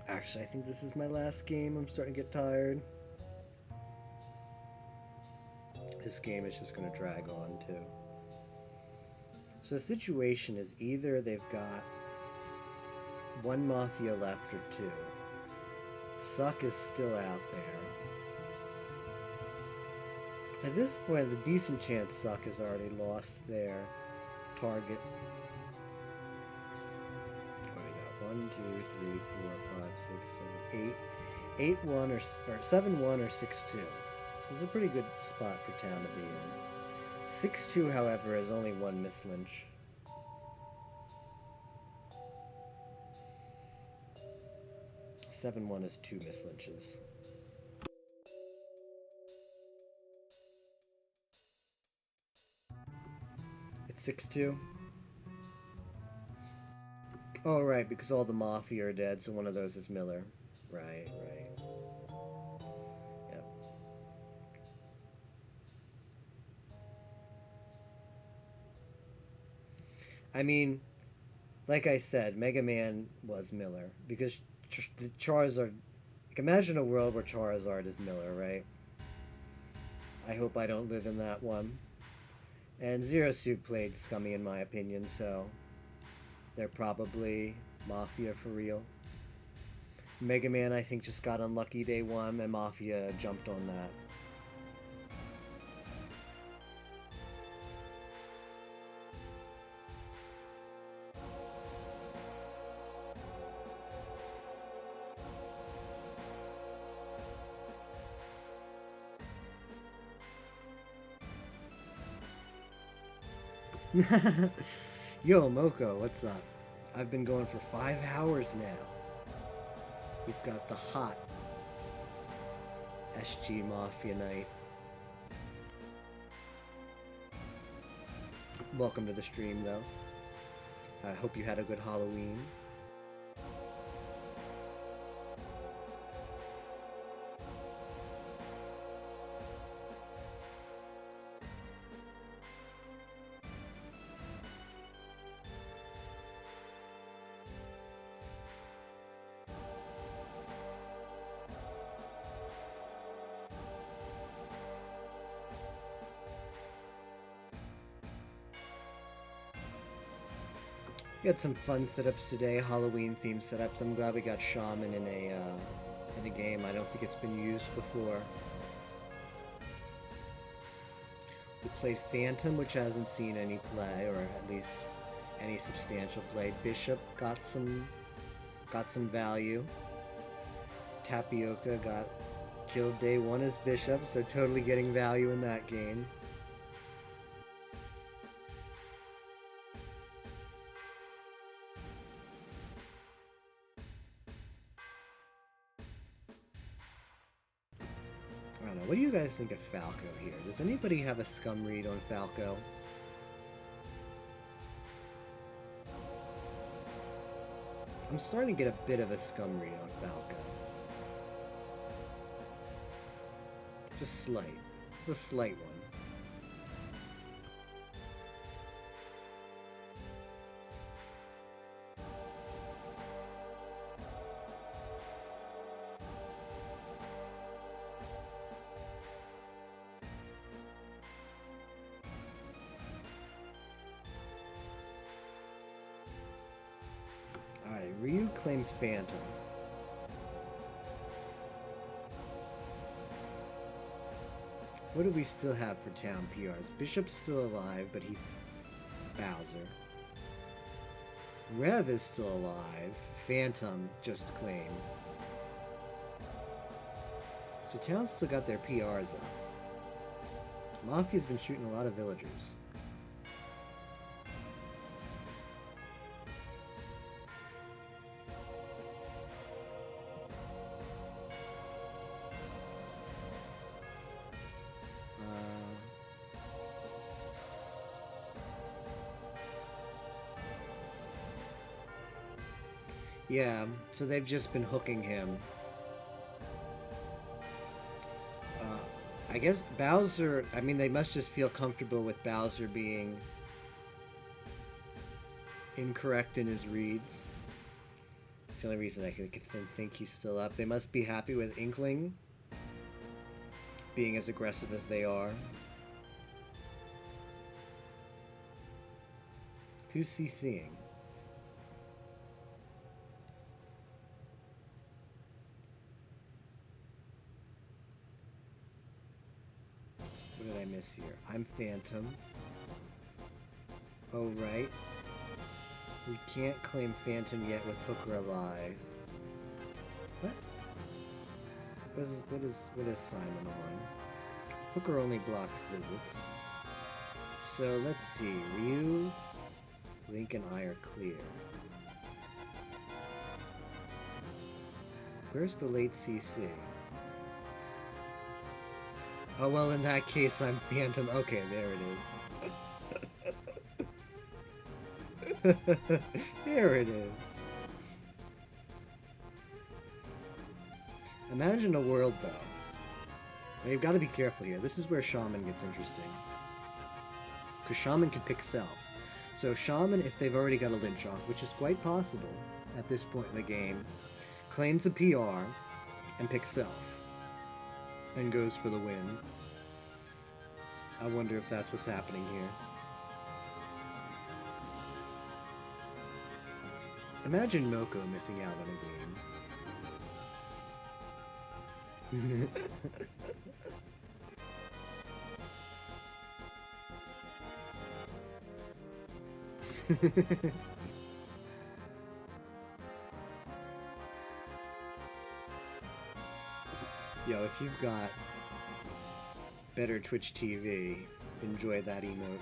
Actually, I think this is my last game. I'm starting to get tired. This game is just going to drag on, too. So the situation is either they've got 1 Mafia left or 2. Suck is still out there. At this point, the decent chance Suck has already lost their target. What do we got? 1, 2, 3, 4, 5, 6, 7, 8. 8-1 or 7-1 or 6-2. So it's a pretty good spot for Town to be in. 6-2, however, has only one miss lynch. 7-1 is 2 miss lynches. It's 6-2. Oh, right, because all the Mafia are dead, so one of those is Miller. Right. Yep. I mean, like I said, Mega Man was Miller, because Charizard... Like, imagine a world where Charizard is Miller, right? I hope I don't live in that one. And Zero Suit played scummy in my opinion, so they're probably Mafia for real. Mega Man, I think, just got unlucky day one, and Mafia jumped on that. Yo, Moko, what's up? I've been going for 5 hours now. We've got the hot SG Mafia night. Welcome to the stream, though. I hope you had a good Halloween. We had some fun setups today, Halloween themed setups. I'm glad we got Shaman in a game. I don't think it's been used before. We played Phantom, which hasn't seen any play, or at least any substantial play. Bishop got some value. Tapioca got killed day one as Bishop, so totally getting value in that game. I don't know. What do you guys think of Falco here? Does anybody have a scum read on Falco? I'm starting to get a bit of a scum read on Falco. Just slight. Just a slight one. Alright, Ryu claims Phantom. What do we still have for town PRs? Bishop's still alive, but he's Bowser. Rev is still alive. Phantom just claimed. So town's still got their PRs up. Mafia's been shooting a lot of villagers. Yeah, so they've just been hooking him. I guess Bowser, I mean, they must just feel comfortable with Bowser being incorrect in his reads. It's the only reason I can think he's still up. They must be happy with Inkling being as aggressive as they are. Who's CCing? this here? I'm Phantom. Oh, right. We can't claim Phantom yet with Hooker alive. What? What is Simon on? Hooker only blocks visits. So let's see. Ryu, Link, and I are clear. Where's the late CC? Oh, well, in that case, I'm Phantom. Okay, there it is. There it is. Imagine a world, though. Now, you've got to be careful here. This is where Shaman gets interesting. Because Shaman can pick Self. So Shaman, if they've already got a Lynch off, which is quite possible at this point in the game, claims a PR and picks Self. And goes for the win. I wonder if that's what's happening here. Imagine Moko missing out on a game. Yo, if you've got better Twitch TV, enjoy that emote.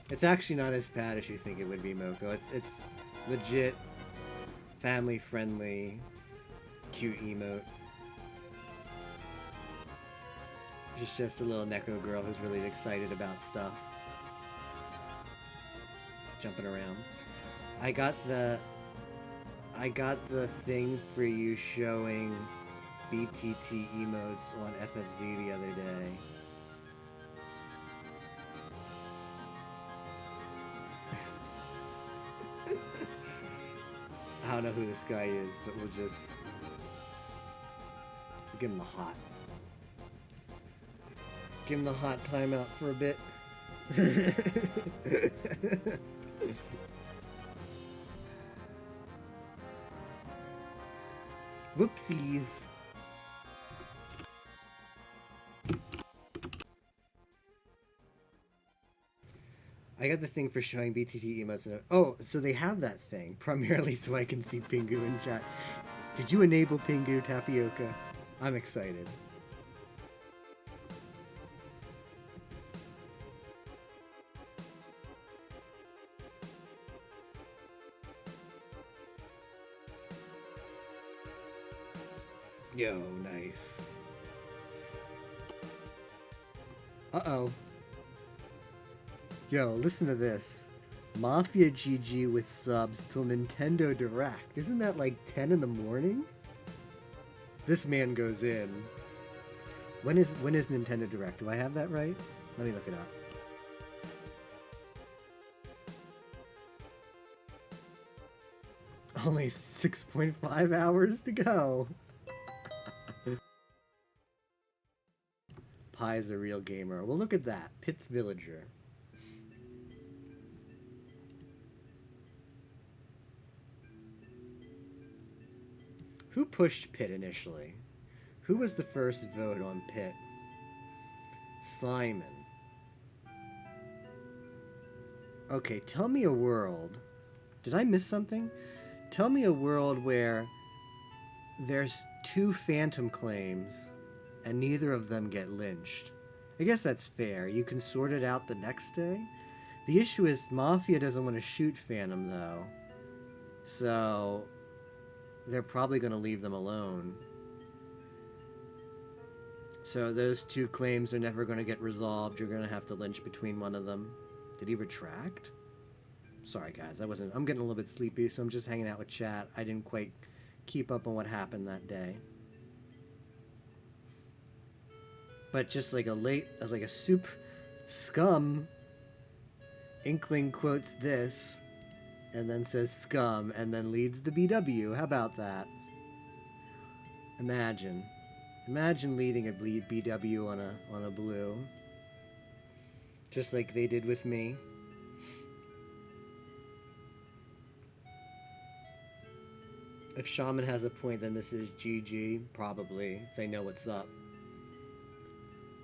It's actually not as bad as you think it would be, Moko. It's legit, family-friendly, cute emote. She's just a little Neko girl who's really excited about stuff. Jumping around. I got the thing for you showing BTT emotes on FFZ the other day. I don't know who this guy is, but we'll give him the hot. Give him the hot timeout for a bit. Whoopsies. I got the thing for showing BTT emotes. Oh, so they have that thing, primarily so I can see Pingu in chat. Did you enable Pingu, Tapioca? I'm excited. Yo, nice. Uh-oh. Yo, listen to this. Mafia GG with subs till Nintendo Direct. Isn't that like 10 in the morning? This man goes in. When is Nintendo Direct? Do I have that right? Let me look it up. Only 6.5 hours to go. Pie's a real gamer. Well, look at that. Pitts Villager. Who pushed Pitt initially? Who was the first vote on Pitt? Simon. Okay, tell me a world. Did I miss something? Tell me a world where there's 2 Phantom claims and neither of them get lynched. I guess that's fair. You can sort it out the next day. The issue is Mafia doesn't want to shoot Phantom, though. So they're probably going to leave them alone. So those 2 claims are never going to get resolved. You're going to have to lynch between one of them. Did he retract? Sorry, guys. I'm getting a little bit sleepy, so I'm just hanging out with chat. I didn't quite keep up on what happened that day. But just like a soup scum, Inkling quotes this, and then says scum, and then leads the BW. How about that? Imagine leading a BW on a blue, just like they did with me. If Shaman has a point, then this is GG, probably, if they know what's up.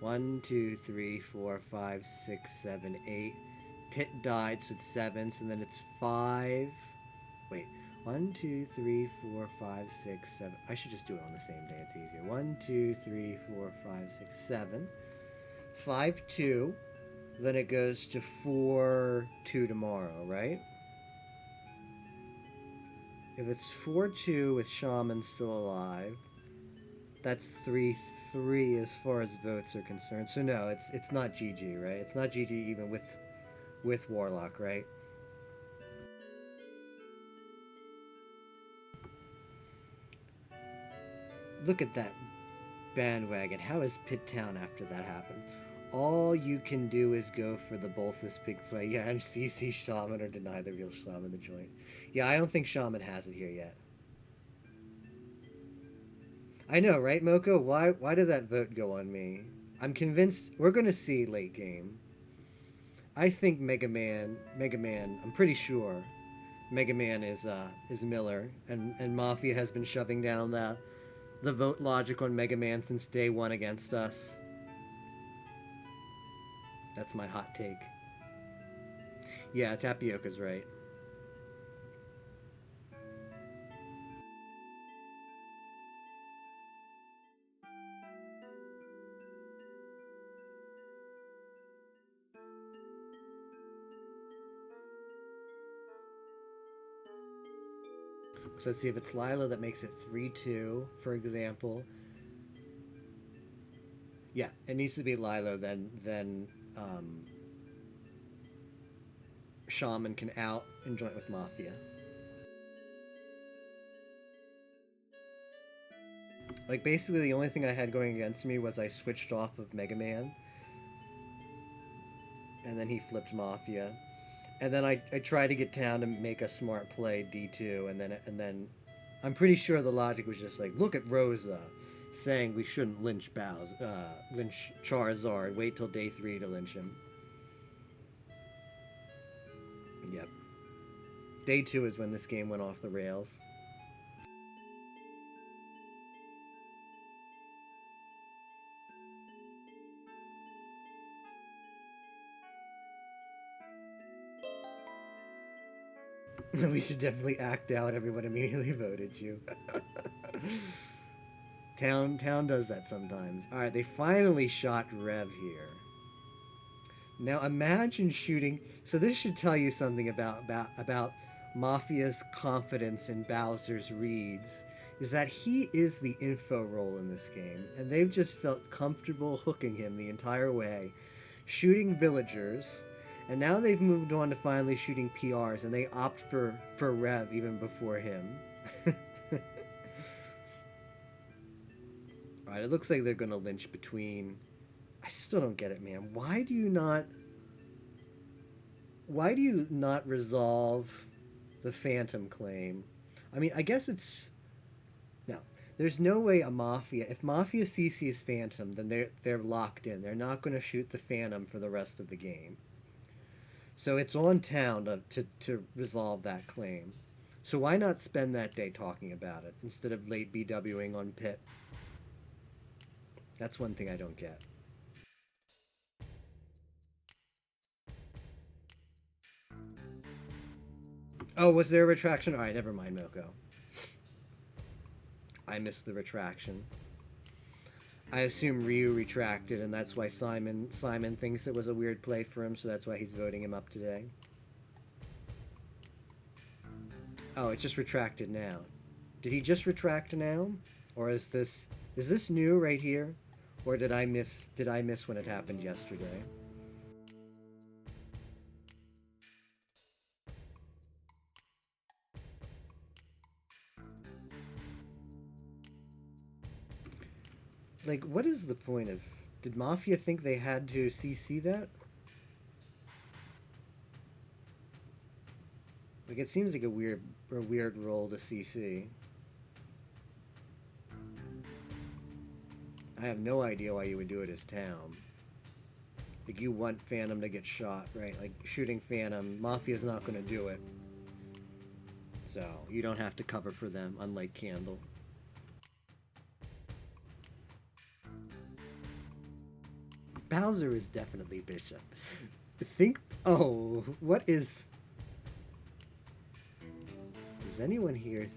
1, 2, 3, 4, 5, 6, 7, 8. Pit died, so it's 7, so then it's 5. Wait. 1, 2, 3, 4, 5, 6, 7. I should just do it on the same day, it's easier. 1, 2, 3, 4, 5, 6, 7. 5, 2. Then it goes to 4, 2 tomorrow, right? If it's 4, 2 with Shaman still alive, that's 3, 3 as far as votes are concerned. So no, it's not GG, right? It's not GG even with Warlock, right? Look at that bandwagon. How is Pit Town after that happens? All you can do is go for the Bolthus big play. Yeah, and CC Shaman or deny the real Shaman the joint. Yeah, I don't think Shaman has it here yet. I know, right, Moko? Why did that vote go on me? I'm convinced we're gonna see late game. I think Mega Man, I'm pretty sure Mega Man is Miller, and Mafia has been shoving down the vote logic on Mega Man since day one against us. That's my hot take. Yeah, Tapioca's right. So let's see if it's Lila that makes it 3-2, for example. Yeah, it needs to be Lilo. Then Shaman can out and join with Mafia. Like basically the only thing I had going against me was I switched off of Mega Man, and then he flipped Mafia. And then I tried to get Town to make a smart play D2, and then I'm pretty sure the logic was just like, look at Rosa saying we shouldn't lynch lynch Charizard, wait till day 3 to lynch him. Yep. Day 2 is when this game went off the rails. We should definitely act out. Everyone immediately voted you. Town does that sometimes. All right, they finally shot Rev here. Now imagine shooting. So this should tell you something about Mafia's confidence in Bowser's reads. Is that he is the info role in this game, and they've just felt comfortable hooking him the entire way, shooting villagers. And now they've moved on to finally shooting PRs, and they opt for Rev even before him. Alright, it looks like they're going to lynch between... I still don't get it, man. Why do you not resolve the Phantom claim? I mean, I guess it's... No. There's no way a Mafia... If Mafia CC's Phantom, then they're locked in. They're not going to shoot the Phantom for the rest of the game. So it's on Town to resolve that claim. So why not spend that day talking about it instead of late BWing on Pit? That's one thing I don't get. Oh, was there a retraction? Alright, never mind, Moko. I missed the retraction. I assume Ryu retracted, and that's why Simon thinks it was a weird play for him, so that's why he's voting him up today. Oh, it just retracted now. Did he just retract now? Or is this new right here? Or did I miss when it happened yesterday? Like, what is the point of... Did Mafia think they had to CC that? Like, it seems like a weird role to CC. I have no idea why you would do it as Town. Like, you want Phantom to get shot, right? Like, shooting Phantom. Mafia's not going to do it. So you don't have to cover for them, unlike Candle. Bowser is definitely Bishop. Think. Oh, what is. Does anyone here.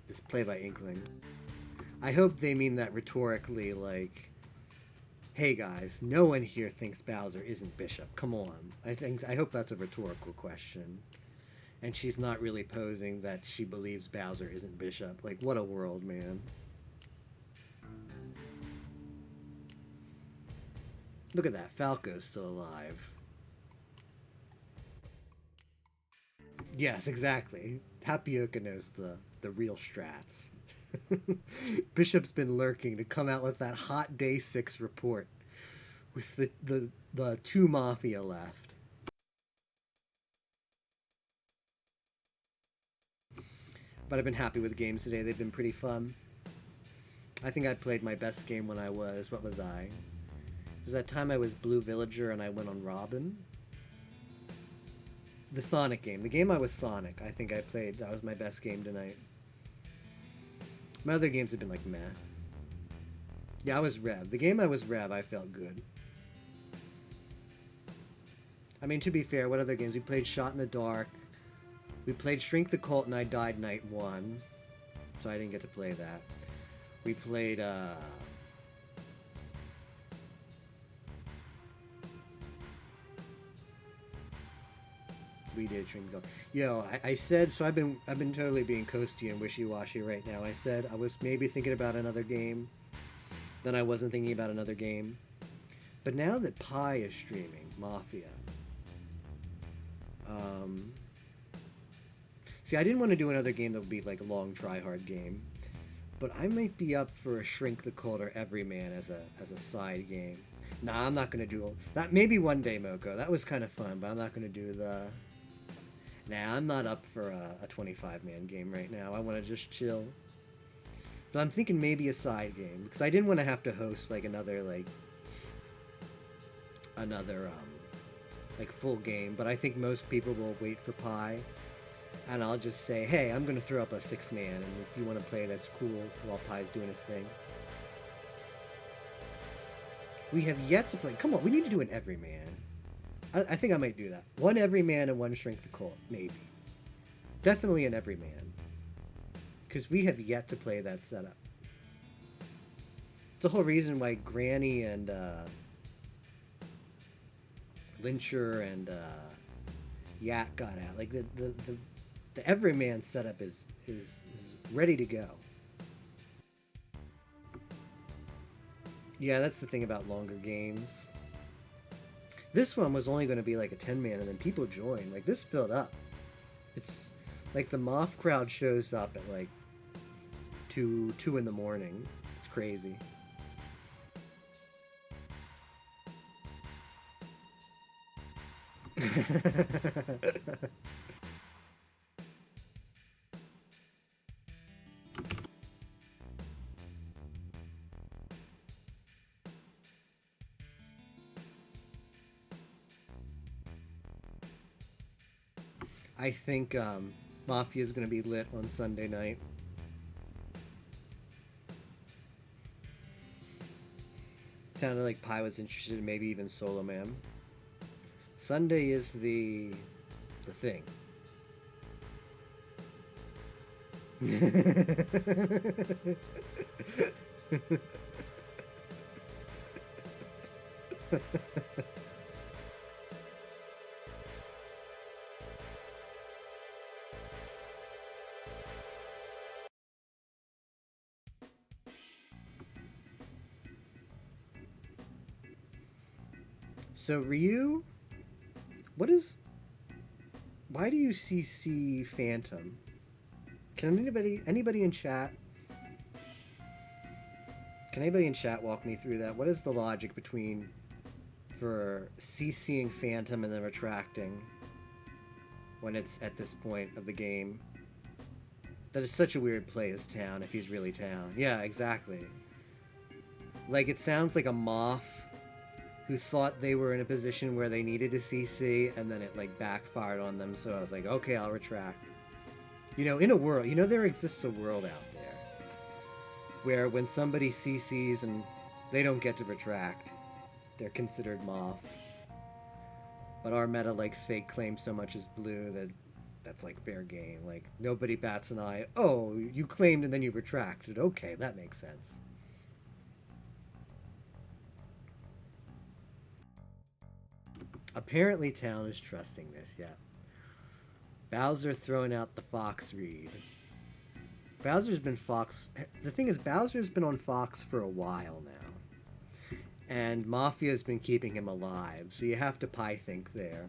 This play by Inkling. I hope they mean that rhetorically, like, hey guys, no one here thinks Bowser isn't Bishop. Come on. I hope that's a rhetorical question. And she's not really posing that she believes Bowser isn't Bishop. Like, what a world, man. Look at that. Falco's still alive. Yes, exactly. Tapioca knows the real strats. Bishop's been lurking to come out with that hot day 6 report with the 2 Mafia left. But I've been happy with games today. They've been pretty fun. I think I played my best game when I was, what was I? It was that time I was Blue Villager and I went on Robin. The Sonic game. The game I was Sonic. I think I played. That was my best game tonight. My other games have been like meh. Yeah, I was Rev. The game I was Rev, I felt good. I mean, to be fair, what other games? We played Shot in the Dark. We played Shrink the Cult and I died night 1. So I didn't get to play that. We played, we did Shrink the Cult. Yo, I said, so I've been totally being coasty and wishy-washy right now. I said I was maybe thinking about another game. Then I wasn't thinking about another game. But now that Pi is streaming Mafia, see, I didn't want to do another game that would be like a long try-hard game, but I might be up for a Shrink the Cult or Everyman as a side game. Nah, I'm not gonna do that. Maybe one day, Moko. That was kind of fun, but I'm not gonna do the. Nah, I'm not up for a 25-man game right now. I want to just chill. So I'm thinking maybe a side game because I didn't want to have to host like another full game. But I think most people will wait for Pi, and I'll just say, hey, I'm gonna throw up a 6-man, and if you want to play, that's cool while Pi's doing his thing. We have yet to play. Come on, we need to do an Everyman. I think I might do that. One Everyman and one Shrink the Cult, maybe. Definitely an Everyman. Because we have yet to play that setup. It's the whole reason why Granny and Lyncher and Yak got out. Like the Everyman setup is ready to go. Yeah, that's the thing about longer games. This one was only going to be like a 10-man, and then people joined. Like, this filled up. It's like the Moth crowd shows up at like 2 in the morning. It's crazy. I think Mafia is going to be lit on Sunday night. Sounded like Pi was interested in maybe even Solo Man. Sunday is the thing. So Ryu, why do you CC Phantom? Can anybody in chat? Can anybody in chat walk me through that? What is the logic for CCing Phantom and then retracting when it's at this point of the game? That is such a weird play as Town if he's really Town. Yeah, exactly. Like, it sounds like a Moth who thought they were in a position where they needed to CC, and then it like backfired on them. So I was like, okay, I'll retract. You know, in a world, you know, there exists a world out there where when somebody CCs and they don't get to retract, they're considered Moth. But our meta likes fake claims so much as blue that that's like fair game. Like, nobody bats an eye. Oh, you claimed and then you retracted. Okay, that makes sense. Apparently Town is trusting this, yeah. Bowser throwing out the Fox read. Bowser's been Fox... The thing is, Bowser's been on Fox for a while now. And Mafia's been keeping him alive, so you have to pie-think there.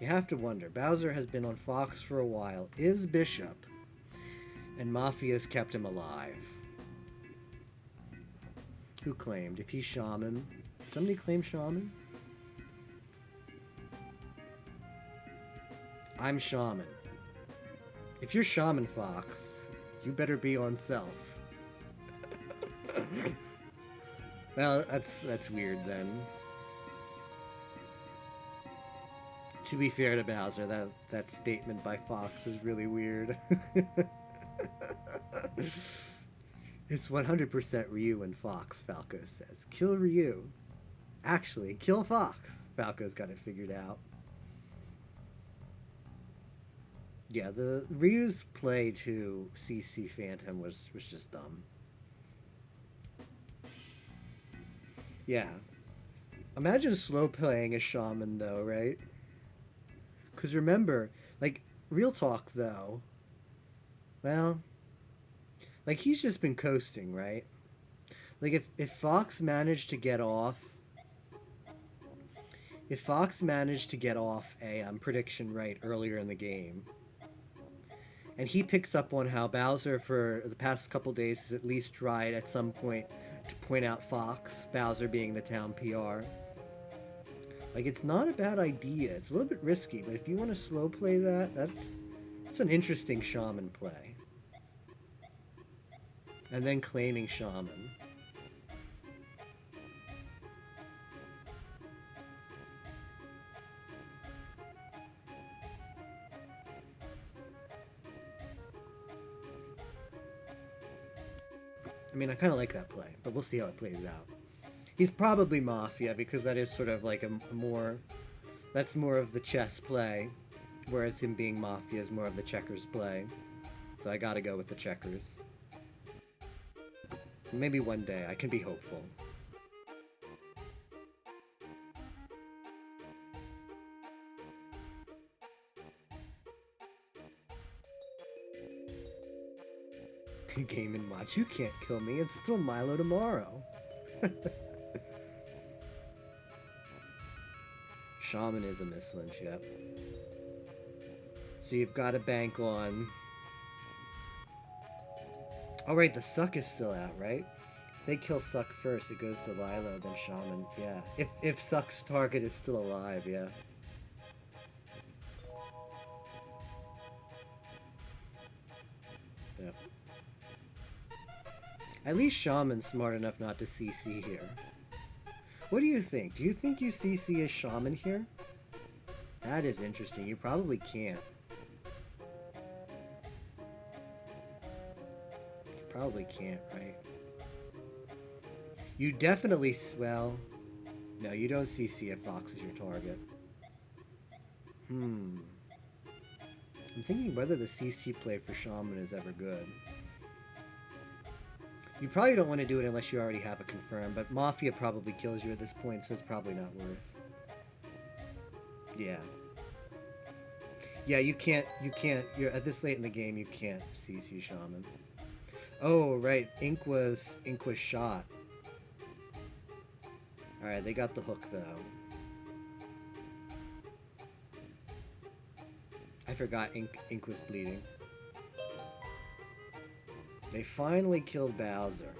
You have to wonder, Bowser has been on Fox for a while. Is Bishop? And Mafia's kept him alive. Who claimed? If he's Shaman... Somebody claim Shaman? I'm Shaman. If you're Shaman Fox, you better be on Self. Well, that's weird then. To be fair to Bowser, that statement by Fox is really weird. It's 100% Ryu and Fox, Falco says. Kill Ryu. Actually, kill Fox. Falco's got it figured out. Yeah, the Ryu's play to CC Phantom was just dumb. Yeah. Imagine slow playing a Shaman though, right? Because remember, like, real talk though, well, like, he's just been coasting, right? Like, if Fox managed to get off... If Fox managed to get off a prediction right earlier in the game, and he picks up on how Bowser for the past couple days has at least tried at some point to point out Fox, Bowser being the town PR. Like, it's not a bad idea. It's a little bit risky, but if you want to slow play that's an interesting Shaman play. And then claiming Shaman. I mean, I kind of like that play, but we'll see how it plays out. He's probably Mafia, because that is sort of like a more... That's more of the chess play, whereas him being Mafia is more of the checkers play. So I gotta go with the checkers. Maybe one day I can be hopeful. Game & Watch, you can't kill me. It's still Milo tomorrow. Shamanism is Lynch, yep. So you've got to bank on... Oh, right, the Suck is still out, right? If they kill Suck first, it goes to Lilo, then Shaman, yeah. If Suck's target is still alive, yeah. Yep. At least Shaman's smart enough not to CC here. What do you think? Do you think you CC as Shaman here? That is interesting. You probably can't. You probably can't, right? You definitely... Well... No, you don't CC if Fox is your target. I'm thinking whether the CC play for Shaman is ever good. You probably don't want to do it unless you already have a confirm, but Mafia probably kills you at this point, so it's probably not worth. Yeah. Yeah, you can't, you're at this late in the game, you can't CC Shaman. Oh, right, Ink was shot. Alright, they got the hook, though. I forgot Ink was bleeding. They finally killed Bowser.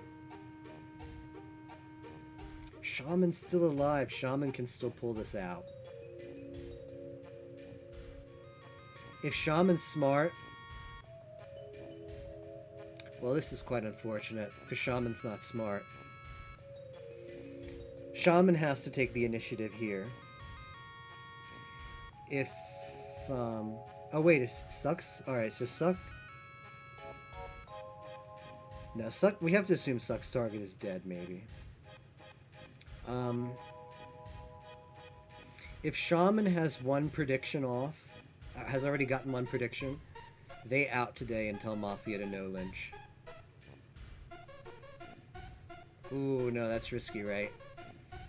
Shaman's still alive. Shaman can still pull this out. If Shaman's smart... Well, this is quite unfortunate, because Shaman's not smart. Shaman has to take the initiative here. If, oh wait, is Sucks? Alright, so Suck... No, Suck... We have to assume Suck's target is dead, maybe. If Shaman has one prediction off, has already gotten one prediction, they out today and tell Mafia to no Lynch. Ooh, no, that's risky, right?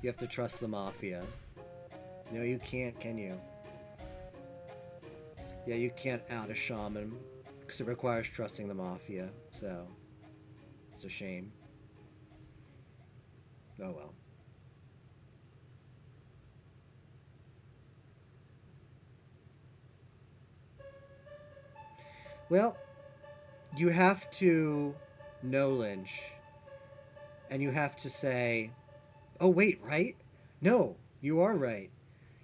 You have to trust the Mafia. No, you can't, can you? Yeah, you can't out a Shaman, because it requires trusting the Mafia, so... It's a shame. Oh well. Well, you have to no Lynch. And you have to say, oh wait, right? No, you are right.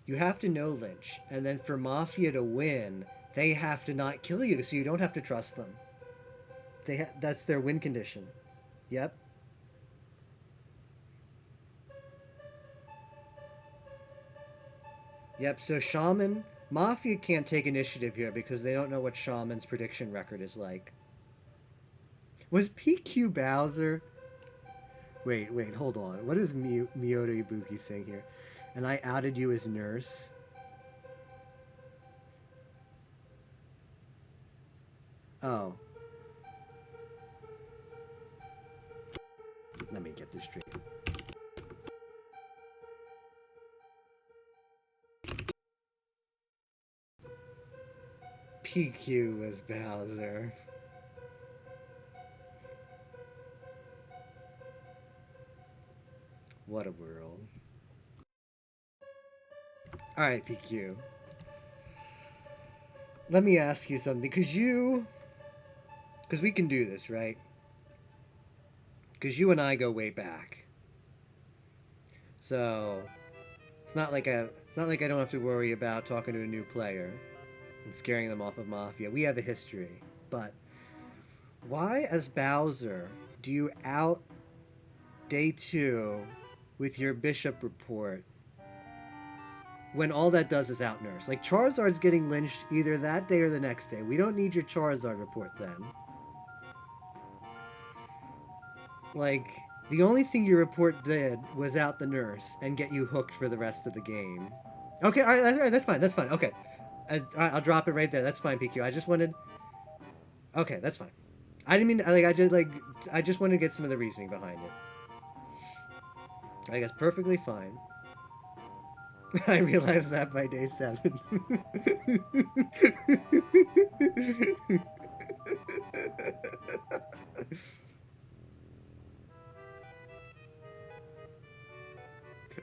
You have to no Lynch. And then for Mafia to win, they have to not kill you, so you don't have to trust them. That's their win condition. Yep. Yep, so Shaman... Mafia can't take initiative here because they don't know what Shaman's prediction record is like. Was PQ Bowser... Wait, hold on. What is Miyoto Ibuki saying here? And I outed you as nurse? Oh. Let me get this straight. PQ was Bowser. What a world. Alright, PQ. Let me ask you something, because we can do this, right? Because you and I go way back. So, it's not like I don't have to worry about talking to a new player and scaring them off of Mafia. We have a history. But why, as Bowser, do you out day 2 with your Bishop report when all that does is out nurse? Like, Charizard's getting lynched either that day or the next day. We don't need your Charizard report then. Like, the only thing your report did was out the nurse and get you hooked for the rest of the game. Okay, all right, that's fine, okay. All right, I'll drop it right there. That's fine, PQ. I just wanted... Okay, that's fine. I didn't mean... I just wanted to get some of the reasoning behind it. I think that's perfectly fine. I realized that by day 7.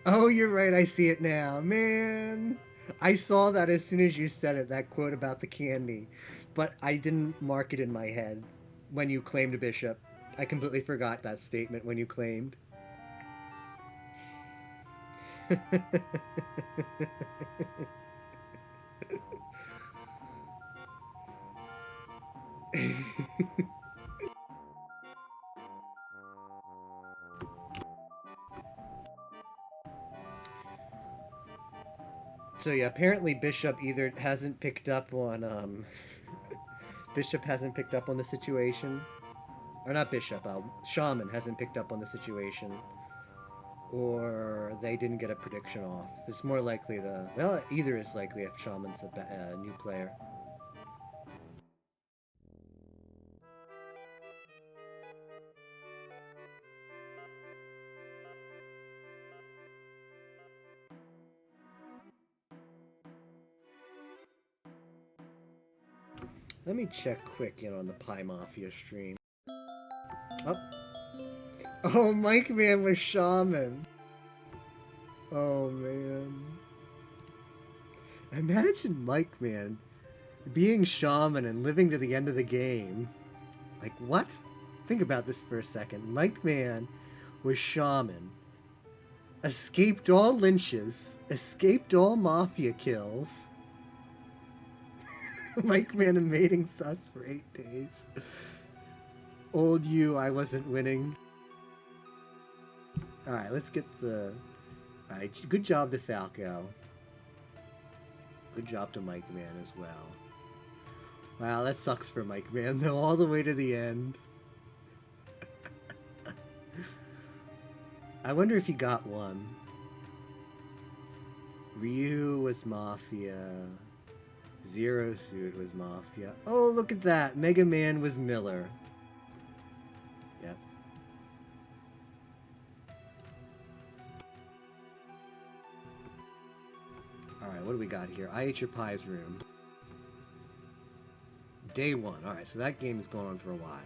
Oh, you're right. I see it now. Man. I saw that as soon as you said it, that quote about the candy. But I didn't mark it in my head when you claimed a Bishop. I completely forgot that statement when you claimed. So yeah, apparently Bishop either hasn't picked up on Bishop hasn't picked up on the situation, or not Bishop, Shaman hasn't picked up on the situation, or they didn't get a prediction off. It's more likely well, either is likely if Shaman's a new player. Let me check quick in on the Pie Mafia stream. Oh, Mike Man was Shaman. Oh, man. Imagine Mike Man being Shaman and living to the end of the game. Like, what? Think about this for a second. Mike Man was Shaman. Escaped all lynches. Escaped all Mafia kills. Mike Man invading sus for 8 days. Old you, I wasn't winning. Alright, let's get the... Alright, good job to Falco. Good job to Mike Man as well. Wow, that sucks for Mike Man, though, all the way to the end. I wonder if he got one. Ryu was Mafia. Zero Suit was Mafia. Oh, look at that! Mega Man was Miller. Yep. Alright, what do we got here? I Ate Your Pie's Room. Day 1. Alright, so that game is going on for a while.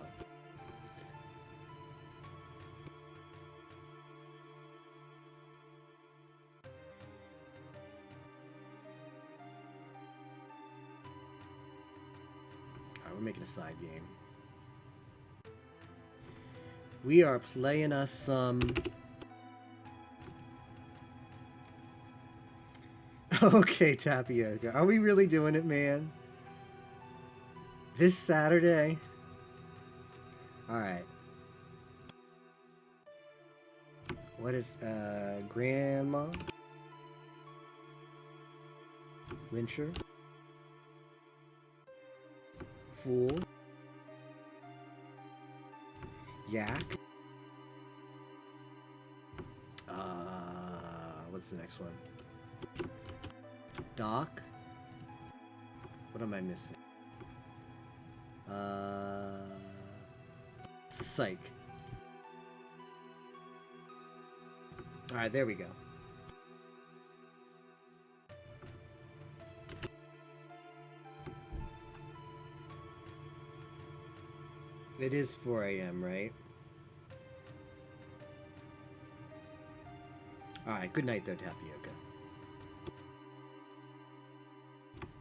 Alright, we're making a side game. We are playing us some... Okay, Tapioca. Are we really doing it, man? This Saturday? Alright. What is, Grandma? Lyncher? Fool? Yak? What's the next one? Doc? What am I missing? Psych. Alright, there we go. It is 4 a.m., right? Alright, good night though, Tapioca.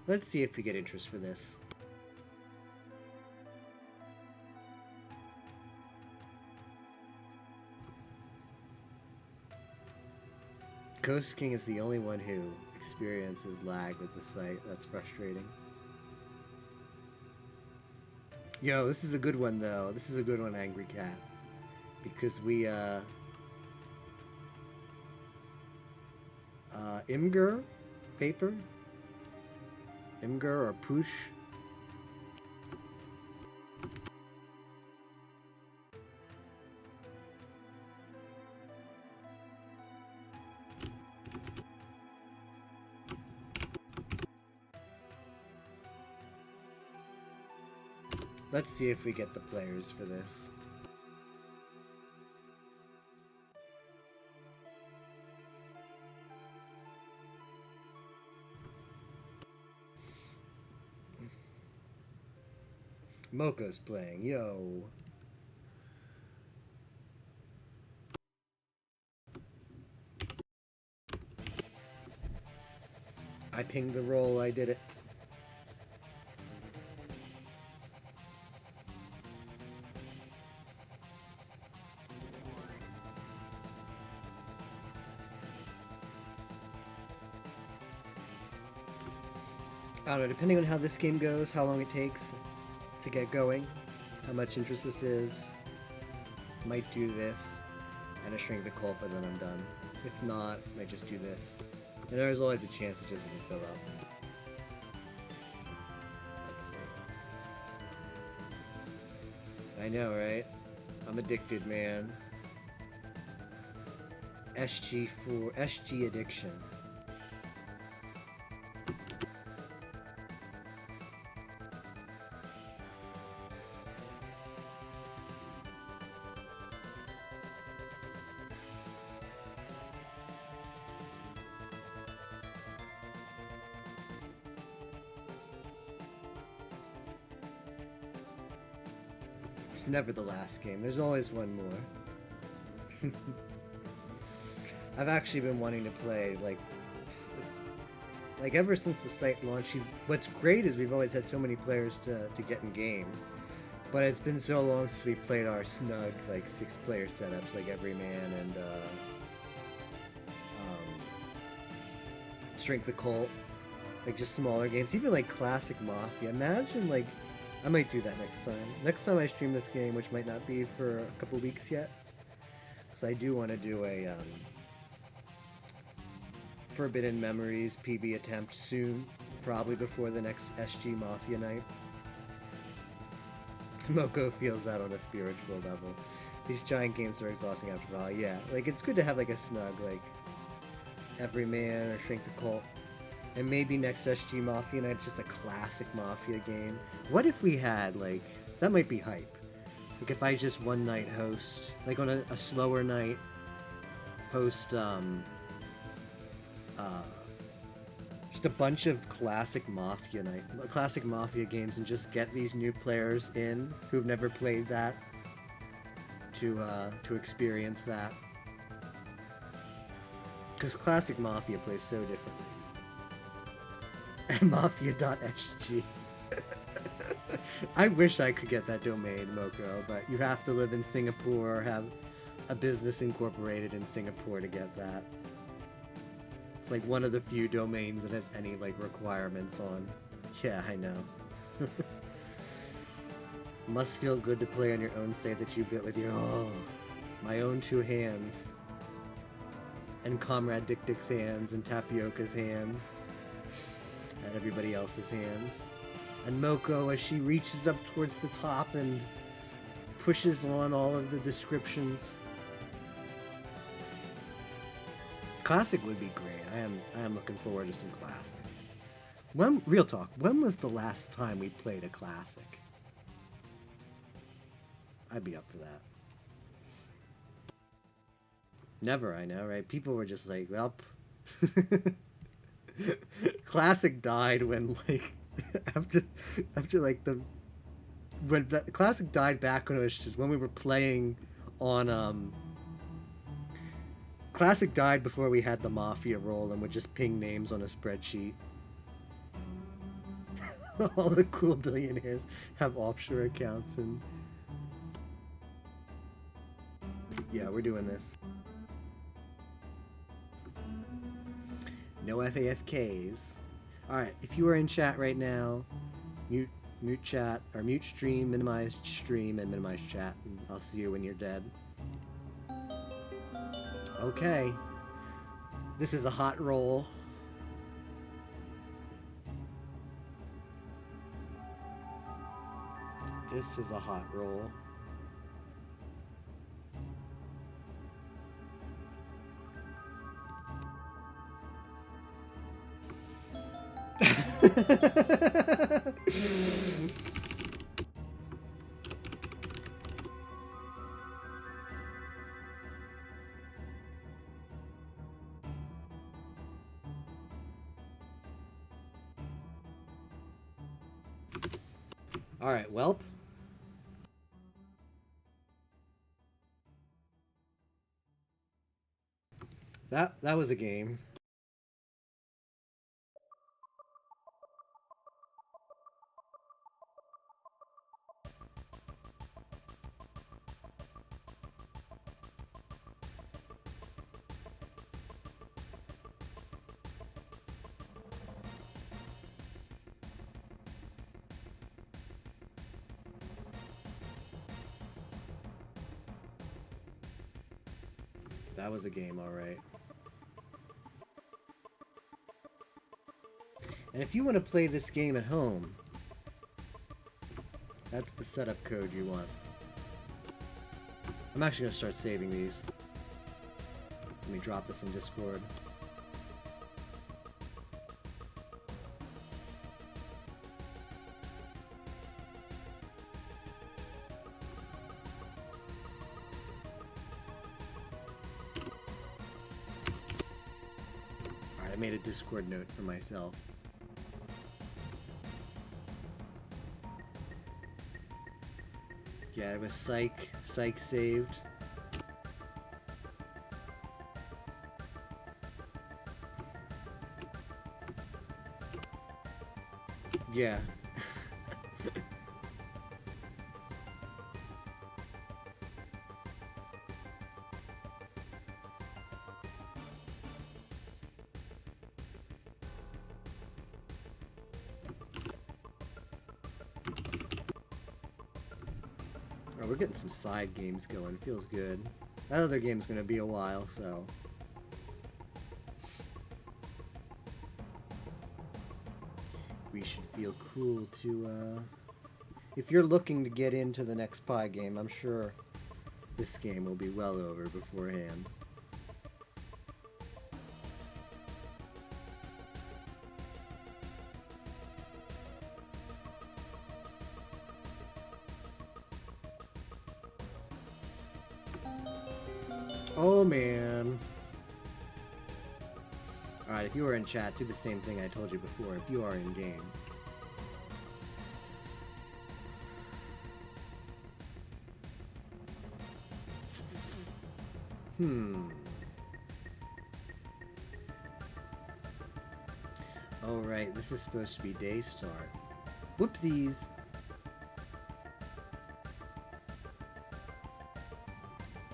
Let's see if we get interest for this. Ghost King is the only one who experiences lag with the site. That's frustrating. Yo, this is a good one though. This is a good one, Angry Cat. Because we, Imgur? Paper? Imgur or Poosh? Let's see if we get the players for this. Mocha's playing, yo. I pinged the roll, I did it. I don't know, depending on how this game goes, how long it takes to get going, how much interest this is, might do this, and I shrink the cult, but then I'm done. If not, I might just do this. And there's always a chance it just doesn't fill up. Let's see. I know, right? I'm addicted, man. SG addiction. It's never the last game. There's always one more. I've actually been wanting to play, like ever since the site launched. What's great is we've always had so many players to get in games. But it's been so long since we played our snug, like, 6-player setups, like Everyman and Shrink the Cult. Like, just smaller games. Even, like, classic Mafia. Imagine, like, I might do that next time. Next time I stream this game, which might not be for a couple weeks yet, so I do want to do a Forbidden Memories PB attempt soon, probably before the next SG Mafia night. Moko feels that on a spiritual level. These giant games are exhausting after a while. Yeah, like it's good to have like a snug like Everyman or Shrink the Cult. And maybe next SG Mafia night, just a classic Mafia game. What if we had, like, that might be hype. Like, if I just one night host, like on a slower night, host, just a bunch of classic Mafia games and just get these new players in who've never played that to experience that. Because classic Mafia plays so differently. Mafia.sg. I wish I could get that domain, Moko, but you have to live in Singapore or have a business incorporated in Singapore to get that. It's like one of the few domains that has any like requirements on. Yeah, I know. Must feel good to play on your own site that you built with your my own two hands. And Comrade Dick Dick's hands and Tapioca's hands. And everybody else's hands. And Moko, as she reaches up towards the top and pushes on all of the descriptions. Classic would be great. I am looking forward to some classic. Real talk, when was the last time we played a classic? I'd be up for that. Never, I know, right? People were just like, well, Classic died when, like, after like when the Classic died back when it was just when we were playing on, Classic died before we had the Mafia roll and would just ping names on a spreadsheet. All the cool billionaires have offshore accounts and... Yeah, we're doing this. No FAFKs. Alright, if you are in chat right now, mute chat, or mute stream, minimize stream, and minimize chat, and I'll see you when you're dead. Okay. This is a hot roll. This is a hot roll. All right, welp. That was a game. That was a game, all right. And if you want to play this game at home, that's the setup code you want. I'm actually going to start saving these. Let me drop this in Discord. Alright, I made a Discord note for myself. Yeah, it was Psych saved. Yeah. Oh, we're getting some side games going. Feels good. That other game's gonna be a while, so. We should feel cool to, if you're looking to get into the next Pi game, I'm sure this game will be well over beforehand. Oh man. Alright, if you are in chat, do the same thing I told you before, if you are in game. Oh right, this is supposed to be day start. Whoopsies!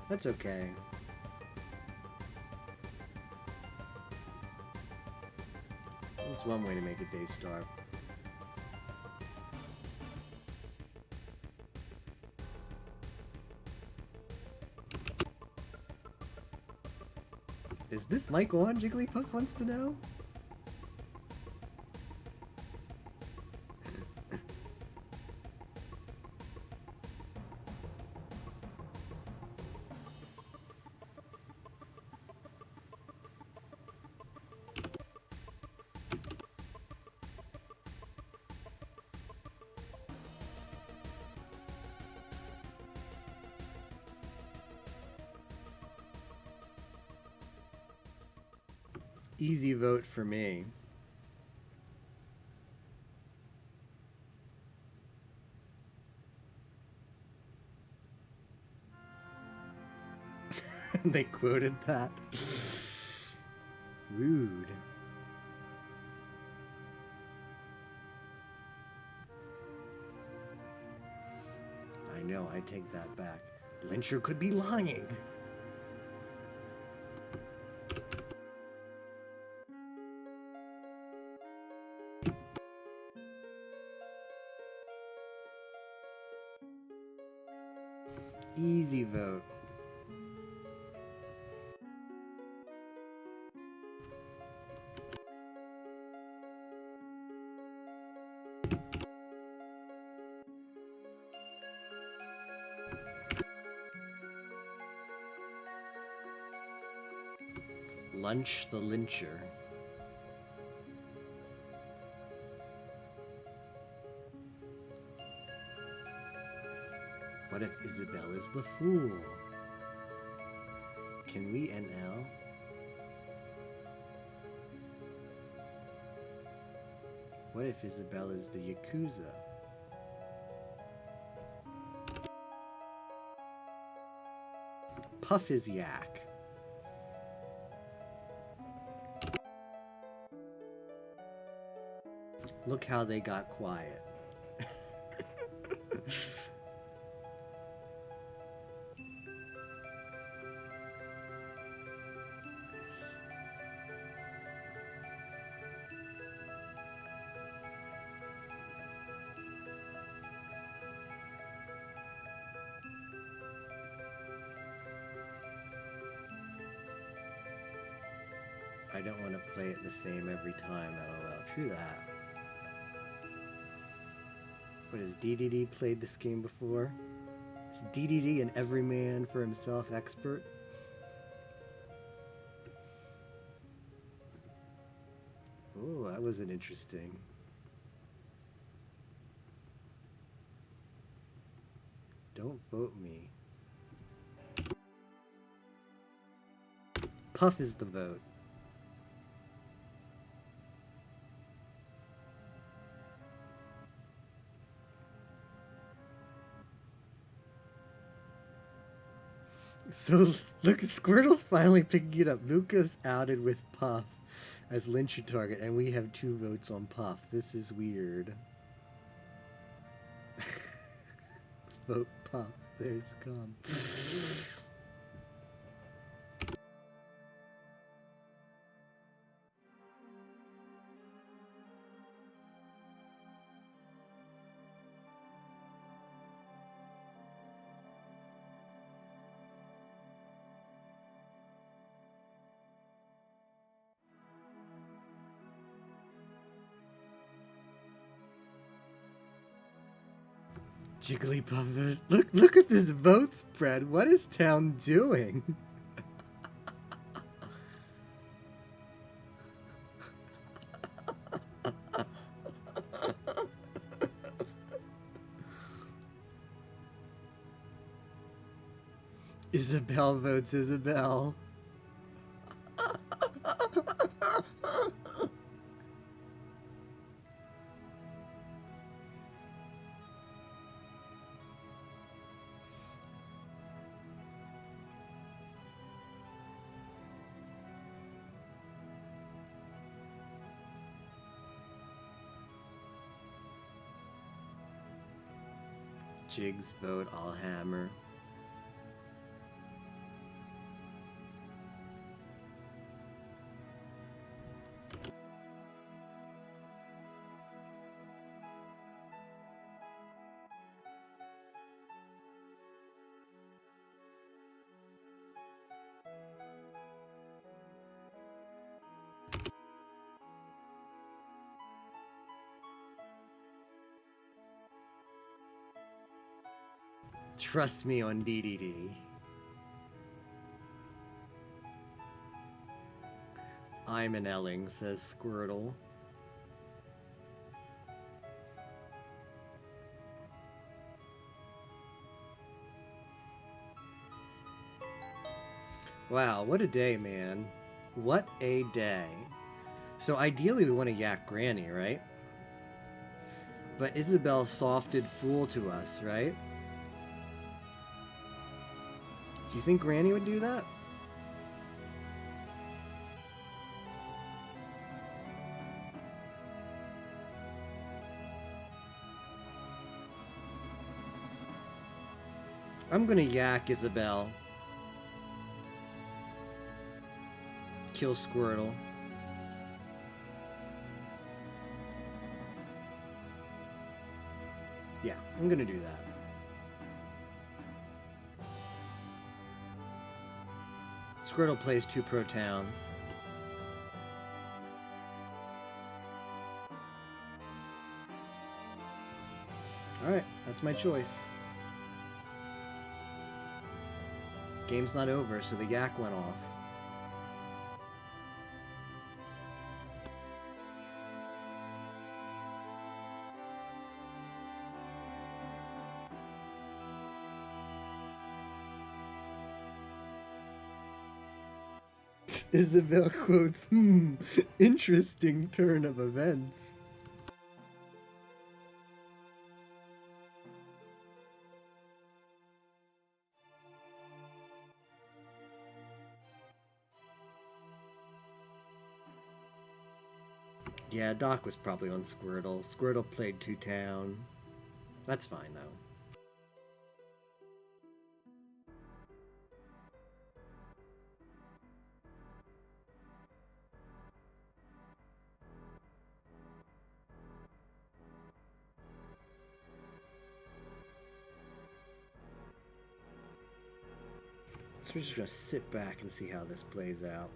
That's okay. That's one way to make a day start. Is this mic on? Jigglypuff wants to know? Easy vote for me. They quoted that. Rude. I know, I take that back. Lyncher could be lying. Easy vote. Lunch the Lyncher. What if Isabelle is the fool? Can we NL? What if Isabelle is the Yakuza? Puff is Yak. Look how they got quiet. I don't want to play it the same every time, lol. True that. What, has DDD played this game before? Is DDD an every man for himself expert? Oh, that was an interesting. Don't vote me. Puff is the vote. So look, Squirtle's finally picking it up. Luca's outed with Puff as Lyncher target, and we have 2 votes on Puff. This is weird. Let's vote Puff. There's come. Jigglypuff is... Look at this vote spread. What is town doing? Isabelle votes Isabelle. Jigs vote, I'll hammer. Trust me on DDD. I'm an Elling, says Squirtle. Wow, what a day, man. What a day. So ideally we want to yak Granny, right? But Isabelle softed fool to us, right? Do you think Granny would do that? I'm gonna yak Isabelle. Kill Squirtle. Yeah, I'm gonna do that. Squirtle plays 2 Pro Town. Alright, that's my choice. Game's not over, so the yak went off. Isabelle quotes, interesting turn of events. Yeah, Doc was probably on Squirtle. Squirtle played 2 Town. That's fine, though. So we're just gonna sit back and see how this plays out.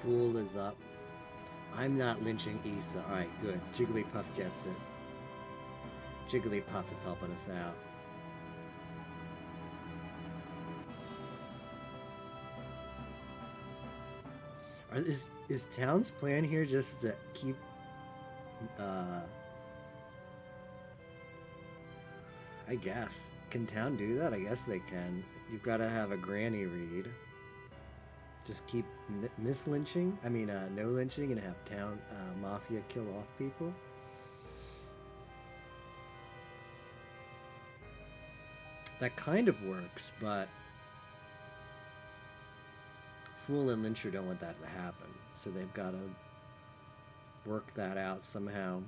Fool is up. I'm not lynching Issa. Alright, good. Jigglypuff gets it. Jigglypuff is helping us out. Is Town's plan here just to keep... I guess. Can Town do that? I guess they can. You've got to have a Granny read. Just keep mislynching. I mean, no lynching, and have Town Mafia kill off people. That kind of works, but Fool and Lyncher don't want that to happen, so they've got to work that out somehow.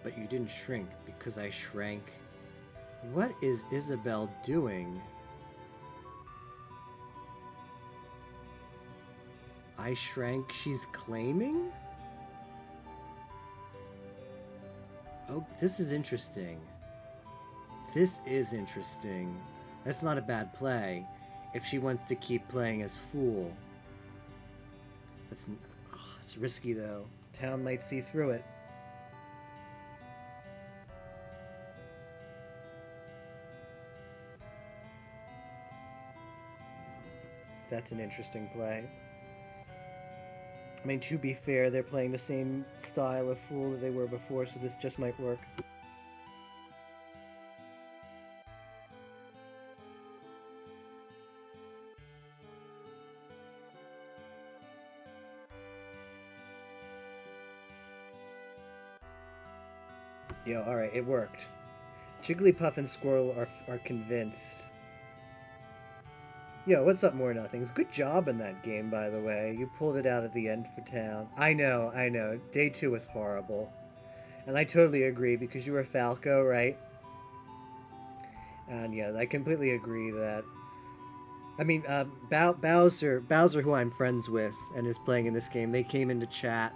But you didn't shrink because I shrank. What is Isabel doing? I shrank, she's claiming? Oh, this is interesting. This is interesting. That's not a bad play if she wants to keep playing as Fool. It's risky though. Town might see through it. That's an interesting play. I mean, to be fair, they're playing the same style of Fool that they were before, so this just might work. Yeah, alright, it worked. Jigglypuff and Squirrel are convinced. Yo, what's up, More Nothings? Good job in that game, by the way. You pulled it out at the end for Town. I know. Day 2 was horrible. And I totally agree, because you were Falco, right? And yeah, I completely agree that... I mean, Bowser, who I'm friends with and is playing in this game, they came into chat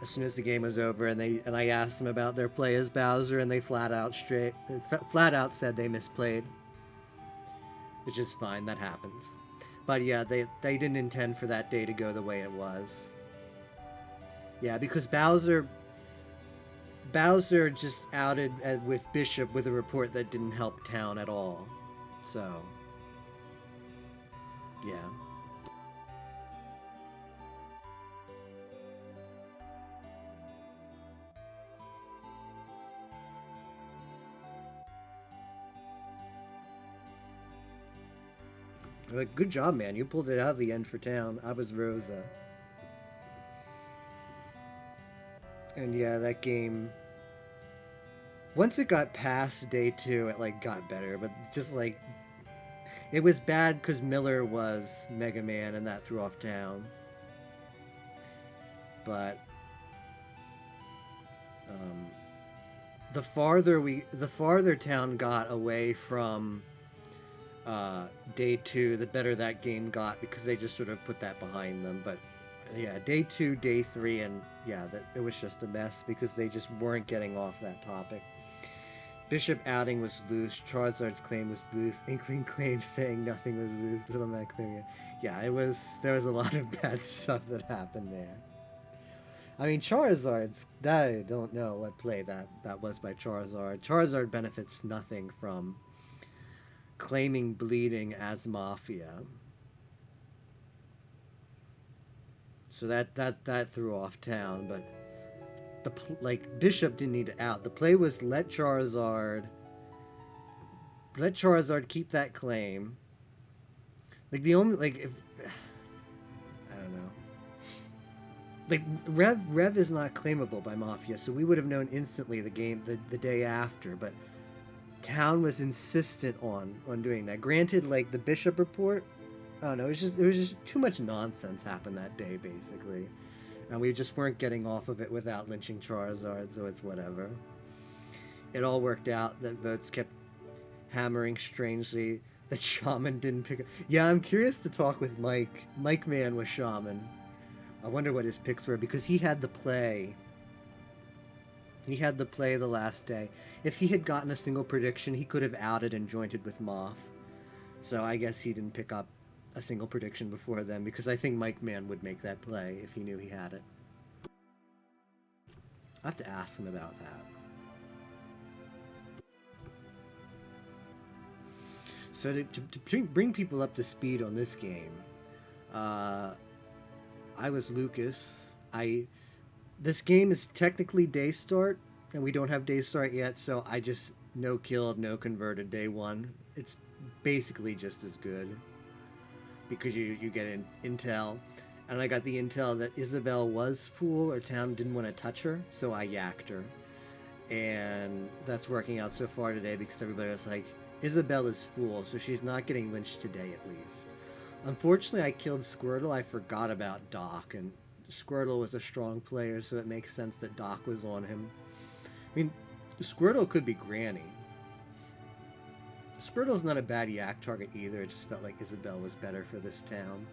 as soon as the game was over, and I asked them about their play as Bowser, and they flat out said they misplayed. Which is fine, that happens. But yeah, they didn't intend for that day to go the way it was. Yeah, because Bowser just outed with Bishop with a report that didn't help Town at all. So, yeah. Like, good job, man. You pulled it out of the end for Town. I was Rosa. And yeah, that game... Once it got past day 2, it, like, got better. But just, like... It was bad because Miller was Mega Man, and that threw off Town. But... the farther Town got away from... day 2, the better that game got, because they just sort of put that behind them. But yeah, day 2, day 3, and yeah, it was just a mess because they just weren't getting off that topic. Bishop outing was loose. Charizard's claim was loose. Inkling claim saying nothing was loose. Little Man claiming it. Yeah, there was a lot of bad stuff that happened there. I mean, Charizard's... I don't know what play that was by Charizard. Charizard benefits nothing from claiming bleeding as Mafia. So that threw off Town, but Bishop didn't need to out. The play was let Charizard keep that claim. Like, the only, if I don't know. Like, Rev is not claimable by Mafia, so we would have known instantly the day after, but Town was insistent on doing that. Granted, like, the Bishop report, I don't know, it was just too much nonsense happened that day, basically. And we just weren't getting off of it without lynching Charizard, so it's whatever. It all worked out that votes kept hammering strangely that Shaman didn't pick up. Yeah, I'm curious to talk with Mike. Mike Man was Shaman. I wonder what his picks were because he had the play. He had the play the last day. If he had gotten a single prediction, he could have outed and jointed with Moth. So I guess he didn't pick up a single prediction before then because I think Mike Mann would make that play if he knew he had it. I have to ask him about that. So to bring people up to speed on this game, I was Lucas. This game is technically day start, and we don't have day start yet, so I just no killed, no converted day one. It's basically just as good because you get intel, and I got the intel that Isabel was fool or town didn't want to touch her, so I yacked her, and that's working out so far today because everybody was like, Isabel is fool, so she's not getting lynched today at least. Unfortunately, I killed Squirtle. I forgot about Doc, and Squirtle was a strong player, so it makes sense that Doc was on him. I mean, Squirtle could be Granny. Squirtle's not a bad yak target either. It just felt like Isabel was better for this town.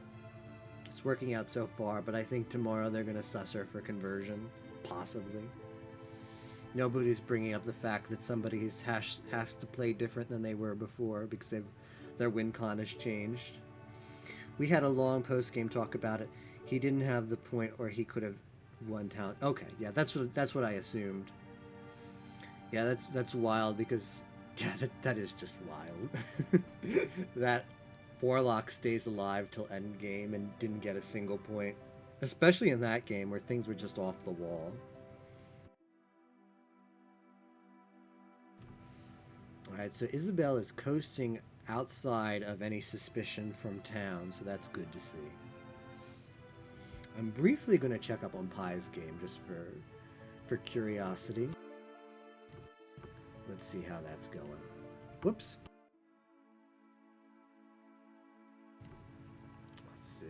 It's working out so far, but I think tomorrow they're going to suss her for conversion. Possibly. Nobody's bringing up the fact that somebody has to play different than they were before because their win con has changed. We had a long post-game talk about it. He didn't have the point where he could have won town. Okay, yeah, that's what I assumed. Yeah, that's wild because that is just wild. That Warlock stays alive till end game and didn't get a single point, especially in that game where things were just off the wall. All right, so Isabel is coasting outside of any suspicion from town, so that's good to see. I'm briefly going to check up on Pie's game just for curiosity. Let's see how that's going. Whoops. Let's see.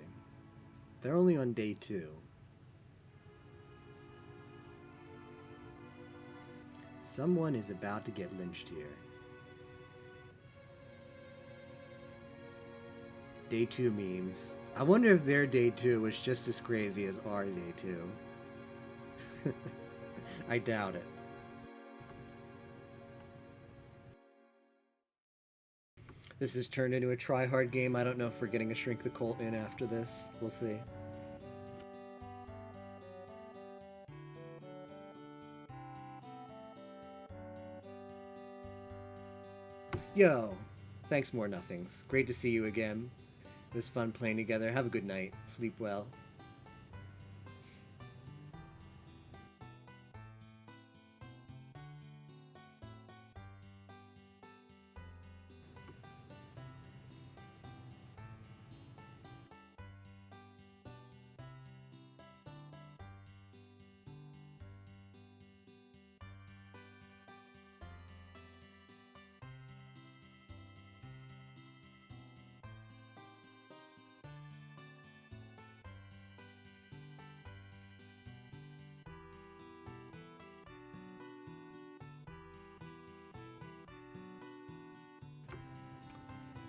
They're only on day 2. Someone is about to get lynched here. Day 2 memes. I wonder if their day 2 was just as crazy as our day 2. I doubt it. This has turned into a try-hard game. I don't know if we're getting a Shrink the Colt in after this. We'll see. Yo, thanks More Nothings. Great to see you again. It was fun playing together. Have a good night. Sleep well.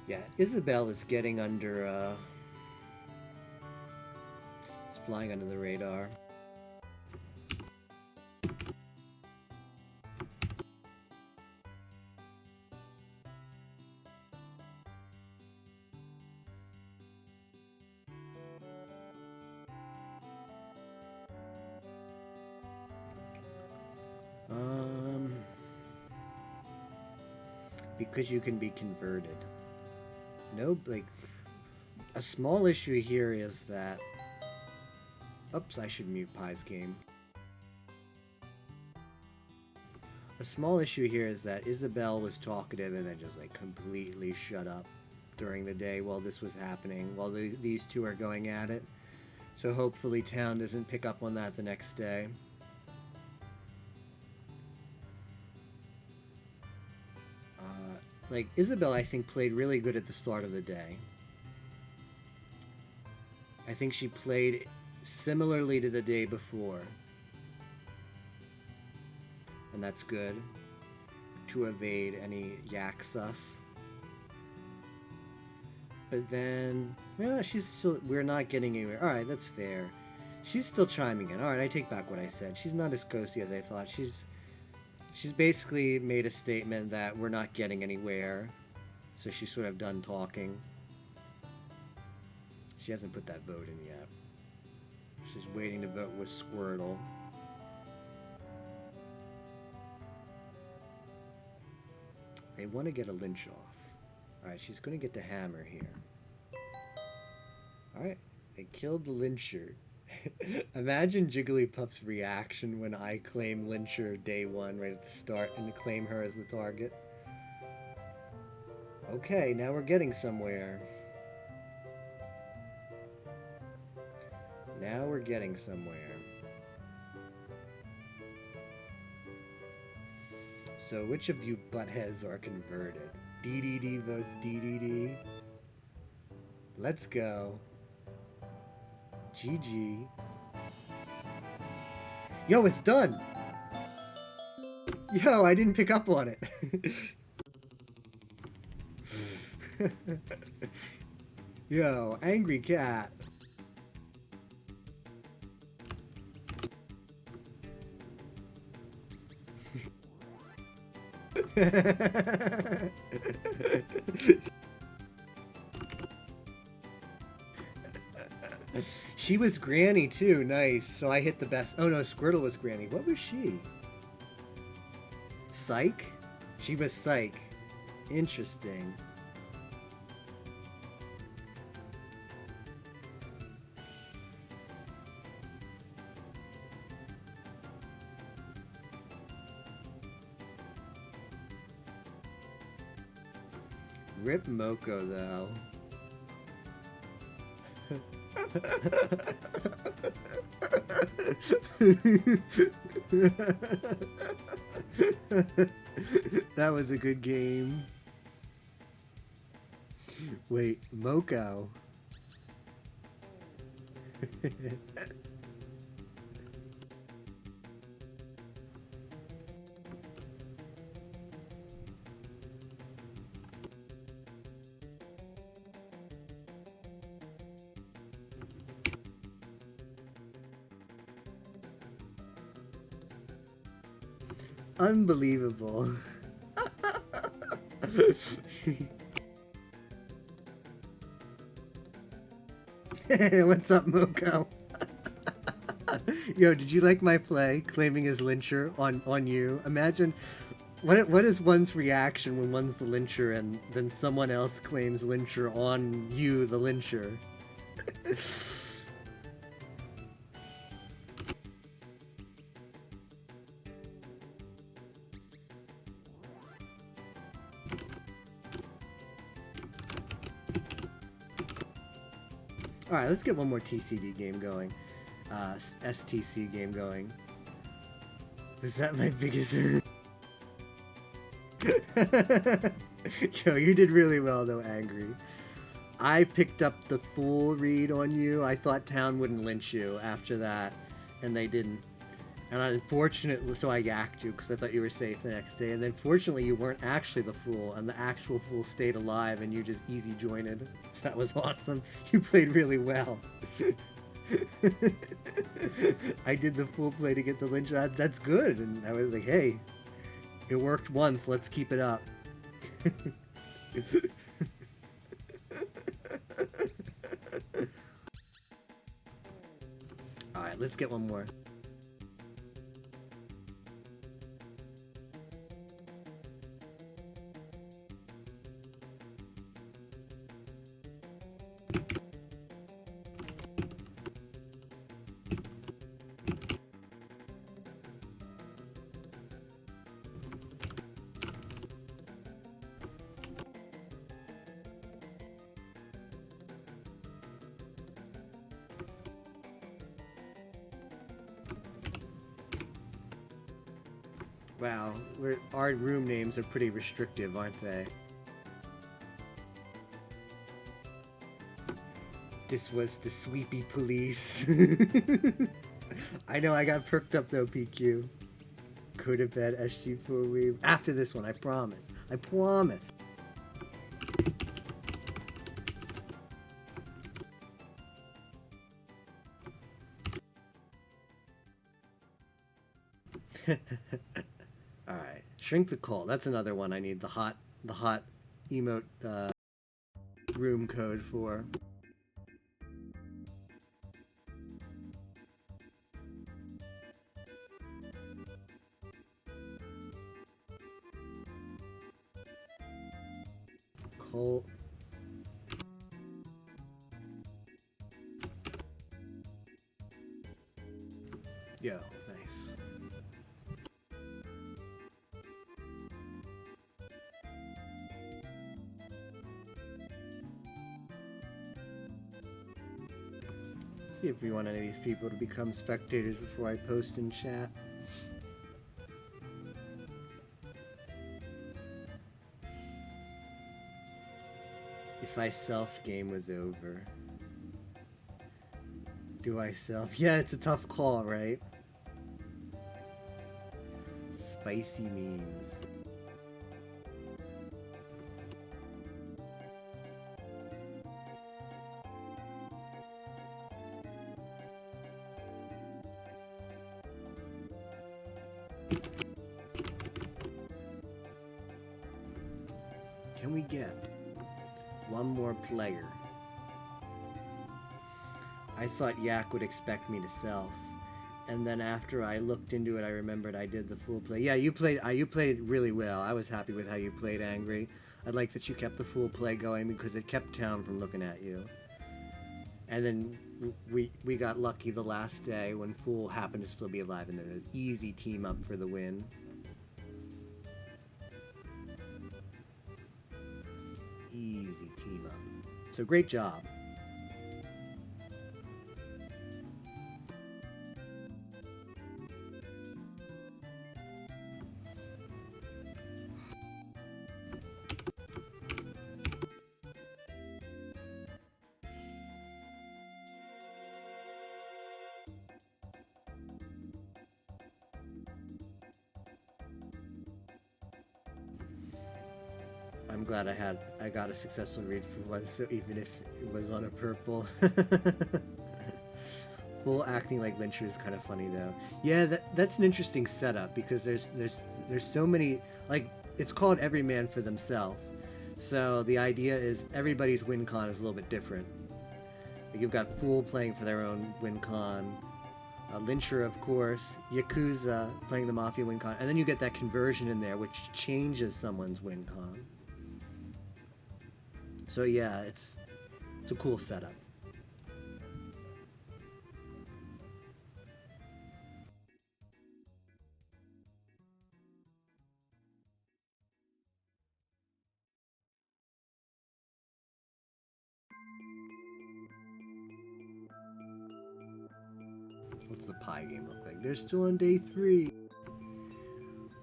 Yeah, Isabel is getting under, it's flying under the radar. Because you can be converted. Nope, like, a small issue here is that... Oops, I should mute Pie's game. A small issue here is that Isabel was talkative and then just, like, completely shut up during the day while this was happening, while these two are going at it. So hopefully Town doesn't pick up on that the next day. Like, Isabel, I think, played really good at the start of the day. I think she played similarly to the day before. And that's good. To evade any yak sus. But then, well, she's still, we're not getting anywhere. Alright, that's fair. She's still chiming in. Alright, I take back what I said. She's not as ghosty as I thought. She's basically made a statement that we're not getting anywhere. So she's sort of done talking. She hasn't put that vote in yet. She's waiting to vote with Squirtle. They want to get a lynch off. Alright, she's going to get the hammer here. Alright, they killed the lyncher. Imagine Jigglypuff's reaction when I claim lyncher day one right at the start and claim her as the target. Okay, now we're getting somewhere. Now we're getting somewhere. So which of you buttheads are converted? DDD votes DDD. Let's go. GG. Yo, it's done! Yo, I didn't pick up on it. Yo, angry cat. She was Granny too, nice. So I hit the best. Oh no, Squirtle was Granny. What was she? Psych? She was Psych. Interesting. Rip Moko though. That was a good game. Wait, Moko. Unbelievable. What's up, Moko? Yo, did you like my play, claiming as lyncher on you? Imagine, what is one's reaction when one's the lyncher and then someone else claims lyncher on you, the lyncher? Alright, let's get one more TCD game going. STC game going. Is that my biggest... Yo, you did really well though, Angry. I picked up the full read on you. I thought Town wouldn't lynch you after that, and they didn't. And unfortunately, so I yacked you because I thought you were safe the next day. And then fortunately, you weren't actually the fool, and the actual fool stayed alive, and you just easy jointed. So that was awesome. You played really well. I did the full play to get the lynch odds. That's good. And I was like, hey, it worked once. Let's keep it up. All right, let's get one more. Wow, our room names are pretty restrictive, aren't they? This was the Sweepy Police. I know I got perked up though, PQ. Go to bed, SG4 Weave. After this one, I promise. I promise. All right, Shrink the Cult. That's another one I need the hot emote room code for. Cult. Yo, nice. See if we want any of these people to become spectators before I post in chat. If I selfed, game was over. Do I self? Yeah, it's a tough call, right? Spicy memes. Can we get one more player? I thought Yak would expect me to self, and then after I looked into it, I remembered I did the full play. Yeah, you played really well. I was happy with how you played, Angry. I like that you kept the full play going because it kept town from looking at you. And then we got lucky the last day when Fool happened to still be alive, and there was easy team up for the win. Easy team up. So great job. I'm glad I got a successful read for once, so even if it was on a purple. Full acting like Lyncher is kind of funny though. Yeah, that's an interesting setup because there's so many, like, it's called Every Man for Themselves. So the idea is everybody's win con is a little bit different. Like you've got Fool playing for their own win con, Lyncher of course, Yakuza playing the Mafia win con, and then you get that conversion in there which changes someone's win con. So yeah, it's a cool setup. What's the pie game look like? They're still on day 3.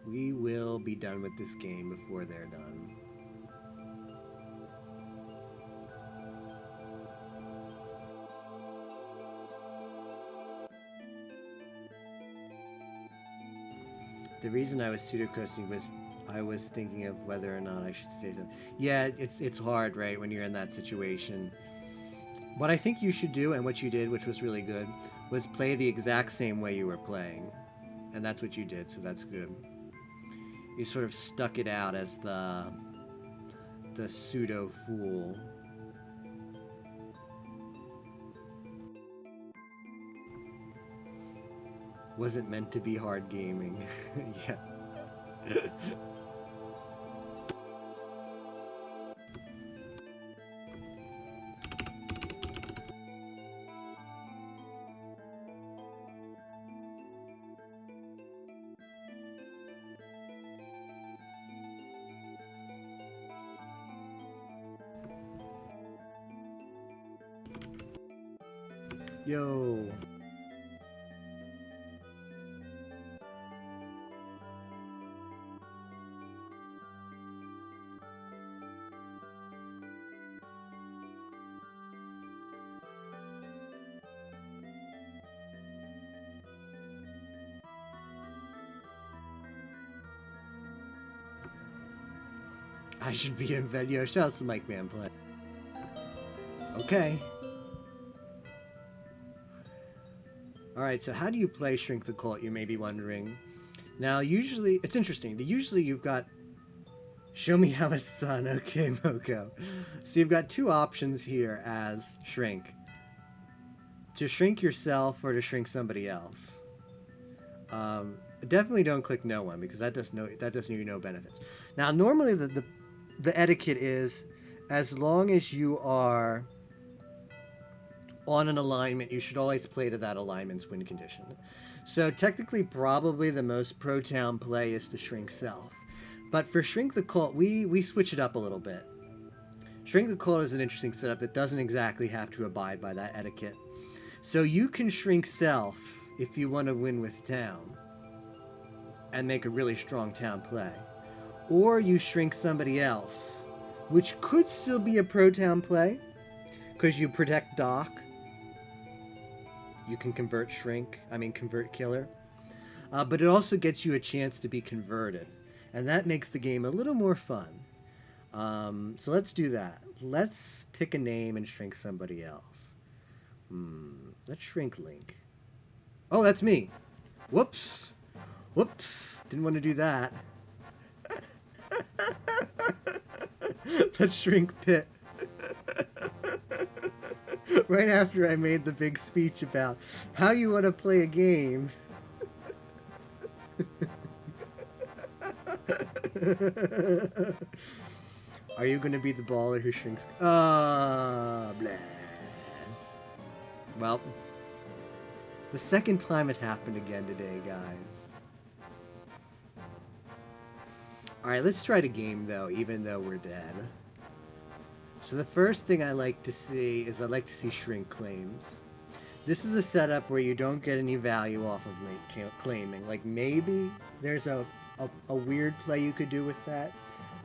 We will be done with this game before they're done. The reason I was pseudo-coasting was I was thinking of whether or not I should stay. Yeah, it's hard, right, when you're in that situation. What I think you should do, and what you did, which was really good, was play the exact same way you were playing. And that's what you did, so that's good. You sort of stuck it out as the pseudo-fool. Wasn't meant to be hard gaming. Yeah. Yo. I should be in bed. Yo, shout out to Mike Man play. Okay. Alright, so how do you play Shrink the Cult, you may be wondering. Now, usually, it's interesting. Usually you've got, show me how it's done. Okay, Moko. So you've got two options here as shrink. To shrink yourself or to shrink somebody else. Definitely don't click no one because that does you no benefits. Now, normally the etiquette is, as long as you are on an alignment, you should always play to that alignment's win condition. So technically, probably the most pro town play is to shrink self. But for Shrink the Cult, we switch it up a little bit. Shrink the Cult is an interesting setup that doesn't exactly have to abide by that etiquette. So you can shrink self if you want to win with town and make a really strong town play. Or you shrink somebody else, which could still be a pro town play because you protect Doc. You can convert killer. But it also gets you a chance to be converted. And that makes the game a little more fun. So let's do that. Let's pick a name and shrink somebody else. Let's shrink Link. Oh, that's me. Whoops. Didn't want to do that. Let's shrink Pit. Right after I made the big speech about how you want to play a game. Are you going to be the baller who shrinks? Blah. Well, the second time it happened again today, guys. Alright, let's try the game, though, even though we're dead. So the first thing I like to see is shrink claims. This is a setup where you don't get any value off of late claiming. Like, maybe there's a weird play you could do with that.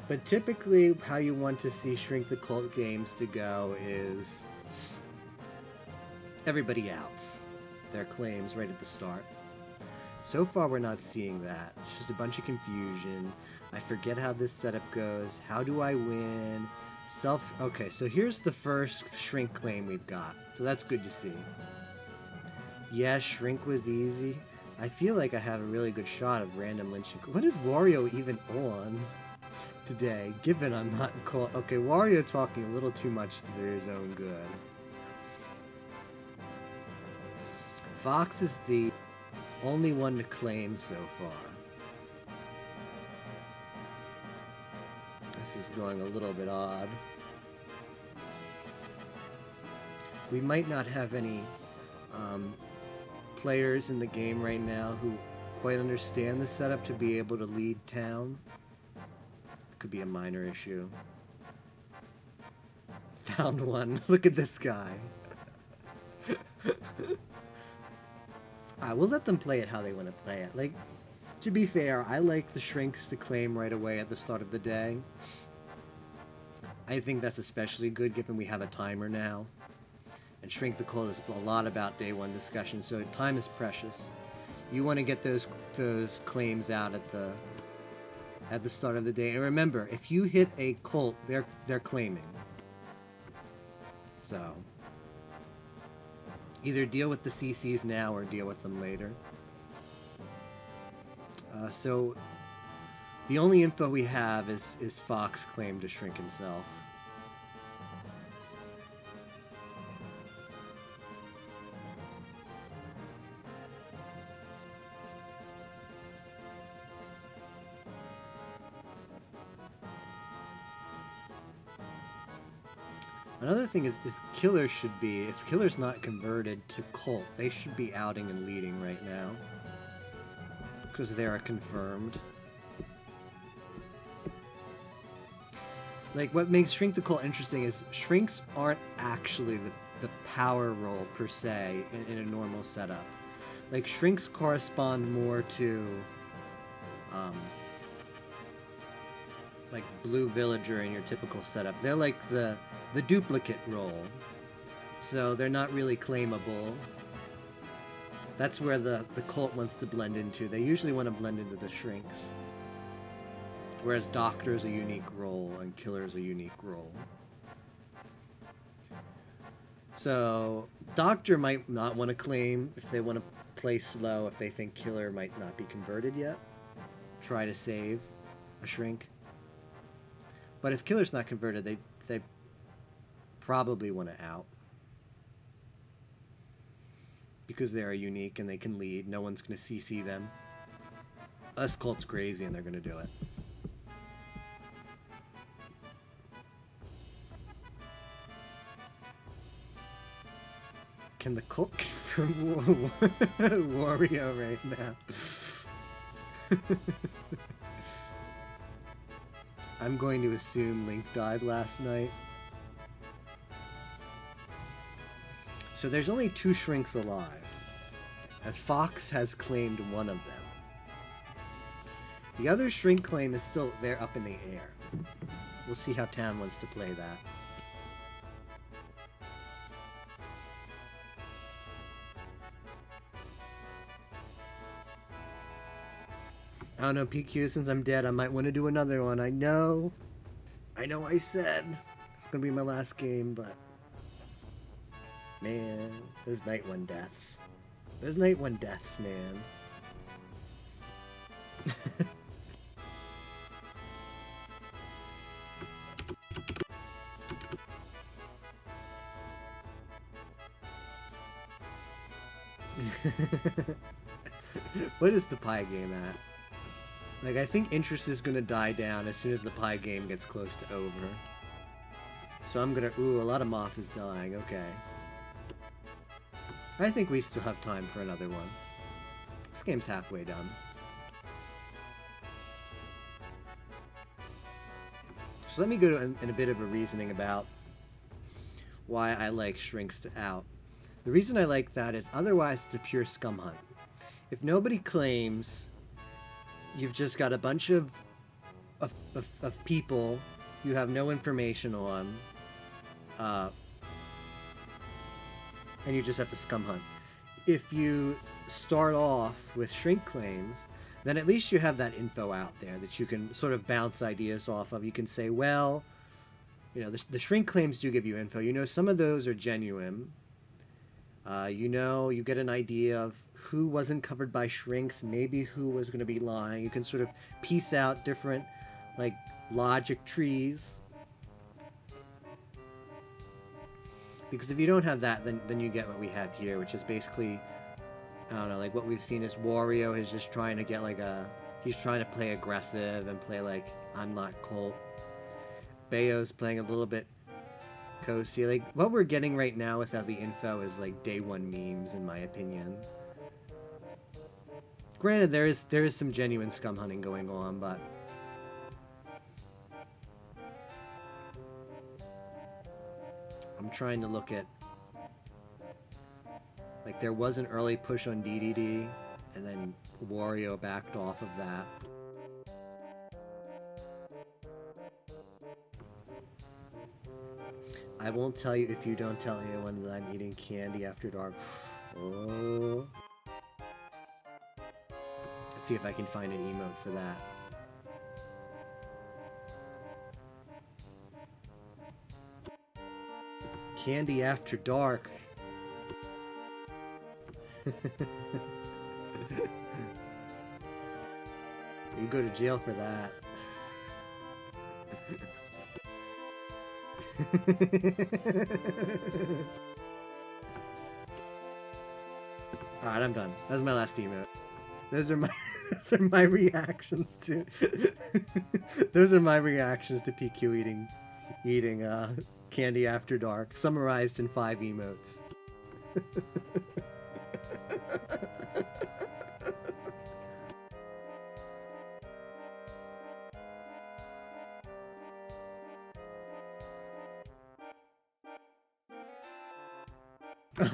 But typically, how you want to see Shrink the Cult games to go is everybody outs their claims right at the start. So far, we're not seeing that. It's just a bunch of confusion. I forget how this setup goes. How do I win? Okay, so here's the first shrink claim we've got. So that's good to see. Yeah, shrink was easy. I feel like I have a really good shot of random lynching. What is Wario even on today, given I'm not called? Okay, Wario talking a little too much for his own good. Fox is the only one to claim so far. This is going a little bit odd. We might not have any players in the game right now who quite understand the setup to be able to lead town. It could be a minor issue. Found one. Look at this guy. Alright, we'll let them play it how they want to play it. Like, to be fair, I like the shrinks to claim right away at the start of the day. I think that's especially good given we have a timer now. And Shrink the Cult is a lot about day one discussion, so time is precious. You want to get those claims out at the start of the day. And remember, if you hit a cult, they're claiming. So either deal with the CCs now or deal with them later. So the only info we have is Fox claimed to shrink himself. Another thing is Killer should be, if Killer's not converted to Cult, they should be outing and leading right now. Because they are confirmed. Like, what makes Shrink the Cult interesting is Shrinks aren't actually the power role per se in a normal setup. Like, Shrinks correspond more to like Blue Villager in your typical setup. They're like the duplicate role. So they're not really claimable. That's where the cult wants to blend into. They usually want to blend into the Shrinks. Whereas Doctor is a unique role and Killer is a unique role. So Doctor might not want to claim if they want to play slow, if they think Killer might not be converted yet. try to save a shrink. But if killer's not converted, they probably want to out. Because they are unique and they can lead. No one's going to CC them. Unless Colt's crazy and they're going to do it. Can the Colt from Wario right now? I'm going to assume Link died last night. So there's only 2 shrinks alive, and Fox has claimed one of them. The other shrink claim is still there up in the air. We'll see how Tan wants to play that. I don't know, PQ, since I'm dead, I might want to do another one. I know I said it's going to be my last game, but... Man, there's Night 1 deaths. There's Night 1 deaths, man. What is the pie game at? Like, I think interest is gonna die down as soon as the pie game gets close to over. So I'm gonna... Ooh, a lot of Moth is dying. Okay. I think we still have time for another one. This game's halfway done. So let me go in a bit of a reasoning about why I like shrinks to out. The reason I like that is otherwise it's a pure scum hunt. If nobody claims, you've just got a bunch of people you have no information on, and you just have to scum hunt. If you start off with shrink claims, then at least you have that info out there that you can sort of bounce ideas off of. You can say, well, you know, the shrink claims do give you info. You know, some of those are genuine. You know, you get an idea of who wasn't covered by shrinks, maybe who was going to be lying. You can sort of piece out different, like, logic trees. Because if you don't have that, then you get what we have here, which is basically, I don't know, like what we've seen is Wario is just trying to get like he's trying to play aggressive and play like, I'm not Colt. Bayo's playing a little bit cozy. Like, what we're getting right now without the info is like day one memes, in my opinion. Granted, there is some genuine scum hunting going on, but I'm trying to look at, like, there was an early push on DDD, and then Wario backed off of that. I won't tell you if you don't tell anyone that I'm eating candy after dark. Oh. Let's see if I can find an emote for that. Candy after dark. You go to jail for that. Alright, I'm done. That was my last emote. Those are my reactions to those are my reactions to PQ eating candy after dark, summarized in 5 emotes.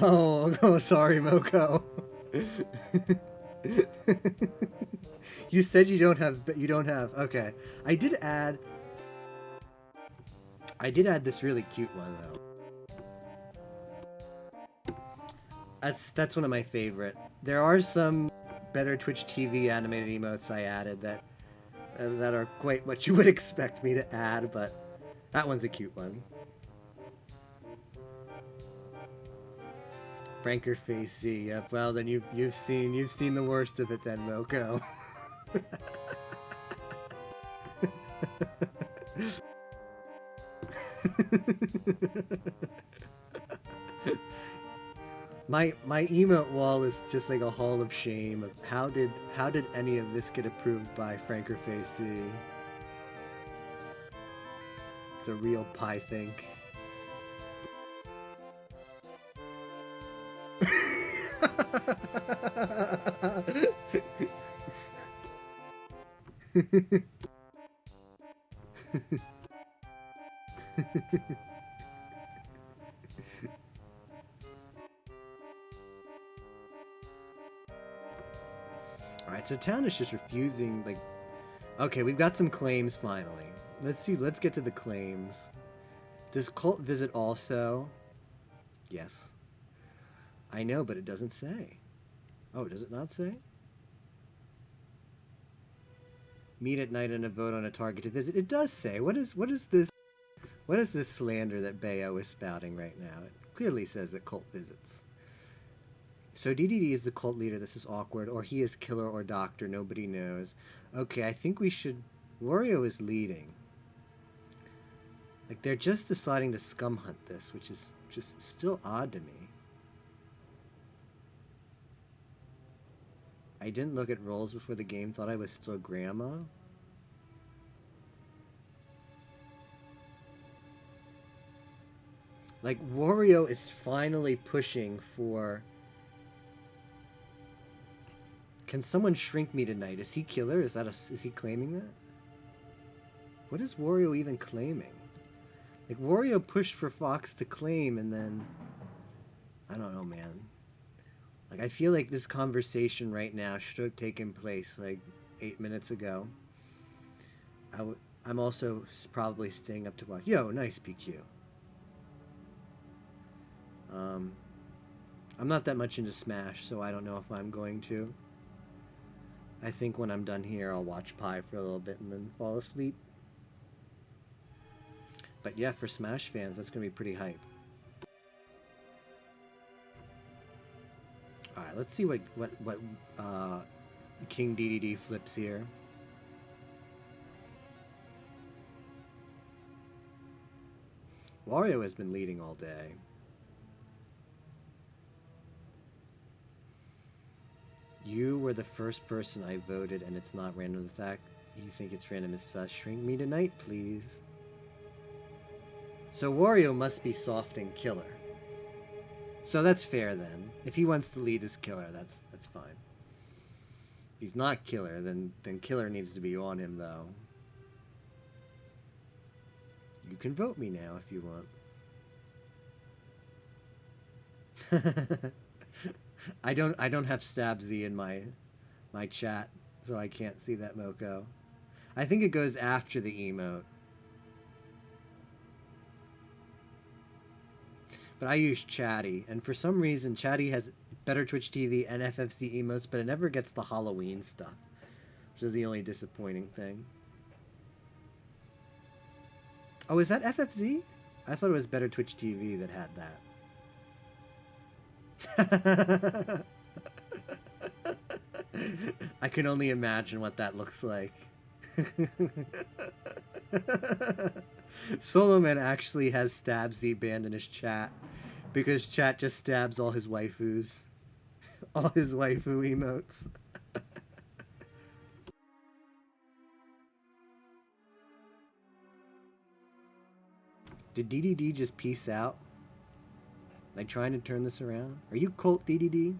Oh, sorry, Moko. You said you don't have. Okay, I did add this really cute one though. That's one of my favorite. There are some better Twitch TV animated emotes I added that are quite what you would expect me to add, but that one's a cute one. Franker Facey. Yep. Well, then you've seen the worst of it then, Moko. My emote wall is just like a hall of shame of how did any of this get approved by Franker Facey? It's a real pie think. Alright, so Town is just refusing, like... Okay, we've got some claims finally. Let's see, let's get to the claims. Does Cult visit also? Yes. I know, but it doesn't say. Oh, does it not say? Meet at night and a vote on a target to visit. It does say. What is this? What is this slander that Bayo is spouting right now? It clearly says that Cult visits. So DDD is the cult leader. This is awkward. Or he is killer or doctor. Nobody knows. Okay, I think we should... Wario is leading. Like, they're just deciding to scum hunt this, which is just still odd to me. I didn't look at roles before the game. Thought I was still grandma. Like, Wario is finally pushing for... Can someone shrink me tonight? Is he killer? Is he claiming that? What is Wario even claiming? Like, Wario pushed for Fox to claim and then... I don't know, man. Like, I feel like this conversation right now should have taken place, like, 8 minutes ago. I'm also probably staying up to watch... Yo, nice PQ. I'm not that much into Smash, so I don't know if I'm going to. I think when I'm done here, I'll watch Pi for a little bit and then fall asleep. But yeah, for Smash fans, that's going to be pretty hype. Alright, let's see what King DDD flips here. Wario has been leading all day. You were the first person I voted, and it's not random. The fact you think it's random is sus. Shrink me tonight, please. So Wario must be soft and killer. So that's fair then. If he wants to lead as killer, that's fine. If he's not killer, then killer needs to be on him though. You can vote me now if you want. I don't have Stabzy in my chat, so I can't see that, Moko. I think it goes after the emote. But I use Chatty, and for some reason Chatty has better Twitch TV and FFC emotes, but it never gets the Halloween stuff, which is the only disappointing thing. Oh, is that FFZ? I thought it was better Twitch TV that had that. I can only imagine what that looks like. Soloman actually has Stabzy banned in his chat because chat just stabs all his waifus. All his waifu emotes. Did DDD just peace out? Like trying to turn this around? Are you cult DDD?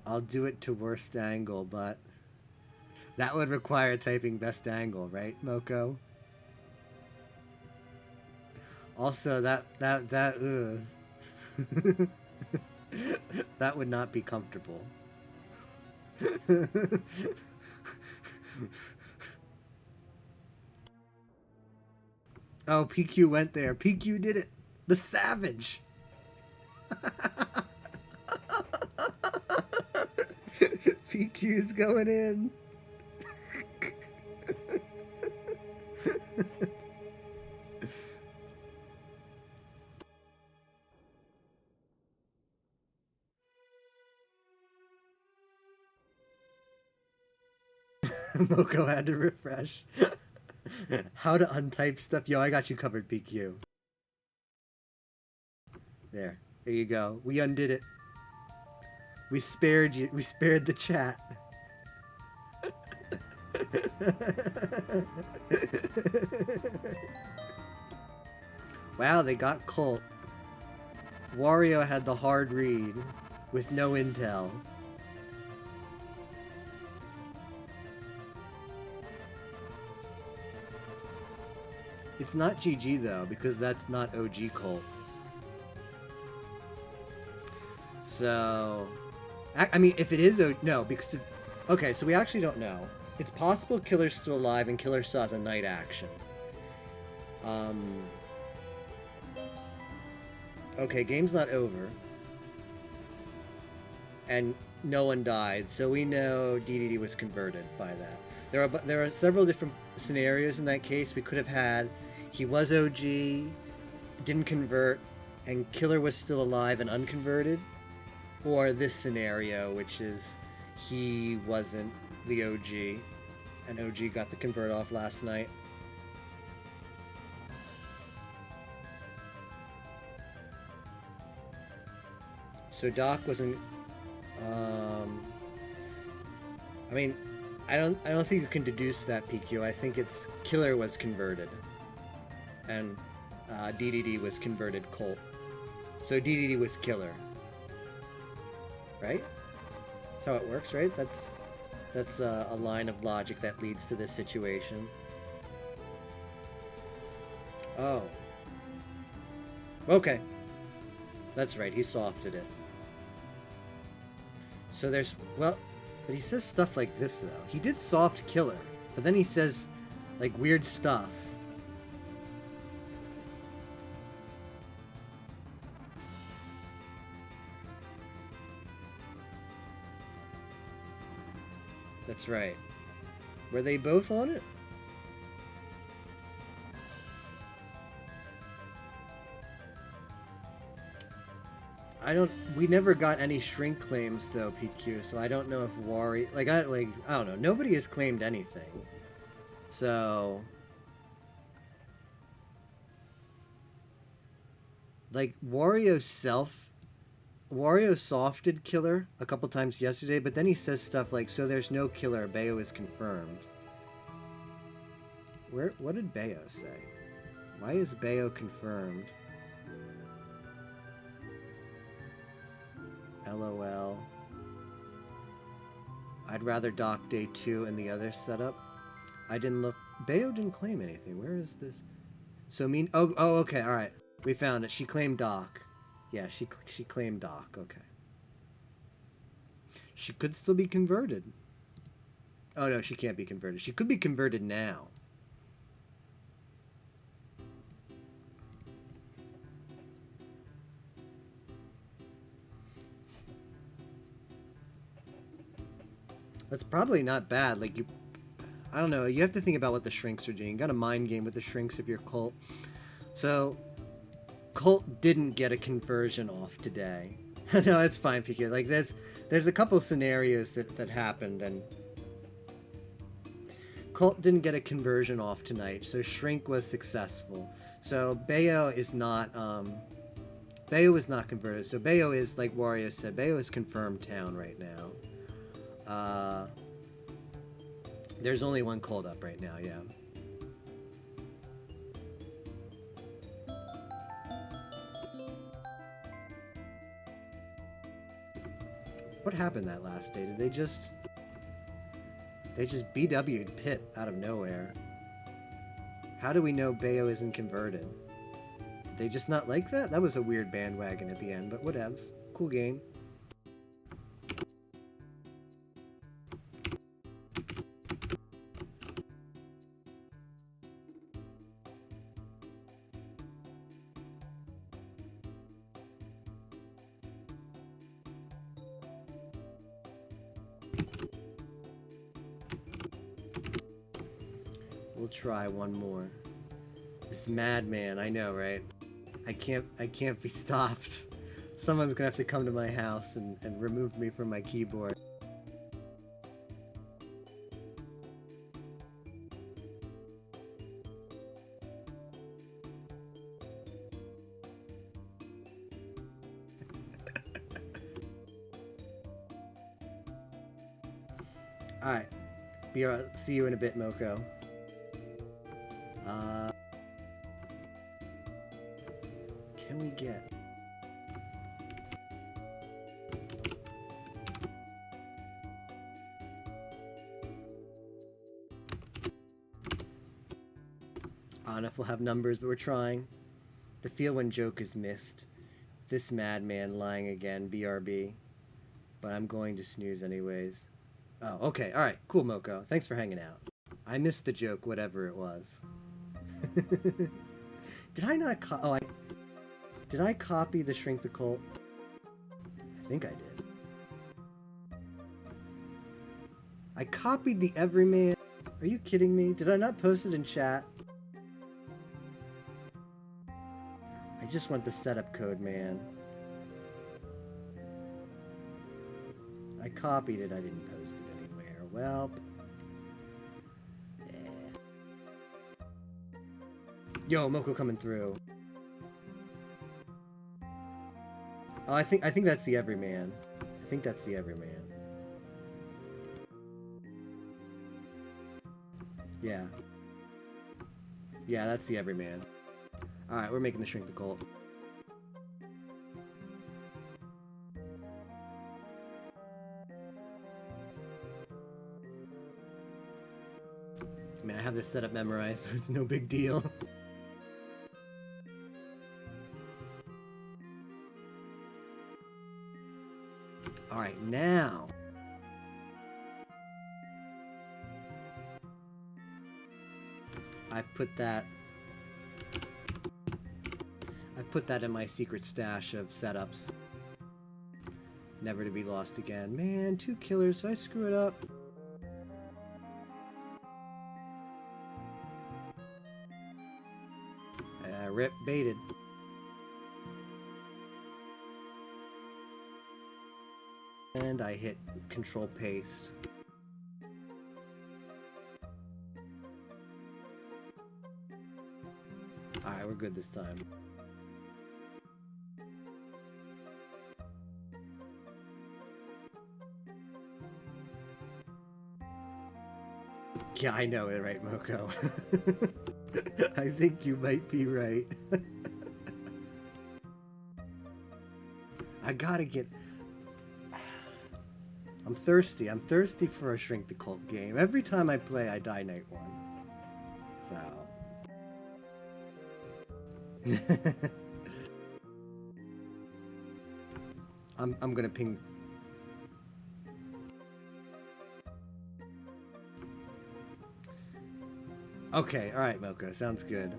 I'll do it to worst angle, but that would require typing best angle, right, Moko? Also, that that would not be comfortable. Oh, PQ went there. PQ did it. The savage. PQ's going in. Moko had to refresh. How to untype stuff. Yo, I got you covered, PQ. There. There you go. We undid it. We spared you. We spared the chat. Wow, they got Colt. Wario had the hard read with no intel. It's not GG though, because that's not OG Colt. So, I mean, if it is no, because okay, so we actually don't know. It's possible Killer's still alive and Killer still has a night action. Okay, game's not over. And no one died, so we know DDD was converted by that. There are several different scenarios in that case. We could have had he was OG, didn't convert, and Killer was still alive and unconverted. Or this scenario, which is he wasn't the OG, and OG got the convert off last night. So Doc wasn't. I mean, I don't think you can deduce that, PQ. I think it's Killer was converted, and DDD was converted Colt. So DDD was Killer. Right? That's how it works, right? That's a line of logic that leads to this situation. Oh. Okay. That's right, he softed it. So there's... Well, but he says stuff like this, though. He did soft Killer, but then he says, like, weird stuff. That's right. Were they both on it? We never got any shrink claims though, PQ, so I don't know if Wario, I don't know. Nobody has claimed anything. So like Wario softed Killer a couple times yesterday, but then he says stuff like, so there's no Killer, Bayo is confirmed. What did Bayo say? Why is Bayo confirmed? LOL. I'd rather Doc Day 2 in the other setup. I didn't look. Bayo didn't claim anything. Where is this? So oh, okay, alright. We found it. She claimed Doc. Yeah, she claimed Doc. Okay. She could still be converted. Oh no, she can't be converted. She could be converted now. That's probably not bad. Like I don't know. You have to think about what the shrinks are doing. You got a mind game with the shrinks of your Colt. So Colt didn't get a conversion off today. No, it's fine, PQ. Like there's a couple scenarios that happened, and Colt didn't get a conversion off tonight, so shrink was successful. So Bayo is not Bayo is not converted. So Bayo is, like Wario said, Bayo is confirmed town right now. There's only one Colt up right now, yeah. What happened that last day? Did they just BW'd Pit out of nowhere? How do we know Bayo isn't converted? Did they just not like that? That was a weird bandwagon at the end, but whatevs. Cool game. We'll try one more. This madman, I know, right? I can't be stopped. Someone's gonna have to come to my house and remove me from my keyboard. Alright. See you in a bit, Moko. Can we get... I don't know if we'll have numbers, but we're trying. The feel when joke is missed. This madman lying again, BRB. But I'm going to snooze anyways. Oh, okay. Alright. Cool, Moko. Thanks for hanging out. I missed the joke, whatever it was. Did I not did I copy the Shrink the Cult? I think I did. I copied the Everyman. Are you kidding me? Did I not post it in chat? I just want the setup code, man. I copied it, I didn't post it anywhere. Well, yeah. Yo, Moko coming through. Oh, I think that's the Everyman. I think that's the Everyman. Yeah. Yeah, that's the Everyman. Alright, we're making the Shrink the Cult. I mean, I have this setup memorized, so it's no big deal. Alright, now... I've put that in my secret stash of setups. Never to be lost again. Man, 2 killers, did I screw it up? Rip, baited. And I hit control paste. Alright, we're good this time. Yeah, I know it, right, Moko? I think you might be right. I gotta get... I'm thirsty. I'm thirsty for a Shrink the Cult game. Every time I play, I die night 1. So... I'm gonna ping... Okay, alright, Moko. Sounds good.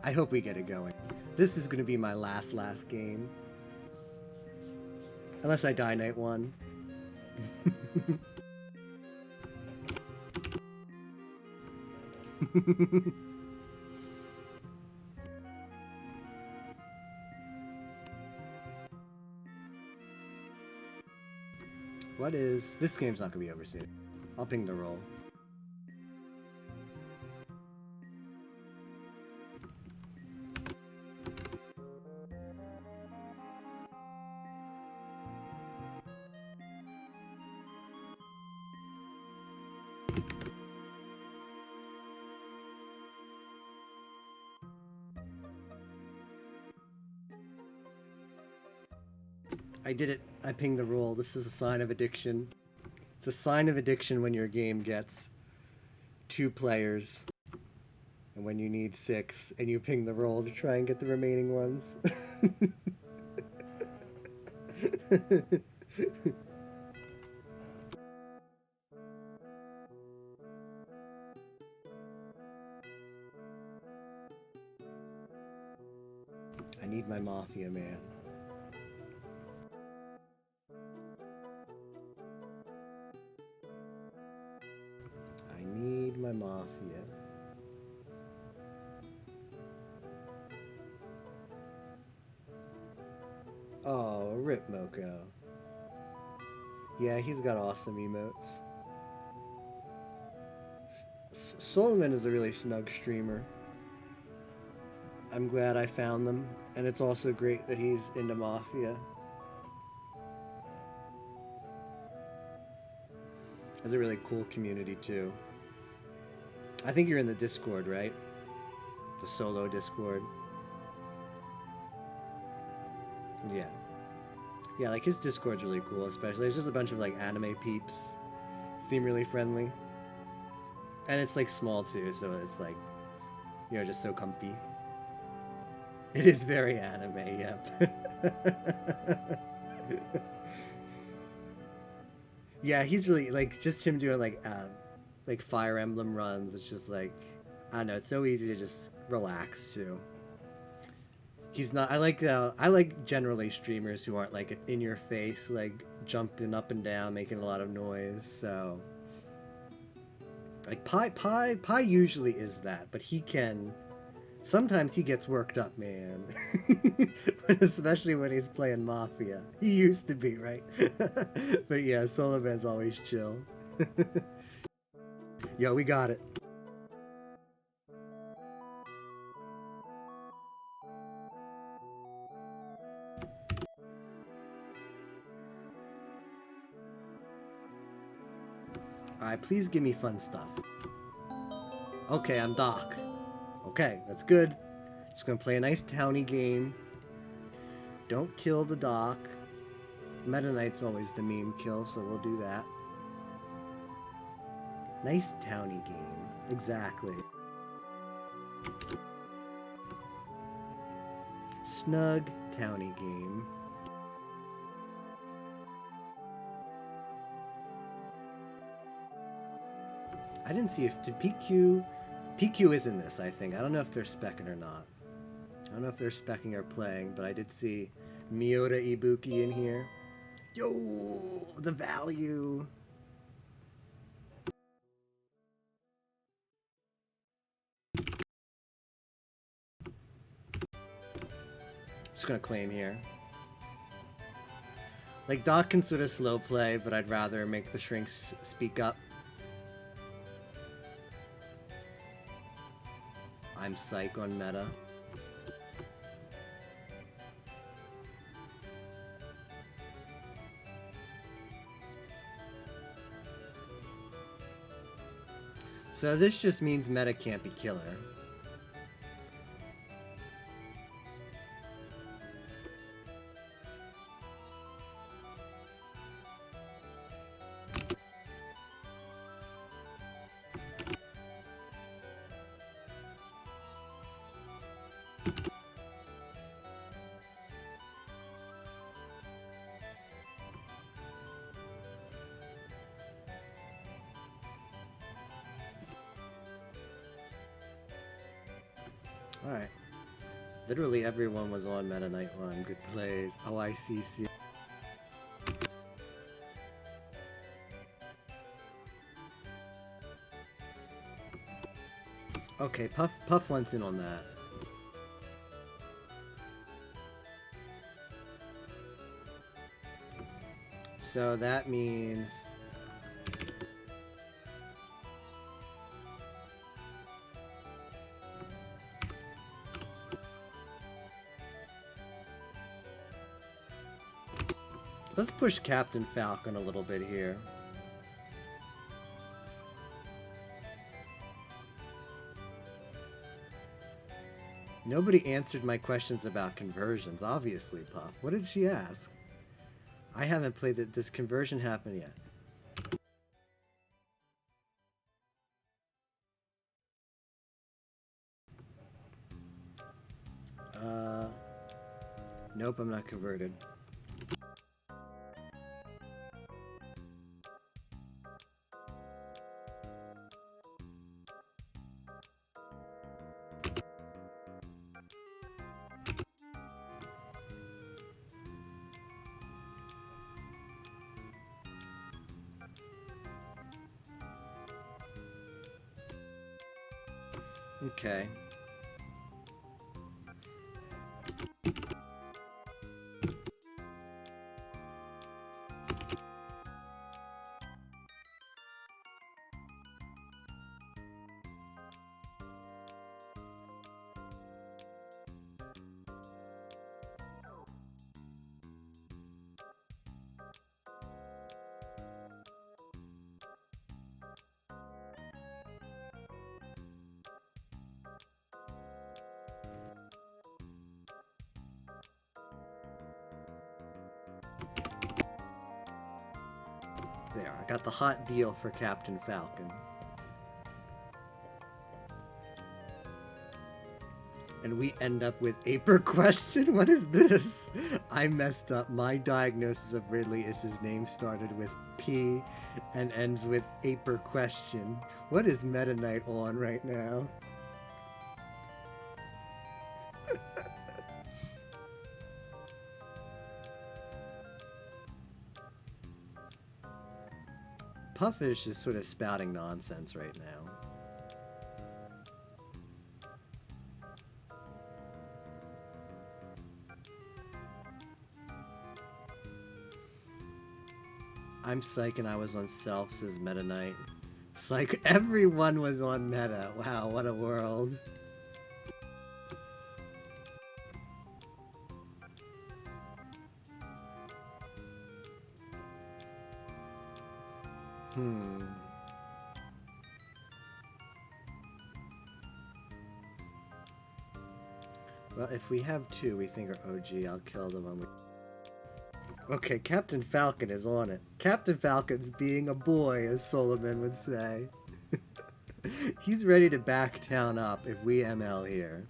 I hope we get it going. This is gonna be my last game. Unless I die night 1. What is... This game's not gonna be over soon. I'll ping the roll. I did it. I pinged the roll. This is a sign of addiction. It's a sign of addiction when your game gets 2 players. And when you need 6, and you ping the roll to try and get the remaining ones. I need my Mafia, man. I need my Mafia. Oh, rip Moko. Yeah, he's got awesome emotes. Solomon is a really snug streamer. I'm glad I found them, and it's also great that he's into Mafia. Has a really cool community too. I think you're in the Discord, right? The solo Discord. Yeah. Yeah, like his Discord's really cool, especially. It's just a bunch of like anime peeps. Seem really friendly. And it's like small too, so it's like, you know, just so comfy. It is very anime, yep. Yeah, he's really like just him doing like Fire Emblem runs. It's just like I don't know. It's so easy to just relax too. He's not. I like generally streamers who aren't like in your face, like jumping up and down, making a lot of noise. So like Pi usually is that, but he can. Sometimes he gets worked up, man. Especially when he's playing Mafia. He used to be, right? But yeah, Solo Man's always chill. Yo, we got it. Alright, please give me fun stuff. Okay, I'm Doc. Okay, that's good. Just gonna play a nice towny game. Don't kill the Doc. Meta Knight's always the meme kill, so we'll do that. Nice towny game. Exactly. Snug towny game. I didn't see if did PQ is in this, I think. I don't know if they're specking or not. I don't know if they're specking or playing, but I did see Miota Ibuki in here. Yo, the value. Just gonna claim here. Like Doc can sort of slow play, but I'd rather make the shrinks speak up. I'm psych on meta. So this just means meta can't be killer. Alright. Literally everyone was on Meta Knight 1. Good plays. OICC. Okay, Puff wants in on that. So that means... Let's push Captain Falcon a little bit here. Nobody answered my questions about conversions, obviously, Puff. What did she ask? I haven't played it. Does conversion happen yet? Nope, I'm not converted. Okay. There, I got the hot deal for Captain Falcon. And we end up with Aper question? What is this? I messed up. My diagnosis of Ridley is his name started with P and ends with Aper question. What is Meta Knight on right now? Puffish is sort of spouting nonsense right now. I'm psych and I was on self, says Meta Knight. Psych, everyone was on meta. Wow, what a world. Well, if we have two we think are OG, I'll kill the one we... Okay, Captain Falcon is on it. Captain Falcon's being a boy, as Solomon would say. He's ready to back town up if we ML here.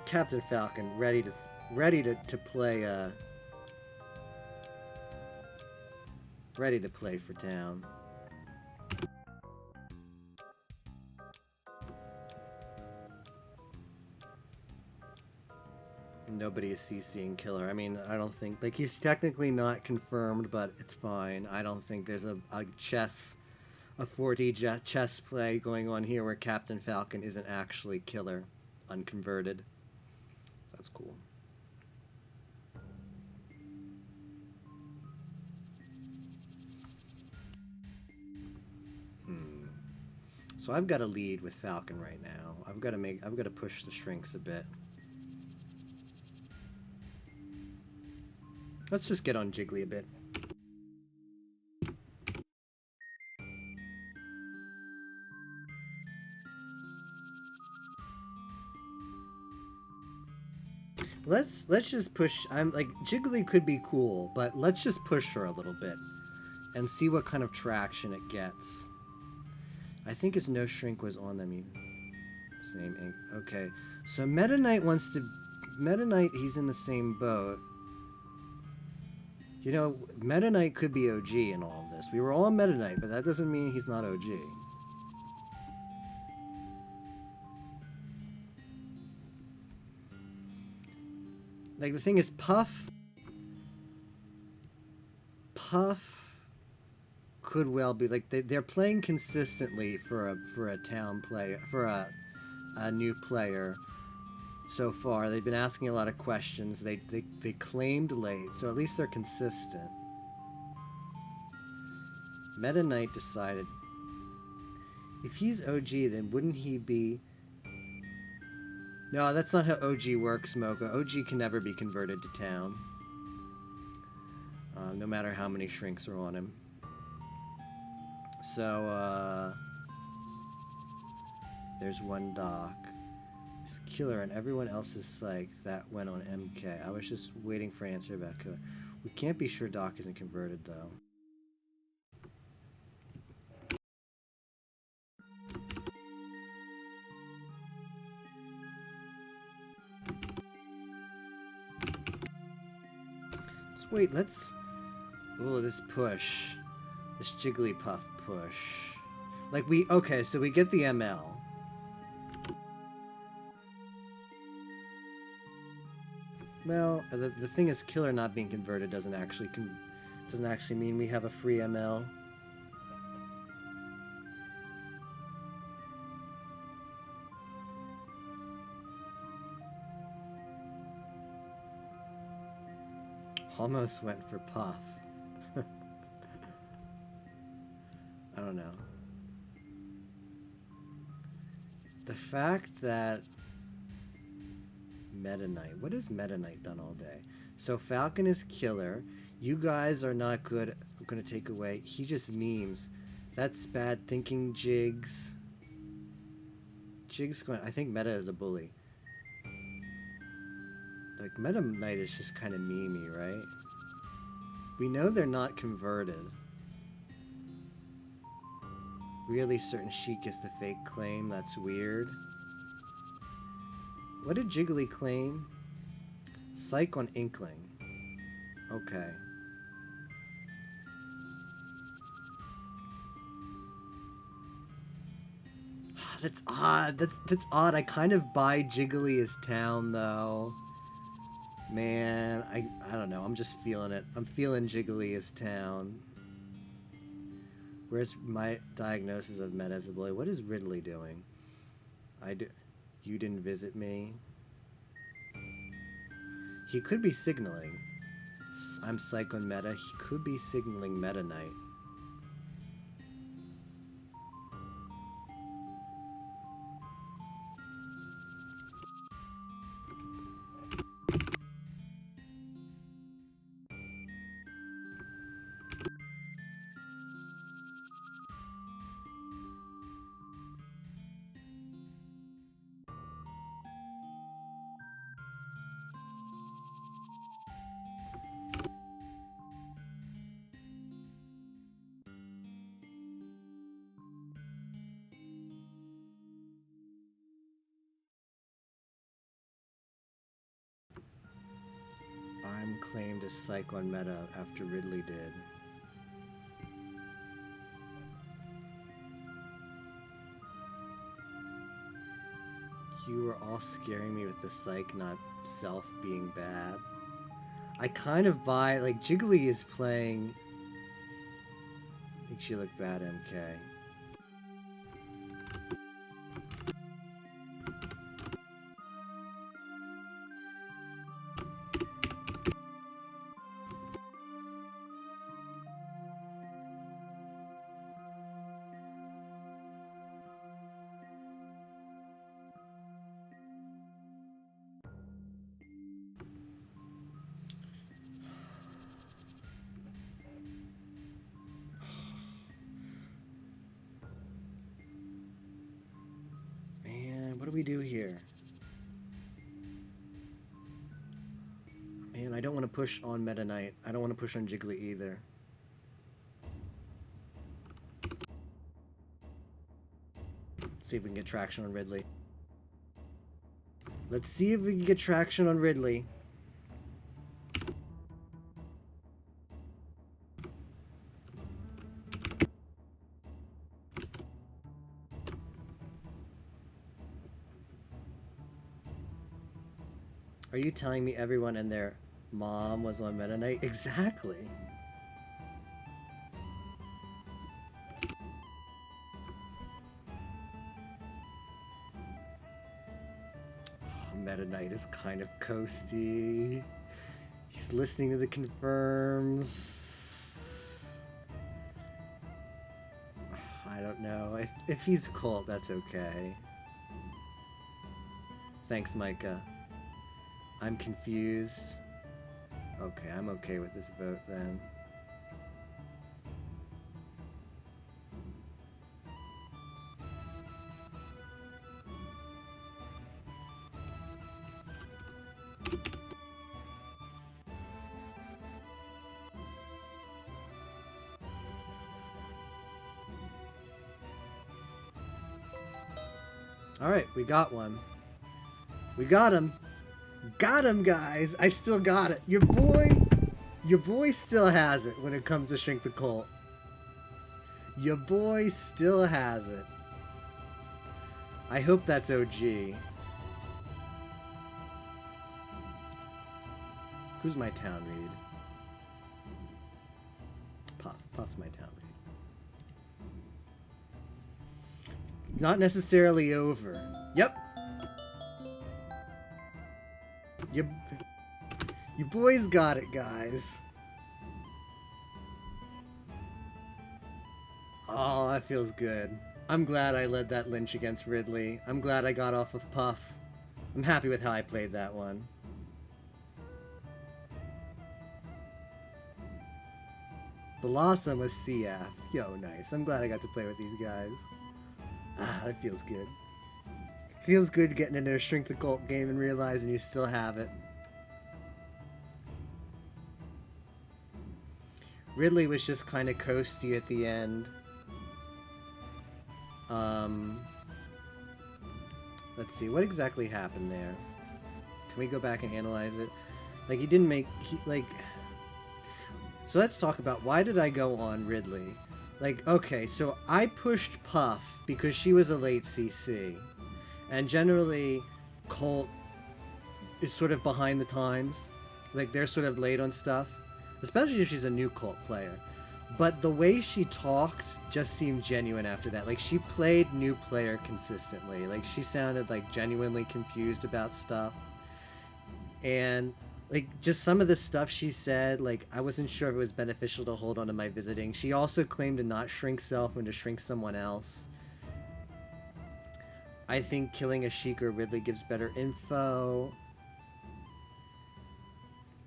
Captain Falcon ready to play ready to play for town. Nobody is CCing Killer. I mean, I don't think, like, he's technically not confirmed, but it's fine. I don't think there's a 4D chess play going on here where Captain Falcon isn't actually Killer, unconverted. That's cool. So I've got a lead with Falcon right now. I've got to push the shrinks a bit. Let's just get on Jiggly a bit. Let's just push. I'm like, Jiggly could be cool, but let's just push her a little bit and see what kind of traction it gets. I think his no shrink was on them. Same ink. Okay, so Meta Knight wants to. Meta Knight, he's in the same boat. You know, Meta Knight could be OG in all of this. We were all on Meta Knight, but that doesn't mean he's not OG. Like, the thing is, Puff could well be, like, they're playing consistently for a town player, for a new player so far. They've been asking a lot of questions. They claimed late, so at least they're consistent. Meta Knight decided, if he's OG, then wouldn't he be... No, that's not how OG works, Mocha. OG can never be converted to town. No matter how many shrinks are on him. So, there's one Doc. It's Killer and everyone else is psych. That went on MK. I was just waiting for an answer about Killer. We can't be sure Doc isn't converted, though. Wait, let's... Oh, this push. This Jigglypuff push. Like, okay, so we get the ML. Well, the thing is, Killer not being converted doesn't actually mean we have a free ML. Almost went for Puff. don't know. The fact that Meta Knight, what has Meta Knight done all day? So Falcon is killer. You guys are not good. I'm gonna take away. He just memes. That's bad thinking, Jigs. Jigs going. I think Meta is a bully. Like Meta Knight is just kind of memey, right? We know they're not converted. Really certain Sheik is the fake claim. That's weird. What did Jiggly claim? Psych on Inkling. Okay. That's odd. That's odd. I kind of buy Jiggly as town though. Man, I don't know. I'm just feeling it. I'm feeling Jiggly as town. Where's my diagnosis of Meta as a bully? What is Ridley doing? You didn't visit me. He could be signaling. I'm Psych on Meta. He could be signaling Meta Knight. I'm claimed as Psych on Meta after Ridley did. You were all scaring me with the Psych, not Self being bad. I kind of buy, like, Jiggly is playing. Makes you look bad, MK. What do we do here? Man, I don't want to push on Meta Knight. I don't want to push on Jiggly either. Let's see if we can get traction on Ridley. Let's see if we can get traction on Ridley. Are you telling me everyone and their mom was on Meta Knight? Exactly. Oh, Meta Knight is kind of coasty. He's listening to the confirms. I don't know. If he's Colt, that's okay. Thanks, Micah. I'm confused. Okay, I'm okay with this vote then. Alright, we got one. We got him. Got him, guys. I still got it. Your boy still has it when it comes to Shrink the Colt. Your boy still has it. I hope that's OG. Who's my town read? Puff's my town read. Not necessarily over. Yep. You boys got it, guys. Oh, Oh, that feels good. I'm glad I led that lynch against Ridley. I'm glad I got off of Puff. I'm happy with how I played that one. Blossom was CF. Yo, nice. I'm glad I got to play with these guys. Ah, that feels good. Feels good getting into a Shrink the Cult game and realizing you still have it. Ridley was just kind of coasty at the end. Let's see, what exactly happened there? Can we go back and analyze it? Like, he didn't make... So let's talk about why did I go on Ridley? Like, okay, so I pushed Puff because she was a late CC. And generally, Colt is sort of behind the times. Like, they're sort of late on stuff. Especially if she's a new Colt player. But the way she talked just seemed genuine after that. Like, she played new player consistently. Like, she sounded, like, genuinely confused about stuff. And, like, just some of the stuff she said, like, I wasn't sure if it was beneficial to hold on to my visiting. She also claimed to not shrink self and to shrink someone else. I think killing a Sheik or Ridley gives better info.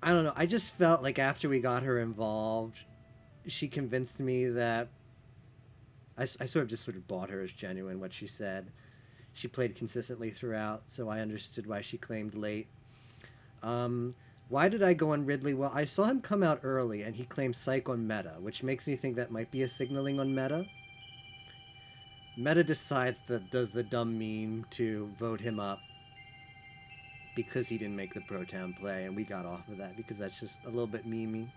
I don't know. I just felt like after we got her involved, she convinced me that I sort of bought her as genuine, what she said. She played consistently throughout, so I understood why she claimed late. Why did I go on Ridley? Well, I saw him come out early, and he claimed Psych on Meta, which makes me think that might be a signaling on Meta. Meta decides that does the dumb meme to vote him up because he didn't make the Pro Town play, and we got off of that because that's just a little bit memey.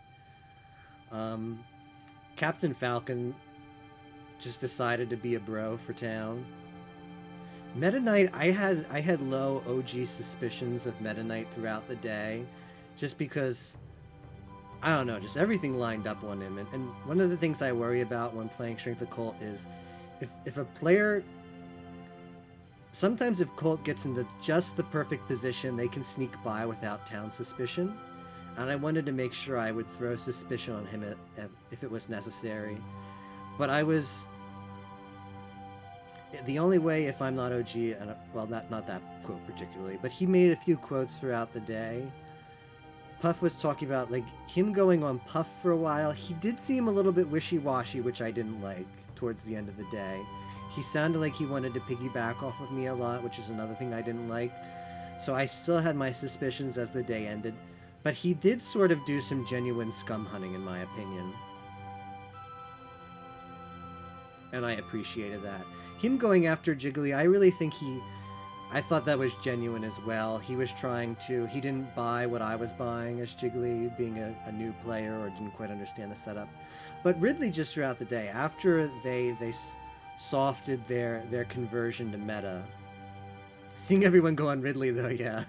Captain Falcon just decided to be a bro for Town. Meta Knight, I had low OG suspicions of Meta Knight throughout the day, just because, I don't know, just everything lined up on him. And one of the things I worry about when playing Shrink the Cult is if a player, sometimes if Colt gets into just the perfect position, they can sneak by without Town suspicion. And I wanted to make sure I would throw suspicion on him if it was necessary. But I was... The only way, if I'm not OG, and well, not that quote particularly, but he made a few quotes throughout the day. Puff was talking about, like, him going on Puff for a while. He did seem a little bit wishy-washy, which I didn't like towards the end of the day. He sounded like he wanted to piggyback off of me a lot, which is another thing I didn't like. So I still had my suspicions as the day ended. But he did sort of do some genuine scum hunting, in my opinion. And I appreciated that. Him going after Jiggly, I really think I thought that was genuine as well. He was trying to... He didn't buy what I was buying as Jiggly, being a new player, or didn't quite understand the setup. But Ridley, just throughout the day, after they softed their conversion to meta... Seeing everyone go on Ridley, though, yeah.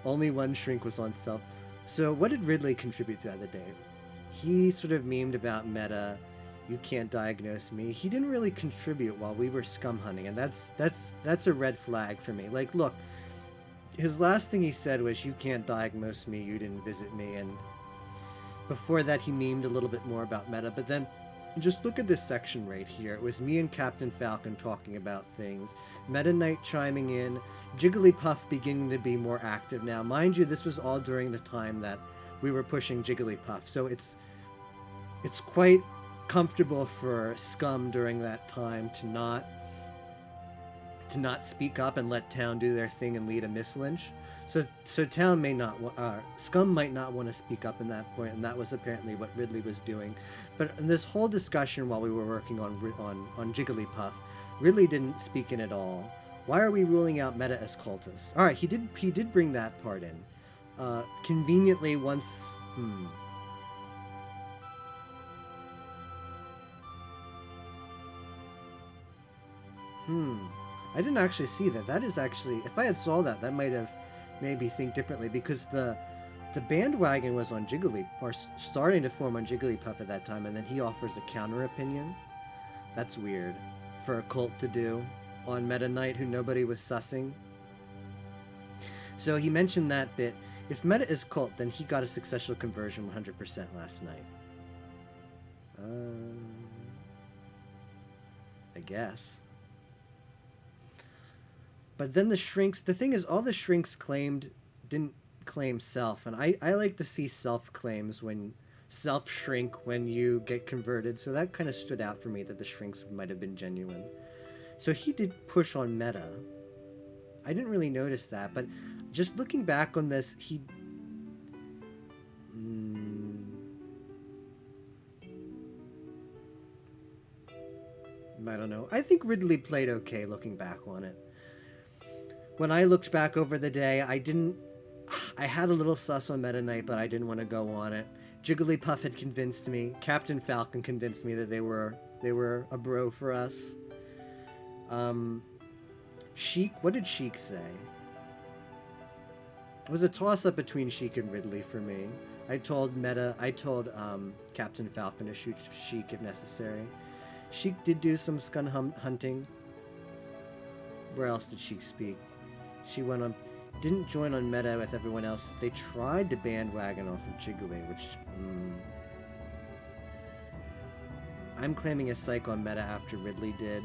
Only one shrink was on self. So what did Ridley contribute throughout the day? He sort of memed about meta, you can't diagnose me. He didn't really contribute while we were scum hunting, and that's a red flag for me. Like, look, his last thing he said was, you can't diagnose me, you didn't visit me, and before that he memed a little bit more about meta, but then just look at this section right here. It was me and Captain Falcon talking about things, Meta Knight chiming in, Jigglypuff beginning to be more active now. Mind you, this was all during the time that we were pushing Jigglypuff, so it's quite comfortable for Scum during that time to not speak up and let Town do their thing and lead a mislynch. So Town may not, Scum might not want to speak up in that point, and that was apparently what Ridley was doing. But in this whole discussion while we were working on Jigglypuff, Ridley didn't speak in at all. Why are we ruling out Meta as cultists? All right, he did bring that part in. Conveniently, once. I didn't actually see that. That is actually, if I had saw that, that might have made me think differently, because the bandwagon was on or starting to form on Jigglypuff at that time, and then he offers a counter opinion. That's weird for a cult to do on Meta Knight, who nobody was sussing. So he mentioned that bit. If Meta is cult, then he got a successful conversion 100% last night. I guess. But then the shrinks, the thing is, all the shrinks didn't claim self. And I like to see self claims when self shrink when you get converted. So that kind of stood out for me that the shrinks might have been genuine. So he did push on meta. I didn't really notice that, but just looking back on this, I don't know. I think Ridley played okay looking back on it. When I looked back over the day, I had a little sus on Meta Knight, but I didn't want to go on it. Jigglypuff had convinced me. Captain Falcon convinced me that they were a bro for us. Sheik, what did Sheik say? It was a toss-up between Sheik and Ridley for me. I told Captain Falcon to shoot Sheik if necessary. Sheik did do some scun hunting. Where else did Sheik speak? She didn't join on meta with everyone else. They tried to bandwagon off of Jiggly, which... I'm claiming a psych on meta after Ridley did.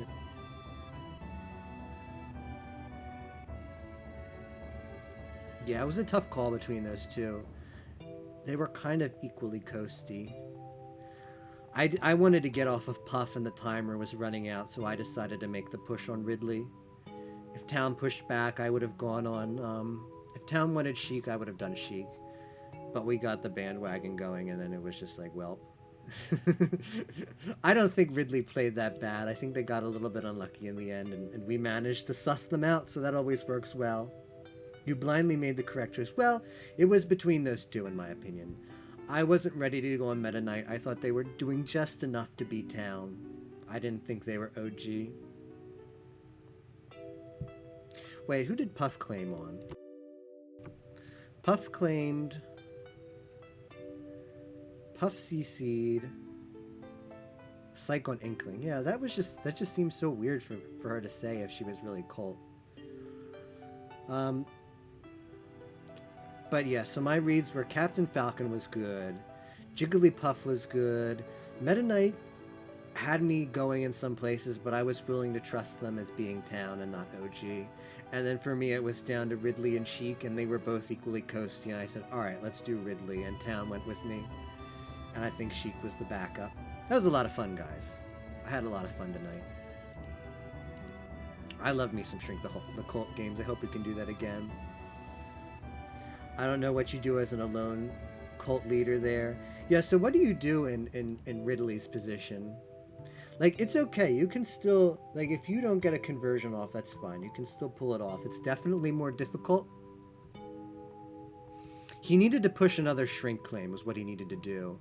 Yeah, it was a tough call between those two. They were kind of equally coasty. I wanted to get off of Puff and the timer was running out, so I decided to make the push on Ridley. If Town pushed back, I would have gone on... if Town wanted Sheik, I would have done Sheik. But we got the bandwagon going, and then it was just like, well... I don't think Ridley played that bad. I think they got a little bit unlucky in the end, and we managed to suss them out, so that always works well. You blindly made the correct choice. Well, it was between those two, in my opinion. I wasn't ready to go on Meta Knight. I thought they were doing just enough to beat Town. I didn't think they were OG. Wait, who did Puff claim on? Puff claimed... Puff CC'd... Psych on Inkling. Yeah, that just seems so weird for her to say if she was really Colt. But yeah, so my reads were Captain Falcon was good, Jigglypuff was good, Meta Knight had me going in some places, but I was willing to trust them as being Town and not OG. And then for me it was down to Ridley and Sheik, and they were both equally coasty, and I said, alright, let's do Ridley, and Town went with me. And I think Sheik was the backup. That was a lot of fun, guys. I had a lot of fun tonight. I love me some Shrink the Colt games. I hope we can do that again. I don't know what you do as an alone cult leader there. Yeah, so what do you do in Ridley's position? Like, it's okay. You can still... Like, if you don't get a conversion off, that's fine. You can still pull it off. It's definitely more difficult. He needed to push another Shrink claim, was what he needed to do.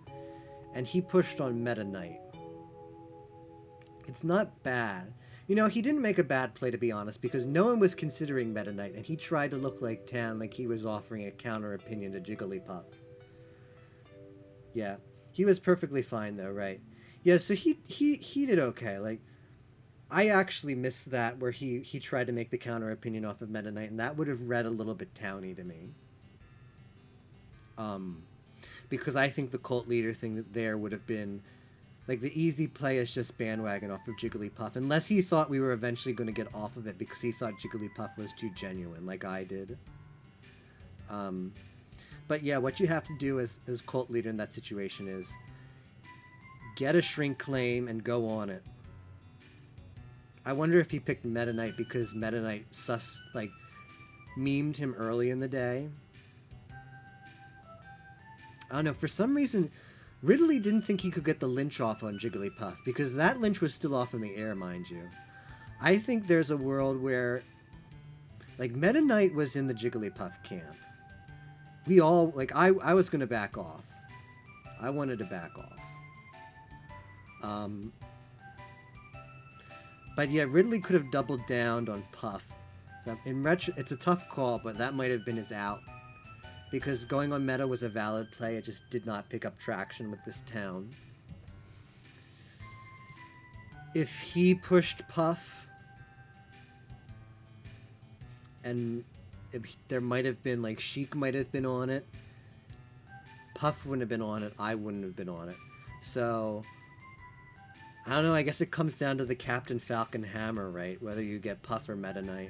And he pushed on Meta Knight. It's not bad. You know, he didn't make a bad play, to be honest, because no one was considering Meta Knight, and he tried to look like Tan, like he was offering a counter opinion to Jigglypuff. Yeah, he was perfectly fine, though, right? Yeah, so he did okay. Like, I actually missed that where he tried to make the counter opinion off of Meta Knight, and that would have read a little bit towny to me. Because I think the cult leader thing there would have been... Like, the easy play is just bandwagon off of Jigglypuff. Unless he thought we were eventually going to get off of it because he thought Jigglypuff was too genuine, like I did. But yeah, what you have to do as cult leader in that situation is get a Shrink claim and go on it. I wonder if he picked Meta Knight because Meta Knight memed him early in the day. I don't know, for some reason... Ridley didn't think he could get the lynch off on Jigglypuff, because that lynch was still off in the air, mind you. I think there's a world where... Like, Meta Knight was in the Jigglypuff camp. We all... Like, I was going to back off. I wanted to back off. But yeah, Ridley could have doubled down on Puff. In retro, it's a tough call, but that might have been his out. Because going on meta was a valid play, it just did not pick up traction with this Town. If he pushed Puff, and there might have been, like, Sheik might have been on it, Puff wouldn't have been on it, I wouldn't have been on it. So, I don't know, I guess it comes down to the Captain Falcon hammer, right? Whether you get Puff or Meta Knight.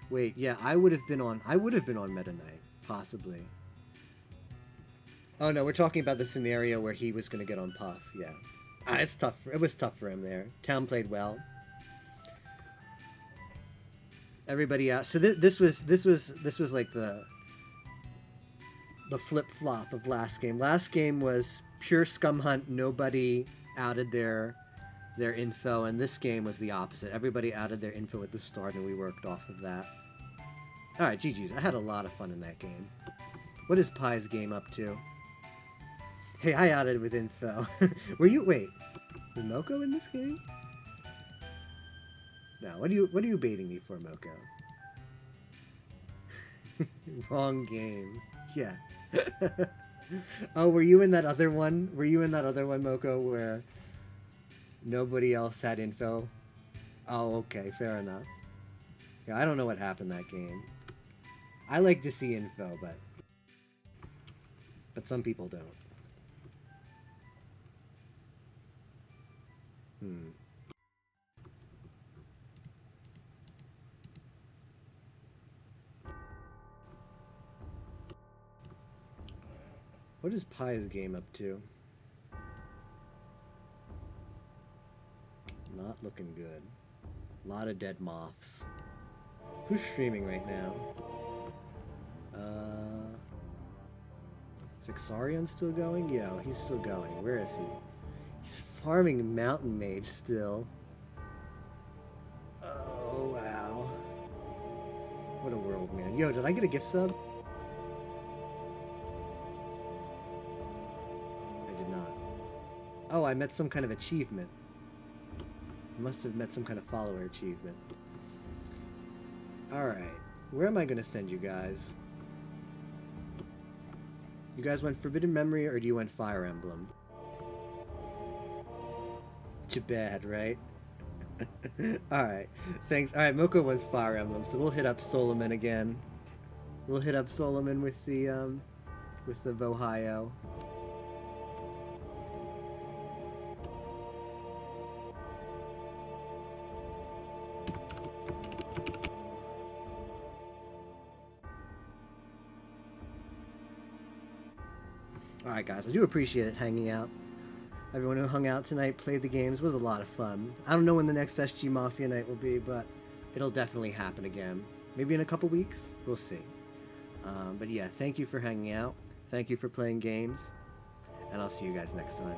Wait, yeah, I would have been on Meta Knight, possibly. Oh no, we're talking about the scenario where he was gonna get on Puff, yeah. It's tough. It was tough for him there. Town played well. Everybody out. So this was like the flip flop of last game. Last game was pure scum hunt. Nobody outed their info, and this game was the opposite. Everybody outed their info at the start, and we worked off of that. All right, GG's. I had a lot of fun in that game. What is Pie's game up to? Hey, I outed with info. Were you? Wait, is Moko in this game? No. What are you baiting me for, Moko? Wrong game. Yeah. Oh, were you in that other one? Were you in that other one, Moko, where nobody else had info? Oh, okay, fair enough. Yeah, I don't know what happened that game. I like to see info, but some people don't. What is Pie's game up to? Not looking good. A lot of dead moths. Who's streaming right now? Is Ixarion still going? Yeah, he's still going. Where is he? He's farming Mountain Mage still. Oh, wow. What a world, man. Yo, did I get a gift sub? I did not. Oh, I met some kind of achievement. I must have met some kind of follower achievement. Alright. Where am I going to send you guys? You guys went Forbidden Memory or do you went Fire Emblem? Too bad, right? Alright. Thanks. Alright, Moko wants Fire Emblem, so we'll hit up Solomon again. We'll hit up Solomon with the Vohio. Alright guys, I do appreciate it hanging out. Everyone who hung out tonight, played the games, was a lot of fun. I don't know when the next SG Mafia night will be, but it'll definitely happen again. Maybe in a couple weeks? We'll see. But yeah, thank you for hanging out. Thank you for playing games. And I'll see you guys next time.